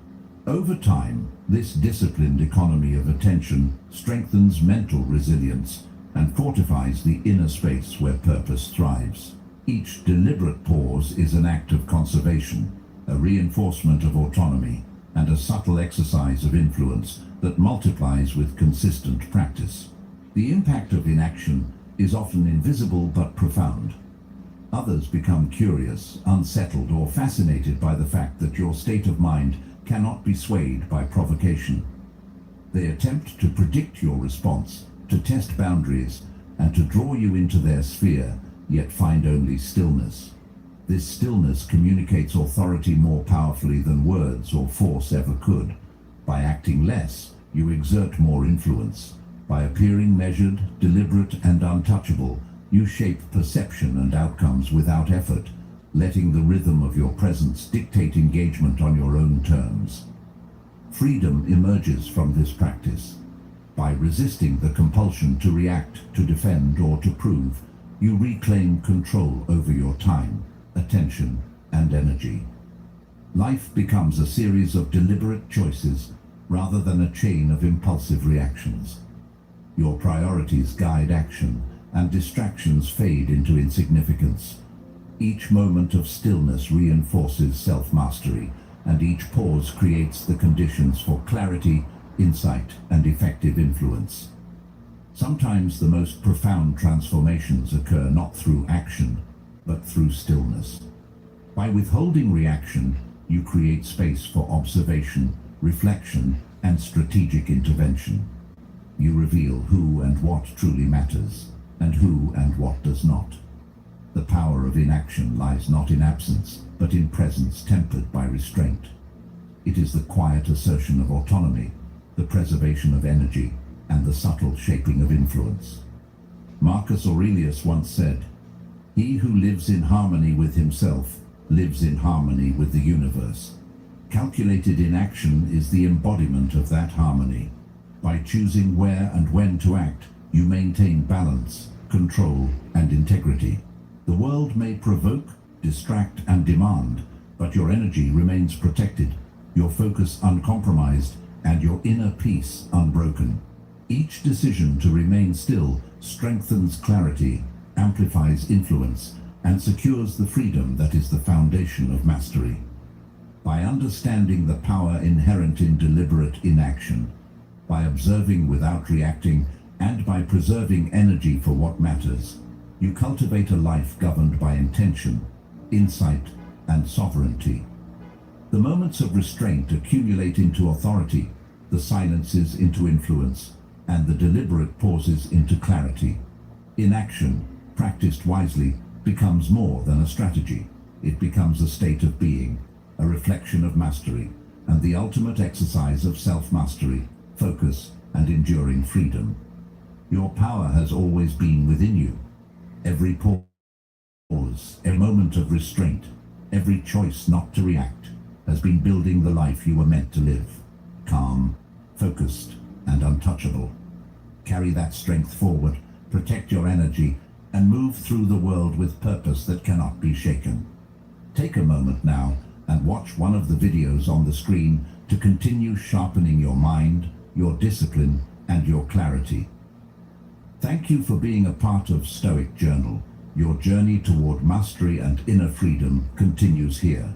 Over time, this disciplined economy of attention strengthens mental resilience and fortifies the inner space where purpose thrives. Each deliberate pause is an act of conservation, a reinforcement of autonomy, and a subtle exercise of influence that multiplies with consistent practice. The impact of inaction is often invisible but profound. Others become curious, unsettled, or fascinated by the fact that your state of mind cannot be swayed by provocation. They attempt to predict your response, to test boundaries, and to draw you into their sphere, yet find only stillness. This stillness communicates authority more powerfully than words or force ever could. By acting less, you exert more influence. By appearing measured, deliberate, and untouchable, you shape perception and outcomes without effort, letting the rhythm of your presence dictate engagement on your own terms. Freedom emerges from this practice. By resisting the compulsion to react, to defend, or to prove, you reclaim control over your time, attention, and energy. Life becomes a series of deliberate choices rather than a chain of impulsive reactions. Your priorities guide action, and distractions fade into insignificance. Each moment of stillness reinforces self-mastery, and each pause creates the conditions for clarity, insight, and effective influence. Sometimes the most profound transformations occur not through action, but through stillness. By withholding reaction, you create space for observation, reflection, and strategic intervention. You reveal who and what truly matters, and who and what does not. The power of inaction lies not in absence, but in presence tempered by restraint. It is the quiet assertion of autonomy, the preservation of energy, and the subtle shaping of influence. Marcus Aurelius once said, "He who lives in harmony with himself lives in harmony with the universe." Calculated inaction is the embodiment of that harmony. By choosing where and when to act, you maintain balance, control, and integrity. The world may provoke, distract, and demand, but your energy remains protected, your focus uncompromised, and your inner peace unbroken. Each decision to remain still strengthens clarity, amplifies influence, and secures the freedom that is the foundation of mastery. By understanding the power inherent in deliberate inaction, by observing without reacting, and by preserving energy for what matters, you cultivate a life governed by intention, insight, and sovereignty. The moments of restraint accumulate into authority, the silences into influence, and the deliberate pauses into clarity. Inaction, practiced wisely, becomes more than a strategy. It becomes a state of being, a reflection of mastery, and the ultimate exercise of self-mastery, focus, and enduring freedom. Your power has always been within you. Every pause, every moment of restraint, every choice not to react, has been building the life you were meant to live. Calm, focused, and untouchable. Carry that strength forward, protect your energy, and move through the world with purpose that cannot be shaken. Take a moment now and watch one of the videos on the screen to continue sharpening your mind, your discipline, and your clarity. Thank you for being a part of Stoic Journal. Your journey toward mastery and inner freedom continues here.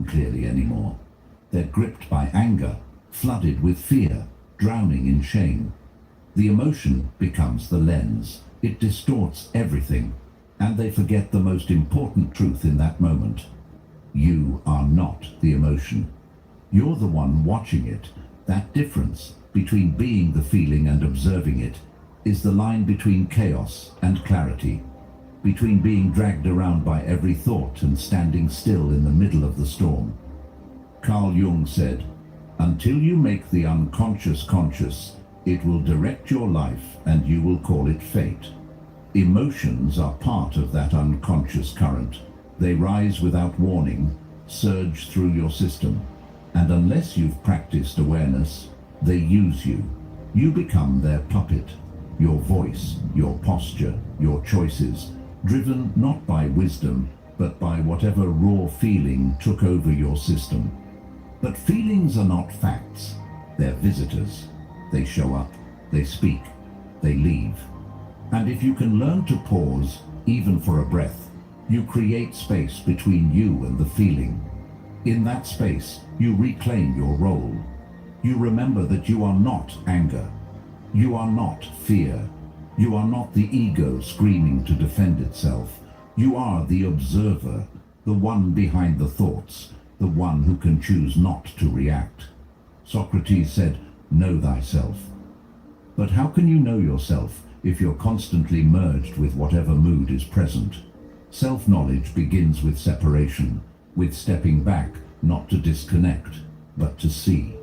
Clearly anymore. They're gripped by anger, flooded with fear, drowning in shame. The emotion becomes the lens. It distorts everything, and they forget the most important truth in that moment. You are not the emotion. You're the one watching it. That difference between being the feeling and observing it is the line between chaos and clarity, between being dragged around by every thought and standing still in the middle of the storm. Carl Jung said, "Until you make the unconscious conscious, it will direct your life and you will call it fate." Emotions are part of that unconscious current. They rise without warning, surge through your system, and unless you've practiced awareness, they use you. You become their puppet, your voice, your posture, your choices, driven not by wisdom, but by whatever raw feeling took over your system. But feelings are not facts. They're visitors. They show up, they speak, they leave. And if you can learn to pause, even for a breath, you create space between you and the feeling. In that space, you reclaim your role. You remember that you are not anger. You are not fear. You are not the ego screaming to defend itself. You are the observer, the one behind the thoughts, the one who can choose not to react. Socrates said, "Know thyself." But how can you know yourself if you're constantly merged with whatever mood is present? Self-knowledge begins with separation, with stepping back, not to disconnect, but to see.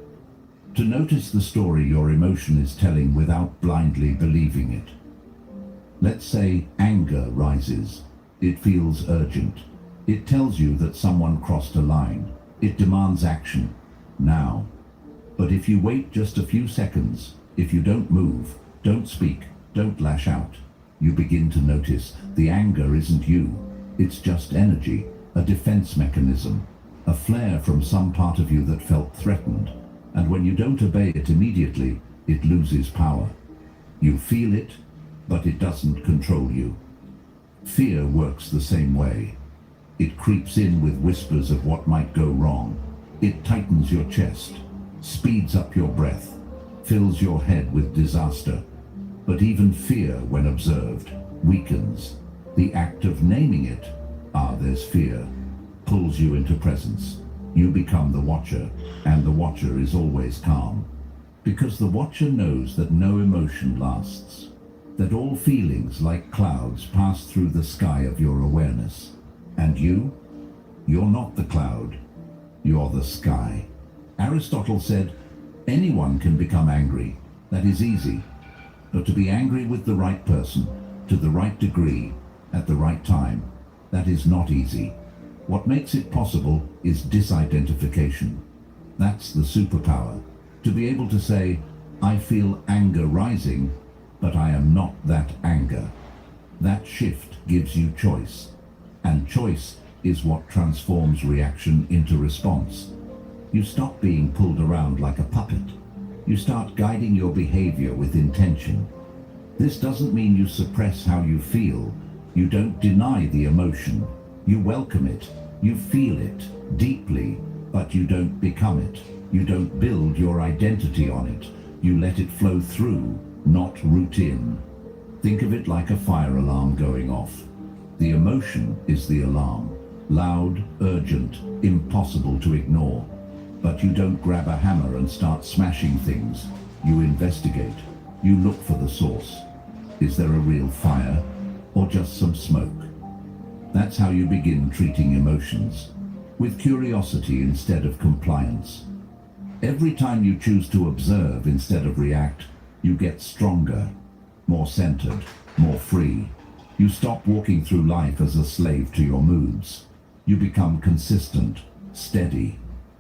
To notice the story your emotion is telling without blindly believing it. Let's say anger rises. It feels urgent. It tells you that someone crossed a line. It demands action, now. But if you wait just a few seconds, if you don't move, don't speak, don't lash out, you begin to notice the anger isn't you. It's just energy, a defense mechanism, a flare from some part of you that felt threatened. And when you don't obey it immediately, it loses power. You feel it, but it doesn't control you. Fear works the same way. It creeps in with whispers of what might go wrong. It tightens your chest, speeds up your breath, fills your head with disaster. But even fear, when observed, weakens. The act of naming it, there's fear, pulls you into presence. You become the watcher, and the watcher is always calm. Because the watcher knows that no emotion lasts, that all feelings like clouds pass through the sky of your awareness. And you're not the cloud, you're the sky. Aristotle said, anyone can become angry, that is easy. But to be angry with the right person, to the right degree, at the right time, that is not easy. What makes it possible is disidentification. That's the superpower. To be able to say, I feel anger rising, but I am not that anger. That shift gives you choice. And choice is what transforms reaction into response. You stop being pulled around like a puppet. You start guiding your behavior with intention. This doesn't mean you suppress how you feel. You don't deny the emotion. You welcome it. You feel it deeply, but you don't become it. You don't build your identity on it. You let it flow through, not root in. Think of it like a fire alarm going off. The emotion is the alarm. Loud, urgent, impossible to ignore. But you don't grab a hammer and start smashing things. You investigate. You look for the source. Is there a real fire, or just some smoke? That's how you begin treating emotions, with curiosity instead of compliance. Every time you choose to observe instead of react, you get stronger, more centered, more free. You stop walking through life as a slave to your moods. You become consistent, steady.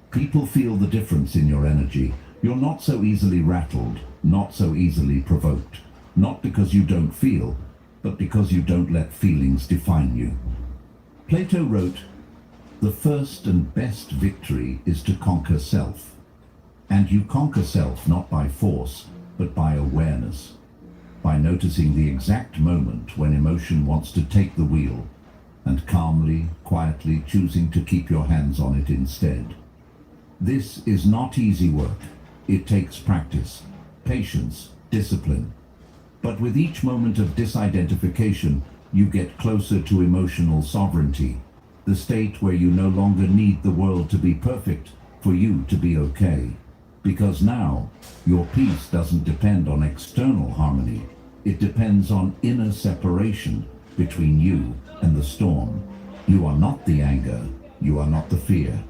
People feel the difference in your energy. You're not so easily rattled, not so easily provoked. Not because you don't feel, but because you don't let feelings define you. Plato wrote, "The first and best victory is to conquer self." And you conquer self not by force, but by awareness. By noticing the exact moment when emotion wants to take the wheel, and calmly, quietly choosing to keep your hands on it instead. This is not easy work. It takes practice, patience, discipline. But with each moment of disidentification, you get closer to emotional sovereignty, the state where you no longer need the world to be perfect for you to be okay. Because now, your peace doesn't depend on external harmony. It depends on inner separation between you and the storm. You are not the anger. You are not the fear.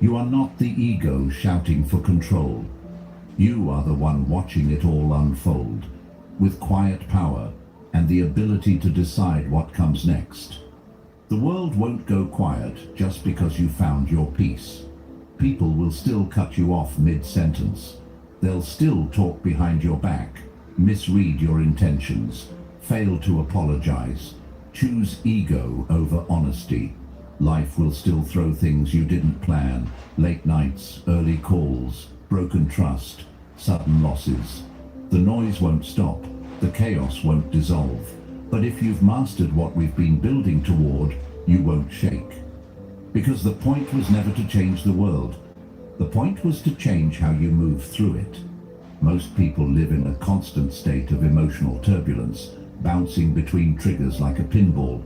You are not the ego shouting for control. You are the one watching it all unfold, with quiet power and the ability to decide what comes next. The world won't go quiet just because you found your peace. People will still cut you off mid-sentence. They'll still talk behind your back, misread your intentions, fail to apologize, choose ego over honesty. Life will still throw things you didn't plan, late nights, early calls, broken trust, sudden losses. The noise won't stop, the chaos won't dissolve. But if you've mastered what we've been building toward, you won't shake. Because the point was never to change the world. The point was to change how you move through it. Most people live in a constant state of emotional turbulence, bouncing between triggers like a pinball.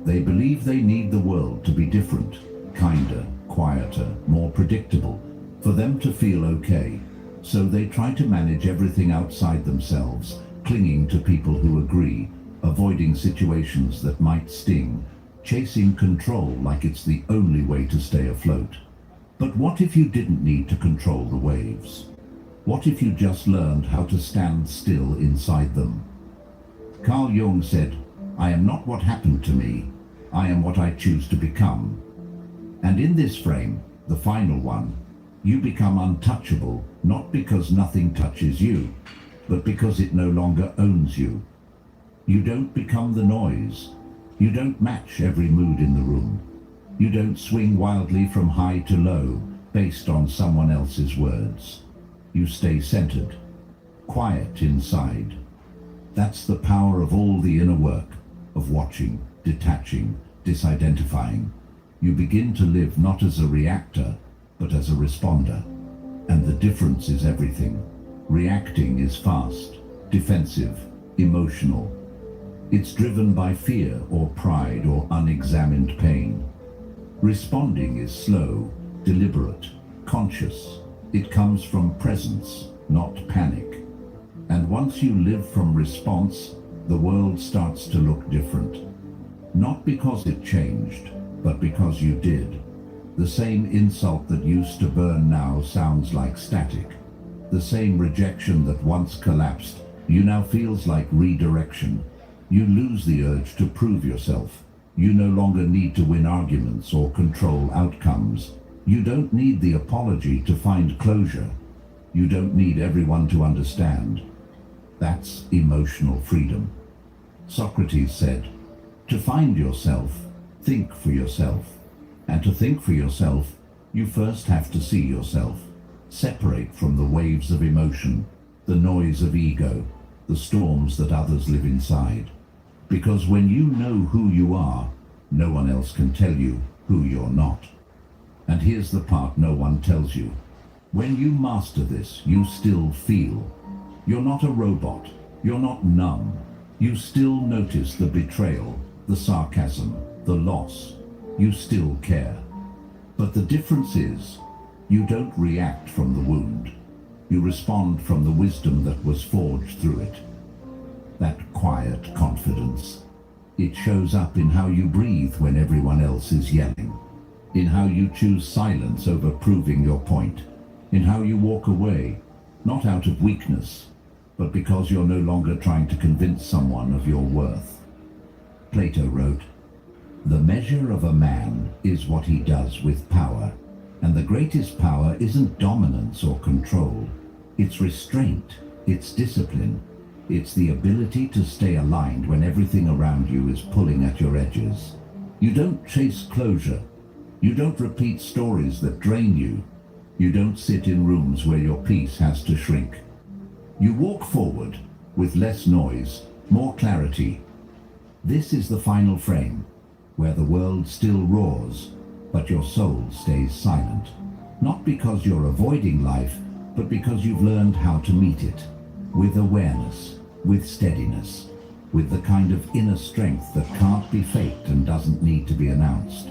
They believe they need the world to be different, kinder, quieter, more predictable, for them to feel okay. So they try to manage everything outside themselves, clinging to people who agree, avoiding situations that might sting, chasing control like it's the only way to stay afloat. But what if you didn't need to control the waves? What if you just learned how to stand still inside them? Carl Jung said, "I am not what happened to me, I am what I choose to become." And in this frame, The final one, you become untouchable, not because nothing touches you, but because it no longer owns you. You don't become the noise. You don't match every mood in the room. You don't swing wildly from high to low based on someone else's words. You stay centered, quiet inside. That's the power of all the inner work, of watching, detaching, disidentifying. You begin to live not as a reactor, but as a responder. And the difference is everything. Reacting is fast, defensive, emotional. It's driven by fear or pride or unexamined pain. Responding is slow, deliberate, conscious. It comes from presence, not panic. And once you live from response, the world starts to look different. Not because it changed, but because you did. The same insult that used to burn now sounds like static. The same rejection that once collapsed, you now feels like redirection. You lose the urge to prove yourself. You no longer need to win arguments or control outcomes. You don't need the apology to find closure. You don't need everyone to understand. That's emotional freedom. Socrates said, to find yourself, think for yourself. And to think for yourself, you first have to see yourself. Separate from the waves of emotion, the noise of ego, the storms that others live inside. Because when you know who you are, no one else can tell you who you're not. And here's the part no one tells you. When you master this, you still feel. You're not a robot. You're not numb. You still notice the betrayal, the sarcasm, the loss. You still care. But the difference is, you don't react from the wound. You respond from the wisdom that was forged through it. That quiet confidence. It shows up in how you breathe when everyone else is yelling. In how you choose silence over proving your point. In how you walk away, not out of weakness, but because you're no longer trying to convince someone of your worth. Plato wrote, "The measure of a man is what he does with power, and the greatest power isn't dominance or control. It's restraint, it's discipline, it's the ability to stay aligned when everything around you is pulling at your edges. You don't chase closure. You don't repeat stories that drain you. You don't sit in rooms where your peace has to shrink. You walk forward with less noise, more clarity. This is the final frame, where the world still roars, but your soul stays silent. Not because you're avoiding life, but because you've learned how to meet it. With awareness, with steadiness, with the kind of inner strength that can't be faked and doesn't need to be announced.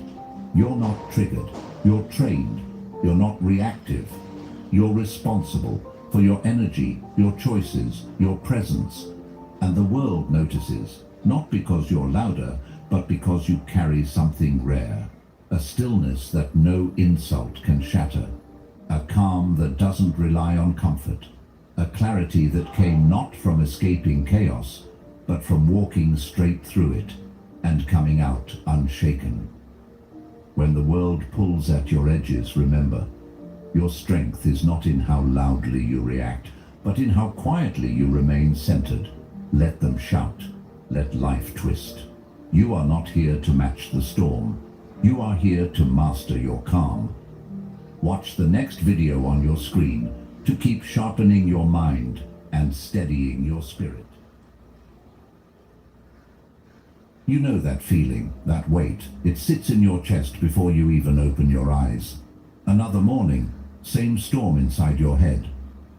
You're not triggered, you're trained, you're not reactive. You're responsible for your energy, your choices, your presence. And the world notices, not because you're louder, but because you carry something rare. A stillness that no insult can shatter. A calm that doesn't rely on comfort. A clarity that came not from escaping chaos, but from walking straight through it and coming out unshaken. When the world pulls at your edges, remember, your strength is not in how loudly you react, but in how quietly you remain centered. Let them shout. Let life twist. You are not here to match the storm. You are here to master your calm. Watch the next video on your screen to keep sharpening your mind and steadying your spirit. You know that feeling, that weight. It sits in your chest before you even open your eyes. Another morning, same storm inside your head.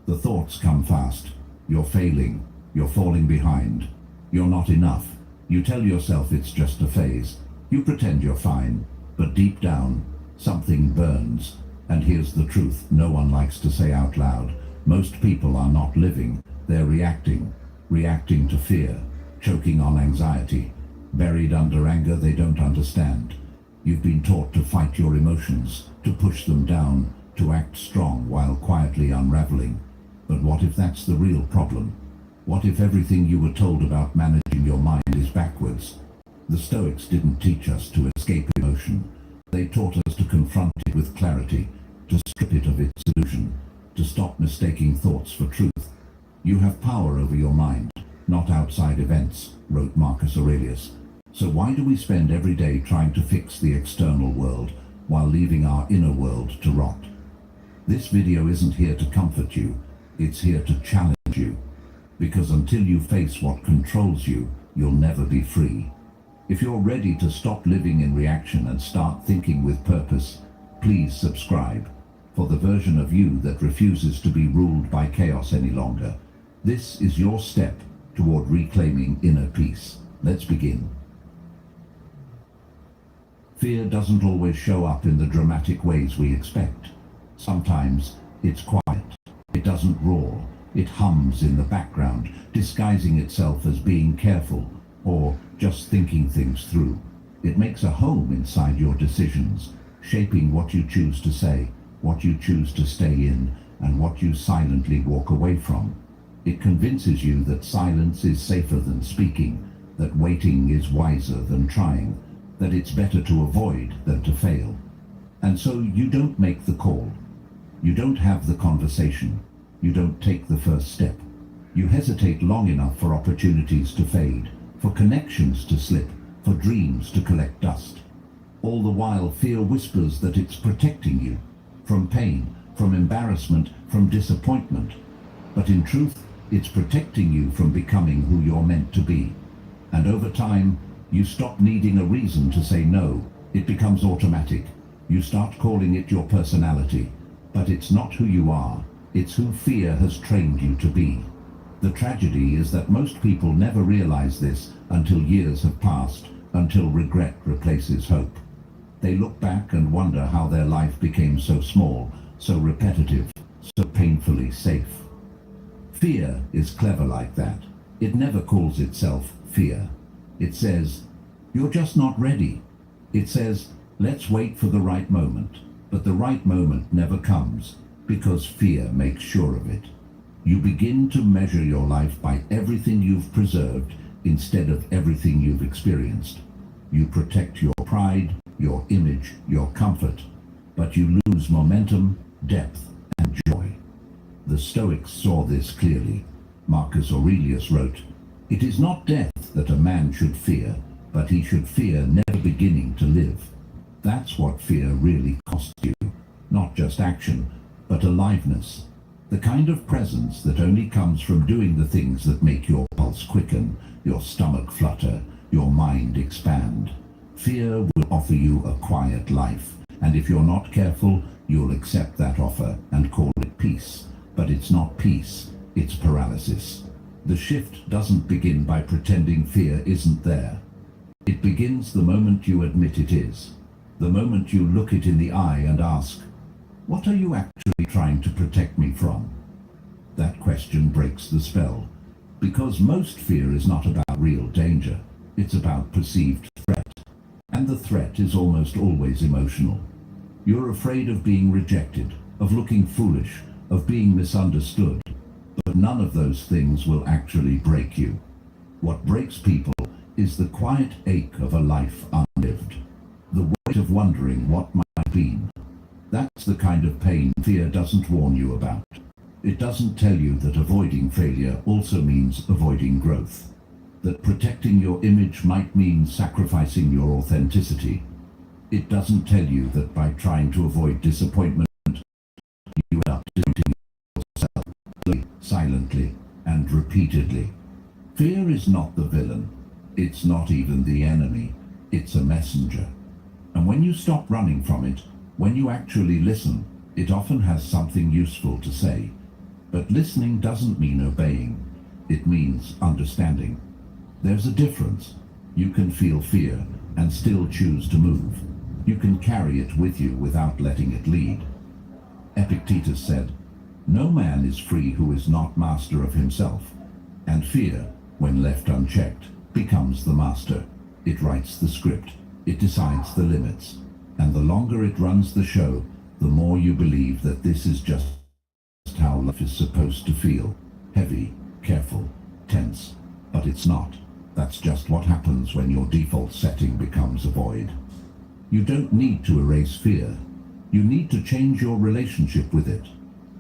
The thoughts come fast. You're failing. You're falling behind. You're not enough. You tell yourself it's just a phase. You pretend you're fine, but deep down, something burns. And here's the truth no one likes to say out loud. Most people are not living. They're reacting. Reacting to fear, choking on anxiety, buried under anger they don't understand. You've been taught to fight your emotions, to push them down, to act strong while quietly unraveling. But what if that's the real problem? What if everything you were told about managing your mind is backwards? The Stoics didn't teach us to escape emotion. They taught us to confront it with clarity, to strip it of its illusion, to stop mistaking thoughts for truth. You have power over your mind, not outside events, wrote Marcus Aurelius. So why do we spend every day trying to fix the external world while leaving our inner world to rot? This video isn't here to comfort you, it's here to challenge you. Because until you face what controls you, you'll never be free. If you're ready to stop living in reaction and start thinking with purpose, please subscribe. For the version of you that refuses to be ruled by chaos any longer, this is your step toward reclaiming inner peace. Let's begin. Fear doesn't always show up in the dramatic ways we expect. Sometimes it's quiet. It doesn't roar. It hums in the background, disguising itself as being careful or just thinking things through. It makes a home inside your decisions, shaping what you choose to say, what you choose to stay in, and what you silently walk away from. It convinces you that silence is safer than speaking, that waiting is wiser than trying, that it's better to avoid than to fail. And so you don't make the call. You don't have the conversation. You don't take the first step. You hesitate long enough for opportunities to fade, for connections to slip, for dreams to collect dust. All the while, fear whispers that it's protecting you from pain, from embarrassment, from disappointment. But in truth, it's protecting you from becoming who you're meant to be. And over time, you stop needing a reason to say no. It becomes automatic. You start calling it your personality. But it's not who you are. It's who fear has trained you to be. The tragedy is that most people never realize this until years have passed, until regret replaces hope. They look back and wonder how their life became so small, so repetitive, so painfully safe. Fear is clever like that. It never calls itself fear. It says, "You're just not ready." It says, "Let's wait for the right moment." But the right moment never comes, because fear makes sure of it. You begin to measure your life by everything you've preserved instead of everything you've experienced. You protect your pride, your image, your comfort, but you lose momentum, depth, and joy. The Stoics saw this clearly. Marcus Aurelius wrote, "It is not death that a man should fear, but he should fear never beginning to live." That's what fear really costs you. Not just action, but aliveness. The kind of presence that only comes from doing the things that make your pulse quicken, your stomach flutter, your mind expand. Fear will offer you a quiet life, and if you're not careful, you'll accept that offer and call it peace. But it's not peace, it's paralysis. The shift doesn't begin by pretending fear isn't there. It begins the moment you admit it is. The moment you look it in the eye and ask, "What are you actually trying to protect me from?" That question breaks the spell, because most fear is not about real danger. It's about perceived threat. And the threat is almost always emotional. You're afraid of being rejected, of looking foolish, of being misunderstood. But none of those things will actually break you. What breaks people is the quiet ache of a life unlived. The weight of wondering what might have been. That's the kind of pain fear doesn't warn you about. It doesn't tell you that avoiding failure also means avoiding growth. That protecting your image might mean sacrificing your authenticity. It doesn't tell you that by trying to avoid disappointment, you end up disappointing yourself silently and repeatedly. Fear is not the villain. It's not even the enemy. It's a messenger. And when you stop running from it, when you actually listen, it often has something useful to say. But listening doesn't mean obeying. It means understanding. There's a difference. You can feel fear and still choose to move. You can carry it with you without letting it lead. Epictetus said, "No man is free who is not master of himself." And fear, when left unchecked, becomes the master. It writes the script. It decides the limits. And the longer it runs the show, the more you believe that this is just how life is supposed to feel. Heavy, careful, tense. But it's not. That's just what happens when your default setting becomes avoid. You don't need to erase fear. You need to change your relationship with it.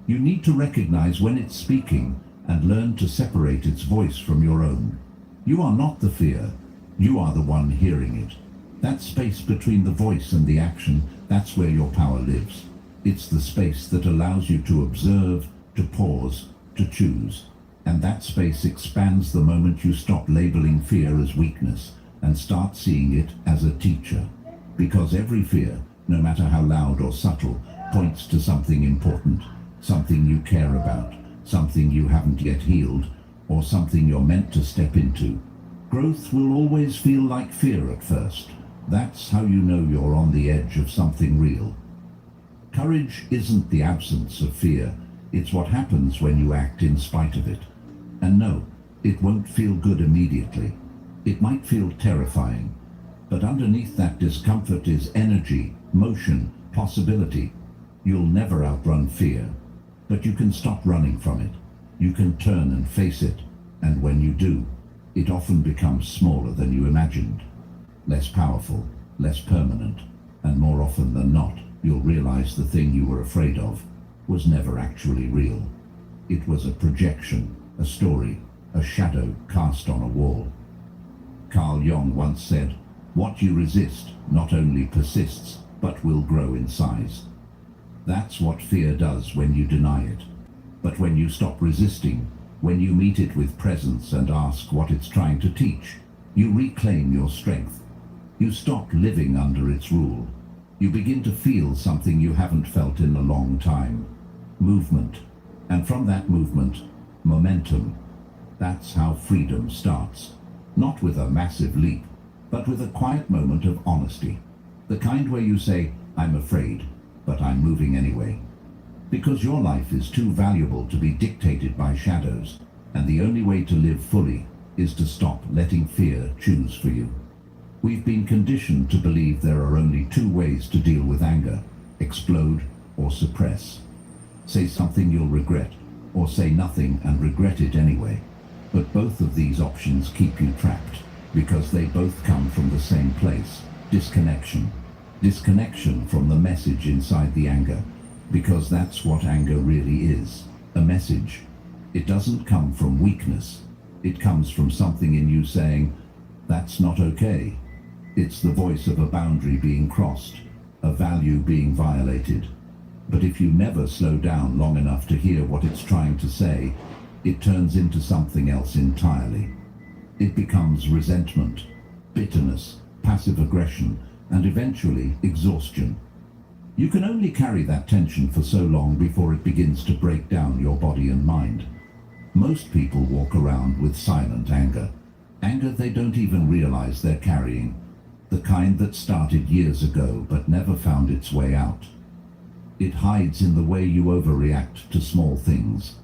You need to recognize when it's speaking and learn to separate its voice from your own. You are not the fear. You are the one hearing it. That space between the voice and the action, that's where your power lives. It's the space that allows you to observe, to pause, to choose. And that space expands the moment you stop labeling fear as weakness and start seeing it as a teacher. Because every fear, no matter how loud or subtle, points to something important, something you care about, something you haven't yet healed, or something you're meant to step into. Growth will always feel like fear at first. That's how you know you're on the edge of something real. Courage isn't the absence of fear. It's what happens when you act in spite of it. And no, it won't feel good immediately. It might feel terrifying. But underneath that discomfort is energy, motion, possibility. You'll never outrun fear. But you can stop running from it. You can turn and face it. And when you do, it often becomes smaller than you imagined. Less powerful, less permanent. And more often than not, you'll realize the thing you were afraid of was never actually real. It was a projection, a story, a shadow cast on a wall. Carl Jung once said, "What you resist not only persists, but will grow in size." That's what fear does when you deny it. But when you stop resisting, when you meet it with presence and ask what it's trying to teach, you reclaim your strength. You stop living under its rule. You begin to feel something you haven't felt in a long time. Movement. And from that movement, momentum. That's how freedom starts. Not with a massive leap, but with a quiet moment of honesty. The kind where you say, "I'm afraid, but I'm moving anyway." Because your life is too valuable to be dictated by shadows, and the only way to live fully is to stop letting fear choose for you. We've been conditioned to believe there are only two ways to deal with anger: explode or suppress. Say something you'll regret, or say nothing and regret it anyway. But both of these options keep you trapped, because they both come from the same place: disconnection. Disconnection from the message inside the anger, because that's what anger really is, a message. It doesn't come from weakness. It comes from something in you saying, "That's not okay." It's the voice of a boundary being crossed, a value being violated. But if you never slow down long enough to hear what it's trying to say, it turns into something else entirely. It becomes resentment, bitterness, passive aggression, and eventually exhaustion. You can only carry that tension for so long before it begins to break down your body and mind. Most people walk around with silent anger. Anger they don't even realize they're carrying. The kind that started years ago but never found its way out. It hides in the way you overreact to small things,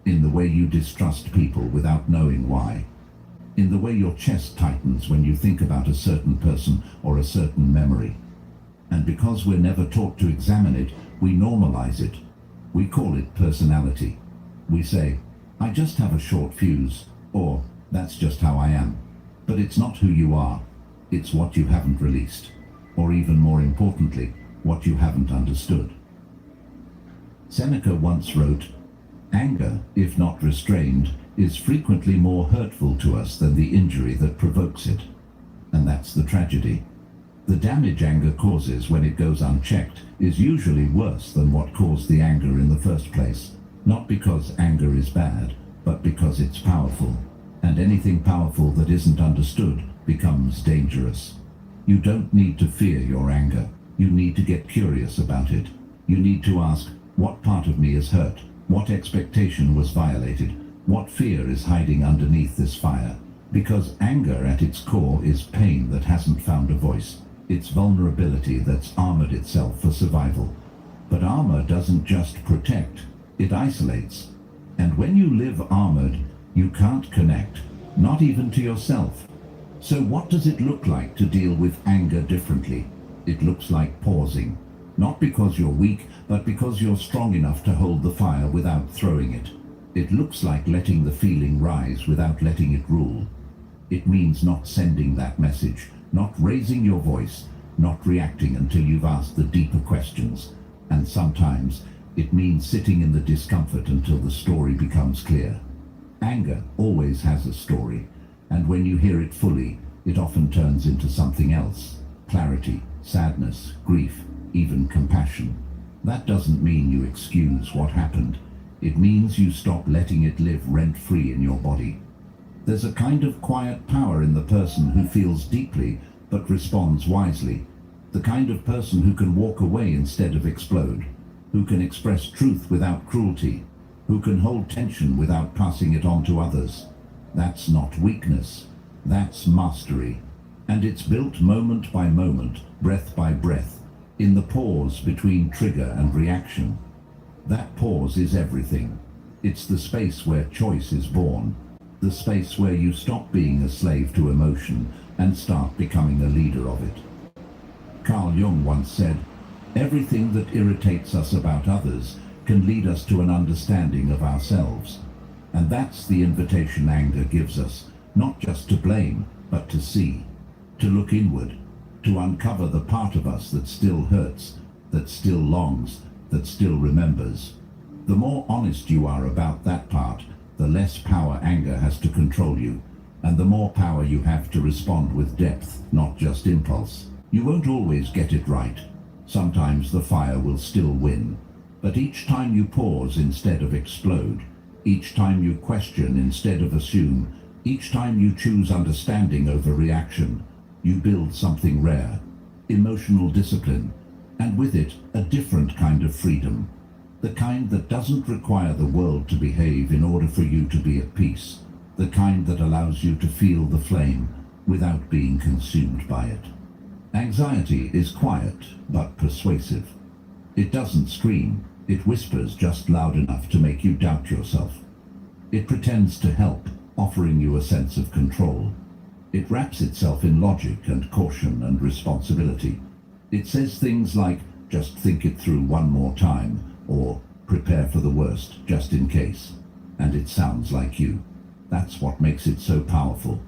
in the way you distrust people without knowing why, in the way your chest tightens when you think about a certain person or a certain memory. And because we're never taught to examine it, we normalize it. We call it personality. We say, "I just have a short fuse," or "That's just how I am." But it's not who you are. It's what you haven't released, or even more importantly, what you haven't understood. Seneca once wrote, "Anger, if not restrained, is frequently more hurtful to us than the injury that provokes it." And that's the tragedy. The damage anger causes when it goes unchecked is usually worse than what caused the anger in the first place. Not because anger is bad, but because it's powerful. And anything powerful that isn't understood becomes dangerous. You don't need to fear your anger. You need to get curious about it. You need to ask, what part of me is hurt? What expectation was violated? What fear is hiding underneath this fire? Because anger at its core is pain that hasn't found a voice. It's vulnerability that's armored itself for survival. But armor doesn't just protect, it isolates. And when you live armored, you can't connect, not even to yourself. So what does it look like to deal with anger differently? It looks like pausing. Not because you're weak, but because you're strong enough to hold the fire without throwing it. It looks like letting the feeling rise without letting it rule. It means not sending that message, not raising your voice, not reacting until you've asked the deeper questions. And sometimes it means sitting in the discomfort until the story becomes clear. Anger always has a story, and when you hear it fully, it often turns into something else. Clarity, sadness, grief, even compassion. That doesn't mean you excuse what happened. It means you stop letting it live rent-free in your body. There's a kind of quiet power in the person who feels deeply but responds wisely. The kind of person who can walk away instead of explode, who can express truth without cruelty, who can hold tension without passing it on to others. That's not weakness, that's mastery. And it's built moment by moment, breath by breath, in the pause between trigger and reaction. That pause is everything. It's the space where choice is born, the space where you stop being a slave to emotion and start becoming a leader of it. Carl Jung once said, "Everything that irritates us about others can lead us to an understanding of ourselves." And that's the invitation anger gives us, not just to blame, but to see, to look inward, to uncover the part of us that still hurts, that still longs, that still remembers. The more honest you are about that part, the less power anger has to control you, and the more power you have to respond with depth, not just impulse. You won't always get it right. Sometimes the fire will still win. But each time you pause instead of explode, each time you question instead of assume, each time you choose understanding over reaction, you build something rare, emotional discipline, and with it, a different kind of freedom. The kind that doesn't require the world to behave in order for you to be at peace. The kind that allows you to feel the flame without being consumed by it. Anxiety is quiet but persuasive. It doesn't scream, it whispers just loud enough to make you doubt yourself. It pretends to help, offering you a sense of control. It wraps itself in logic and caution and responsibility. It says things like, "Just think it through one more time," or "Prepare for the worst, just in case." And it sounds like you. That's what makes it so powerful.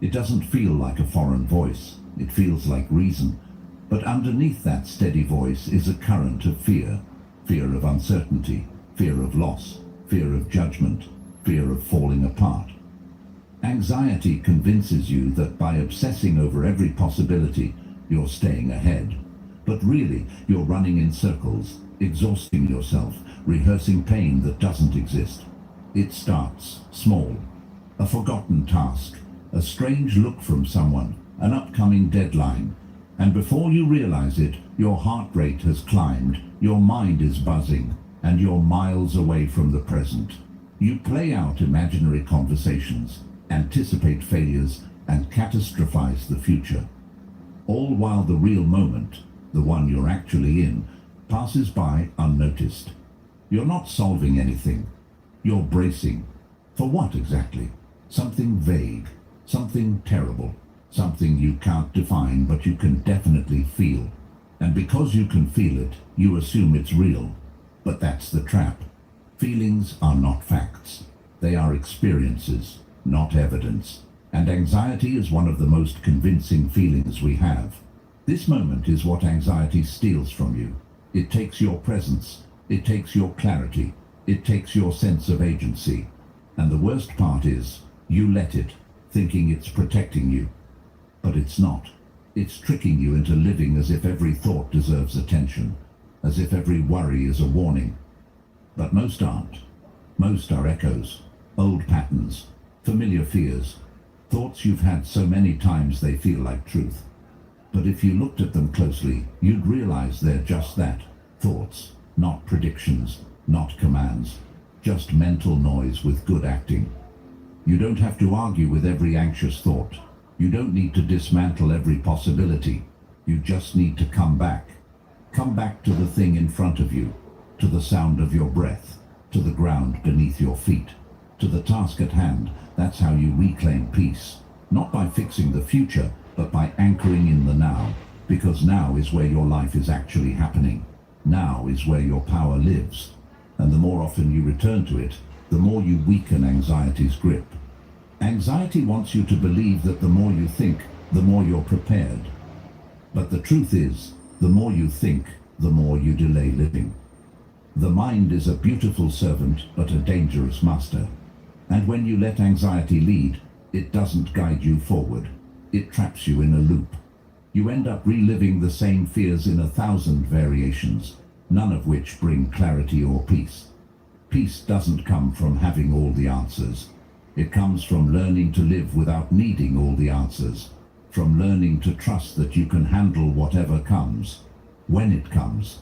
It doesn't feel like a foreign voice. It feels like reason. But underneath that steady voice is a current of fear. Fear of uncertainty, fear of loss, fear of judgment, fear of falling apart. Anxiety convinces you that by obsessing over every possibility, you're staying ahead. But really, you're running in circles, exhausting yourself, rehearsing pain that doesn't exist. It starts small. A forgotten task, a strange look from someone, an upcoming deadline. And before you realize it, your heart rate has climbed, your mind is buzzing, and you're miles away from the present. You play out imaginary conversations, anticipate failures, and catastrophize the future. All while the real moment, the one you're actually in, passes by unnoticed. You're not solving anything. You're bracing. For what exactly? Something vague, something terrible, something you can't define but you can definitely feel. And because you can feel it, you assume it's real. But that's the trap. Feelings are not facts. They are experiences, not evidence. And anxiety is one of the most convincing feelings we have. This moment is what anxiety steals from you. It takes your presence. It takes your clarity. It takes your sense of agency. And the worst part is, you let it, thinking it's protecting you. But it's not. It's tricking you into living as if every thought deserves attention, as if every worry is a warning. But most aren't. Most are echoes, old patterns, familiar fears, thoughts you've had so many times they feel like truth. But if you looked at them closely, you'd realize they're just that, thoughts, not predictions, not commands, just mental noise with good acting. You don't have to argue with every anxious thought. You don't need to dismantle every possibility. You just need to come back. Come back to the thing in front of you, to the sound of your breath, to the ground beneath your feet, to the task at hand. That's how you reclaim peace. Not by fixing the future, but by anchoring in the now. Because now is where your life is actually happening. Now is where your power lives. And the more often you return to it, the more you weaken anxiety's grip. Anxiety wants you to believe that the more you think, the more you're prepared. But the truth is, the more you think, the more you delay living. The mind is a beautiful servant, but a dangerous master. And when you let anxiety lead, it doesn't guide you forward. It traps you in a loop. You end up reliving the same fears in 1,000 variations, none of which bring clarity or peace. Peace doesn't come from having all the answers. It comes from learning to live without needing all the answers, from learning to trust that you can handle whatever comes, when it comes.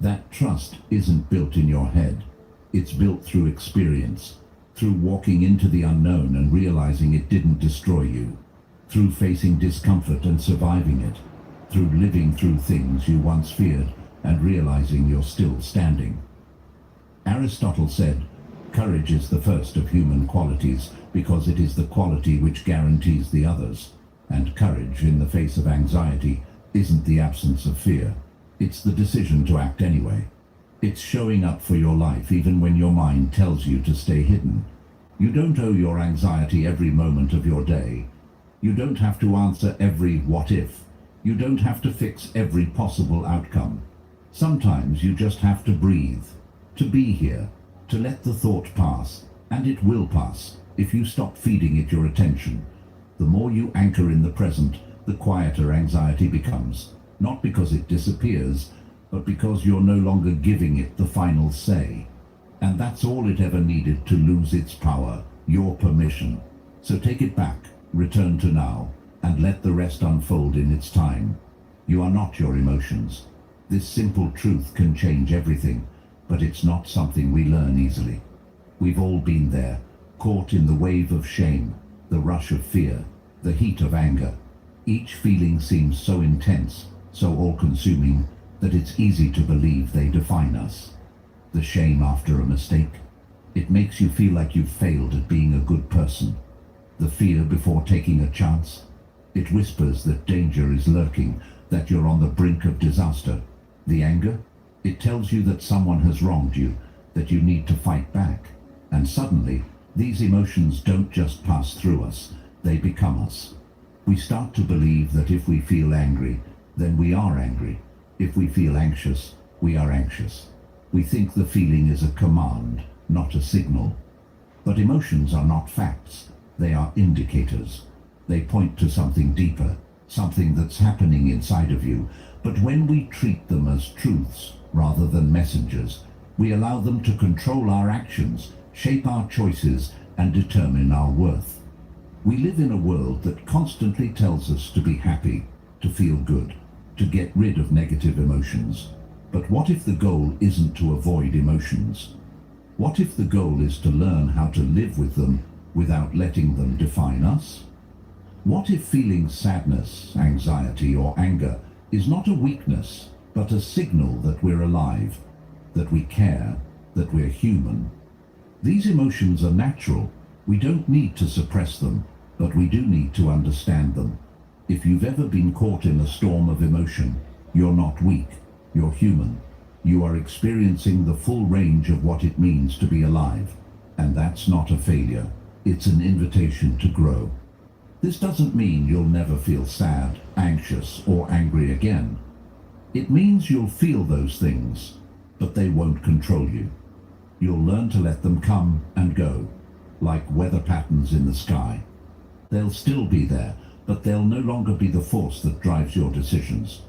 That trust isn't built in your head. It's built through experience, through walking into the unknown and realizing it didn't destroy you, through facing discomfort and surviving it, through living through things you once feared and realizing you're still standing. Aristotle said, "Courage is the first of human qualities because it is the quality which guarantees the others." And courage in the face of anxiety isn't the absence of fear. It's the decision to act anyway. It's showing up for your life even when your mind tells you to stay hidden. You don't owe your anxiety every moment of your day. You don't have to answer every what if. You don't have to fix every possible outcome. Sometimes you just have to breathe, to be here, to let the thought pass, and it will pass if you stop feeding it your attention. The more you anchor in the present, the quieter anxiety becomes, not because it disappears, but because you're no longer giving it the final say. And that's all it ever needed to lose its power, your permission. So take it back, return to now, and let the rest unfold in its time. You are not your emotions. This simple truth can change everything, but it's not something we learn easily. We've all been there, caught in the wave of shame, the rush of fear, the heat of anger. Each feeling seems so intense, so all-consuming, that it's easy to believe they define us. The shame after a mistake. It makes you feel like you've failed at being a good person. The fear before taking a chance. It whispers that danger is lurking, that you're on the brink of disaster. The anger? It tells you that someone has wronged you, that you need to fight back. And suddenly, these emotions don't just pass through us, they become us. We start to believe that if we feel angry, then we are angry. If we feel anxious, we are anxious. We think the feeling is a command, not a signal. But emotions are not facts. They are indicators. They point to something deeper, something that's happening inside of you. But when we treat them as truths rather than messengers, we allow them to control our actions, shape our choices, and determine our worth. We live in a world that constantly tells us to be happy, to feel good, to get rid of negative emotions. But what if the goal isn't to avoid emotions? What if the goal is to learn how to live with them without letting them define us? What if feeling sadness, anxiety, or anger is not a weakness, but a signal that we're alive, that we care, that we're human? These emotions are natural. We don't need to suppress them, but we do need to understand them. If you've ever been caught in a storm of emotion, you're not weak, you're human. You are experiencing the full range of what it means to be alive. And that's not a failure, it's an invitation to grow. This doesn't mean you'll never feel sad, anxious, or angry again. It means you'll feel those things, but they won't control you. You'll learn to let them come and go, like weather patterns in the sky. They'll still be there, but they'll no longer be the force that drives your decisions.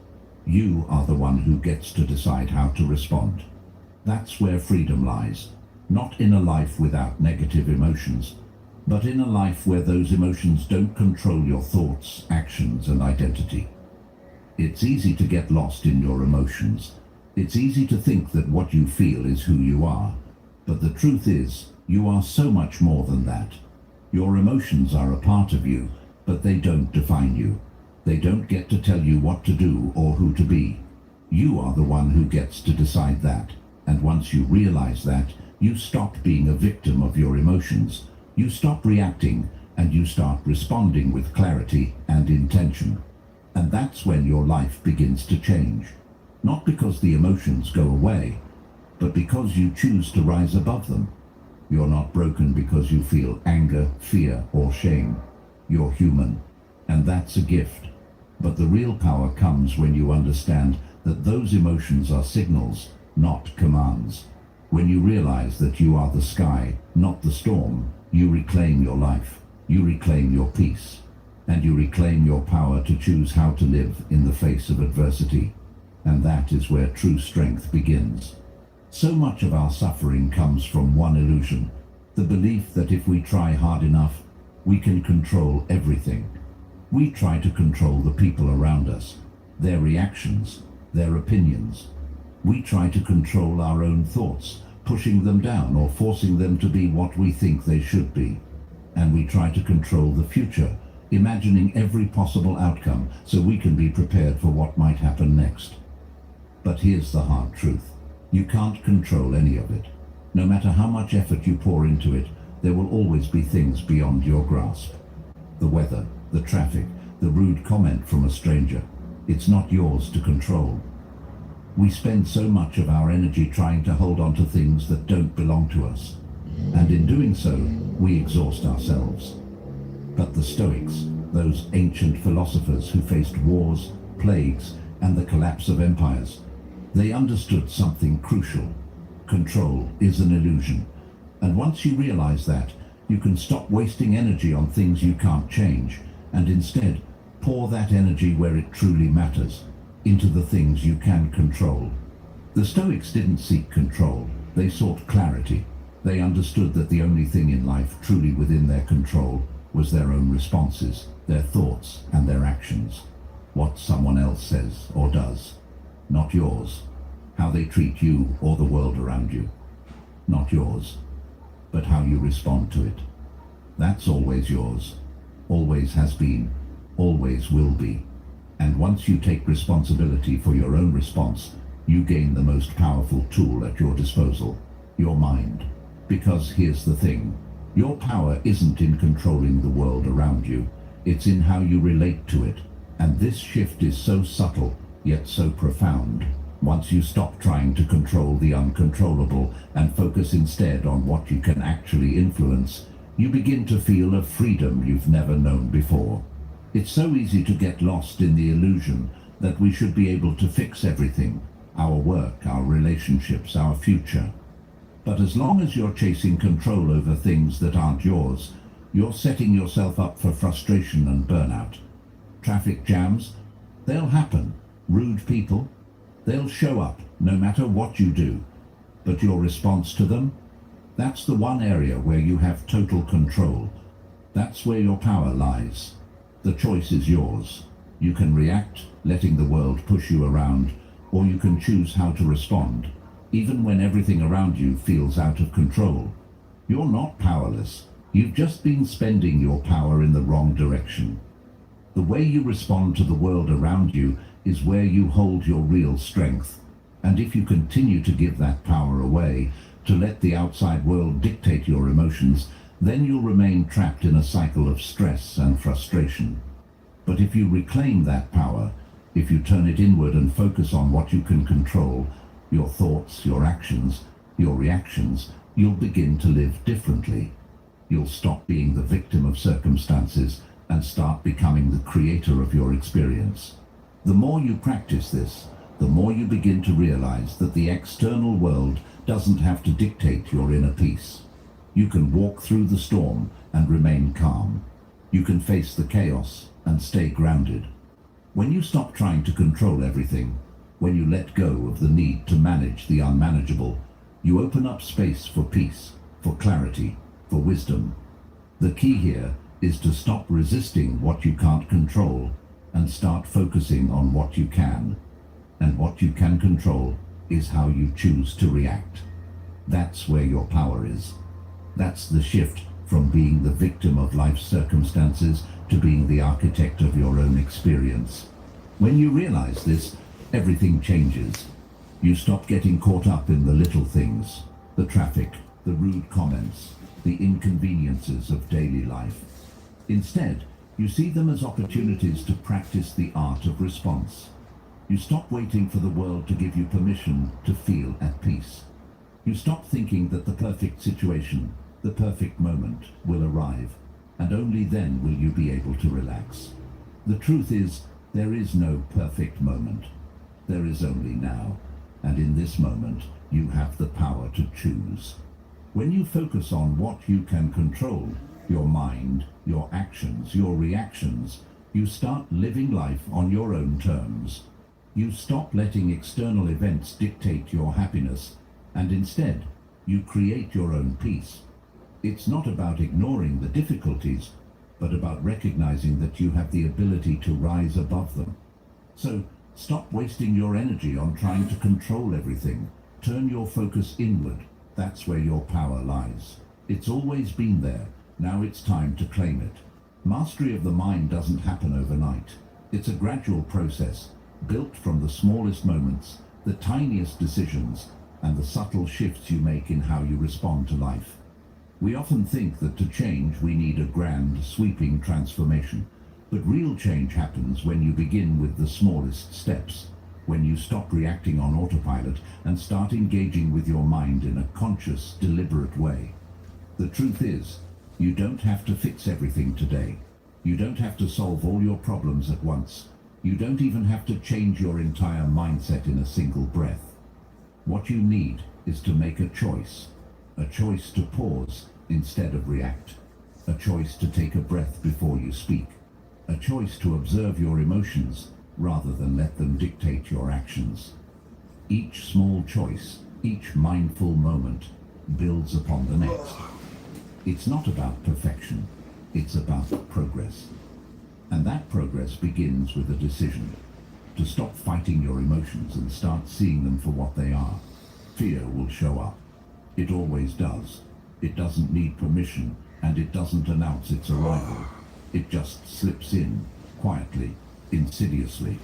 You are the one who gets to decide how to respond. That's where freedom lies, not in a life without negative emotions, but in a life where those emotions don't control your thoughts, actions, and identity. It's easy to get lost in your emotions. It's easy to think that what you feel is who you are. But the truth is, you are so much more than that. Your emotions are a part of you, but they don't define you. They don't get to tell you what to do or who to be. You are the one who gets to decide that. And once you realize that, you stop being a victim of your emotions. You stop reacting, and you start responding with clarity and intention. And that's when your life begins to change. Not because the emotions go away, but because you choose to rise above them. You're not broken because you feel anger, fear, or shame. You're human, and that's a gift. But the real power comes when you understand that those emotions are signals, not commands. When you realize that you are the sky, not the storm, you reclaim your life, you reclaim your peace, and you reclaim your power to choose how to live in the face of adversity. And that is where true strength begins. So much of our suffering comes from one illusion, the belief that if we try hard enough, we can control everything. We try to control the people around us, their reactions, their opinions. We try to control our own thoughts, pushing them down or forcing them to be what we think they should be. And we try to control the future, imagining every possible outcome so we can be prepared for what might happen next. But here's the hard truth. You can't control any of it. No matter how much effort you pour into it, there will always be things beyond your grasp. The weather, the traffic, the rude comment from a stranger. It's not yours to control. We spend so much of our energy trying to hold on to things that don't belong to us. And in doing so, we exhaust ourselves. But the Stoics, those ancient philosophers who faced wars, plagues, and the collapse of empires, they understood something crucial. Control is an illusion. And once you realize that, you can stop wasting energy on things you can't change, and instead pour that energy where it truly matters, into the things you can control. The Stoics didn't seek control, they sought clarity. They understood that the only thing in life truly within their control was their own responses, their thoughts and their actions. What someone else says or does, not yours. How they treat you or the world around you, not yours. But how you respond to it. That's always yours, always has been, always will be. And once you take responsibility for your own response, you gain the most powerful tool at your disposal, your mind. Because here's the thing, your power isn't in controlling the world around you, it's in how you relate to it. And this shift is so subtle, yet so profound. Once you stop trying to control the uncontrollable and focus instead on what you can actually influence, you begin to feel a freedom you've never known before. It's so easy to get lost in the illusion that we should be able to fix everything, our work, our relationships, our future. But as long as you're chasing control over things that aren't yours, you're setting yourself up for frustration and burnout. Traffic jams, they'll happen. Rude people, they'll show up no matter what you do. But your response to them, that's the one area where you have total control. That's where your power lies. The choice is yours. You can react, letting the world push you around, or you can choose how to respond, even when everything around you feels out of control. You're not powerless. You've just been spending your power in the wrong direction. The way you respond to the world around you is where you hold your real strength. And if you continue to give that power away, to let the outside world dictate your emotions, then you'll remain trapped in a cycle of stress and frustration. But if you reclaim that power, if you turn it inward and focus on what you can control, your thoughts, your actions, your reactions, you'll begin to live differently. You'll stop being the victim of circumstances and start becoming the creator of your experience. The more you practice this, the more you begin to realize that the external world doesn't have to dictate your inner peace. You can walk through the storm and remain calm. You can face the chaos and stay grounded. When you stop trying to control everything, when you let go of the need to manage the unmanageable, you open up space for peace, for clarity, for wisdom. The key here is to stop resisting what you can't control and start focusing on what you can. And what you can control is how you choose to react. That's where your power is. That's the shift from being the victim of life's circumstances to being the architect of your own experience. When you realize this, everything changes. You stop getting caught up in the little things, the traffic, the rude comments, the inconveniences of daily life. Instead, you see them as opportunities to practice the art of response. You stop waiting for the world to give you permission to feel at peace. You stop thinking that the perfect situation, the perfect moment will arrive, and only then will you be able to relax. The truth is, There is no perfect moment. There is only now. And in this moment, you have the power to choose. When you focus on what you can control, your mind, your actions, your reactions, you start living life on your own terms. You stop letting external events dictate your happiness, and instead, you create your own peace. It's not about ignoring the difficulties, but about recognizing that you have the ability to rise above them. So, stop wasting your energy on trying to control everything. Turn your focus inward. That's where your power lies. It's always been there. Now it's time to claim it. Mastery of the mind doesn't happen overnight. It's a gradual process, built from the smallest moments, the tiniest decisions, and the subtle shifts you make in how you respond to life. We often think that to change we need a grand, sweeping transformation. But real change happens when you begin with the smallest steps, when you stop reacting on autopilot and start engaging with your mind in a conscious, deliberate way. The truth is, you don't have to fix everything today. You don't have to solve all your problems at once. You don't even have to change your entire mindset in a single breath. What you need is to make a choice to pause instead of react, a choice to take a breath before you speak, a choice to observe your emotions rather than let them dictate your actions. Each small choice, each mindful moment builds upon the next. It's not about perfection, it's about progress. And that progress begins with a decision to stop fighting your emotions and start seeing them for what they are. Fear will show up. It always does. It doesn't need permission, and it doesn't announce its arrival. It just slips in, quietly, insidiously.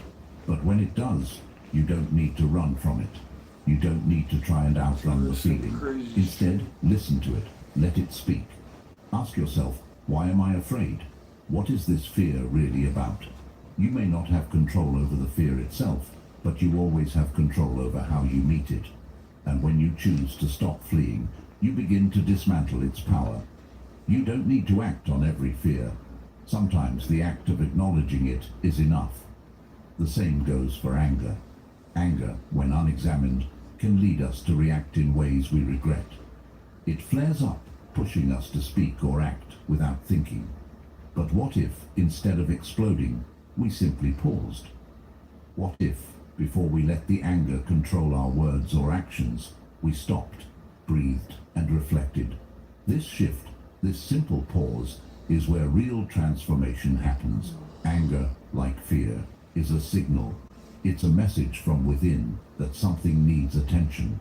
But when it does, you don't need to run from it. You don't need to try and outrun the feeling. Instead, listen to it. Let it speak. Ask yourself, why am I afraid? What is this fear really about? You may not have control over the fear itself, but you always have control over how you meet it. And when you choose to stop fleeing, you begin to dismantle its power. You don't need to act on every fear. Sometimes the act of acknowledging it is enough. The same goes for anger. Anger, when unexamined, can lead us to react in ways we regret. It flares up, pushing us to speak or act without thinking. But what if, instead of exploding, we simply paused? What if, before we let the anger control our words or actions, we stopped, breathed, and reflected? This shift, this simple pause, is where real transformation happens. Anger, like fear, is a signal. It's a message from within that something needs attention.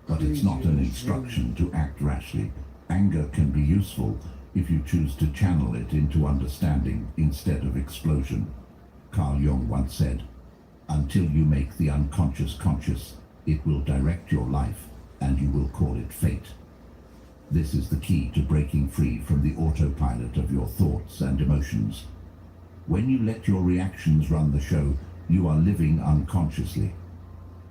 But it's not an instruction to act rashly. Anger can be useful if you choose to channel it into understanding instead of explosion. Carl Jung once said, "Until you make the unconscious conscious, it will direct your life, and you will call it fate." This is the key to breaking free from the autopilot of your thoughts and emotions. When you let your reactions run the show, you are living unconsciously.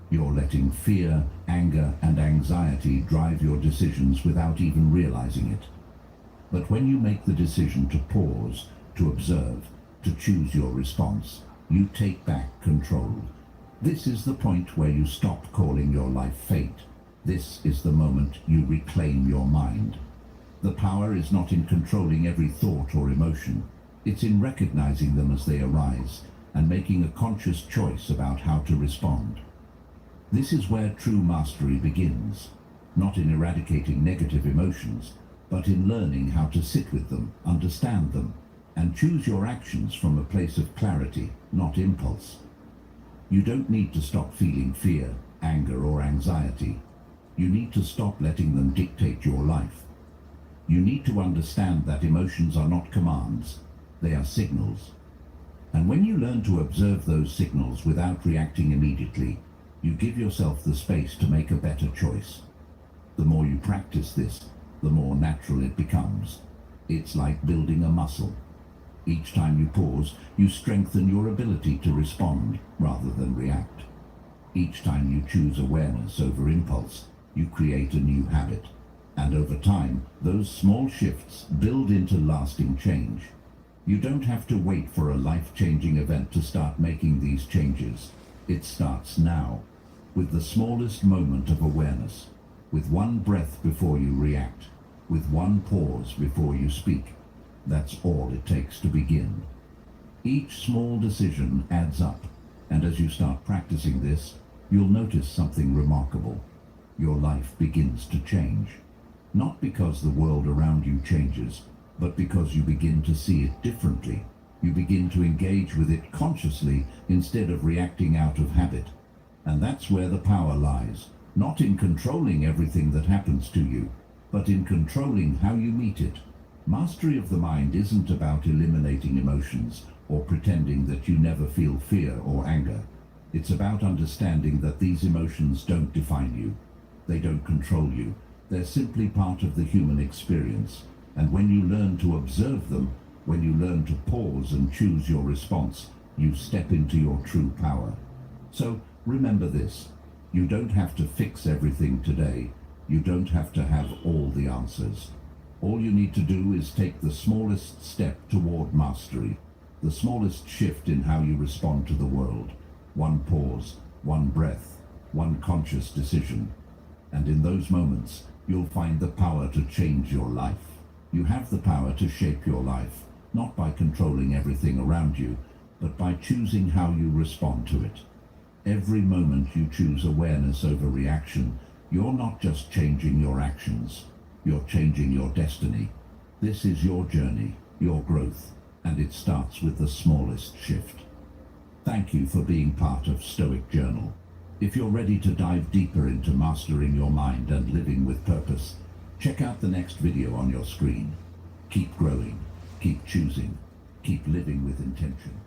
You're letting fear, anger, and anxiety drive your decisions without even realizing it. But when you make the decision to pause, to observe, to choose your response, you take back control. This is the point where you stop calling your life fate. This is the moment you reclaim your mind. The power is not in controlling every thought or emotion. It's in recognizing them as they arise and making a conscious choice about how to respond. This is where true mastery begins, not in eradicating negative emotions, but in learning how to sit with them, understand them, and choose your actions from a place of clarity, not impulse. You don't need to stop feeling fear, anger, or anxiety. You need to stop letting them dictate your life. You need to understand that emotions are not commands, they are signals. And when you learn to observe those signals without reacting immediately, you give yourself the space to make a better choice. The more you practice this, the more natural it becomes. It's like building a muscle. Each time you pause, you strengthen your ability to respond rather than react. Each time you choose awareness over impulse, you create a new habit. And over time, those small shifts build into lasting change. You don't have to wait for a life-changing event to start making these changes. It starts now, with the smallest moment of awareness, with one breath before you react, with one pause before you speak. That's all it takes to begin. Each small decision adds up, and as you start practicing this, you'll notice something remarkable. Your life begins to change. Not because the world around you changes, but because you begin to see it differently. You begin to engage with it consciously instead of reacting out of habit. And that's where the power lies, not in controlling everything that happens to you, but in controlling how you meet it. Mastery of the mind isn't about eliminating emotions or pretending that you never feel fear or anger. It's about understanding that these emotions don't define you. They don't control you. They're simply part of the human experience. And when you learn to observe them, when you learn to pause and choose your response, you step into your true power. So remember this, you don't have to fix everything today. You don't have to have all the answers. All you need to do is take the smallest step toward mastery, the smallest shift in how you respond to the world. One pause, one breath, one conscious decision. And in those moments, you'll find the power to change your life. You have the power to shape your life, not by controlling everything around you, but by choosing how you respond to it. Every moment you choose awareness over reaction, you're not just changing your actions, you're changing your destiny. This is your journey, your growth, and it starts with the smallest shift. Thank you for being part of Stoic Journal. If you're ready to dive deeper into mastering your mind and living with purpose, check out the next video on your screen. Keep growing, keep choosing, keep living with intention.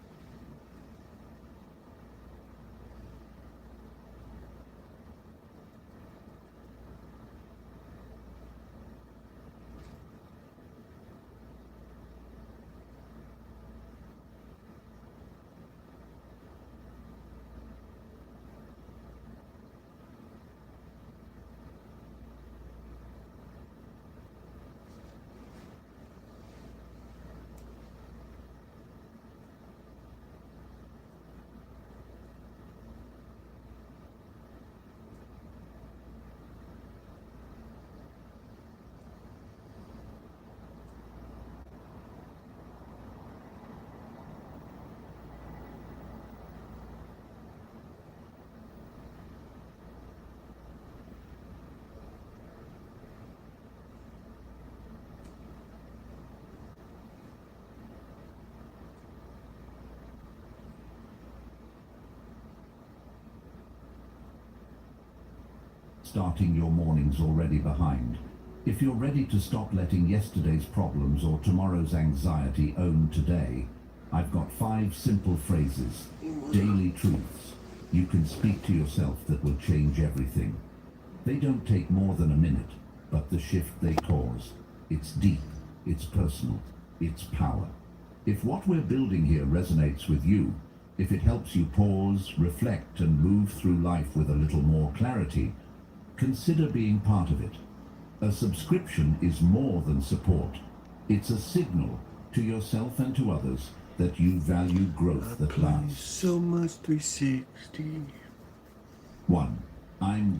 Starting your mornings already behind. If you're ready to stop letting yesterday's problems or tomorrow's anxiety own today, I've got 5 simple phrases, daily truths you can speak to yourself that will change everything. They don't take more than a minute, but the shift they cause, it's deep, it's personal, it's power. If what we're building here resonates with you, if it helps you pause, reflect, and move through life with a little more clarity, consider being part of it. A subscription is more than support. It's a signal to yourself and to others that you value growth that lasts. So much 360. 1. I'm